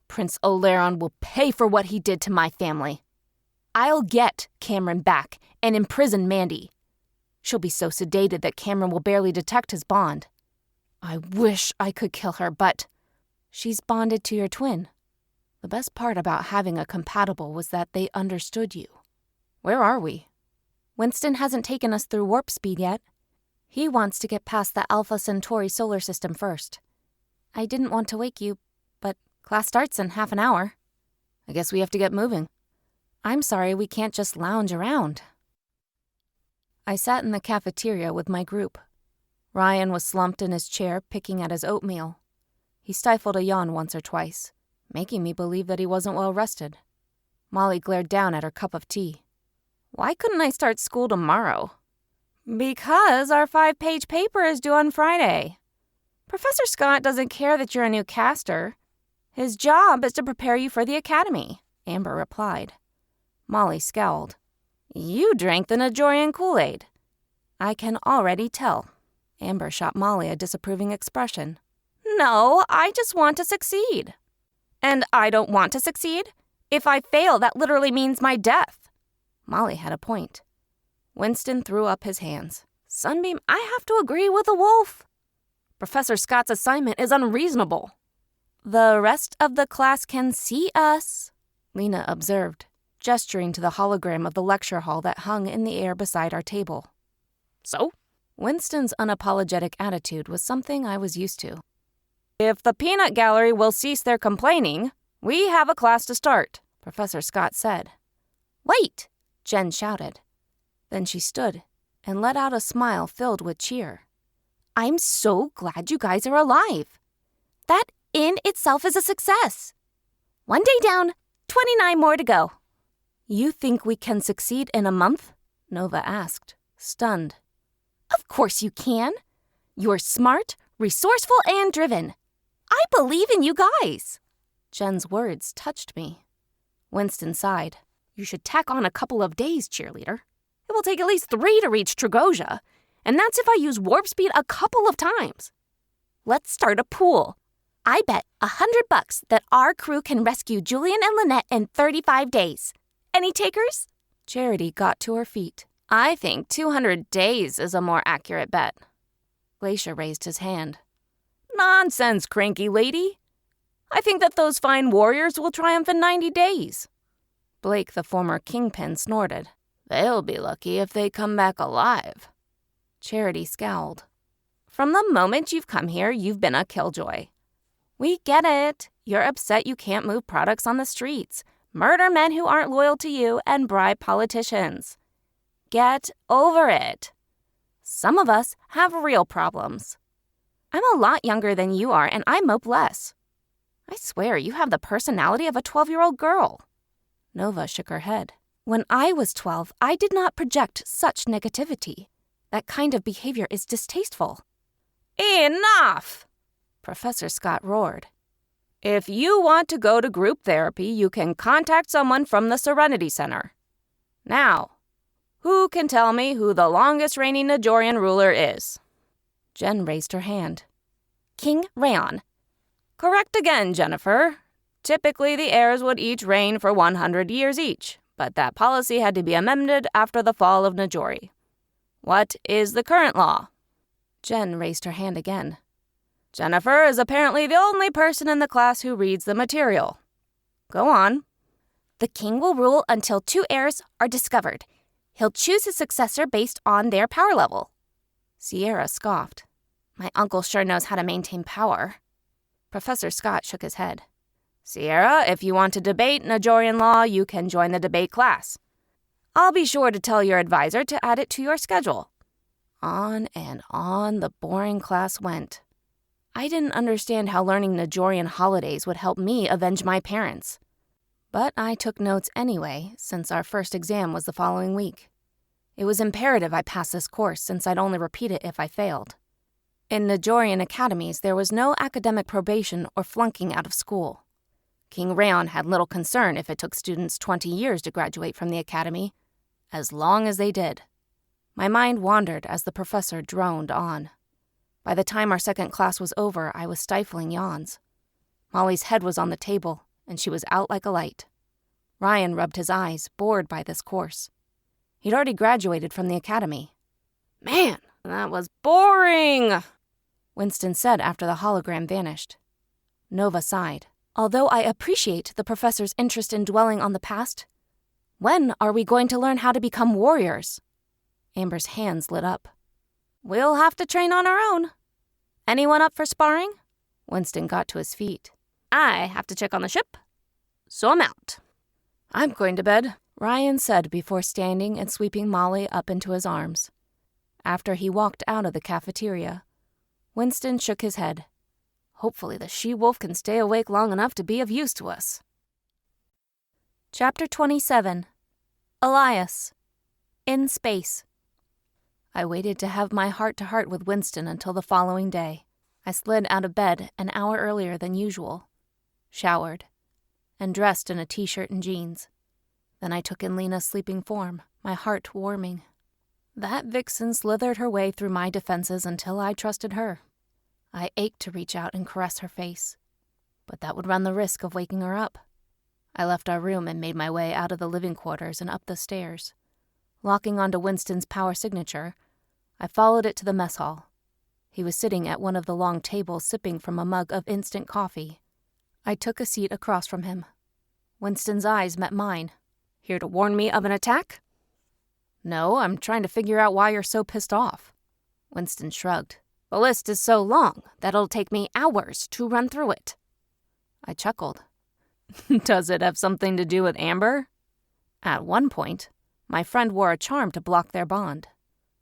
Prince Eleron will pay for what he did to my family. I'll get Cameron back and imprison Mandy. She'll be so sedated that Cameron will barely detect his bond. I wish I could kill her, but she's bonded to your twin. The best part about having a compatible was that they understood you. Where are we?" "Winston hasn't taken us through warp speed yet. He wants to get past the Alpha Centauri solar system first. I didn't want to wake you, but class starts in half an hour. I guess we have to get moving." "I'm sorry we can't just lounge around." I sat in the cafeteria with my group. Ryan was slumped in his chair picking at his oatmeal. He stifled a yawn once or twice, making me believe that he wasn't well rested. Molly glared down at her cup of tea. Why couldn't I start school tomorrow? Because our 5-page paper is due on Friday. Professor Scott doesn't care that you're a new caster. His job is to prepare you for the academy, Amber replied. Molly scowled. You drank the Najorian Kool-Aid. I can already tell. Amber shot Molly a disapproving expression. No, I just want to succeed. And I don't want to succeed? If I fail, that literally means my death. Molly had a point. Winston threw up his hands. Sunbeam, I have to agree with the wolf. Professor Scott's assignment is unreasonable. The rest of the class can see us, Lena observed, gesturing to the hologram of the lecture hall that hung in the air beside our table. So? Winston's unapologetic attitude was something I was used to. If the peanut gallery will cease their complaining, we have a class to start, Professor Scott said. Wait, Jen shouted. Then she stood and let out a smile filled with cheer. I'm so glad you guys are alive. That in itself is a success. 1 day down, 29 more to go. You think we can succeed in a month? Nova asked, stunned. Of course you can. You're smart, resourceful, and driven. I believe in you guys. Jen's words touched me. Winston sighed. You should tack on a couple of days, cheerleader. It will take at least 3 to reach Trugosia, and that's if I use warp speed a couple of times. Let's start a pool. I bet $100 that our crew can rescue Julian and Lynette in 35 days. Any takers? Charity got to her feet. I think 200 days is a more accurate bet. Glacier raised his hand. Nonsense, cranky lady. I think that those fine warriors will triumph in 90 days. Blake, the former kingpin, snorted. They'll be lucky if they come back alive. Charity scowled. From the moment you've come here, you've been a killjoy. We get it. You're upset you can't move products on the streets, murder men who aren't loyal to you, and bribe politicians. Get over it. Some of us have real problems. I'm a lot younger than you are, and I mope less. I swear you have the personality of a 12-year-old girl. Nova shook her head. When I was 12, I did not project such negativity. That kind of behavior is distasteful. Enough! Professor Scott roared. If you want to go to group therapy, you can contact someone from the Serenity Center. Now, who can tell me who the longest reigning Najorian ruler is? Jen raised her hand. King Raon. Correct again, Jennifer. Typically, the heirs would each reign for 100 years each, but that policy had to be amended after the fall of Najori. What is the current law? Jen raised her hand again. Jennifer is apparently the only person in the class who reads the material. Go on. The king will rule until 2 heirs are discovered. He'll choose his successor based on their power level. Sierra scoffed. My uncle sure knows how to maintain power. Professor Scott shook his head. Sierra, if you want to debate Najorian law, you can join the debate class. I'll be sure to tell your advisor to add it to your schedule. On and on the boring class went. I didn't understand how learning Najorian holidays would help me avenge my parents. But I took notes anyway, since our first exam was the following week. It was imperative I pass this course, since I'd only repeat it if I failed. In Najorian academies, there was no academic probation or flunking out of school. King Raon had little concern if it took students 20 years to graduate from the academy, as long as they did. My mind wandered as the professor droned on. By the time our second class was over, I was stifling yawns. Molly's head was on the table, and she was out like a light. Ryan rubbed his eyes, bored by this course. He'd already graduated from the academy. Man, that was boring, Winston said after the hologram vanished. Nova sighed. Although I appreciate the professor's interest in dwelling on the past, when are we going to learn how to become warriors? Amber's hands lit up. We'll have to train on our own. Anyone up for sparring? Winston got to his feet. I have to check on the ship, so I'm out. I'm going to bed, Ryan said before standing and sweeping Molly up into his arms. After he walked out of the cafeteria, Winston shook his head. Hopefully the she-wolf can stay awake long enough to be of use to us. Chapter 27. Elias. In Space. I waited to have my heart-to-heart with Winston until the following day. I slid out of bed an hour earlier than usual, showered, and dressed in a t-shirt and jeans. Then I took in Lena's sleeping form, my heart warming. That vixen slithered her way through my defenses until I trusted her. I ached to reach out and caress her face, but that would run the risk of waking her up. I left our room and made my way out of the living quarters and up the stairs. Locking onto Winston's power signature, I followed it to the mess hall. He was sitting at one of the long tables sipping from a mug of instant coffee. I took a seat across from him. Winston's eyes met mine. Here to warn me of an attack? No, I'm trying to figure out why you're so pissed off. Winston shrugged. The list is so long that it'll take me hours to run through it. I chuckled. Does it have something to do with Amber? At one point, my friend wore a charm to block their bond.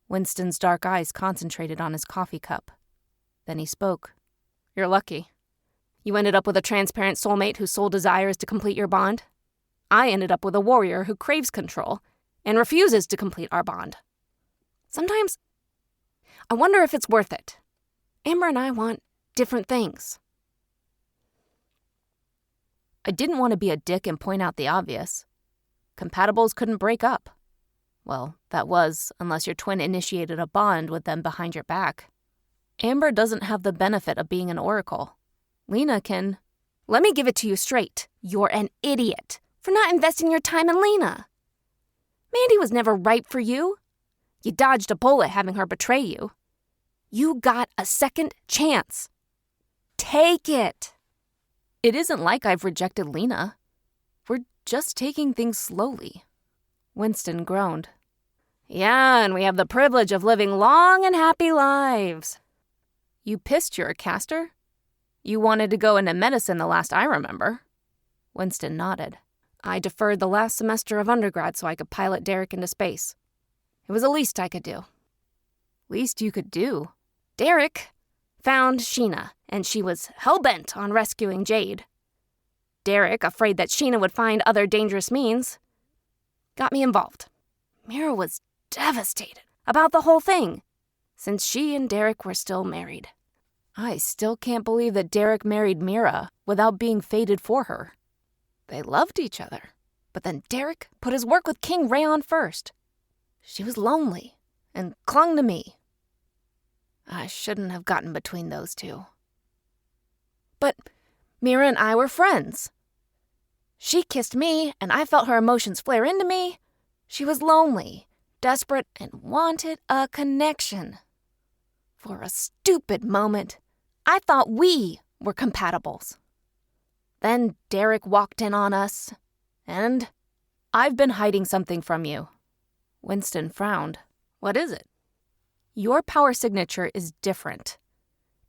Winston's dark eyes concentrated on his coffee cup. Then he spoke. You're lucky. You ended up with a transparent soulmate whose sole desire is to complete your bond. I ended up with a warrior who craves control and refuses to complete our bond. Sometimes, I wonder if it's worth it. Amber and I want different things. I didn't want to be a dick and point out the obvious. Compatibles couldn't break up. Well, that was, unless your twin initiated a bond with them behind your back. Amber doesn't have the benefit of being an oracle. Lena can... Let me give it to you straight. You're an idiot for not investing your time in Lena. Mandy was never right for you. You dodged a bullet having her betray you. You got a second chance. Take it. It isn't like I've rejected Lena. We're just taking things slowly. Winston groaned. Yeah, and we have the privilege of living long and happy lives. You pissed you're a caster? You wanted to go into medicine the last I remember. Winston nodded. I deferred the last semester of undergrad so I could pilot Derek into space. It was the least I could do. Least you could do? Derek found Sheena, and she was hell-bent on rescuing Jade. Derek, afraid that Sheena would find other dangerous means, got me involved. Mira was devastated about the whole thing, since she and Derek were still married. I still can't believe that Derek married Mira without being fated for her. They loved each other, but then Derek put his work with King Rayon first. She was lonely and clung to me. I shouldn't have gotten between those two. But Mira and I were friends. She kissed me, and I felt her emotions flare into me. She was lonely, desperate, and wanted a connection. For a stupid moment, I thought we were compatibles. Then Derek walked in on us, and I've been hiding something from you. Winston frowned. What is it? Your power signature is different.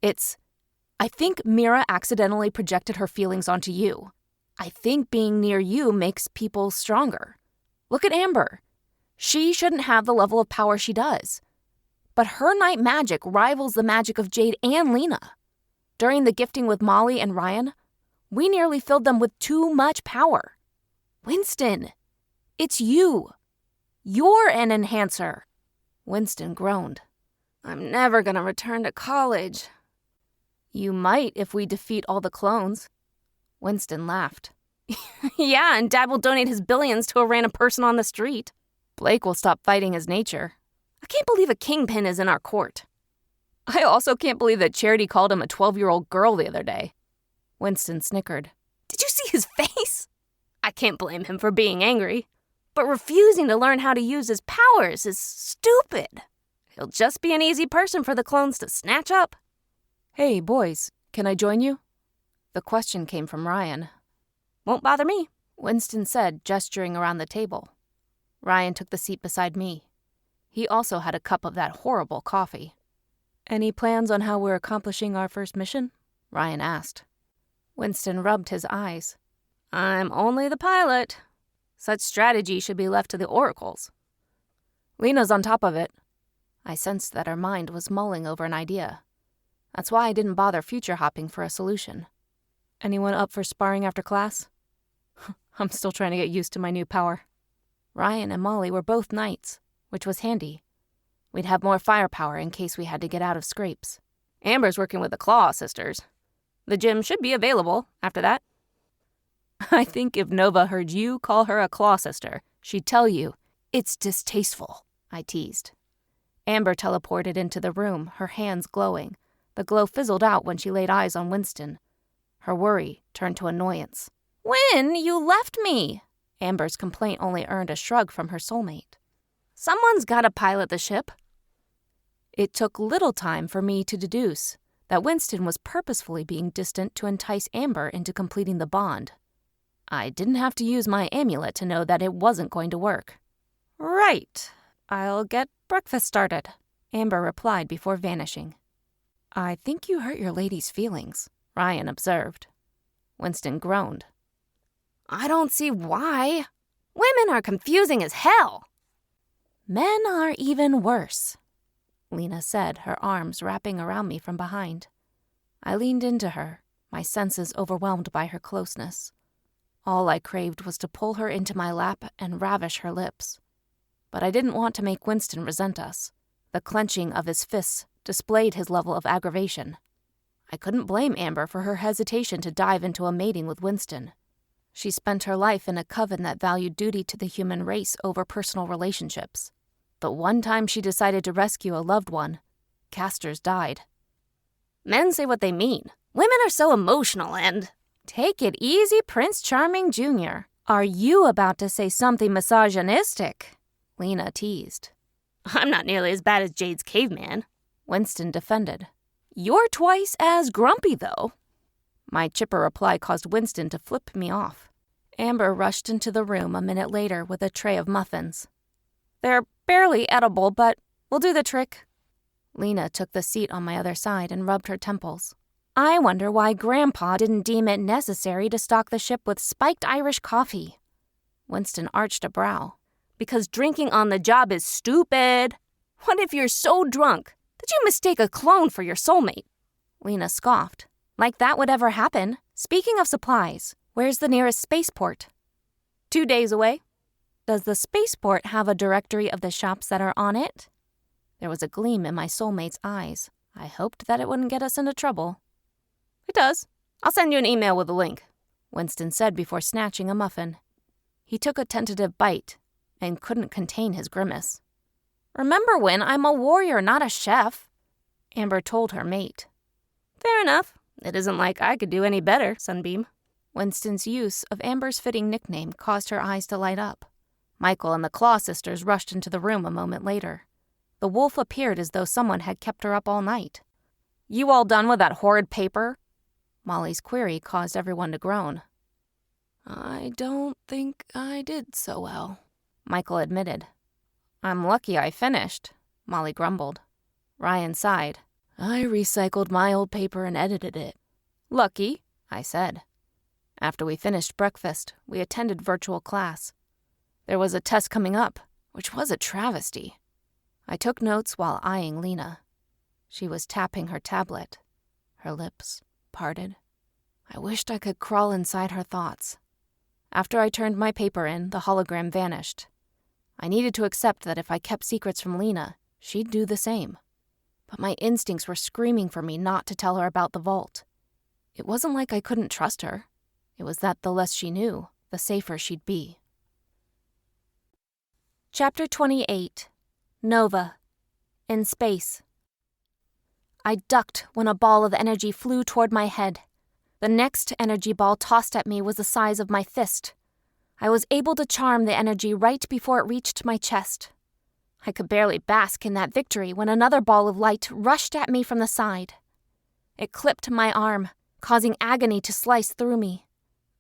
I think Mira accidentally projected her feelings onto you. I think being near you makes people stronger. Look at Amber. She shouldn't have the level of power she does. But her night magic rivals the magic of Jade and Lena. During the gifting with Molly and Ryan, we nearly filled them with too much power. Winston, it's you. You're an enhancer. Winston groaned. I'm never going to return to college. You might if we defeat all the clones. Winston laughed. Yeah, and Dad will donate his billions to a random person on the street. Blake will stop fighting his nature. I can't believe a kingpin is in our court. I also can't believe that Charity called him a 12-year-old girl the other day. Winston snickered. Did you see his face? I can't blame him for being angry, but refusing to learn how to use his powers is stupid. He'll just be an easy person for the clones to snatch up. Hey, boys, can I join you? The question came from Ryan. Won't bother me, Winston said, gesturing around the table. Ryan took the seat beside me. He also had a cup of that horrible coffee. Any plans on how we're accomplishing our first mission? Ryan asked. Winston rubbed his eyes. I'm only the pilot. Such strategy should be left to the oracles. Lena's on top of it. I sensed that her mind was mulling over an idea. That's why I didn't bother future hopping for a solution. Anyone up for sparring after class? I'm still trying to get used to my new power. Ryan and Molly were both knights, which was handy. We'd have more firepower in case we had to get out of scrapes. Amber's working with the Claw sisters. The gym should be available after that. I think if Nova heard you call her a Claw sister, she'd tell you, it's distasteful, I teased. Amber teleported into the room, her hands glowing. The glow fizzled out when she laid eyes on Winston. Her worry turned to annoyance. Win, you left me! Amber's complaint only earned a shrug from her soulmate. Someone's gotta pilot the ship. It took little time for me to deduce that Winston was purposefully being distant to entice Amber into completing the bond. I didn't have to use my amulet to know that it wasn't going to work. Right. I'll get breakfast started, Amber replied before vanishing. I think you hurt your lady's feelings, Ryan observed. Winston groaned. I don't see why. Women are confusing as hell. Men are even worse, Lena said, her arms wrapping around me from behind. I leaned into her, my senses overwhelmed by her closeness. All I craved was to pull her into my lap and ravish her lips. But I didn't want to make Winston resent us. The clenching of his fists displayed his level of aggravation. I couldn't blame Amber for her hesitation to dive into a mating with Winston. She spent her life in a coven that valued duty to the human race over personal relationships. The one time she decided to rescue a loved one, Casters died. Men say what they mean. Women are so emotional and... Take it easy, Prince Charming Jr. Are you about to say something misogynistic? Lena teased. I'm not nearly as bad as Jade's caveman, Winston defended. You're twice as grumpy, though. My chipper reply caused Winston to flip me off. Amber rushed into the room a minute later with a tray of muffins. They're barely edible, but we'll do the trick. Lena took the seat on my other side and rubbed her temples. I wonder why Grandpa didn't deem it necessary to stock the ship with spiked Irish coffee. Winston arched a brow. Because drinking on the job is stupid. What if you're so drunk that you mistake a clone for your soulmate? Lena scoffed. Like that would ever happen. Speaking of supplies, where's the nearest spaceport? 2 days away. Does the spaceport have a directory of the shops that are on it? There was a gleam in my soulmate's eyes. I hoped that it wouldn't get us into trouble. It does. I'll send you an email with a link, Winston said before snatching a muffin. He took a tentative bite and couldn't contain his grimace. Remember, Win, I'm a warrior, not a chef, Amber told her mate. Fair enough. It isn't like I could do any better, Sunbeam. Winston's use of Amber's fitting nickname caused her eyes to light up. Michael and the Claw sisters rushed into the room a moment later. The wolf appeared as though someone had kept her up all night. You all done with that horrid paper? Molly's query caused everyone to groan. I don't think I did so well, Michael admitted. I'm lucky I finished, Molly grumbled. Ryan sighed. I recycled my old paper and edited it. Lucky, I said. After we finished breakfast, we attended virtual class. There was a test coming up, which was a travesty. I took notes while eyeing Lena. She was tapping her tablet. Her lips parted. I wished I could crawl inside her thoughts. After I turned my paper in, the hologram vanished. I needed to accept that if I kept secrets from Lena, she'd do the same. But my instincts were screaming for me not to tell her about the vault. It wasn't like I couldn't trust her. It was that the less she knew, the safer she'd be. Chapter 28. Nova. In space. I ducked when a ball of energy flew toward my head. The next energy ball tossed at me was the size of my fist. I was able to charm the energy right before it reached my chest. I could barely bask in that victory when another ball of light rushed at me from the side. It clipped my arm, causing agony to slice through me.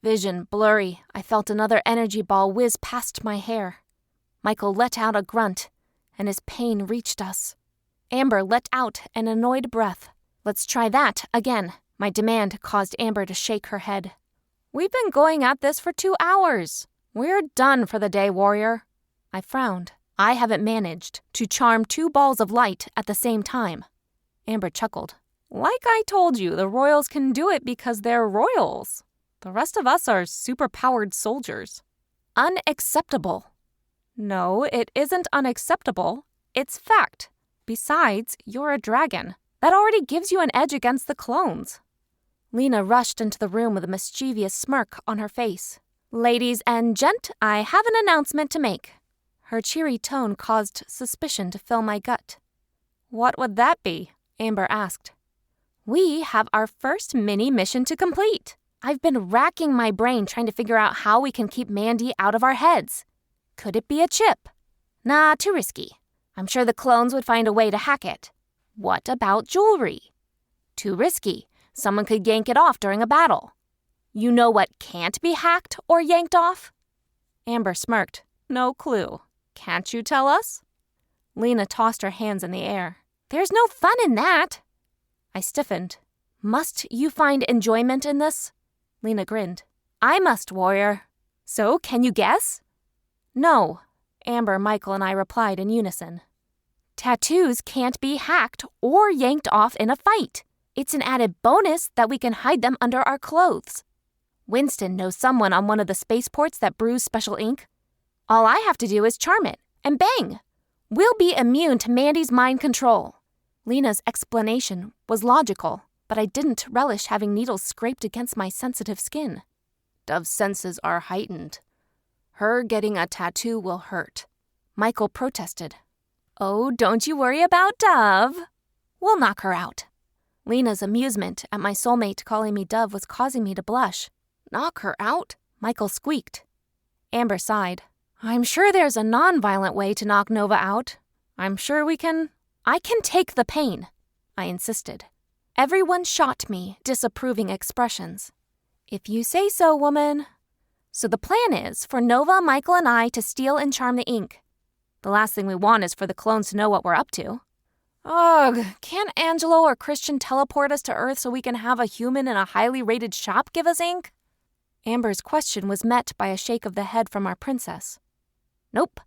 Vision blurry, I felt another energy ball whiz past my hair. Michael let out a grunt, and his pain reached us. Amber let out an annoyed breath. Let's try that again. My demand caused Amber to shake her head. We've been going at this for 2 hours. We're done for the day, warrior. I frowned. I haven't managed to charm 2 balls of light at the same time. Amber chuckled. Like I told you, the royals can do it because they're royals. The rest of us are super-powered soldiers. Unacceptable. No, it isn't unacceptable. It's fact. Besides, you're a dragon. That already gives you an edge against the clones. Lena rushed into the room with a mischievous smirk on her face. Ladies and gent, I have an announcement to make. Her cheery tone caused suspicion to fill my gut. What would that be? Amber asked. We have our first mini mission to complete. I've been racking my brain trying to figure out how we can keep Mandy out of our heads. Could it be a chip? Nah, too risky. I'm sure the clones would find a way to hack it. What about jewelry? Too risky. Someone could yank it off during a battle. You know what can't be hacked or yanked off? Amber smirked. No clue. Can't you tell us? Lena tossed her hands in the air. There's no fun in that. I stiffened. Must you find enjoyment in this? Lena grinned. I must, warrior. So, can you guess? No, Amber, Michael, and I replied in unison. Tattoos can't be hacked or yanked off in a fight. It's an added bonus that we can hide them under our clothes. Winston knows someone on one of the spaceports that brews special ink. All I have to do is charm it, and bang! We'll be immune to Mandy's mind control. Lena's explanation was logical, but I didn't relish having needles scraped against my sensitive skin. Dove's senses are heightened. Her getting a tattoo will hurt. Michael protested. Oh, don't you worry about Dove. We'll knock her out. Lena's amusement at my soulmate calling me Dove was causing me to blush. Knock her out? Michael squeaked. Amber sighed. I'm sure there's a non-violent way to knock Nova out. I'm sure we can... I can take the pain, I insisted. Everyone shot me disapproving expressions. If you say so, woman. So the plan is for Nova, Michael, and I to steal and charm the ink. The last thing we want is for the clones to know what we're up to. Ugh, can't Angelo or Christian teleport us to Earth so we can have a human in a highly rated shop give us ink? Amber's question was met by a shake of the head from our princess. Nope.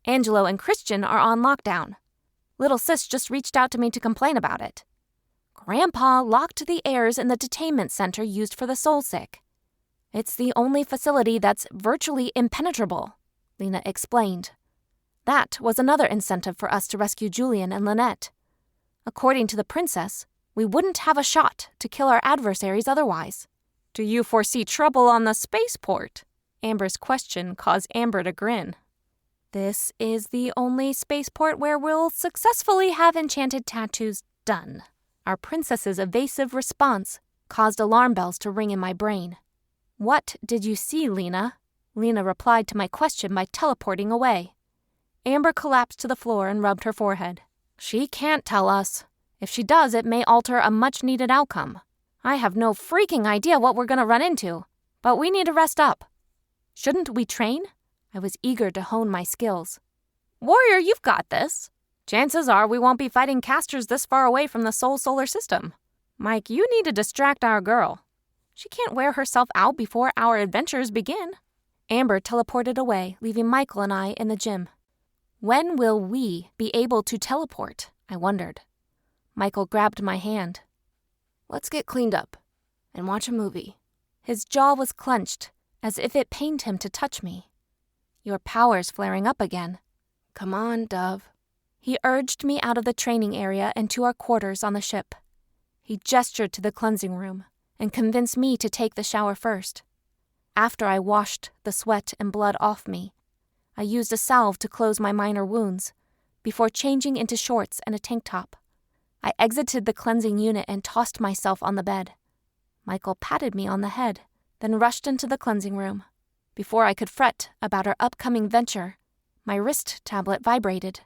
Angelo and Christian are on lockdown. Little sis just reached out to me to complain about it. Grandpa locked the heirs in the detainment center used for the soul sick. It's the only facility that's virtually impenetrable, Lena explained. That was another incentive for us to rescue Julian and Lynette. According to the princess, we wouldn't have a shot to kill our adversaries otherwise. Do you foresee trouble on the spaceport? Amber's question caused Amber to grin. This is the only spaceport where we'll successfully have enchanted tattoos done. Our princess's evasive response caused alarm bells to ring in my brain. What did you see, Lena? Lena replied to my question by teleporting away. Amber collapsed to the floor and rubbed her forehead. She can't tell us. If she does, it may alter a much-needed outcome. I have no freaking idea what we're going to run into, but we need to rest up. Shouldn't we train? I was eager to hone my skills. Warrior, you've got this. Chances are we won't be fighting casters this far away from the solar system. Mike, you need to distract our girl. She can't wear herself out before our adventures begin. Amber teleported away, leaving Michael and I in the gym. When will we be able to teleport? I wondered. Michael grabbed my hand. Let's get cleaned up and watch a movie. His jaw was clenched, as if it pained him to touch me. Your power's flaring up again. Come on, Dove. He urged me out of the training area and to our quarters on the ship. He gestured to the cleansing room and convinced me to take the shower first. After I washed the sweat and blood off me, I used a salve to close my minor wounds before changing into shorts and a tank top. I exited the cleansing unit and tossed myself on the bed. Michael patted me on the head, then rushed into the cleansing room. Before I could fret about our upcoming venture, my wrist tablet vibrated.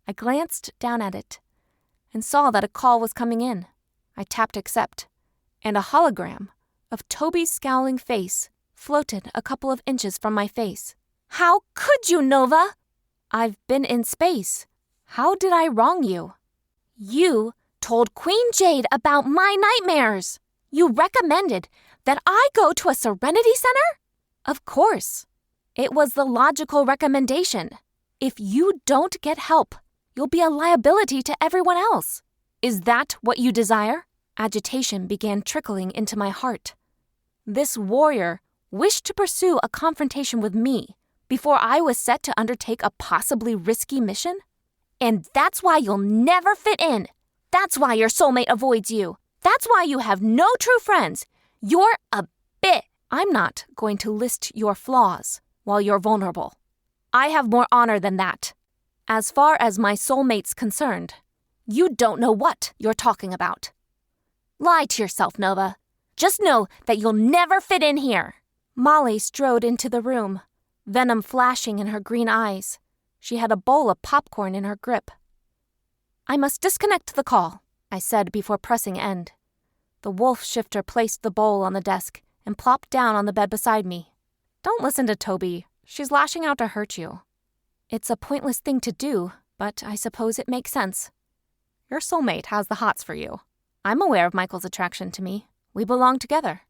I glanced down at it and saw that a call was coming in. I tapped accept, and a hologram of Toby's scowling face floated a couple of inches from my face. How could you, Nova? I've been in space. How did I wrong you? You told Queen Jade about my nightmares. You recommended that I go to a Serenity Center? Of course. It was the logical recommendation. If you don't get help, you'll be a liability to everyone else. Is that what you desire? Agitation began trickling into my heart. This warrior wished to pursue a confrontation with me before I was set to undertake a possibly risky mission? And that's why you'll never fit in. That's why your soulmate avoids you. That's why you have no true friends. You're a bit. I'm not going to list your flaws while you're vulnerable. I have more honor than that. As far as my soulmate's concerned, you don't know what you're talking about. Lie to yourself, Nova. Just know that you'll never fit in here. Molly strode into the room, venom flashing in her green eyes. She had a bowl of popcorn in her grip. I must disconnect the call, I said before pressing end. The wolf shifter placed the bowl on the desk and plopped down on the bed beside me. Don't listen to Toby. She's lashing out to hurt you. It's a pointless thing to do, but I suppose it makes sense. Your soulmate has the hots for you. I'm aware of Michael's attraction to me. We belong together.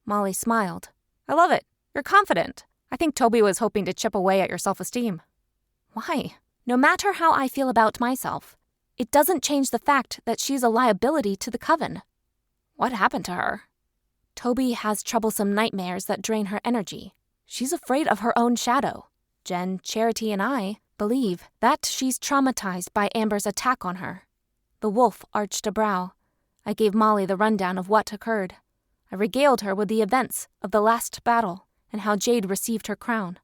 Molly smiled. I love it. You're confident. I think Toby was hoping to chip away at your self-esteem. Why? No matter how I feel about myself, it doesn't change the fact that she's a liability to the coven. What happened to her? Toby has troublesome nightmares that drain her energy. She's afraid of her own shadow. Jen, Charity, and I believe that she's traumatized by Amber's attack on her. The wolf arched a brow. I gave Molly the rundown of what occurred. I regaled her with the events of the last battle and how Jade received her crown.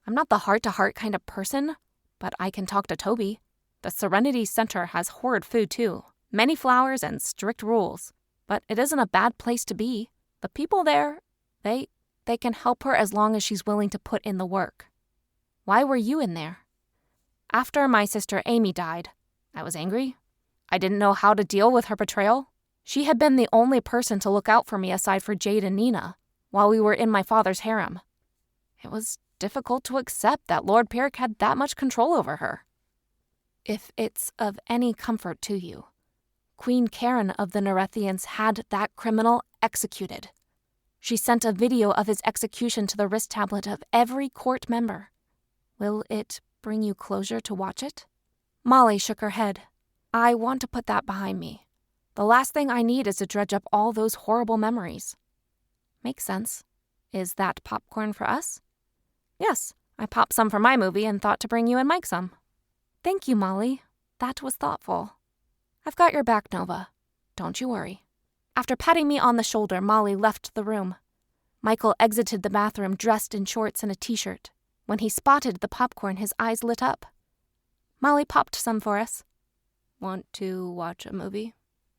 I'm not the heart-to-heart kind of person, but I can talk to Toby. The Serenity Center has horrid food, too. Many flowers and strict rules. But it isn't a bad place to be. The people there, they can help her as long as she's willing to put in the work. Why were you in there? After my sister Amy died, I was angry. I didn't know how to deal with her betrayal. She had been the only person to look out for me aside for Jade and Nina, while we were in my father's harem. It was difficult to accept that Lord Pyric had that much control over her. If it's of any comfort to you, Queen Karen of the Nerethians had that criminal executed. She sent a video of his execution to the wrist tablet of every court member. Will it bring you closure to watch it? Molly shook her head. I want to put that behind me. The last thing I need is to dredge up all those horrible memories. Makes sense. Is that popcorn for us? Yes, I popped some for my movie and thought to bring you and Mike some. Thank you, Molly. That was thoughtful. I've got your back, Nova. Don't you worry. After patting me on the shoulder, Molly left the room. Michael exited the bathroom dressed in shorts and a t-shirt. When he spotted the popcorn, his eyes lit up. Molly popped some for us. Want to watch a movie?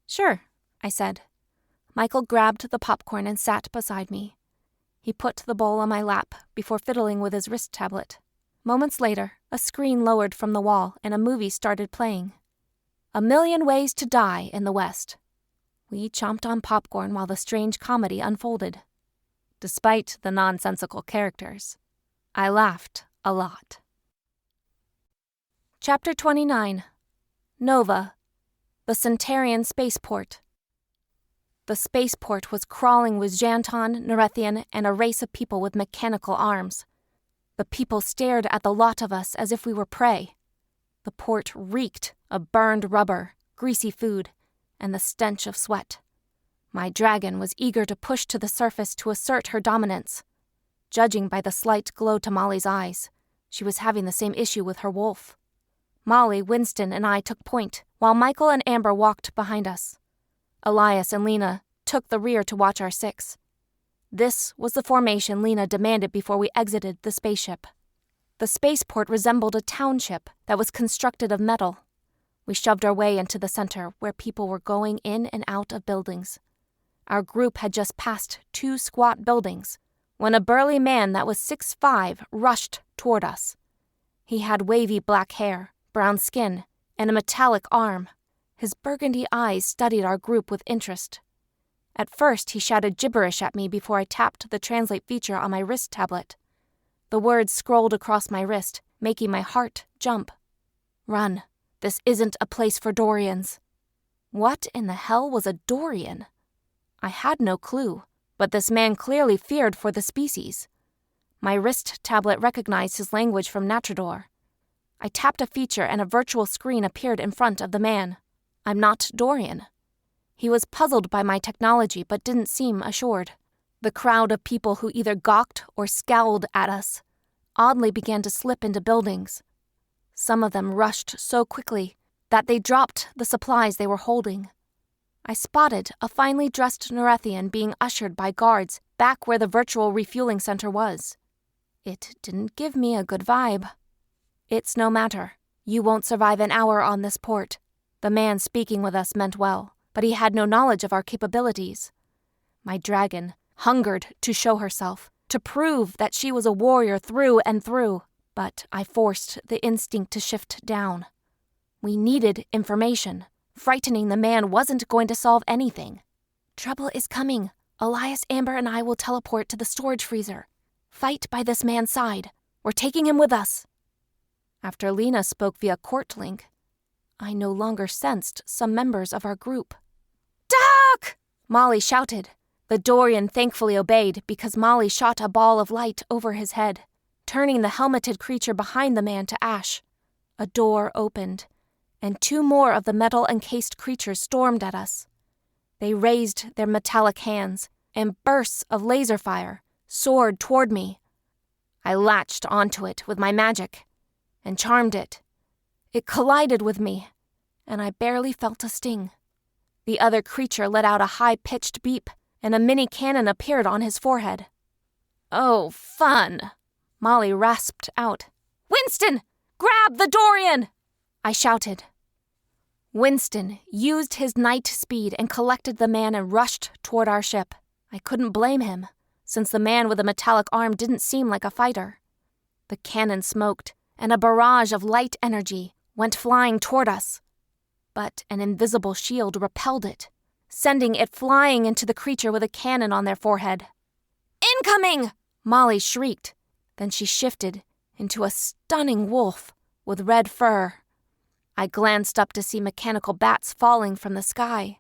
Sure, I said. Michael grabbed the popcorn and sat beside me. He put the bowl on my lap before fiddling with his wrist tablet. Moments later, a screen lowered from the wall and a movie started playing. A Million Ways to Die in the West. We chomped on popcorn while the strange comedy unfolded. Despite the nonsensical characters, I laughed a lot. Chapter 29. Nova, the Centarian spaceport. The spaceport was crawling with Janton, Nerethian, and a race of people with mechanical arms. The people stared at the lot of us as if we were prey. The port reeked of burned rubber, greasy food, and the stench of sweat. My dragon was eager to push to the surface to assert her dominance. Judging by the slight glow to Molly's eyes, she was having the same issue with her wolf. Molly, Winston, and I took point, while Michael and Amber walked behind us. Elias and Lena took the rear to watch our six. This was the formation Lena demanded before we exited the spaceship. The spaceport resembled a township that was constructed of metal. We shoved our way into the center, where people were going in and out of buildings. Our group had just passed 2 squat buildings, when a burly man that was 6'5" rushed toward us. He had wavy black hair, brown skin, and a metallic arm. His burgundy eyes studied our group with interest. At first, he shouted gibberish at me before I tapped the translate feature on my wrist tablet. The words scrolled across my wrist, making my heart jump. Run. This isn't a place for Dorians. What in the hell was a Dorian? I had no clue, but this man clearly feared for the species. My wrist tablet recognized his language from Natrador. I tapped a feature and a virtual screen appeared in front of the man. I'm not Dorian. He was puzzled by my technology but didn't seem assured. The crowd of people who either gawked or scowled at us oddly began to slip into buildings. Some of them rushed so quickly that they dropped the supplies they were holding. I spotted a finely dressed Nerethian being ushered by guards back where the virtual refueling center was. It didn't give me a good vibe. "It's no matter. You won't survive an hour on this port." The man speaking with us meant well, but he had no knowledge of our capabilities. My dragon hungered to show herself, to prove that she was a warrior through and through, but I forced the instinct to shift down. We needed information. Frightening the man wasn't going to solve anything. "Trouble is coming. Elias, Amber, and I will teleport to the storage freezer. Fight by this man's side. We're taking him with us." After Lena spoke via court link, I no longer sensed some members of our group. "Duck!" Molly shouted. The Dorian thankfully obeyed because Molly shot a ball of light over his head, turning the helmeted creature behind the man to ash. A door opened, and 2 more of the metal-encased creatures stormed at us. They raised their metallic hands, and bursts of laser fire soared toward me. I latched onto it with my magic, and charmed it. It collided with me, and I barely felt a sting. The other creature let out a high-pitched beep, and a mini cannon appeared on his forehead. "Oh, fun!" Molly rasped out. "Winston, grab the Dorian!" I shouted. Winston used his night speed and collected the man and rushed toward our ship. I couldn't blame him, since the man with the metallic arm didn't seem like a fighter. The cannon smoked, and a barrage of light energy went flying toward us. But an invisible shield repelled it, sending it flying into the creature with a cannon on their forehead. "Incoming!" Molly shrieked. Then she shifted into a stunning wolf with red fur. I glanced up to see mechanical bats falling from the sky.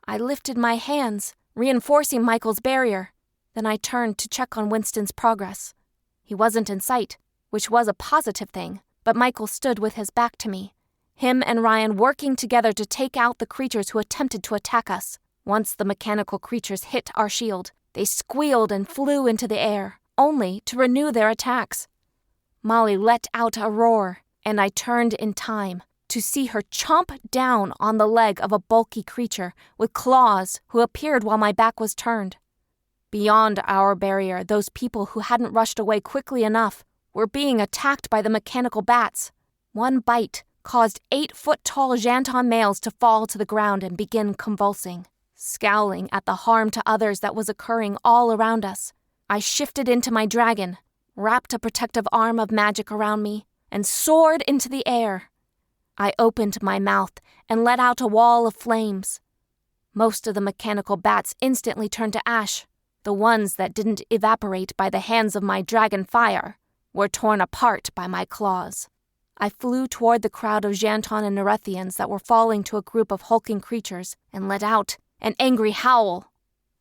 I lifted my hands, reinforcing Michael's barrier. Then I turned to check on Winston's progress. He wasn't in sight, which was a positive thing, but Michael stood with his back to me, him and Ryan working together to take out the creatures who attempted to attack us. Once the mechanical creatures hit our shield, they squealed and flew into the air, only to renew their attacks. Molly let out a roar, and I turned in time to see her chomp down on the leg of a bulky creature with claws who appeared while my back was turned. Beyond our barrier, those people who hadn't rushed away quickly enough were being attacked by the mechanical bats. One bite caused 8-foot-tall Janton males to fall to the ground and begin convulsing. Scowling at the harm to others that was occurring all around us, I shifted into my dragon, wrapped a protective arm of magic around me, and soared into the air. I opened my mouth and let out a wall of flames. Most of the mechanical bats instantly turned to ash. The ones that didn't evaporate by the hands of my dragon fire were torn apart by my claws. I flew toward the crowd of Janton and Nerethians that were falling to a group of hulking creatures and let out an angry howl.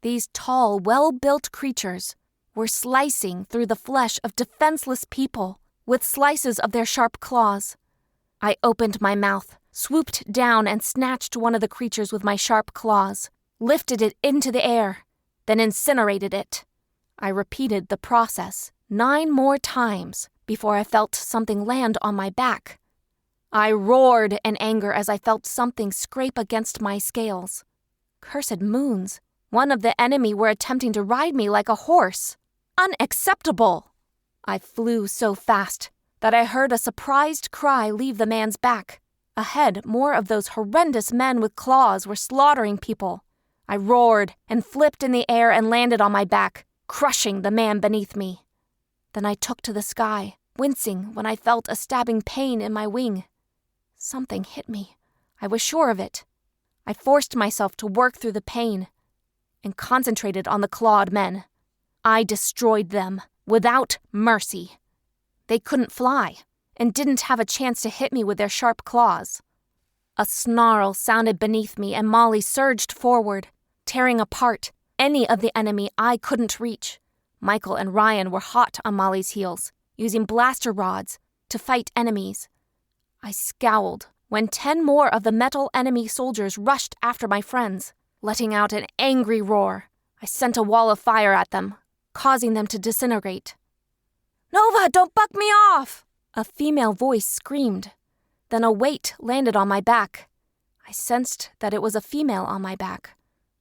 These tall, well-built creatures were slicing through the flesh of defenseless people with slices of their sharp claws. I opened my mouth, swooped down and snatched one of the creatures with my sharp claws, lifted it into the air, then incinerated it. I repeated the process 9 more times before I felt something land on my back. I roared in anger as I felt something scrape against my scales. Cursed moons! One of the enemy were attempting to ride me like a horse. Unacceptable! I flew so fast that I heard a surprised cry leave the man's back. Ahead, more of those horrendous men with claws were slaughtering people. I roared and flipped in the air and landed on my back, crushing the man beneath me. Then I took to the sky, wincing when I felt a stabbing pain in my wing. Something hit me. I was sure of it. I forced myself to work through the pain and concentrated on the clawed men. I destroyed them without mercy. They couldn't fly and didn't have a chance to hit me with their sharp claws. A snarl sounded beneath me and Molly surged forward, tearing apart any of the enemy I couldn't reach. Michael and Ryan were hot on Molly's heels, using blaster rods to fight enemies. I scowled when 10 more of the metal enemy soldiers rushed after my friends. Letting out an angry roar, I sent a wall of fire at them, causing them to disintegrate. Nova, don't buck me off! A female voice screamed. Then a weight landed on my back. I sensed that it was a female on my back.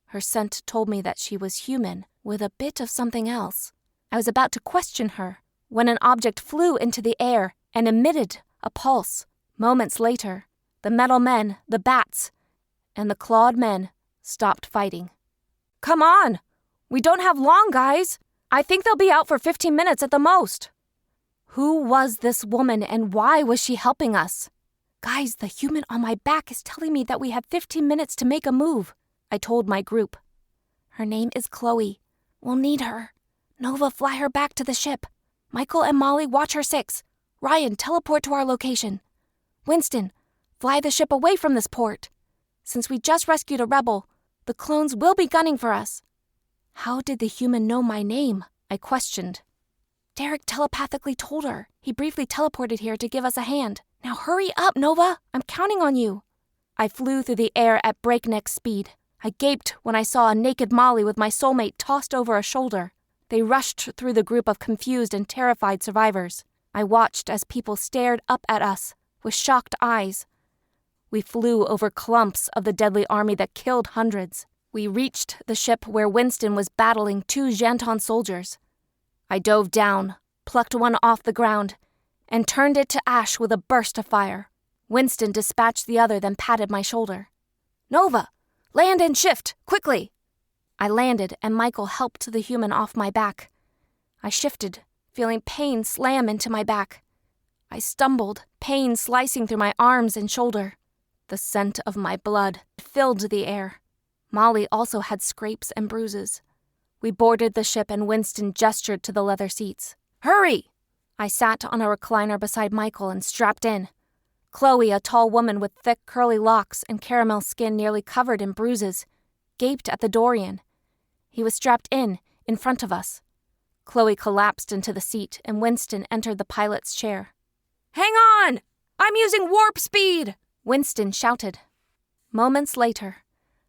Her scent told me that she was human, with a bit of something else. I was about to question her when an object flew into the air and emitted a pulse. Moments later, the metal men, the bats, and the clawed men stopped fighting. Come on! We don't have long, guys! I think they'll be out for 15 minutes at the most. Who was this woman and why was she helping us? Guys, the human on my back is telling me that we have 15 minutes to make a move, I told my group. Her name is Chloe. We'll need her. Nova, fly her back to the ship. Michael and Molly, watch her 6. Ryan, teleport to our location. Winston, fly the ship away from this port. Since we just rescued a rebel, the clones will be gunning for us. How did the human know my name? I questioned. Derek telepathically told her. He briefly teleported here to give us a hand. Now hurry up, Nova. I'm counting on you. I flew through the air at breakneck speed. I gaped when I saw a naked Molly with my soulmate tossed over a shoulder. They rushed through the group of confused and terrified survivors. I watched as people stared up at us with shocked eyes. We flew over clumps of the deadly army that killed hundreds. We reached the ship where Winston was battling 2 Janton soldiers. I dove down, plucked one off the ground, and turned it to ash with a burst of fire. Winston dispatched the other, then patted my shoulder. Nova, land and shift, quickly! I landed, and Michael helped the human off my back. I shifted, feeling pain slam into my back. I stumbled, pain slicing through my arms and shoulder. The scent of my blood filled the air. Molly also had scrapes and bruises. We boarded the ship and Winston gestured to the leather seats. Hurry! I sat on a recliner beside Michael and strapped in. Chloe, a tall woman with thick curly locks and caramel skin nearly covered in bruises, gaped at the Dorian. He was strapped in front of us. Chloe collapsed into the seat and Winston entered the pilot's chair. Hang on! I'm using warp speed! Winston shouted. Moments later,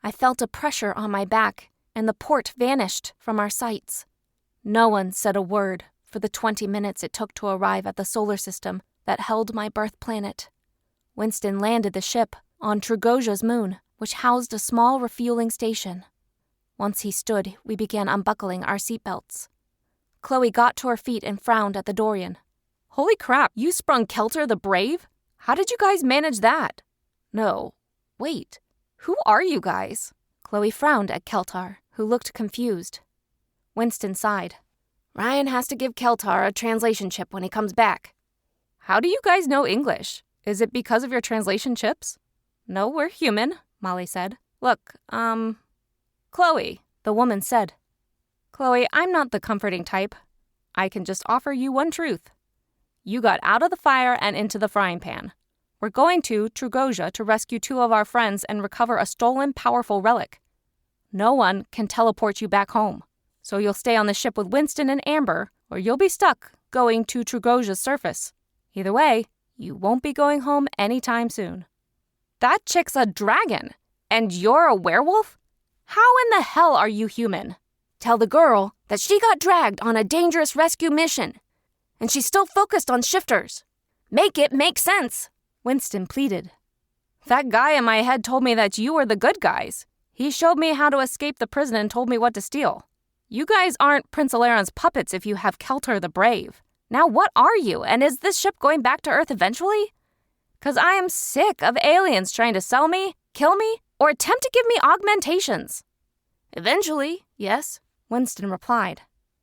I felt a pressure on my back and the port vanished from our sights. No one said a word for the 20 minutes it took to arrive at the solar system that held my birth planet. Winston landed the ship on Trugosia's moon, which housed a small refueling station. Once he stood, we began unbuckling our seatbelts. Chloe got to her feet and frowned at the Dorian. Holy crap, you sprung Kelter the Brave? How did you guys manage that? No, wait, who are you guys? Chloe frowned at Keltar, who looked confused. Winston sighed. Ryan has to give Keltar a translation chip when he comes back. How do you guys know English? Is it because of your translation chips? No, we're human, Molly said. Look, Chloe, the woman said. Chloe, I'm not the comforting type. I can just offer you one truth. You got out of the fire and into the frying pan. We're going to Trugosia to rescue 2 of our friends and recover a stolen, powerful relic. No one can teleport you back home. So you'll stay on the ship with Winston and Amber, or you'll be stuck going to Trugosia's surface. Either way, you won't be going home anytime soon. That chick's a dragon, and you're a werewolf? How in the hell are you human? Tell the girl that she got dragged on a dangerous rescue mission, and she's still focused on shifters. Make it make sense, Winston pleaded. That guy in my head told me that you were the good guys. He showed me how to escape the prison and told me what to steal. You guys aren't Prince Eleron's puppets if you have Kelter the Brave. Now what are you, and is this ship going back to Earth eventually? 'Cause I am sick of aliens trying to sell me, kill me, or attempt to give me augmentations. Eventually, yes, Winston replied.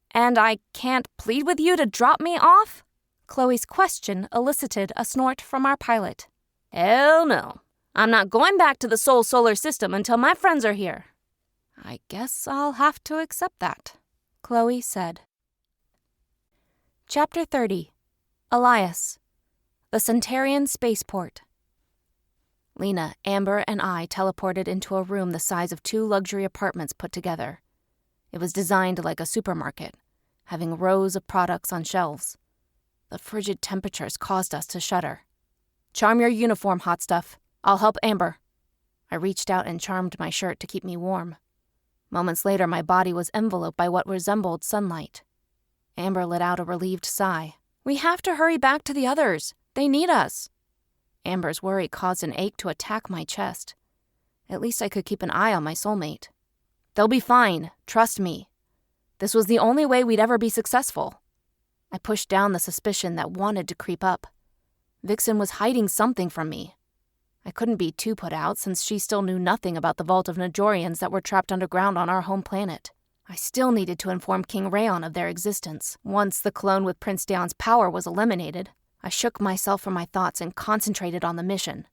And I can't plead with you to drop me off? Chloe's question elicited a snort from our pilot. Hell no. I'm not going back to the solar system until my friends are here. I guess I'll have to accept that, Chloe said. Chapter 30. Elias. The Centarian Spaceport. Lena, Amber, and I teleported into a room the size of 2 luxury apartments put together. It was designed like a supermarket, having rows of products on shelves. The frigid temperatures caused us to shudder. Charm your uniform, hot stuff. I'll help Amber. I reached out and charmed my shirt to keep me warm. Moments later, my body was enveloped by what resembled sunlight. Amber let out a relieved sigh. We have to hurry back to the others. They need us. Amber's worry caused an ache to attack my chest. At least I could keep an eye on my soulmate. They'll be fine, trust me. This was the only way we'd ever be successful. I pushed down the suspicion that wanted to creep up. Vixen was hiding something from me. I couldn't be too put out since she still knew nothing about the vault of Najorians that were trapped underground on our home planet. I still needed to inform King Rayon of their existence. Once the clone with Prince Daon's power was eliminated, I shook myself from my thoughts and concentrated on the mission.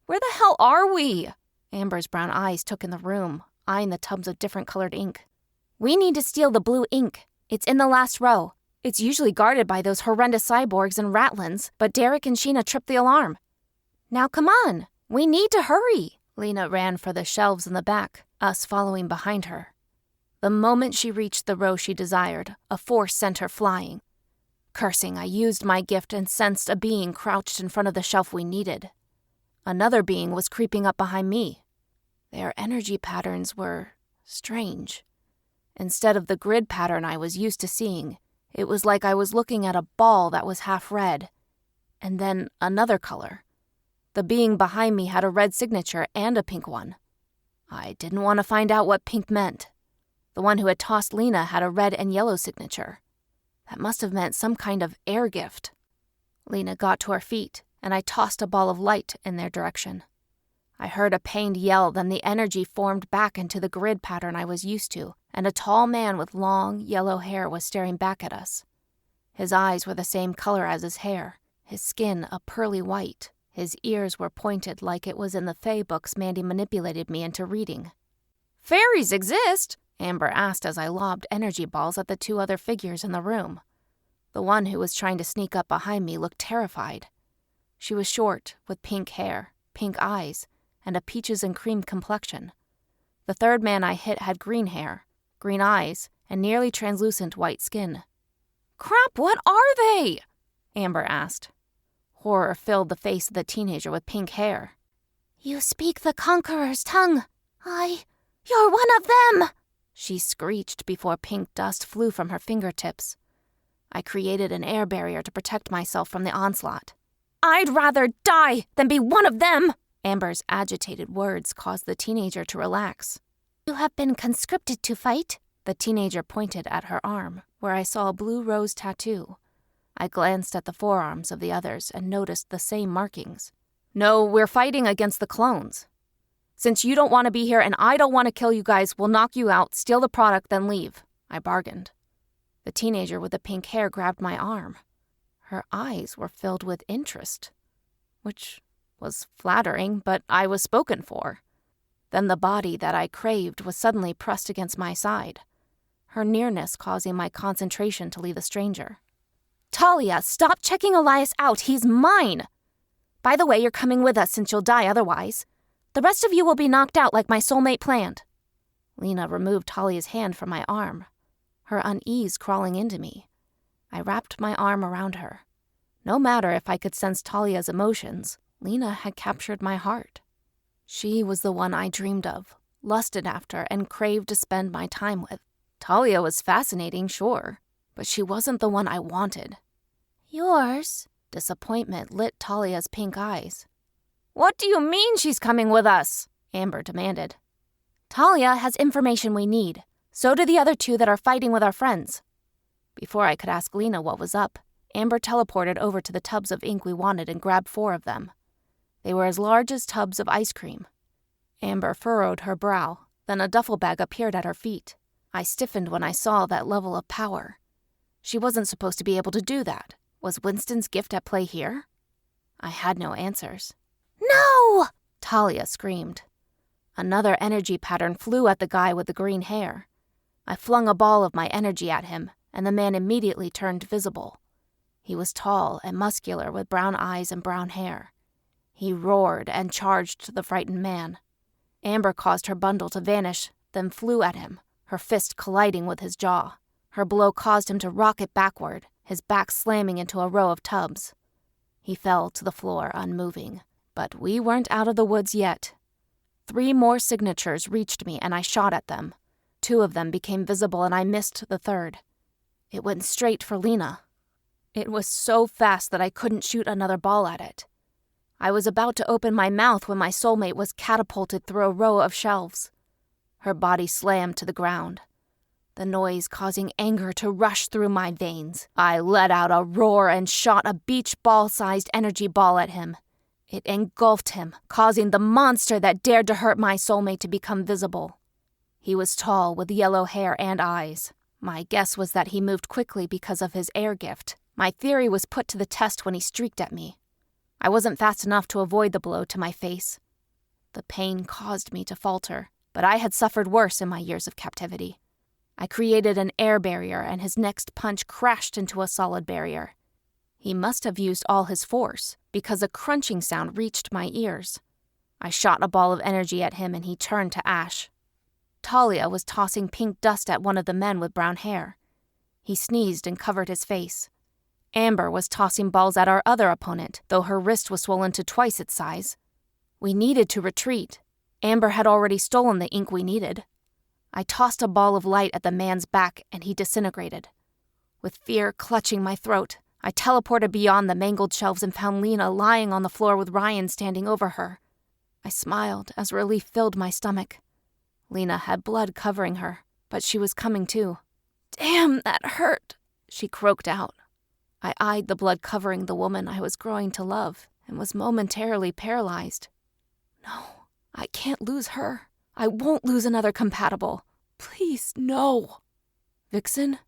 Where the hell are we? Amber's brown eyes took in the room, eyeing the tubs of different colored ink. We need to steal the blue ink. It's in the last row. It's usually guarded by those horrendous cyborgs and ratlins, but Derek and Sheena tripped the alarm. Now come on, we need to hurry. Lena ran for the shelves in the back, us following behind her. The moment she reached the row she desired, a force sent her flying. Cursing, I used my gift and sensed a being crouched in front of the shelf we needed. Another being was creeping up behind me. Their energy patterns were strange. Instead of the grid pattern I was used to seeing, it was like I was looking at a ball that was half red, and then another color. The being behind me had a red signature and a pink one. I didn't want to find out what pink meant. The one who had tossed Lena had a red and yellow signature. That must have meant some kind of air gift. Lena got to her feet, and I tossed a ball of light in their direction. I heard a pained yell, then the energy formed back into the grid pattern I was used to, and a tall man with long, yellow hair was staring back at us. His eyes were the same color as his hair, his skin a pearly white. His ears were pointed like it was in the Fae books Mandy manipulated me into reading. Fairies exist? Amber asked as I lobbed energy balls at the two other figures in the room. The one who was trying to sneak up behind me looked terrified. She was short, with pink hair, pink eyes, and a peaches and cream complexion. The third man I hit had green hair, green eyes, and nearly translucent white skin. Crap, what are they? Amber asked. Horror filled the face of the teenager with pink hair. You speak the Conqueror's tongue. You're one of them! She screeched before pink dust flew from her fingertips. I created an air barrier to protect myself from the onslaught. I'd rather die than be one of them! Amber's agitated words caused the teenager to relax. You have been conscripted to fight? The teenager pointed at her arm, where I saw a blue rose tattoo. I glanced at the forearms of the others and noticed the same markings. No, we're fighting against the clones. Since you don't want to be here and I don't want to kill you guys, we'll knock you out, steal the product, then leave, I bargained. The teenager with the pink hair grabbed my arm. Her eyes were filled with interest, which was flattering, but I was spoken for. Then the body that I craved was suddenly pressed against my side, her nearness causing my concentration to leave the stranger. Talia, stop checking Elias out. He's mine. By the way, you're coming with us since you'll die otherwise. The rest of you will be knocked out like my soulmate planned. Lena removed Talia's hand from my arm, her unease crawling into me. I wrapped my arm around her. No matter if I could sense Talia's emotions, Lena had captured my heart. She was the one I dreamed of, lusted after, and craved to spend my time with. Talia was fascinating, sure, but she wasn't the one I wanted. Yours? Disappointment lit Talia's pink eyes. What do you mean she's coming with us? Amber demanded. Talia has information we need. So do the other two that are fighting with our friends. Before I could ask Lena what was up, Amber teleported over to the tubs of ink we wanted and grabbed 4 of them. They were as large as tubs of ice cream. Amber furrowed her brow, then a duffel bag appeared at her feet. I stiffened when I saw that level of power. She wasn't supposed to be able to do that. Was Winston's gift at play here? I had no answers. No! Talia screamed. Another energy pattern flew at the guy with the green hair. I flung a ball of my energy at him, and the man immediately turned visible. He was tall and muscular with brown eyes and brown hair. He roared and charged the frightened man. Amber caused her bundle to vanish, then flew at him, her fist colliding with his jaw. Her blow caused him to rocket backward, his back slamming into a row of tubs. He fell to the floor unmoving. But we weren't out of the woods yet. 3 more signatures reached me, and I shot at them. 2 of them became visible and I missed the 3rd. It went straight for Lena. It was so fast that I couldn't shoot another ball at it. I was about to open my mouth when my soulmate was catapulted through a row of shelves. Her body slammed to the ground, the noise causing anger to rush through my veins. I let out a roar and shot a beach ball-sized energy ball at him. It engulfed him, causing the monster that dared to hurt my soulmate to become visible. He was tall, with yellow hair and eyes. My guess was that he moved quickly because of his heir gift. My theory was put to the test when he streaked at me. I wasn't fast enough to avoid the blow to my face. The pain caused me to falter, but I had suffered worse in my years of captivity. I created an air barrier, and his next punch crashed into a solid barrier. He must have used all his force, because a crunching sound reached my ears. I shot a ball of energy at him, and he turned to ash. Talia was tossing pink dust at one of the men with brown hair. He sneezed and covered his face. Amber was tossing balls at our other opponent, though her wrist was swollen to twice its size. We needed to retreat. Amber had already stolen the ink we needed. I tossed a ball of light at the man's back, and he disintegrated. With fear clutching my throat, I teleported beyond the mangled shelves and found Lena lying on the floor with Ryan standing over her. I smiled as relief filled my stomach. Lena had blood covering her, but she was coming to. "Damn, that hurt," she croaked out. I eyed the blood covering the woman I was growing to love and was momentarily paralyzed. No, I can't lose her. I won't lose another compatible. Please, no. Vixen?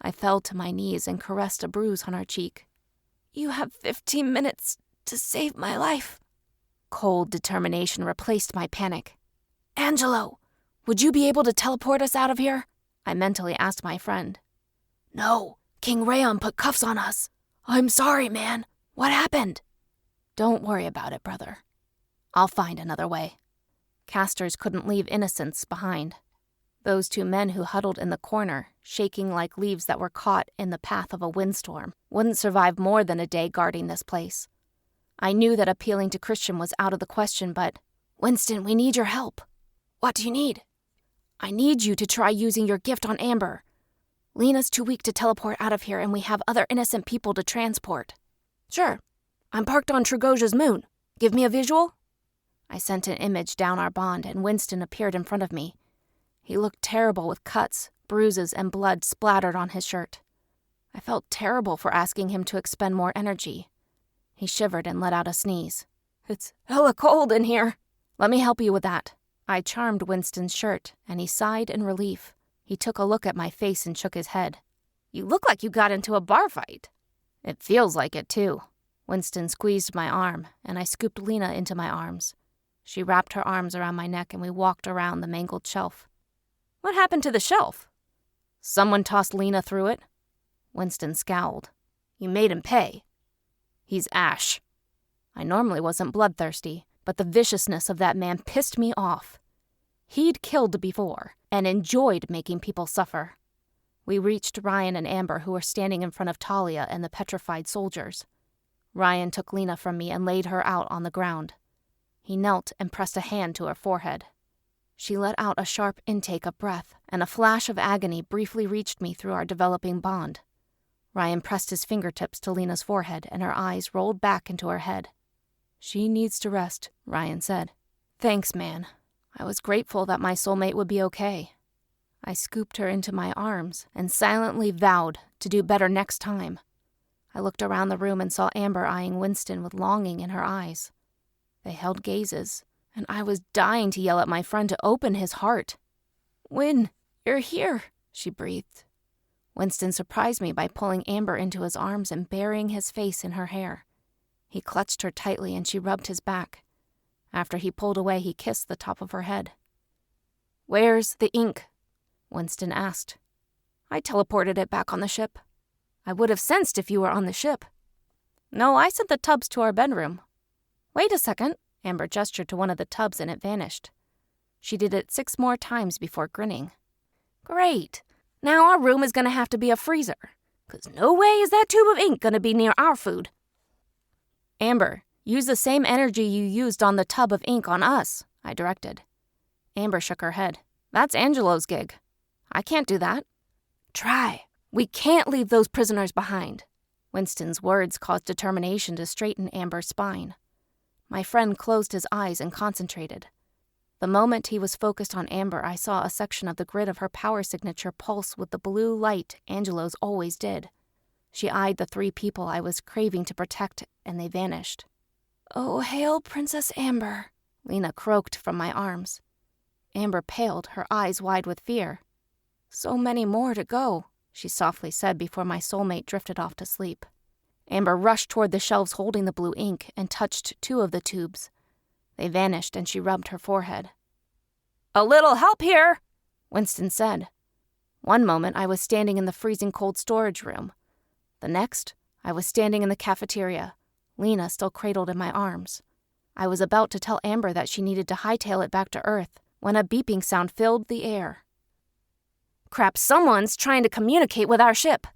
I fell to my knees and caressed a bruise on her cheek. You have 15 minutes to save my life. Cold determination replaced my panic. Angelo, would you be able to teleport us out of here? I mentally asked my friend. No, King Rayon put cuffs on us. I'm sorry, man. What happened? Don't worry about it, brother. I'll find another way. Casters couldn't leave innocents behind. Those 2 men who huddled in the corner, shaking like leaves that were caught in the path of a windstorm, wouldn't survive more than a day guarding this place. I knew that appealing to Christian was out of the question, but, Winston, we need your help. What do you need? I need you to try using your gift on Amber. Lena's too weak to teleport out of here, and we have other innocent people to transport. Sure. I'm parked on Trugosia's moon. Give me a visual? I sent an image down our bond, and Winston appeared in front of me. He looked terrible with cuts, bruises, and blood splattered on his shirt. I felt terrible for asking him to expend more energy. He shivered and let out a sneeze. It's hella cold in here. Let me help you with that. I charmed Winston's shirt, and he sighed in relief. He took a look at my face and shook his head. You look like you got into a bar fight. It feels like it, too. Winston squeezed my arm, and I scooped Lena into my arms. She wrapped her arms around my neck, and we walked around the mangled shelf. What happened to the shelf? Someone tossed Lena through it. Winston scowled. You made him pay. He's ash. I normally wasn't bloodthirsty, but the viciousness of that man pissed me off. He'd killed before, and enjoyed making people suffer. We reached Ryan and Amber, who were standing in front of Talia and the petrified soldiers. Ryan took Lena from me and laid her out on the ground. He knelt and pressed a hand to her forehead. She let out a sharp intake of breath, and a flash of agony briefly reached me through our developing bond. Ryan pressed his fingertips to Lena's forehead, and her eyes rolled back into her head. She needs to rest, Ryan said. Thanks, man. I was grateful that my soulmate would be okay. I scooped her into my arms and silently vowed to do better next time. I looked around the room and saw Amber eyeing Winston with longing in her eyes. They held gazes, and I was dying to yell at my friend to open his heart. Win, you're here, she breathed. Winston surprised me by pulling Amber into his arms and burying his face in her hair. He clutched her tightly and she rubbed his back. After he pulled away, he kissed the top of her head. Where's the ink? Winston asked. I teleported it back on the ship. I would have sensed if you were on the ship. No, I sent the tubs to our bedroom. Wait a second. Amber gestured to one of the tubs and it vanished. She did it 6 more times before grinning. Great. Now our room is going to have to be a freezer, 'cause no way is that tube of ink going to be near our food. Amber, use the same energy you used on the tub of ink on us, I directed. Amber shook her head. That's Angelo's gig. I can't do that. Try. We can't leave those prisoners behind. Winston's words caused determination to straighten Amber's spine. My friend closed his eyes and concentrated. The moment he was focused on Amber, I saw a section of the grid of her power signature pulse with the blue light Angelo's always did. She eyed the 3 people I was craving to protect, and they vanished. Oh, hail Princess Amber, Lena croaked from my arms. Amber paled, her eyes wide with fear. So many more to go, she softly said before my soulmate drifted off to sleep. Amber rushed toward the shelves holding the blue ink and touched 2 of the tubes. They vanished and she rubbed her forehead. A little help here, Winston said. One moment I was standing in the freezing cold storage room. The next, I was standing in the cafeteria, Lena still cradled in my arms. I was about to tell Amber that she needed to hightail it back to Earth when a beeping sound filled the air. Crap, someone's trying to communicate with our ship,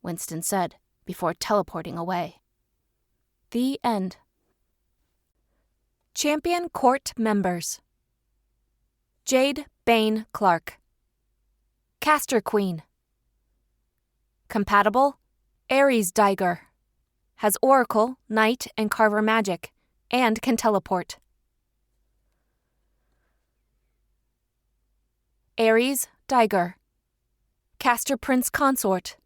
Winston said before teleporting away. The end. Champion Court Members: Jade Bane Clark. Caster Queen. Compatible: Ares Daiger. Has Oracle, Knight, and Carver magic, and can teleport. Ares Daiger. Caster Prince Consort.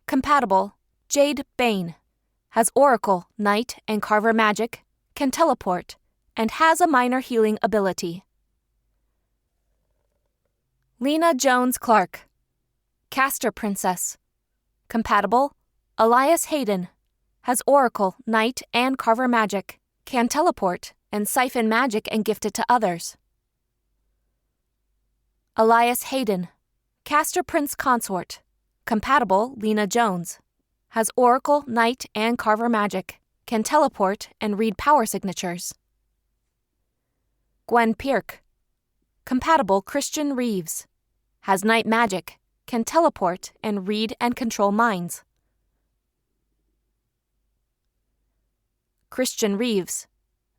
Compatible: Jade Bane. Has Oracle, Knight, and Carver magic, can teleport, and has a minor healing ability. Lena Jones Clark. Caster Princess. Compatible: Elias Hayden. Has Oracle, Knight, and Carver magic, can teleport, and siphon magic and gift it to others. Elias Hayden. Caster Prince Consort. Compatible: Lena Jones. Has Oracle, Knight, and Carver magic, can teleport and read power signatures. Gwen Pierk. Compatible: Christian Reeves. Has Knight magic, can teleport and read and control minds. Christian Reeves.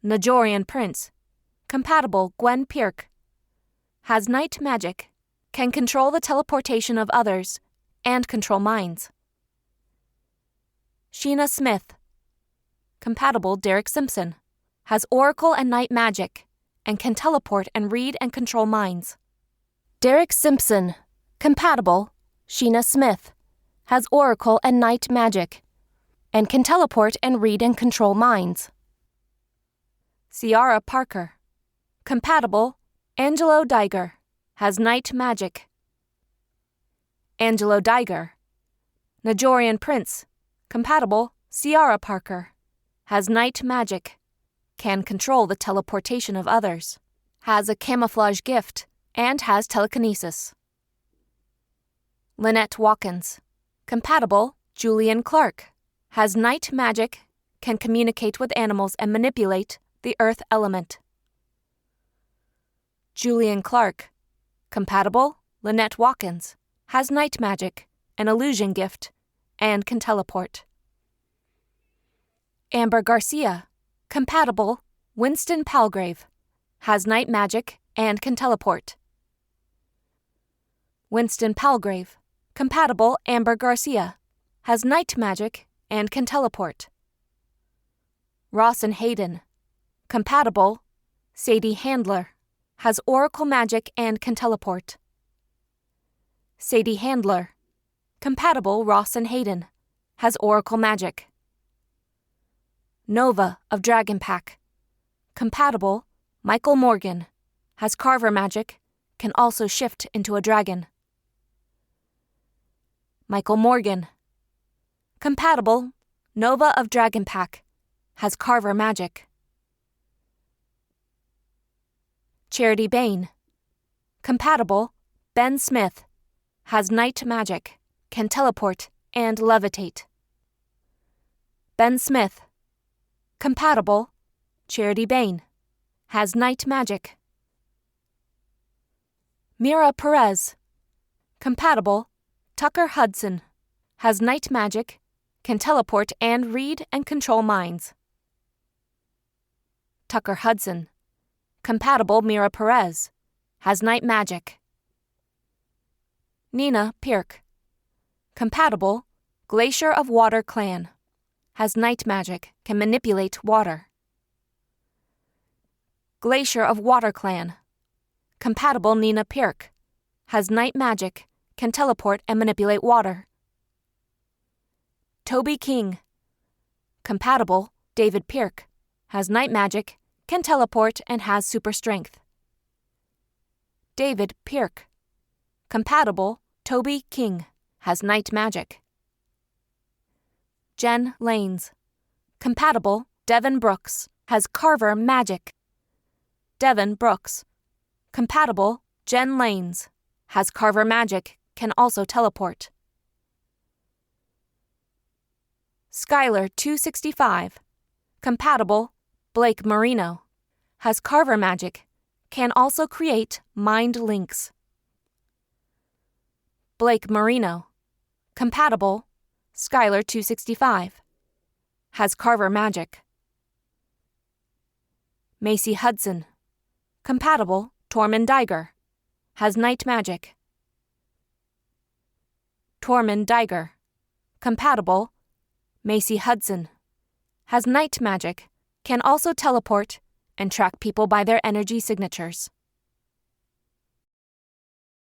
Najorian Prince. Compatible: Gwen Pierk. Has Knight magic, can control the teleportation of others, and control minds. Sheena Smith. Compatible: Derek Simpson. Has Oracle and Knight magic, and can teleport and read and control minds. Derek Simpson. Compatible: Sheena Smith. Has Oracle and Knight magic, and can teleport and read and control minds. Ciara Parker. Compatible: Angelo Daiger. Has Knight magic. Angelo Daiger. Najorian Prince. Compatible: Ciara Parker. Has Knight magic. Can control the teleportation of others. Has a camouflage gift, and has telekinesis. Lynette Watkins. Compatible: Julian Clark. Has Knight magic, can communicate with animals and manipulate the earth element. Julian Clark. Compatible: Lynette Watkins. Has Knight magic, an illusion gift, and can teleport. Amber Garcia. Compatible: Winston Palgrave. Has Knight magic and can teleport. Winston Palgrave. Compatible: Amber Garcia. Has Knight magic and can teleport. Rawson Hayden. Compatible: Sadie Handler. Has Oracle magic and can teleport. Sadie Handler. Compatible: Rawson Hayden. Has Oracle magic. Nova of Dragon Pack. Compatible: Michael Morgan. Has Carver magic, can also shift into a dragon. Michael Morgan. Compatible: Nova of Dragon Pack. Has Carver magic. Charity Bain. Compatible: Ben Smith. Has Knight magic, can teleport and levitate. Ben Smith. Compatible: Charity Bain. Has Knight magic. Mira Perez. Compatible: Tucker Hudson. Has Knight magic, can teleport and read and control minds. Tucker Hudson. Compatible: Mira Perez. Has Knight magic, Nina Pirk. Compatible, Glacier of Water clan. Has night magic, can manipulate water. Glacier of Water clan. Compatible Nina Pirk. Has night magic, can teleport and manipulate water. Toby King. Compatible, David Pirk. Has night magic, can teleport and has super strength. David Pirk. Compatible, Toby King. Has night magic. Jen Lanes. Compatible, Devin Brooks. Has Carver magic. Devin Brooks. Compatible, Jen Lanes. Has Carver magic, can also teleport. Skylar 265. Compatible, Blake Marino. Has Carver magic, can also create mind links. Blake Marino. Compatible, Skylar 265. Has Carver magic. Macy Hudson. Compatible, Tormund Diger. Has night magic. Tormund Diger. Compatible, Macy Hudson. Has night magic, can also teleport and track people by their energy signatures.